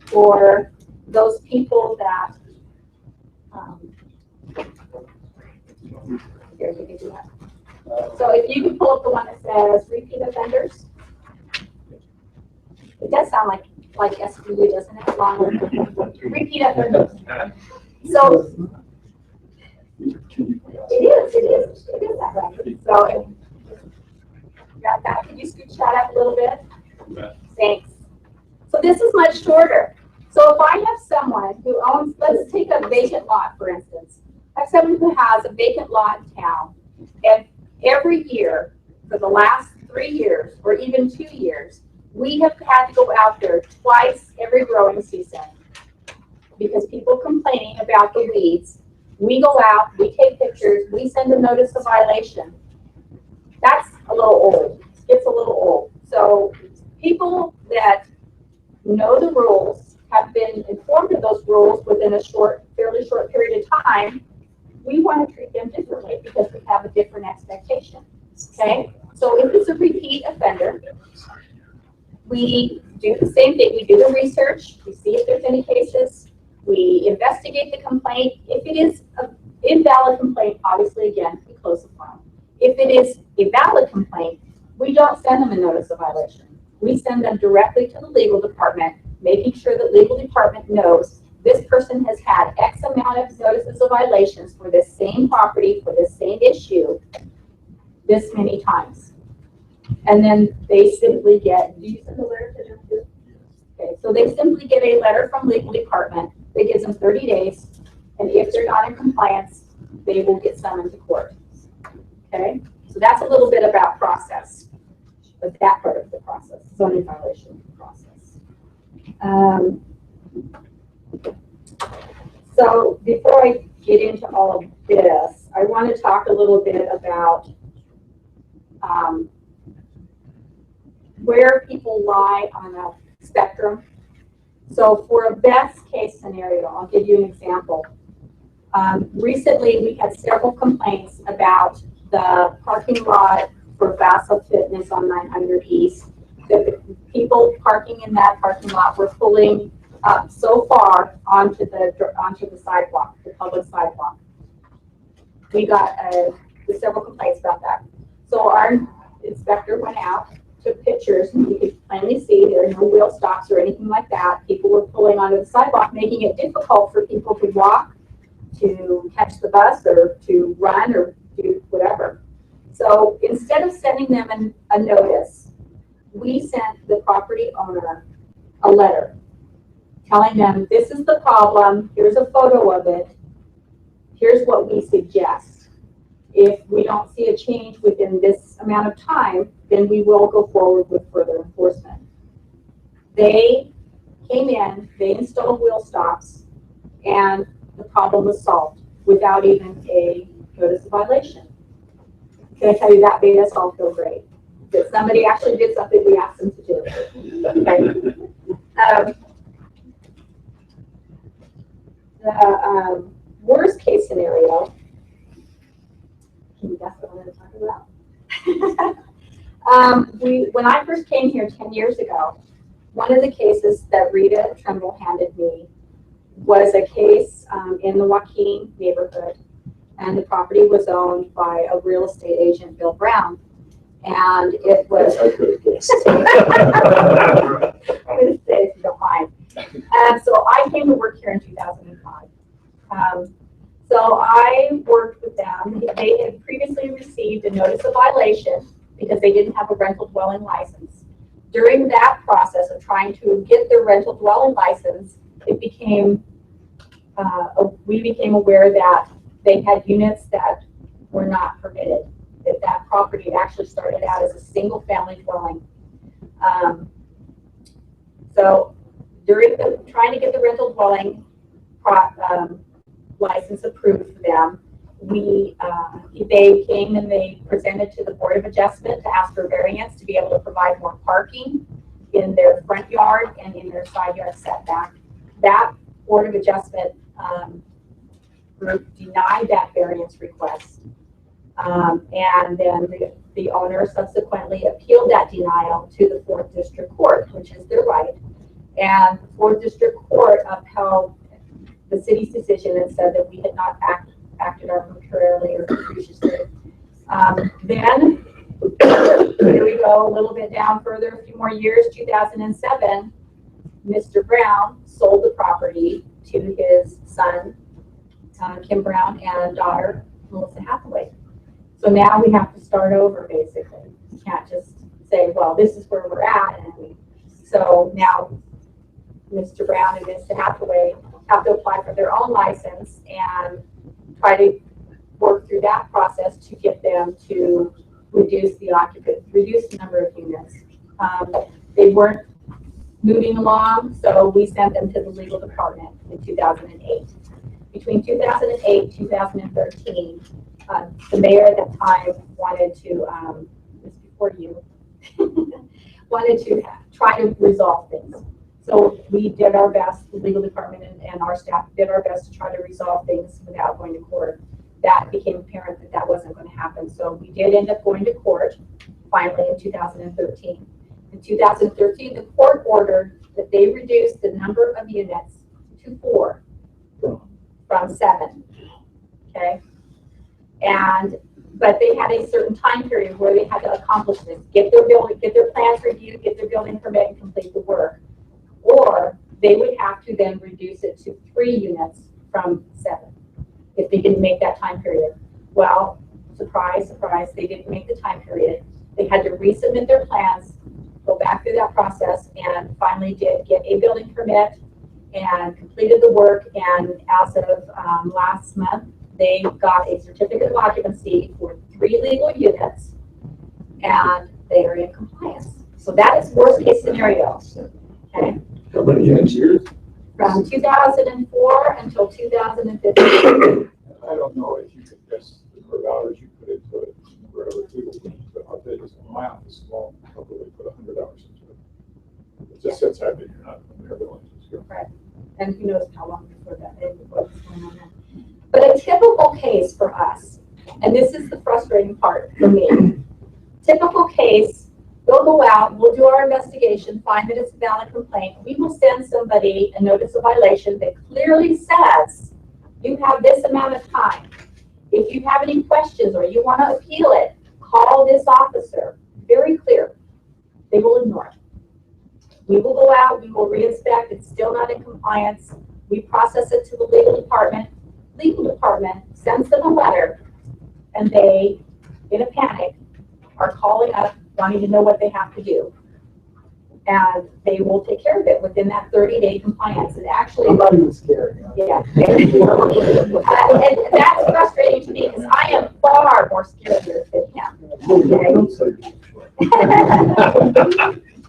for those people that, here, we can do that. So if you can pull up the one that says repeat offenders. It does sound like SBU, doesn't it? Long repeat offenders. So it is that way. So got that. Can you scooch that up a little bit? Thanks. So this is much shorter. So if I have someone who owns, let's take a vacant lot, for instance. I have someone who has a vacant lot in town, and every year for the last 3 years, or even 2 years, we have had to go out there twice every growing season because people complaining about the weeds. We go out, we take pictures, we send a notice of violation. That's a little old. It's a little old. So people that know the rules, have been informed of those rules within a fairly short period of time, we want to treat them differently because we have a different expectation. Okay? So if it's a repeat offender, we do the same thing. We do the research, we see if there's any cases, we investigate the complaint. If it is an invalid complaint, obviously, again, we close the file. If it is a valid complaint, we don't send them a notice of violation. We send them directly to the legal department, making sure that legal department knows this person has had X amount of notices of violations for this same property, for this same issue, this many times. And then they simply get, do you send a letter to them too? Okay, so they simply get a letter from legal department that gives them 30 days, and if they're not in compliance, they will get summoned to court. Okay, so that's a little bit about process, but that part of the process, zoning violation process. So before I get into all of this, I want to talk a little bit about where people lie on a spectrum. So for a best case scenario, I'll give you an example. Recently, we had several complaints about the parking lot for Vassal Fitness on 900 East. That the people parking in that parking lot were pulling up so far onto the sidewalk, the public sidewalk. We got several complaints about that. So our inspector went out, took pictures, and you could plainly see there are no wheel stops or anything like that. People were pulling onto the sidewalk, making it difficult for people to walk, to catch the bus, or to run, or do whatever. So instead of sending them a notice, we sent the property owner a letter telling them, this is the problem, here's a photo of it, here's what we suggest. If we don't see a change within this amount of time, then we will go forward with further enforcement. They came in, they installed wheel stops, and the problem was solved without even a notice of violation. Can I tell you, that made us all feel great. that somebody actually did something we asked them to do. Okay. The worst case scenario, can you guess what I'm going to talk about? When I first came here 10 years ago, one of the cases that Rita Trimble handed me was a case in the Joaquin neighborhood, and the property was owned by a real estate agent, Bill Brown, and it was. I could have guessed. I'm going to say if you don't mind. So I came to work here in 2005. So I worked with them. They had previously received a notice of violation because they didn't have a rental dwelling license. During that process of trying to get their rental dwelling license, it became we became aware that they had units that were not permitted. That property actually started out as a single family dwelling. So during trying to get the rental dwelling license approved for them, they came and they presented to the Board of Adjustment to ask for variance to be able to provide more parking in their front yard and in their side yard setback. That Board of Adjustment group denied that variance request. And then the owner subsequently appealed that denial to the 4th District Court, which is their right. And the 4th District Court upheld the city's decision and said that we had not acted arbitrarily or capriciously. Then, here we go, a little bit down further, a few more years, 2007, Mr. Brown sold the property to his son, Kim Brown, and daughter, Melissa Hathaway. So now we have to start over, basically. We can't just say, well, this is where we're at. So now Mr. Brown and Ms. Hathaway have to apply for their own license and try to work through that process to get them to reduce the number of units. They weren't moving along, so we sent them to the legal department in 2008. Between 2008 and 2013, the mayor at that time wanted to, this before you, wanted to try to resolve things. So we did our best, the legal department and our staff did our best to try to resolve things without going to court. That became apparent that that wasn't going to happen. So we did end up going to court finally in 2013. In 2013, the court ordered that they reduce the number of units to 4 from 7. Okay. But they had a certain time period where they had to accomplish this, get their plans reviewed, get their building permit, and complete the work. Or they would have to then reduce it to 3 units from 7 if they didn't make that time period. Well, surprise, surprise, they didn't make the time period. They had to resubmit their plans, go back through that process, and finally did get a building permit and completed the work. And as of last month, they got a certificate of occupancy for 3 legal units, and they are in compliance. So that is worst case scenario. Okay. How many years? From 2004 until 2015. I don't know if you could guess the number of hours you put into it, wherever people put, but I'll tell you this, my office will probably put 100 hours into it. It just sits happy you're not there willing to go. Right. And who knows how long before that is, what's going on then. But a typical case for us, and this is the frustrating part for me, typical case, we'll go out, we'll do our investigation, find that it's a valid complaint. We will send somebody a notice of violation that clearly says, you have this amount of time. If you have any questions or you want to appeal it, call this officer. Very clear. They will ignore it. We will go out, we will reinspect, it's still not in compliance. We process it to the legal department. Legal department sends them a letter, and they, in a panic, are calling up wanting to know what they have to do. And they will take care of it within that 30-day compliance. And actually, I'm not even scared. yeah. And that's frustrating to me because I am far more scared than him. Okay?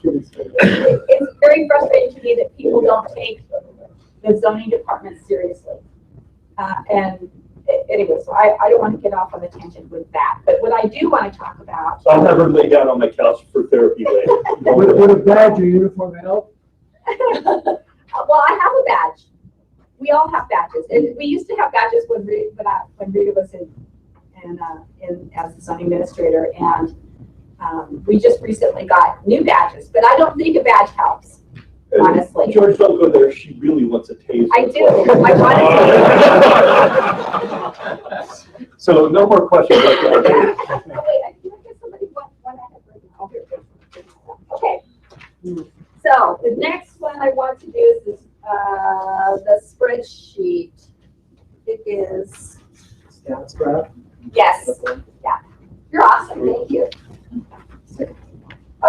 It's very frustrating to me that people don't take the zoning department seriously. And anyway, so I don't want to get off on a tangent with that. But what I do want to talk about. So I'll have her lay down on my couch for therapy later. Would a badge or uniform help? Well, I have a badge. We all have badges, and we used to have badges when Rita was in as the zoning administrator, and we just recently got new badges. But I don't think a badge helps, honestly. George, don't go there. She really wants a taser. I do. I want a taser. So no more questions. Oh, wait, I feel like somebody went ahead right now. Okay. So the next one I want to do is this, the spreadsheet. It is. Yeah, scrap. Yes. Yeah. You're awesome. Thank you.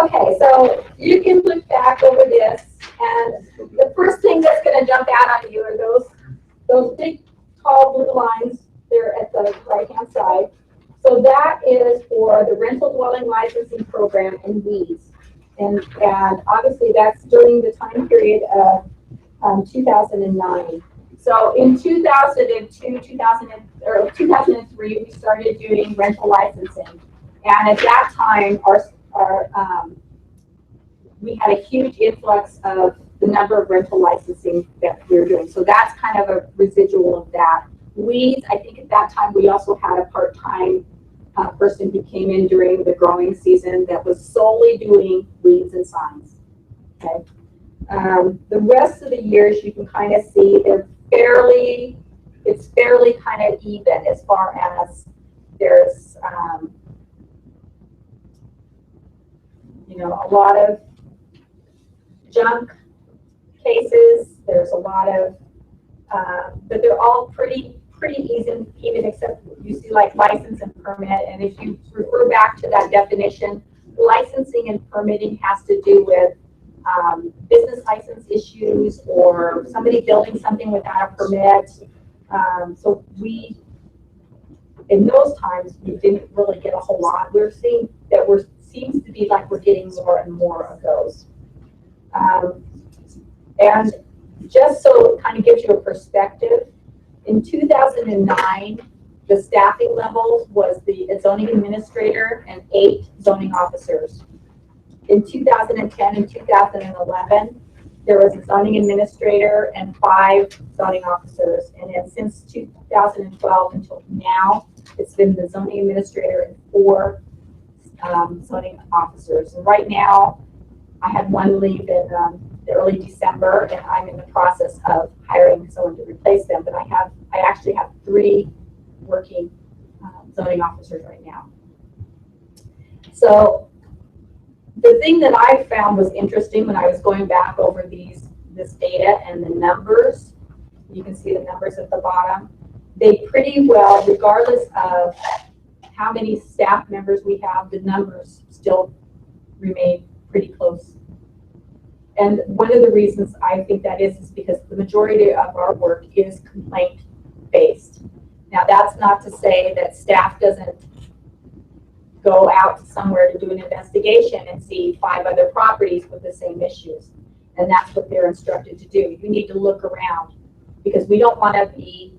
Okay, so you can look back over this, and the first thing that's going to jump out on you are those big, tall blue lines there at the right-hand side. So that is for the rental dwelling licensing program in weeds. And obviously that's during the time period of 2009. So in 2002, 2003, we started doing rental licensing. And at that time, we had a huge influx of the number of rental licensing that we were doing. So that's kind of a residual of that. Weeds, I think at that time, we also had a part-time person who came in during the growing season that was solely doing weeds and signs. Okay. The rest of the years you can kind of see it's fairly kind of even as far as there's a lot of junk cases. There's a lot of but they're all pretty even, except you see like license and permit. And if you refer back to that definition, licensing and permitting has to do with business license issues or somebody building something without a permit. So in those times, we didn't really get a whole lot. We're seeing that seems to be like we're getting more and more of those. And just so it kind of gives you a perspective, in 2009, the staffing level was the zoning administrator and 8 zoning officers. In 2010 and 2011, there was a zoning administrator and 5 zoning officers. And then since 2012 until now, it's been the zoning administrator and 4 zoning officers. And right now, I had one leave in early December, and I'm in the process of hiring someone to replace them. But I actually have 3 working zoning officers right now. So the thing that I found was interesting when I was going back over this data and the numbers, you can see the numbers at the bottom, they pretty well, regardless of how many staff members we have, the numbers still remain pretty close. And one of the reasons I think that is because the majority of our work is complaint-based. Now, that's not to say that staff doesn't go out somewhere to do an investigation and see 5 other properties with the same issues. And that's what they're instructed to do. You need to look around because we don't want to be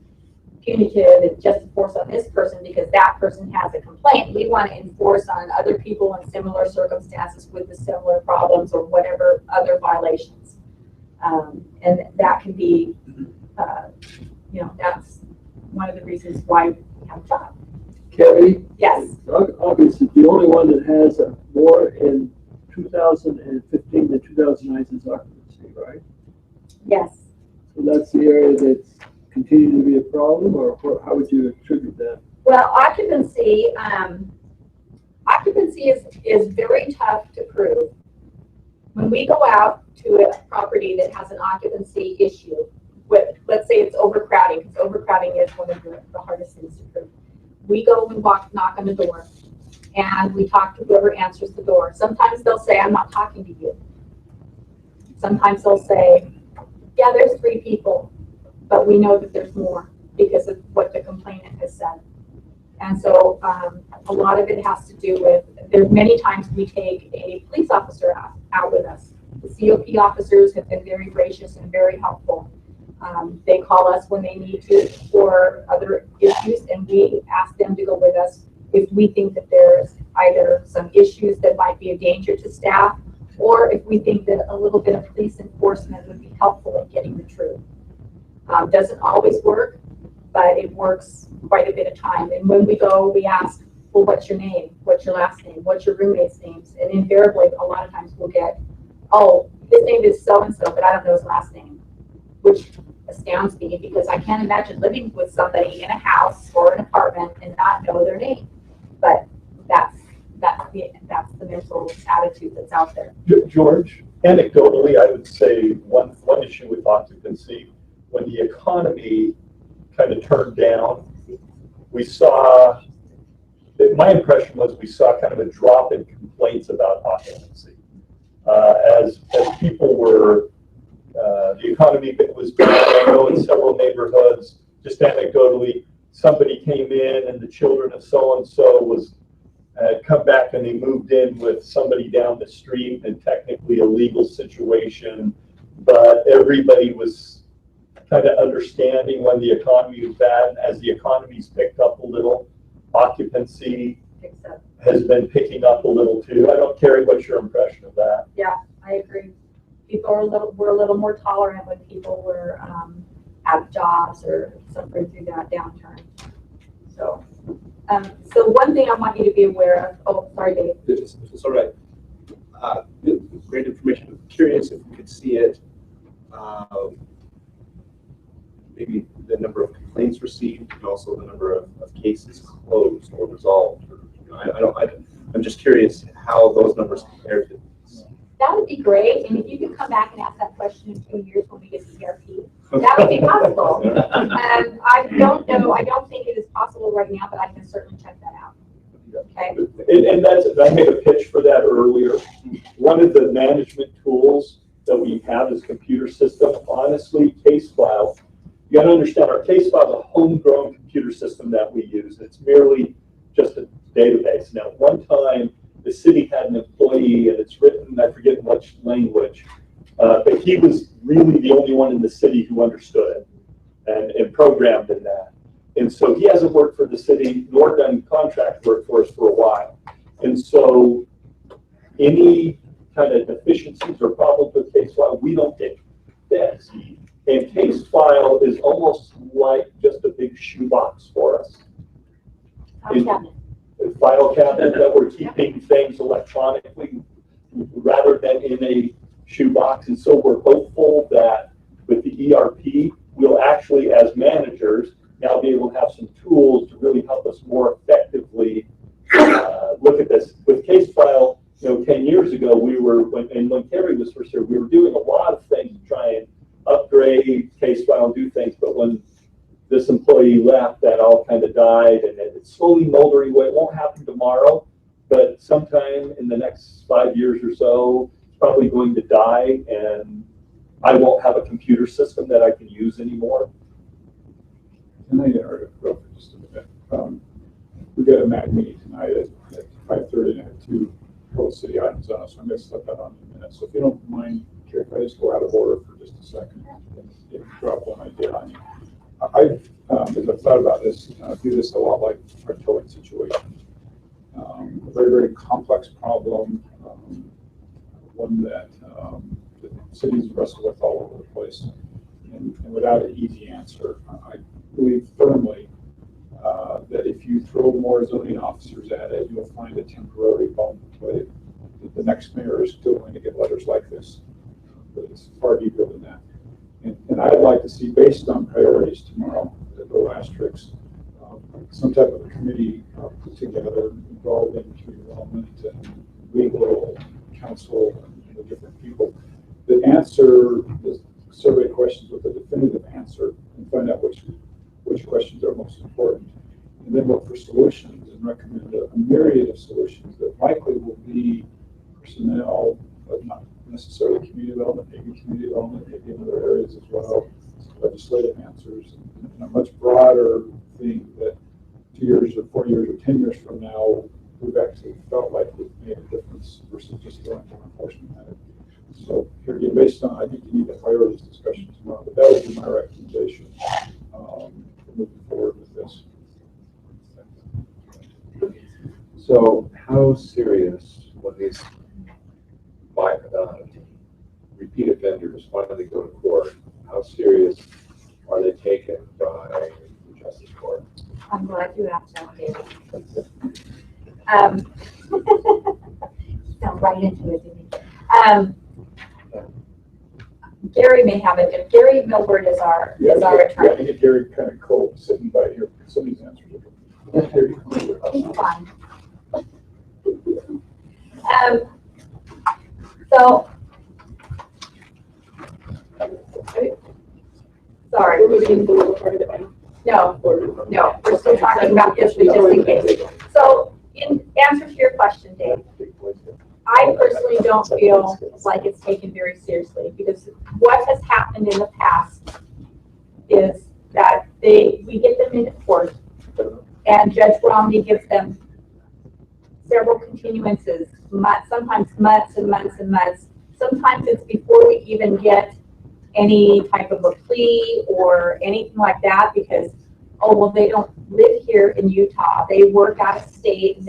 punitive and just enforce on this person because that person has a complaint. We want to enforce on other people in similar circumstances with the similar problems or whatever other violations. And that can be, that's one of the reasons why we have a job. Carrie? Yes. Obviously, the only one that has more in 2015 than 2009 is occupancy, right? Yes. So that's the area that's continuing to be a problem, or how would you attribute that? Well, occupancy is very tough to prove. When we go out to a property that has an occupancy issue, let's say it's overcrowding, because overcrowding is one of the hardest things to prove. We go and knock on the door, and we talk to whoever answers the door. Sometimes they'll say, I'm not talking to you. Sometimes they'll say, yeah, there's 3 people, but we know that there's more because of what the complainant has said. And so a lot of it has to do with, there's many times we take a police officer out with us. The COP officers have been very gracious and very helpful. They call us when they need to for other issues, and we ask them to go with us if we think that there's either some issues that might be a danger to staff, or if we think that a little bit of police enforcement would be helpful in getting the truth. Doesn't always work, but it works quite a bit of time. And when we go, we ask, well, what's your name? What's your last name? What's your roommate's names? And invariably, a lot of times we'll get, oh, his name is so-and-so, but I don't know his last name, which astounds me because I can't imagine living with somebody in a house or an apartment and not know their name. But that's the mental attitude that's out there. George, anecdotally, I would say one issue with occupancy, when the economy kind of turned down, we saw, my impression was we saw kind of a drop in complaints about occupancy. As people were, the economy was bad. I know in several neighborhoods, just anecdotally, somebody came in and the children of so-and-so was come back and they moved in with somebody down the street, and technically a legal situation, but everybody was kind of understanding when the economy was bad. And as the economy's picked up a little, occupancy has been picking up a little too. I don't care what's your impression of that. Yeah, I agree. People were a little more tolerant when people were out of jobs or suffering through that downturn. So, so one thing I want you to be aware of. Oh, sorry, Dave. It's all right. Great information. I'm curious if we could see it. Maybe the number of complaints received, and also the number of cases closed or resolved. Or, you know, I'm just curious how those numbers compare to. That would be great, and if you could come back and ask that question in 2 years when we get to ERP, that would be possible. I don't know, I don't think it is possible right now, but I can certainly check that out. Okay. And I made a pitch for that earlier. One of the management tools that we have is computer system. Honestly, case file. You got to understand, our case file is a homegrown computer system that we use. It's merely just a database. Now, one time, the city had an employee, and it's written, I forget which language, but he was really the only one in the city who understood it and programmed in that. And so he hasn't worked for the city nor done contract work for us for a while. And so any kind of deficiencies or problems with case file, we don't get fixed. And case file is almost like just a big shoebox for us. File cabinet that we're keeping things electronically rather than in a shoebox. And so we're hopeful that with the ERP, we'll actually, as managers, now be able to have some tools to really help us more effectively look at this. With case file, 10 years ago, when Kerry was first here, we were doing a lot of things to try and upgrade case file and do things, but when this employee left, that all kind of died, and it's slowly moldering away. It won't happen tomorrow, but sometime in the next 5 years or so, it's probably going to die, and I won't have a computer system that I can use anymore. Can I interrupt for just a minute? We got a MAG meeting tonight at 5:30, and I have 2 Provo City items on us, so I'm going to slip that on in a minute. So if you don't mind, Carrie, if I just go out of order for just a second and drop one idea on you. As I've thought about this, I view this a lot like our towing situation. A very, very complex problem, one that the cities wrestle with all over the place, and without an easy answer. I believe firmly that if you throw more zoning officers at it, you'll find a temporary bump. But the next mayor is still going to get letters like this, but it's far deeper than that. And I'd like to see, based on priorities tomorrow, the go asterisks, some type of a committee put together involving community development and legal counsel and the different people that answer the survey questions with a definitive answer and find out which questions are most important. And then look for solutions and recommend a myriad of solutions that likely will be personnel, but not necessarily community development, maybe in other areas as well, legislative answers, and a much broader thing that 2 years or 4 years or 10 years from now, we've actually felt like we've made a difference versus just throwing law enforcement at it. So here again, based on, I think you need a priorities discussion tomorrow, but that would be my recommendation, moving forward with this. So how serious when these repeat offenders finally go to court, how serious are they taken by the justice court? I'm glad you asked that, David. Fell right into it, didn't he? Gary may have it. Gary Milward is our Yeah, I attorney. get Gary kind of cold sitting by here, some of these answers are. He's fine. So, sorry. We're moving into the middle part of it now. No, we're still talking about this, but just in case. So, in answer to your question, Dave, I personally don't feel like it's taken very seriously, because what has happened in the past is that we get them into court, and Judge Romney gives them several continuances, sometimes months and months and months. Sometimes it's before we even get any type of a plea or anything like that, because, oh, well, they don't live here in Utah. They work out of state, and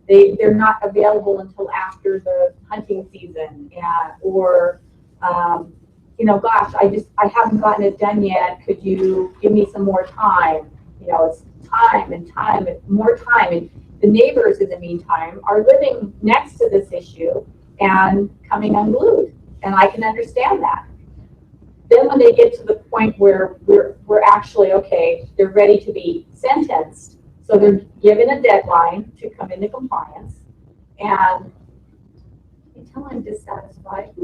they're not available until after the hunting season, or, gosh, I haven't gotten it done yet. Could you give me some more time? It's time and time and more time. And the neighbors in the meantime are living next to this issue and coming unglued. And I can understand that. Then when they get to the point where we're actually, okay, they're ready to be sentenced, so they're given a deadline to come into compliance, and until I'm dissatisfied,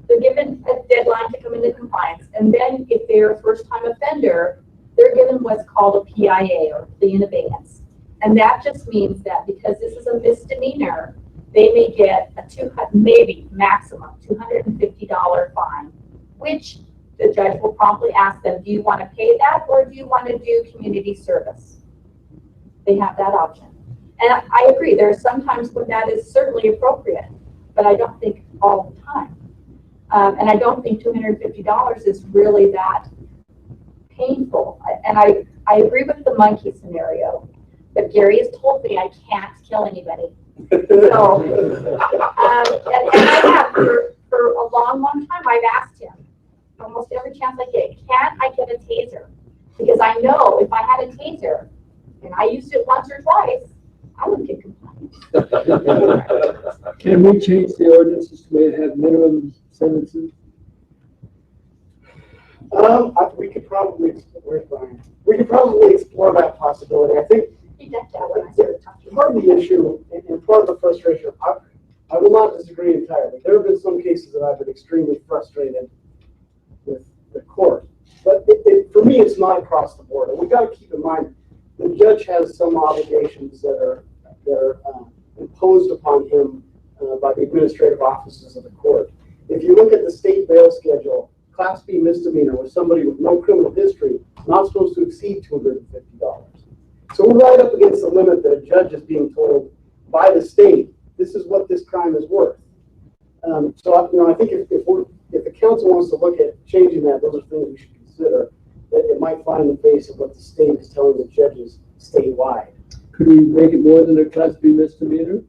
they're given a deadline to come into compliance, and then if they're a first-time offender, they're given what's called a PIA, or plea in abeyance. And that just means that because this is a misdemeanor, they may get maybe maximum $250 fine, which the judge will promptly ask them, do you want to pay that, or do you want to do community service? They have that option. And I agree, there are some times when that is certainly appropriate, but I don't think all the time. And I don't think $250 is really that painful. And I agree with the monkey scenario, but Gary has told me I can't kill anybody. So, and I have for a long, long time, I've asked him, almost every chance I get, can I get a taser? Because I know if I had a taser, and I used it once or twice, I would get complaints. Can we change the ordinances to have minimum sentences? We could probably explore that possibility. I think He decked out when I started talking. part of the issue and part of the frustration, I will not disagree entirely. There have been some cases that I've been extremely frustrated with the court. But for me, it's not across the board. And we've got to keep in mind, the judge has some obligations that are imposed upon him by the administrative offices of the court. If you look at the state bail schedule, Class B misdemeanor with somebody with no criminal history is not supposed to exceed $250. So we're right up against the limit that a judge is being told by the state, this is what this crime is worth. So I think if the council wants to look at changing that, those are things we should consider. That it might fly in the face of what the state is telling the judges statewide. Could we make it more than a Class B misdemeanor?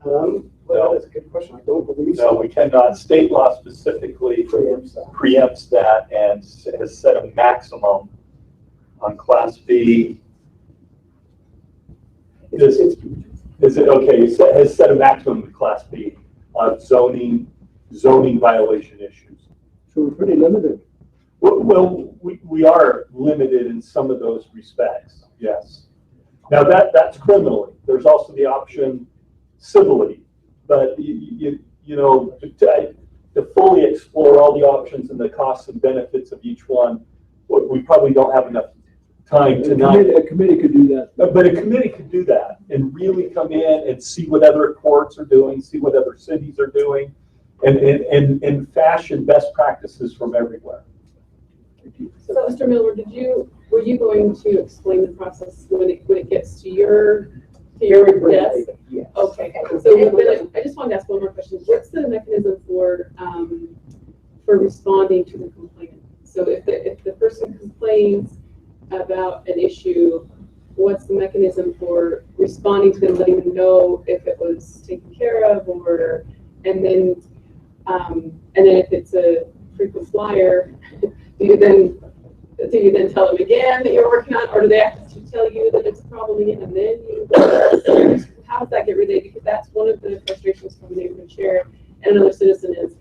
Well, that's a good question. I don't believe so. No, we cannot. State law specifically preempts that and has set a maximum on Class B. Is it okay? It has set a maximum in Class B on zoning violation issues. So we're pretty limited. Well, we are limited in some of those respects. Yes. Now that's criminally. There's also the option civilly. But to fully explore all the options and the costs and benefits of each one, we probably don't have enough time tonight. A committee could do that. But a committee could do that and really come in and see what other courts are doing, see what other cities are doing, and fashion best practices from everywhere. So, Mr. Miller, were you going to explain the process when it gets to your Very briefly, Yes? yes. Okay, so then I just wanted to ask one more question. What's the mechanism for responding to the complainant? So if the person complains about an issue, what's the mechanism for responding to them, letting them know if it was taken care of, or, and then if it's a frequent flyer, do you then tell them again that you're working on it, or do they have to tell you that it's a problem again and then you how does that get relayed? Because that's one of the frustrations from the neighborhood chair and another citizen is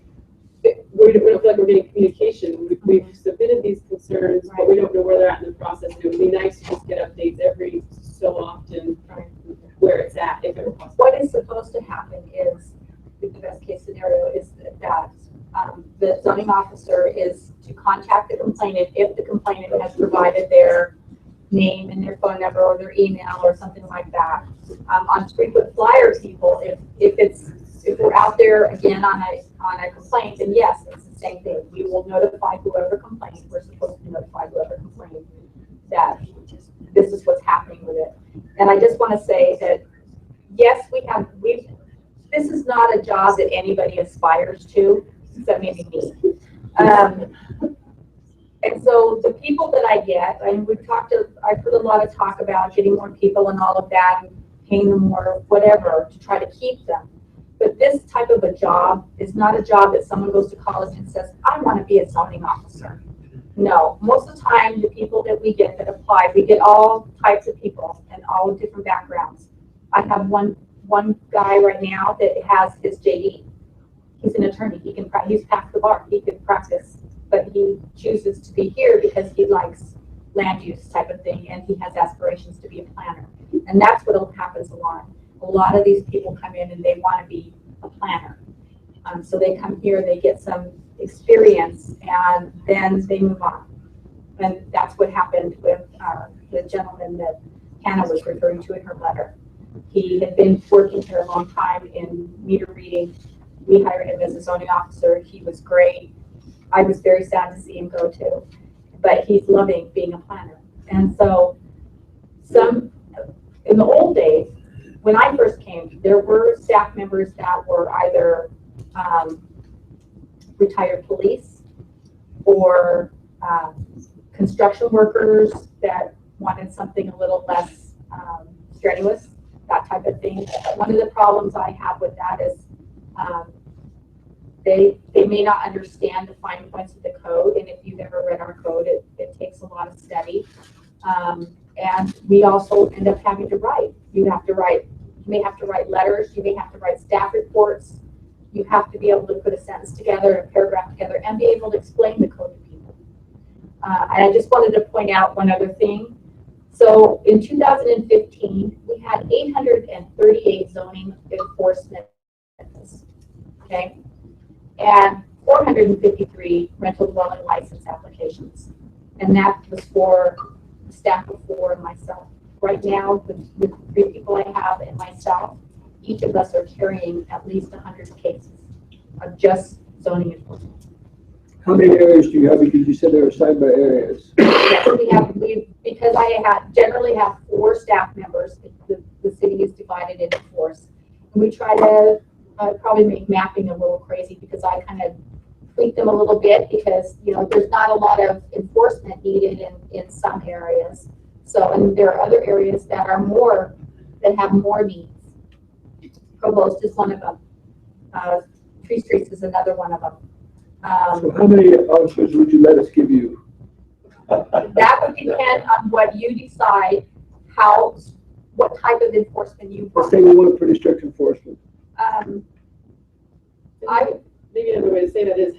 we don't feel like we're getting communication. We've submitted these concerns, but we don't know where they're at in the process. And it would be nice to just get updates every so often where it's at, if it were possible. What is supposed to happen is, the best case scenario is that the zoning officer is to contact the complainant if the complainant has provided their name and their phone number or their email or something like that. On frequent flyer people, if we're out there again on a complaint, then yes, it's the same thing. We will notify whoever complained. We're supposed to notify whoever complained that this is what's happening with it. And I just want to say that yes, this is not a job that anybody aspires to, except maybe me. And so the people that I get, and I've heard a lot of talk about getting more people and all of that, and paying them more, whatever, to try to keep them. But this type of a job is not a job that someone goes to college and says, I want to be a zoning officer. No, most of the time, the people that we get that apply, we get all types of people and all different backgrounds. I have one guy right now that has his JD. He's an attorney. He's passed the bar. He could practice, but he chooses to be here because he likes land use type of thing, and he has aspirations to be a planner. And that's what happens a lot. A lot of these people come in and they want to be a planner. So they come here, they get some experience, and then they move on. And that's what happened with the gentleman that Hannah was referring to in her letter. He had been working here a long time in meter reading. We hired him as a zoning officer. He was great. I was very sad to see him go too, but he's loving being a planner. And so in the old days, when I first came, there were staff members that were either retired police or construction workers that wanted something a little less strenuous, that type of thing. One of the problems I have with that is they may not understand the fine points of the code, and if you've ever read our code, it takes a lot of study. And we also end up having to write. You may have to write letters, you may have to write staff reports, you have to be able to put a sentence together, a paragraph together, and be able to explain the code to people. And I just wanted to point out one other thing. So in 2015, we had 838 zoning enforcement, okay, and 453 rental dwelling license applications. And that was for the staff of 4 and myself. Right now, with the 3 people I have and myself, each of us are carrying at least 100 cases of just zoning enforcement. How many areas do you have? Because you said they were assigned by areas. Yes, because I generally have 4 staff members. The city is divided into 4s. And we try to probably make mapping a little crazy because I kind of tweak them a little bit because, there's not a lot of enforcement needed in some areas. So, and there are other areas that have more needs. Provost is one of them. Tree Streets is another one of them. So how many officers would you let us give you? That would depend on what you decide, what type of enforcement you want. Let's say we want pretty strict enforcement. Maybe another way to say that is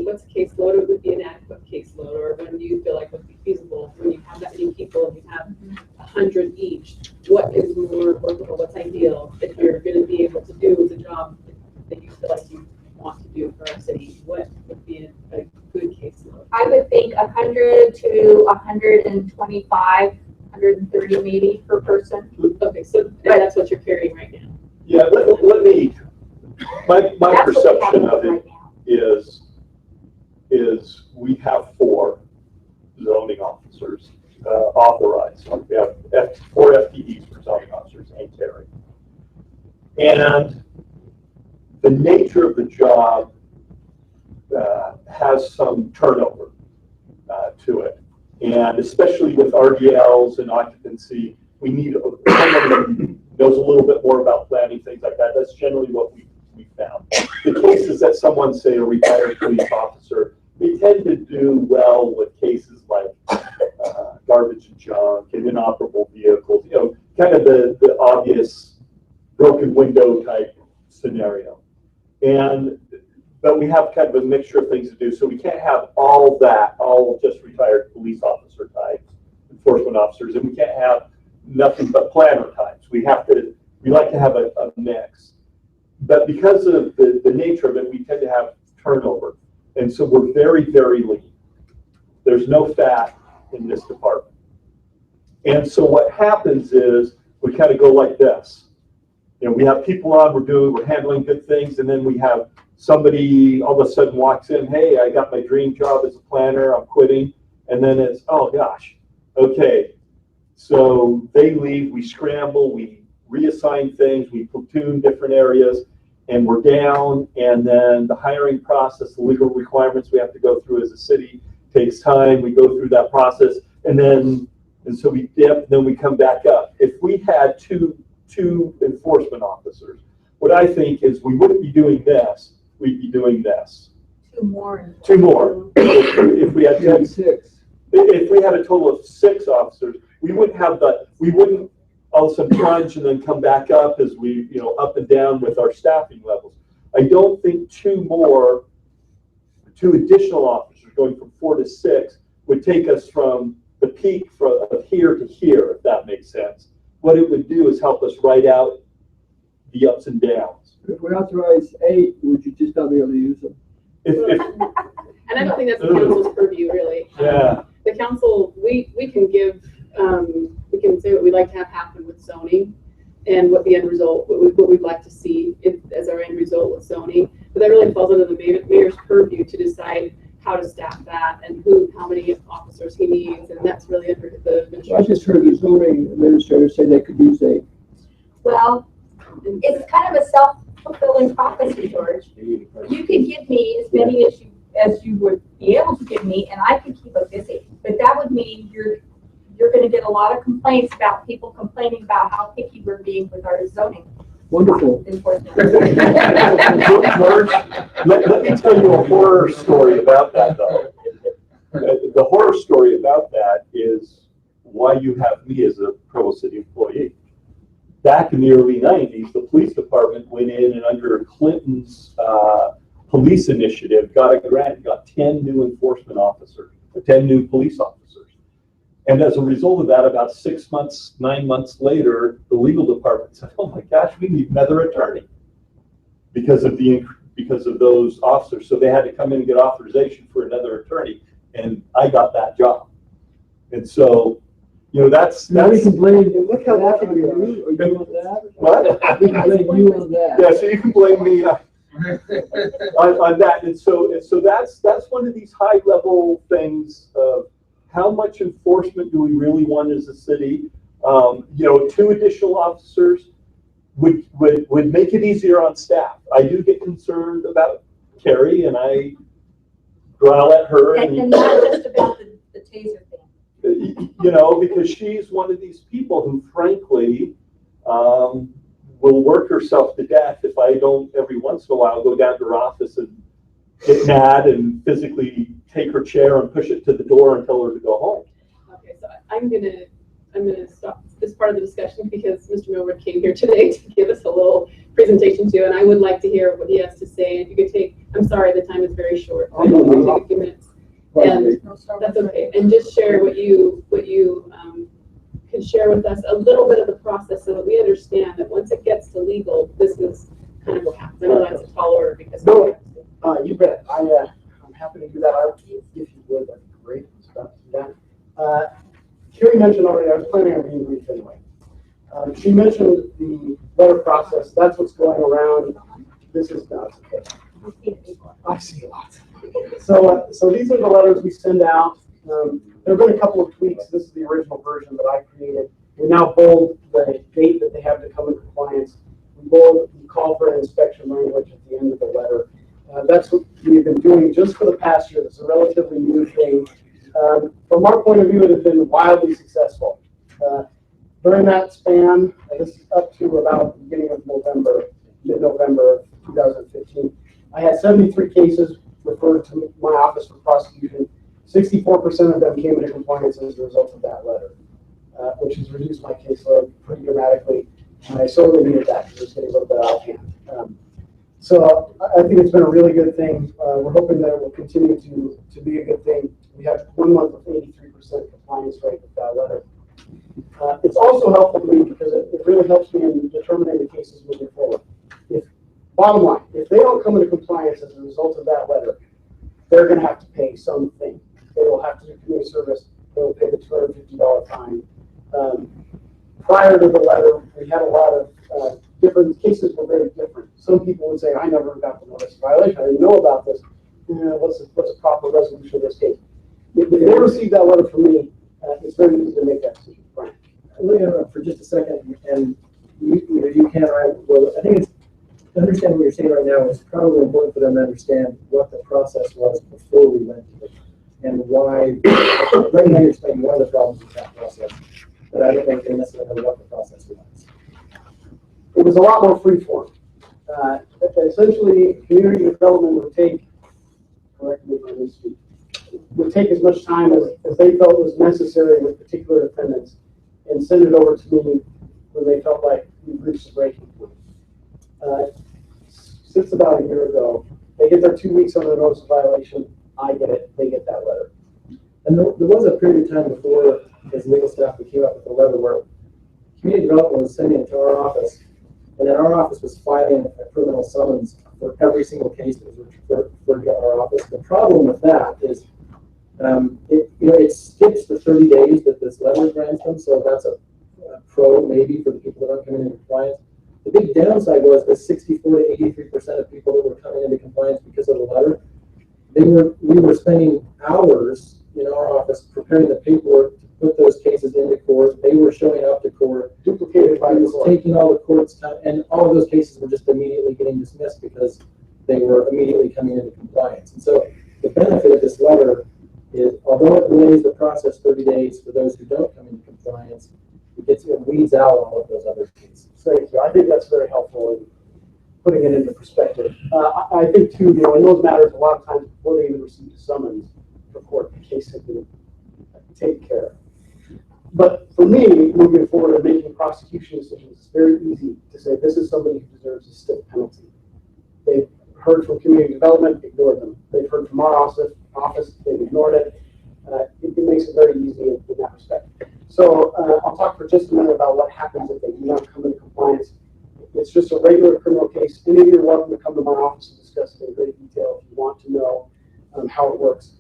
what's a caseload, or would be an adequate caseload, or when do you feel like would be feasible when you have that many people and you have 100 each? What is more workable? What's ideal if you're going to be able to do the job that you feel like you want to do for our city? What would be a good caseload? I would think 100 to 125, 130 maybe per person. Okay, so that's what you're carrying right now. Yeah, let me. My perception of it is we have 4 zoning officers authorized. We have 4 FTEs for zoning officers and Terry. And the nature of the job has some turnover to it. And especially with RDLs and occupancy, we need someone that knows a little bit more about planning, things like that. That's generally what we found. The cases that someone, say a retired police officer, they tend to do well with cases like garbage and junk and inoperable vehicles, you know, kind of the obvious broken window type scenario. But we have kind of a mixture of things to do, so we can't have all just retired police officer types, enforcement officers, and we can't have nothing but planner types. We like to have a mix. But because of the nature of it, we tend to have turnover. And so we're very, very lean. There's no fat in this department. And so what happens is we kind of go like this. You know, we have people on, we're handling good things, and then we have somebody all of a sudden walks in, hey, I got my dream job as a planner, I'm quitting. And then it's, oh gosh, okay. So they leave, we scramble, we reassign things, we platoon different areas, and we're down. And then the hiring process, the legal requirements we have to go through as a city takes time. We go through that process, and so we dip, and then we come back up. If we had two enforcement officers, what I think is we wouldn't be doing this, we'd be doing this. Two more. If we had if we had a total of 6 officers, we wouldn't all of a sudden plunge and then come back up as we, you know, up and down with our staffing levels. I don't think 2 additional officers going from 4 to 6 would take us from the peak of here to here, if that makes sense. What it would do is help us ride out the ups and downs. If we authorize 8, would you just not be able to use them? And I don't think that's the council's purview, really. Yeah. The council, we can give, we can say what we'd like to have happen with zoning and what the end result, what we'd like to see as our end result with zoning. But that really falls under the mayor's purview to decide how to staff that and how many officers he needs, and that's really under the administration. I just heard the zoning administrator say they could use 8. Well, it's kind of a self-fulfilling prophecy, George. You could give me as many as you would be able to give me, and I could keep it busy. But that would mean you're going to get a lot of complaints about people complaining about how picky we're being with our zoning. Wonderful. George, let me tell you a horror story about that, though. The horror story about that is why you have me as a Provo City employee. Back in the early 90s, the police department went in and under Clinton's police initiative got a grant, got 10 new enforcement officers, 10 new police officers. And as a result of that, about 6 months, 9 months later, the legal department said, oh my gosh, we need another attorney because of those officers. So they had to come in and get authorization for another attorney. And I got that job. And so, you know, that's we can blame you. Look how happy we are. Are you on that? What? We can blame you on that. Yeah, so you can blame me on that. And so that's one of these high level things of how much enforcement do we really want as a city? You know, 2 additional officers would make it easier on staff. I do get concerned about Carrie, and I growl at her. And not just about the taser thing. You know, because she's one of these people who, frankly, will work herself to death if I don't every once in a while go down to her office and get mad and physically take her chair and push it to the door and tell her to go home. Okay, so I'm gonna stop this part of the discussion because Mr. Millward came here today to give us a little presentation too, and I would like to hear what he has to say. If you could take, I'm sorry, the time is very short. I will take a few minutes, and that's okay. And just share what you can share with us a little bit of the process so that we understand that once it gets to legal, this is kind of what happens. I know that's a tall order because. No, you bet. I'm happy to do that. If you would, that'd be great. Carrie mentioned already, I was planning on being brief anyway. She mentioned the letter process. That's what's going around. This is not okay. I see a lot. So these are the letters we send out. There have been a couple of tweaks. This is the original version that I created. We now bold the date that they have to come in compliance. We bold the call for an inspection language at the end of the letter. That's what we've been doing just for the past year. It's a relatively new thing. From our point of view, it has been wildly successful. During that span, this is up to about the beginning of November, mid-November of 2015, I had 73 cases referred to my office for prosecution. 64% of them came into compliance as a result of that letter, which has reduced my caseload pretty dramatically. And I sorely needed that because it was getting a little bit out of hand. So I think it's been a really good thing. We're hoping that it will continue to be a good thing. We have 1 month of 83% compliance rate with that letter. It's also helpful to me because it really helps me in determining the cases moving forward. Bottom line, if they don't come into compliance as a result of that letter, they're going to have to pay something. They will have to do community service. They will pay the $250 fine. Prior to the letter, we had a lot of different cases were very different. Some people would say, I never got the notice of violation. I didn't know about this. What's a proper resolution of this case? If they receive that letter from me, it's very easy to make that decision. Brian. I'm looking at it for just a second, and you can or I will. I think it's to understand what you're saying right now. It's probably important for them to understand what the process was before we went to it, and why. Right now, you're explaining one of the problems with that process, but I don't think they necessarily know what the process was. It was a lot more freeform. Essentially, community development would take, correct me if I misspeak, would take as much time as they felt was necessary with particular defendants and send it over to me when they felt like we've reached the breaking point. Since about a year ago, they get their 2 weeks on the notice of violation. I get it. They get that letter. And there was a period of time before, as legal staff, we came up with a letter where community development was sending it to our office, and then our office was filing a criminal summons for every single case that was referred to our office. The problem with that is, it skips the 30 days that this letter grants them, so that's a pro maybe for the people that aren't coming into compliance. The big downside was that 64 to 83% of people that were coming into compliance because of the letter, we were spending hours in our office preparing the paperwork to put those cases into court. They were showing up to court, duplicated by the court, taking all the court's time, and all of those cases were just immediately getting dismissed because they were immediately coming into compliance. And so the benefit of this letter is, although it delays the process 30 days for those who don't come into compliance, it weeds out all of those other cases. Thank you. I think that's very helpful in putting it into perspective. I think too, in those matters, a lot of times before they even receive a summons for court, the case has been taken care of. But for me, moving forward and making prosecution decisions, it's very easy to say this is somebody who deserves a stiff penalty. They've heard from community development, ignored them. They've heard from our office, they've ignored it. It makes it very easy in that respect. So I'll talk for just a minute about what happens if they do not come into compliance. It's just a regular criminal case. Any of you are welcome to come to my office and discuss it in great detail if you want to know how it works.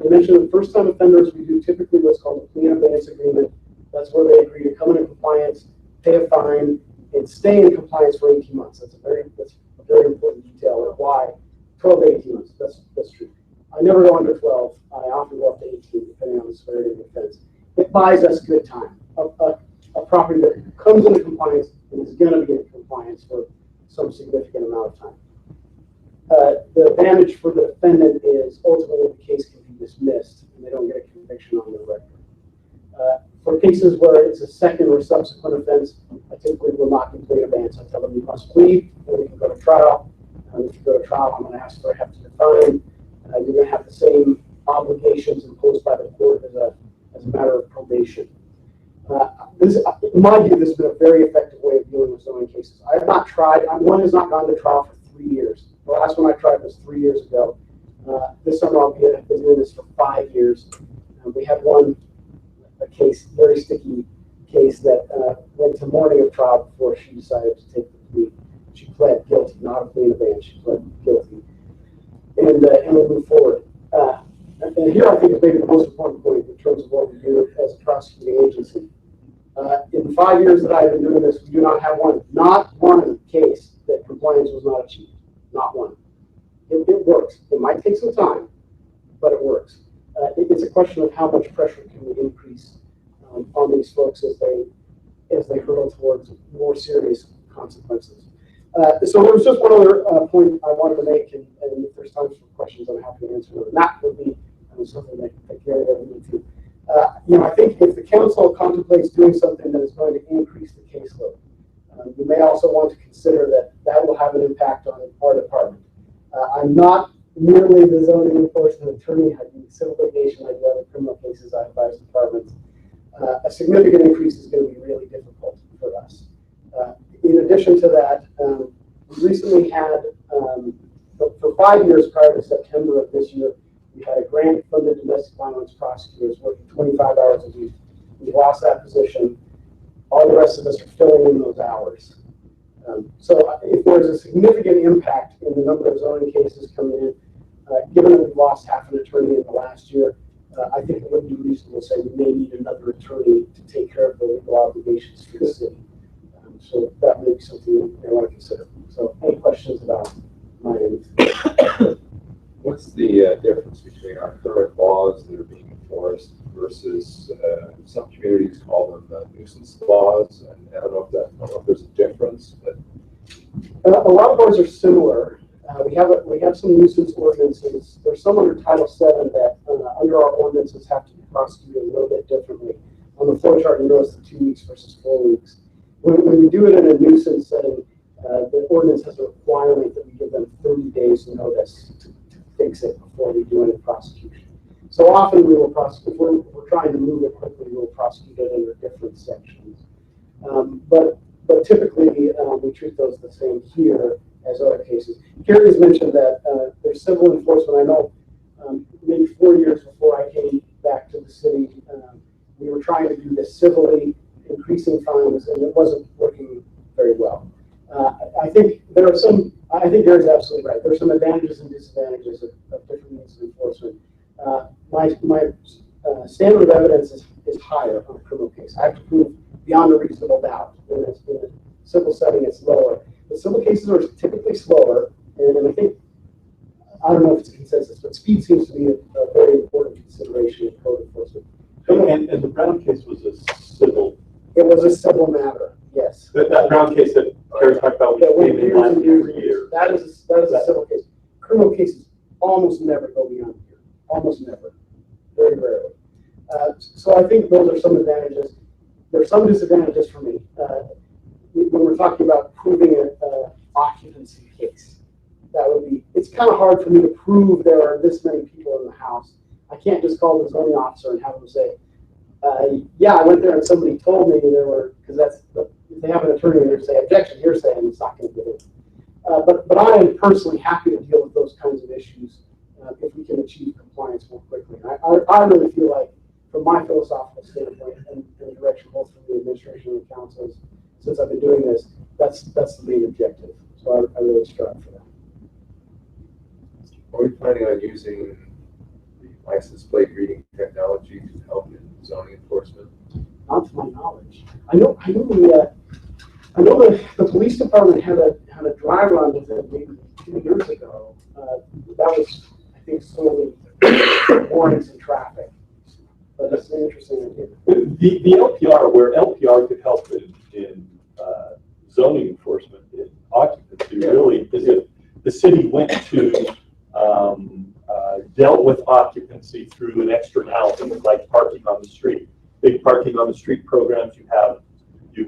They mentioned the first-time offenders, we do typically what's called a plea and abeyance agreement. That's where they agree to come into compliance, pay a fine, and stay in compliance for 18 months. That's a very important detail of why 12 to 18 months. That's true. I never go under 12. I often go up to 18, depending on the severity of the offense. It buys us good time. A property that comes into compliance and is going to be in compliance for some significant amount of time. The advantage for the defendant is ultimately the case can be dismissed and they don't get a conviction on their record. For cases where it's a second or subsequent offense, I typically will not complete abeyance. I tell them you must plead, or you can go to trial. If you go to trial, I'm going to ask for a hefty fine. You're going to have the same obligations imposed by the court as a matter of probation. In my view, this has been a very effective way of dealing with zoning cases. I have not tried, one has not gone to trial for 3 years. The last one I tried was 3 years ago. This summer I've been doing this for 5 years. We had a case, very sticky case that went to morning of trial before she decided to take the plea. She pled guilty, not a plea in abeyance, she pled guilty. And we'll move forward. And here I think is maybe the most important point in terms of what we do as a prosecuting agency. In the 5 years that I've been doing this, we do not have not one case that compliance was not achieved. Not one. It works. It might take some time, but it works. it's a question of how much pressure can we increase on these folks as they hurtle towards more serious consequences. So there was just one other point I wanted to make, and if there's time for questions, I'm happy to answer them. And that would be something that Gary alluded to. I think if the council contemplates doing something that is going to increase the caseload, you may also want to consider that will have an impact on our department. I'm not merely the zoning enforcement attorney. I do civil litigation, I do other criminal cases, I advise departments. A significant increase is going to be really difficult for us. In addition to that, we recently had, for 5 years prior to September of this year, we had a grant-funded domestic violence prosecutors working 25 hours a week. We lost that position. All the rest of us are filling in those hours. So if there's a significant impact in the number of zoning cases coming in, given that we've lost half an attorney in the last year, I think it would be reasonable to say we may need another attorney to take care of the legal obligations for the city. So that may be something you may want to consider. So any questions about my end? What's the difference between our current laws that are being enforced versus some communities call them nuisance laws? And I don't know if there's a difference, but a lot of ours are similar. We have some nuisance ordinances. There's some under Title VII that under our ordinances have to be prosecuted a little bit differently. On the flow chart, you notice the 2 weeks versus 4 weeks. When you do it in a nuisance setting, the ordinance has a requirement that we give them 30 days notice to fix it before we do any prosecution. So often we will prosecute, if we're trying to move it quickly, we'll prosecute it under different sections. But typically we treat those the same here as other cases. Gary's mentioned that there's civil enforcement. I know maybe 4 years before I came back to the city, we were trying to do this civilly, increasing fines, and it wasn't working very well. I think Gary's absolutely right. There's some advantages and disadvantages of different means of enforcement. My standard of evidence is higher on a criminal case. I have to prove beyond a reasonable doubt. In a civil setting, it's lower. The civil cases are typically slower, and I think, I don't know if it's a consensus, but speed seems to be a very important consideration in code enforcement. And the Brown case was a civil. It was a civil matter, yes. That Brown case that Kerry talked about, which came in last year. That is a civil case. Criminal cases almost never go beyond a year. Almost never. Very rarely. So I think those are some advantages. There are some disadvantages for me. When we're talking about proving an occupancy case, it's kind of hard for me to prove there are this many people in the house. I can't just call the zoning officer and have them say, yeah, I went there and somebody told me there were, because if they have an attorney and they say objection, hearsay, and it's not going to get in. But I am personally happy to deal with those kinds of issues if we can achieve compliance more quickly. And I really feel like, from my philosophical standpoint and direction both from the administration and the councils, since I've been doing this, that's the main objective. So I really strive for that. are we planning on using the license plate reading technology to help in zoning enforcement? Not to my knowledge. I know the police department had a dry run with it maybe 2 years ago. That was, I think, solely warnings and traffic. But that's an interesting idea. The LPR, where LPR could help in zoning enforcement in occupancy, really is if the city went to dealt with occupancy through an externality, like parking on the street. Big parking on the street programs, you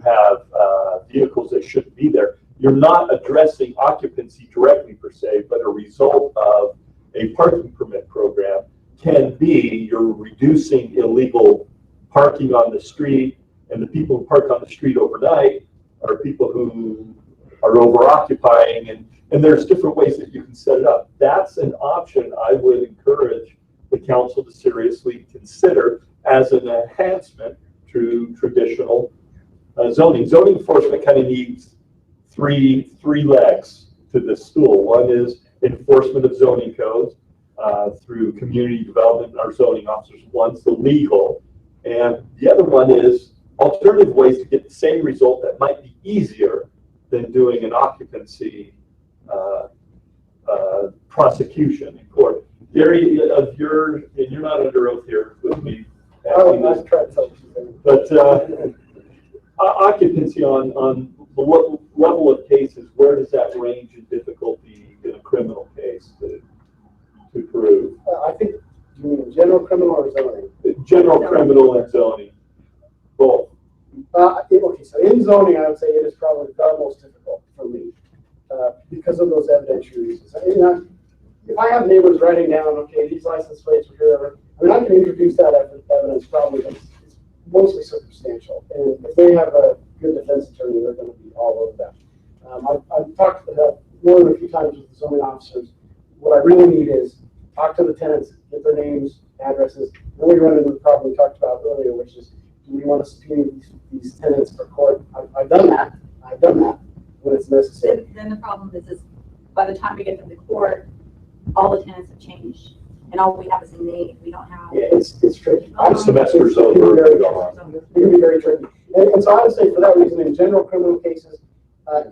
have vehicles that shouldn't be there. You're not addressing occupancy directly per se, but a result of a parking permit program can be you're reducing illegal parking on the street, and the people who park on the street overnight are people who are over occupying, and there's different ways that you can set it up. That's an option I would encourage the council to seriously consider as an enhancement to traditional zoning. Zoning enforcement kind of needs three legs to this stool. One is enforcement of zoning codes through community development and our zoning officers. One's the legal, and the other one is alternative ways to get the same result that might be easier than doing an occupancy prosecution in court. Gary, and you're not under oath here with me. Oh, I've tried something. But occupancy on the level of cases, where does that range in difficulty in a criminal case to prove? I think, you mean general criminal or zoning? General criminal and zoning, both. Okay, so in zoning, I would say it is probably the most difficult for me because of those evidentiary reasons. I mean, if I have neighbors writing down, okay, these license plates were here, I mean, I can introduce that evidence probably, but it's mostly circumstantial. And if they have a good defense attorney, they're going to be all over that. I've talked more than a few times with the zoning officers. What I really need is talk to the tenants, get their names, addresses. Then we run into the problem we talked about earlier, which is, do we want to subpoena these tenants for court? I've done that. I've done that when it's necessary. Then the problem is by the time we get them to court, all the tenants have changed, and all we have is a name. We don't have. Yeah, it's tricky. Semester's It can over. be very tricky. And so I would say for that reason, in general criminal cases,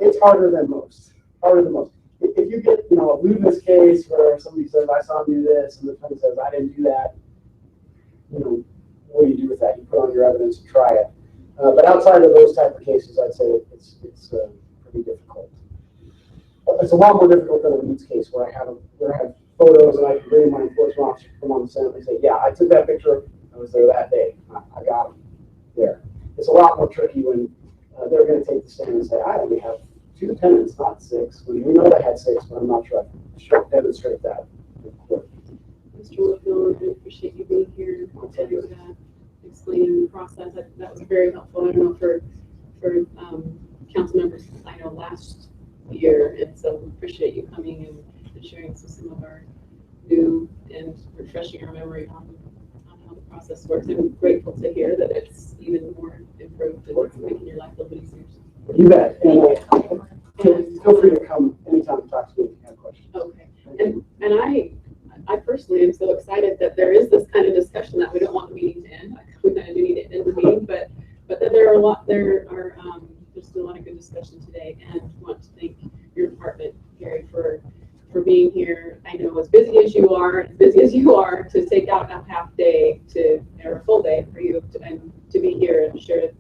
it's harder than most. Harder than most. If you get, a lewdness case where somebody says, I saw him do this, and the defendant says, I didn't do that, what do you do with that? You put on your evidence and try it. But outside of those type of cases, I'd say it's pretty difficult. It's a lot more difficult than a Leeds case where I have photos and I can bring my enforcement officer to come on the stand and say, yeah, I took that picture. I was there that day. I got him there. It's a lot more tricky when they're going to take the stand and say, I only have 2 tenants, not 6. When we know they had 6, but I'm not sure I should demonstrate that. Mr. Woodfield, I appreciate you being here and explaining the process. That was very helpful. I don't know for council members, I know last year, and so we appreciate you coming and sharing some of our new and refreshing our memory on how the process works. I'm grateful to hear that it's even more improved and it's making your life a little bit easier. You bet. And feel free to come anytime to talk to me if you have questions. Okay. And I personally am so excited that there is this kind of discussion that we don't want the meeting to end. We kind of do need to end the meeting, but that there's still a lot of good discussion today, and want to thank your department, Gary, for being here. I know as busy as you are, to take out a half day or a full day for you to be here and share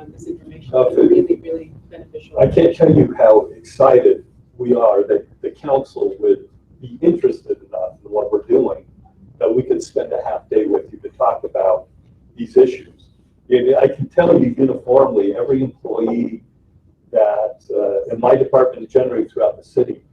this information. It's really, really beneficial. I can't tell you how excited we are that the council would be interested enough in what we're doing, that we could spend a half day with you to talk about these issues. I can tell you uniformly, every employee that in my department and generally throughout the city,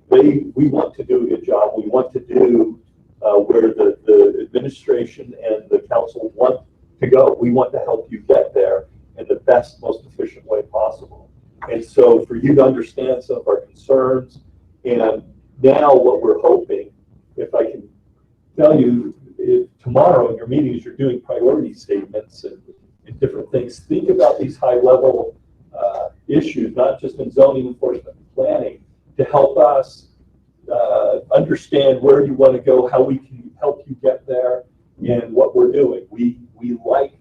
we want to do a good job. We want to do where the administration and the council want to go. We want to help you get there in the best, most efficient way possible. And so for you to understand some of our concerns, and now what we're hoping, if I can tell you, tomorrow in your meetings, you're doing priority statements and different things. Think about these high-level issues, not just in zoning enforcement and planning, to help us understand where you want to go, how we can help you get there, and what we're doing. We like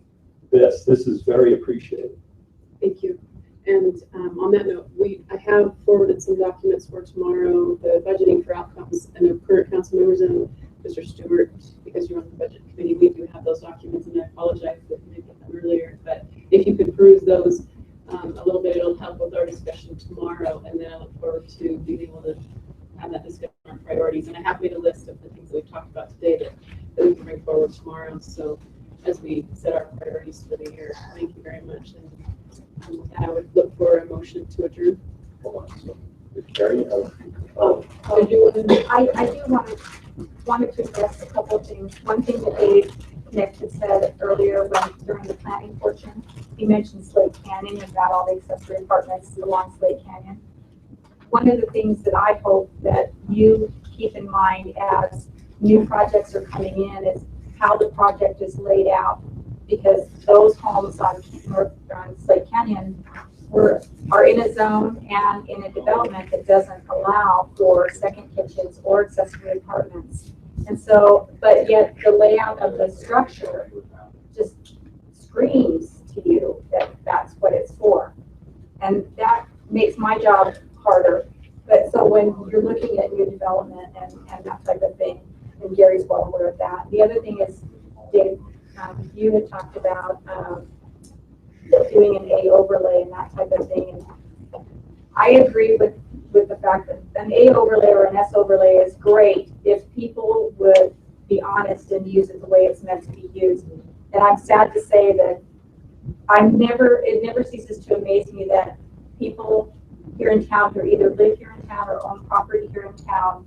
this. This is very appreciated. Thank you. And on that note, I have forwarded some documents for tomorrow, the budgeting for outcomes, and the current council members and Mr. Stewart, because you're on the budget committee, we do have those documents, and I apologize if I didn't get them earlier, but if you could peruse those a little bit, it'll help with our discussion tomorrow, and then I look forward to being able to have that discussion on priorities. And I have made a list of the things that we've talked about today that we can bring forward tomorrow. So as we set our priorities for the year, thank you very much. And with that, I would look for a motion to adjourn. Carrie, I do wanted to address a couple of things. One thing that Dave Nick had said earlier during the planning portion, he mentioned Slate Canyon and got all the accessory apartments along Slate Canyon. One of the things that I hope that you keep in mind as new projects are coming in is how the project is laid out, because those homes on Slate Canyon are in a zone and in a development that doesn't allow for second kitchens or accessory apartments. And so, but yet the layout of the structure just screams to you that that's what it's for. And that makes my job harder. But so when you're looking at new development and that type of thing, and Gary's well aware of that. The other thing is, Dave, you had talked about doing an A overlay and that type of thing. And I agree with the fact that an A overlay or an S overlay is great if people would be honest and use it the way it's meant to be used. And I'm sad to say that it never ceases to amaze me that people here in town who either live here in town or own property here in town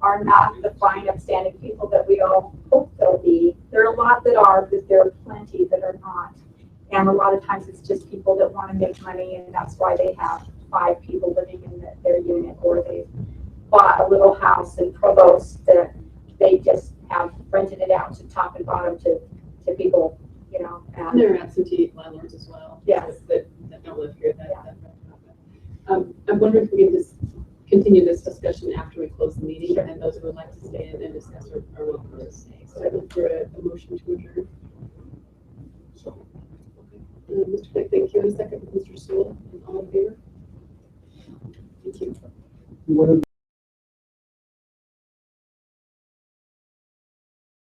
are not the fine, upstanding people that we all hope they'll be. There are a lot that are, but there are plenty that are not. And a lot of times it's just people that want to make money, and that's why they have 5 people living in their unit, or they bought a little house in Provo that they just have rented it out to top and bottom to people, you know. And there are absentee landlords as well. Yes. That don't live here. I'm wondering if we can just continue this discussion after we close the meeting, and those who would like to stay and discuss are welcome to stay. So I look for a motion to adjourn. Mr. Beck, thank you. And a second, Mr. Sewell. All in favor? Thank you.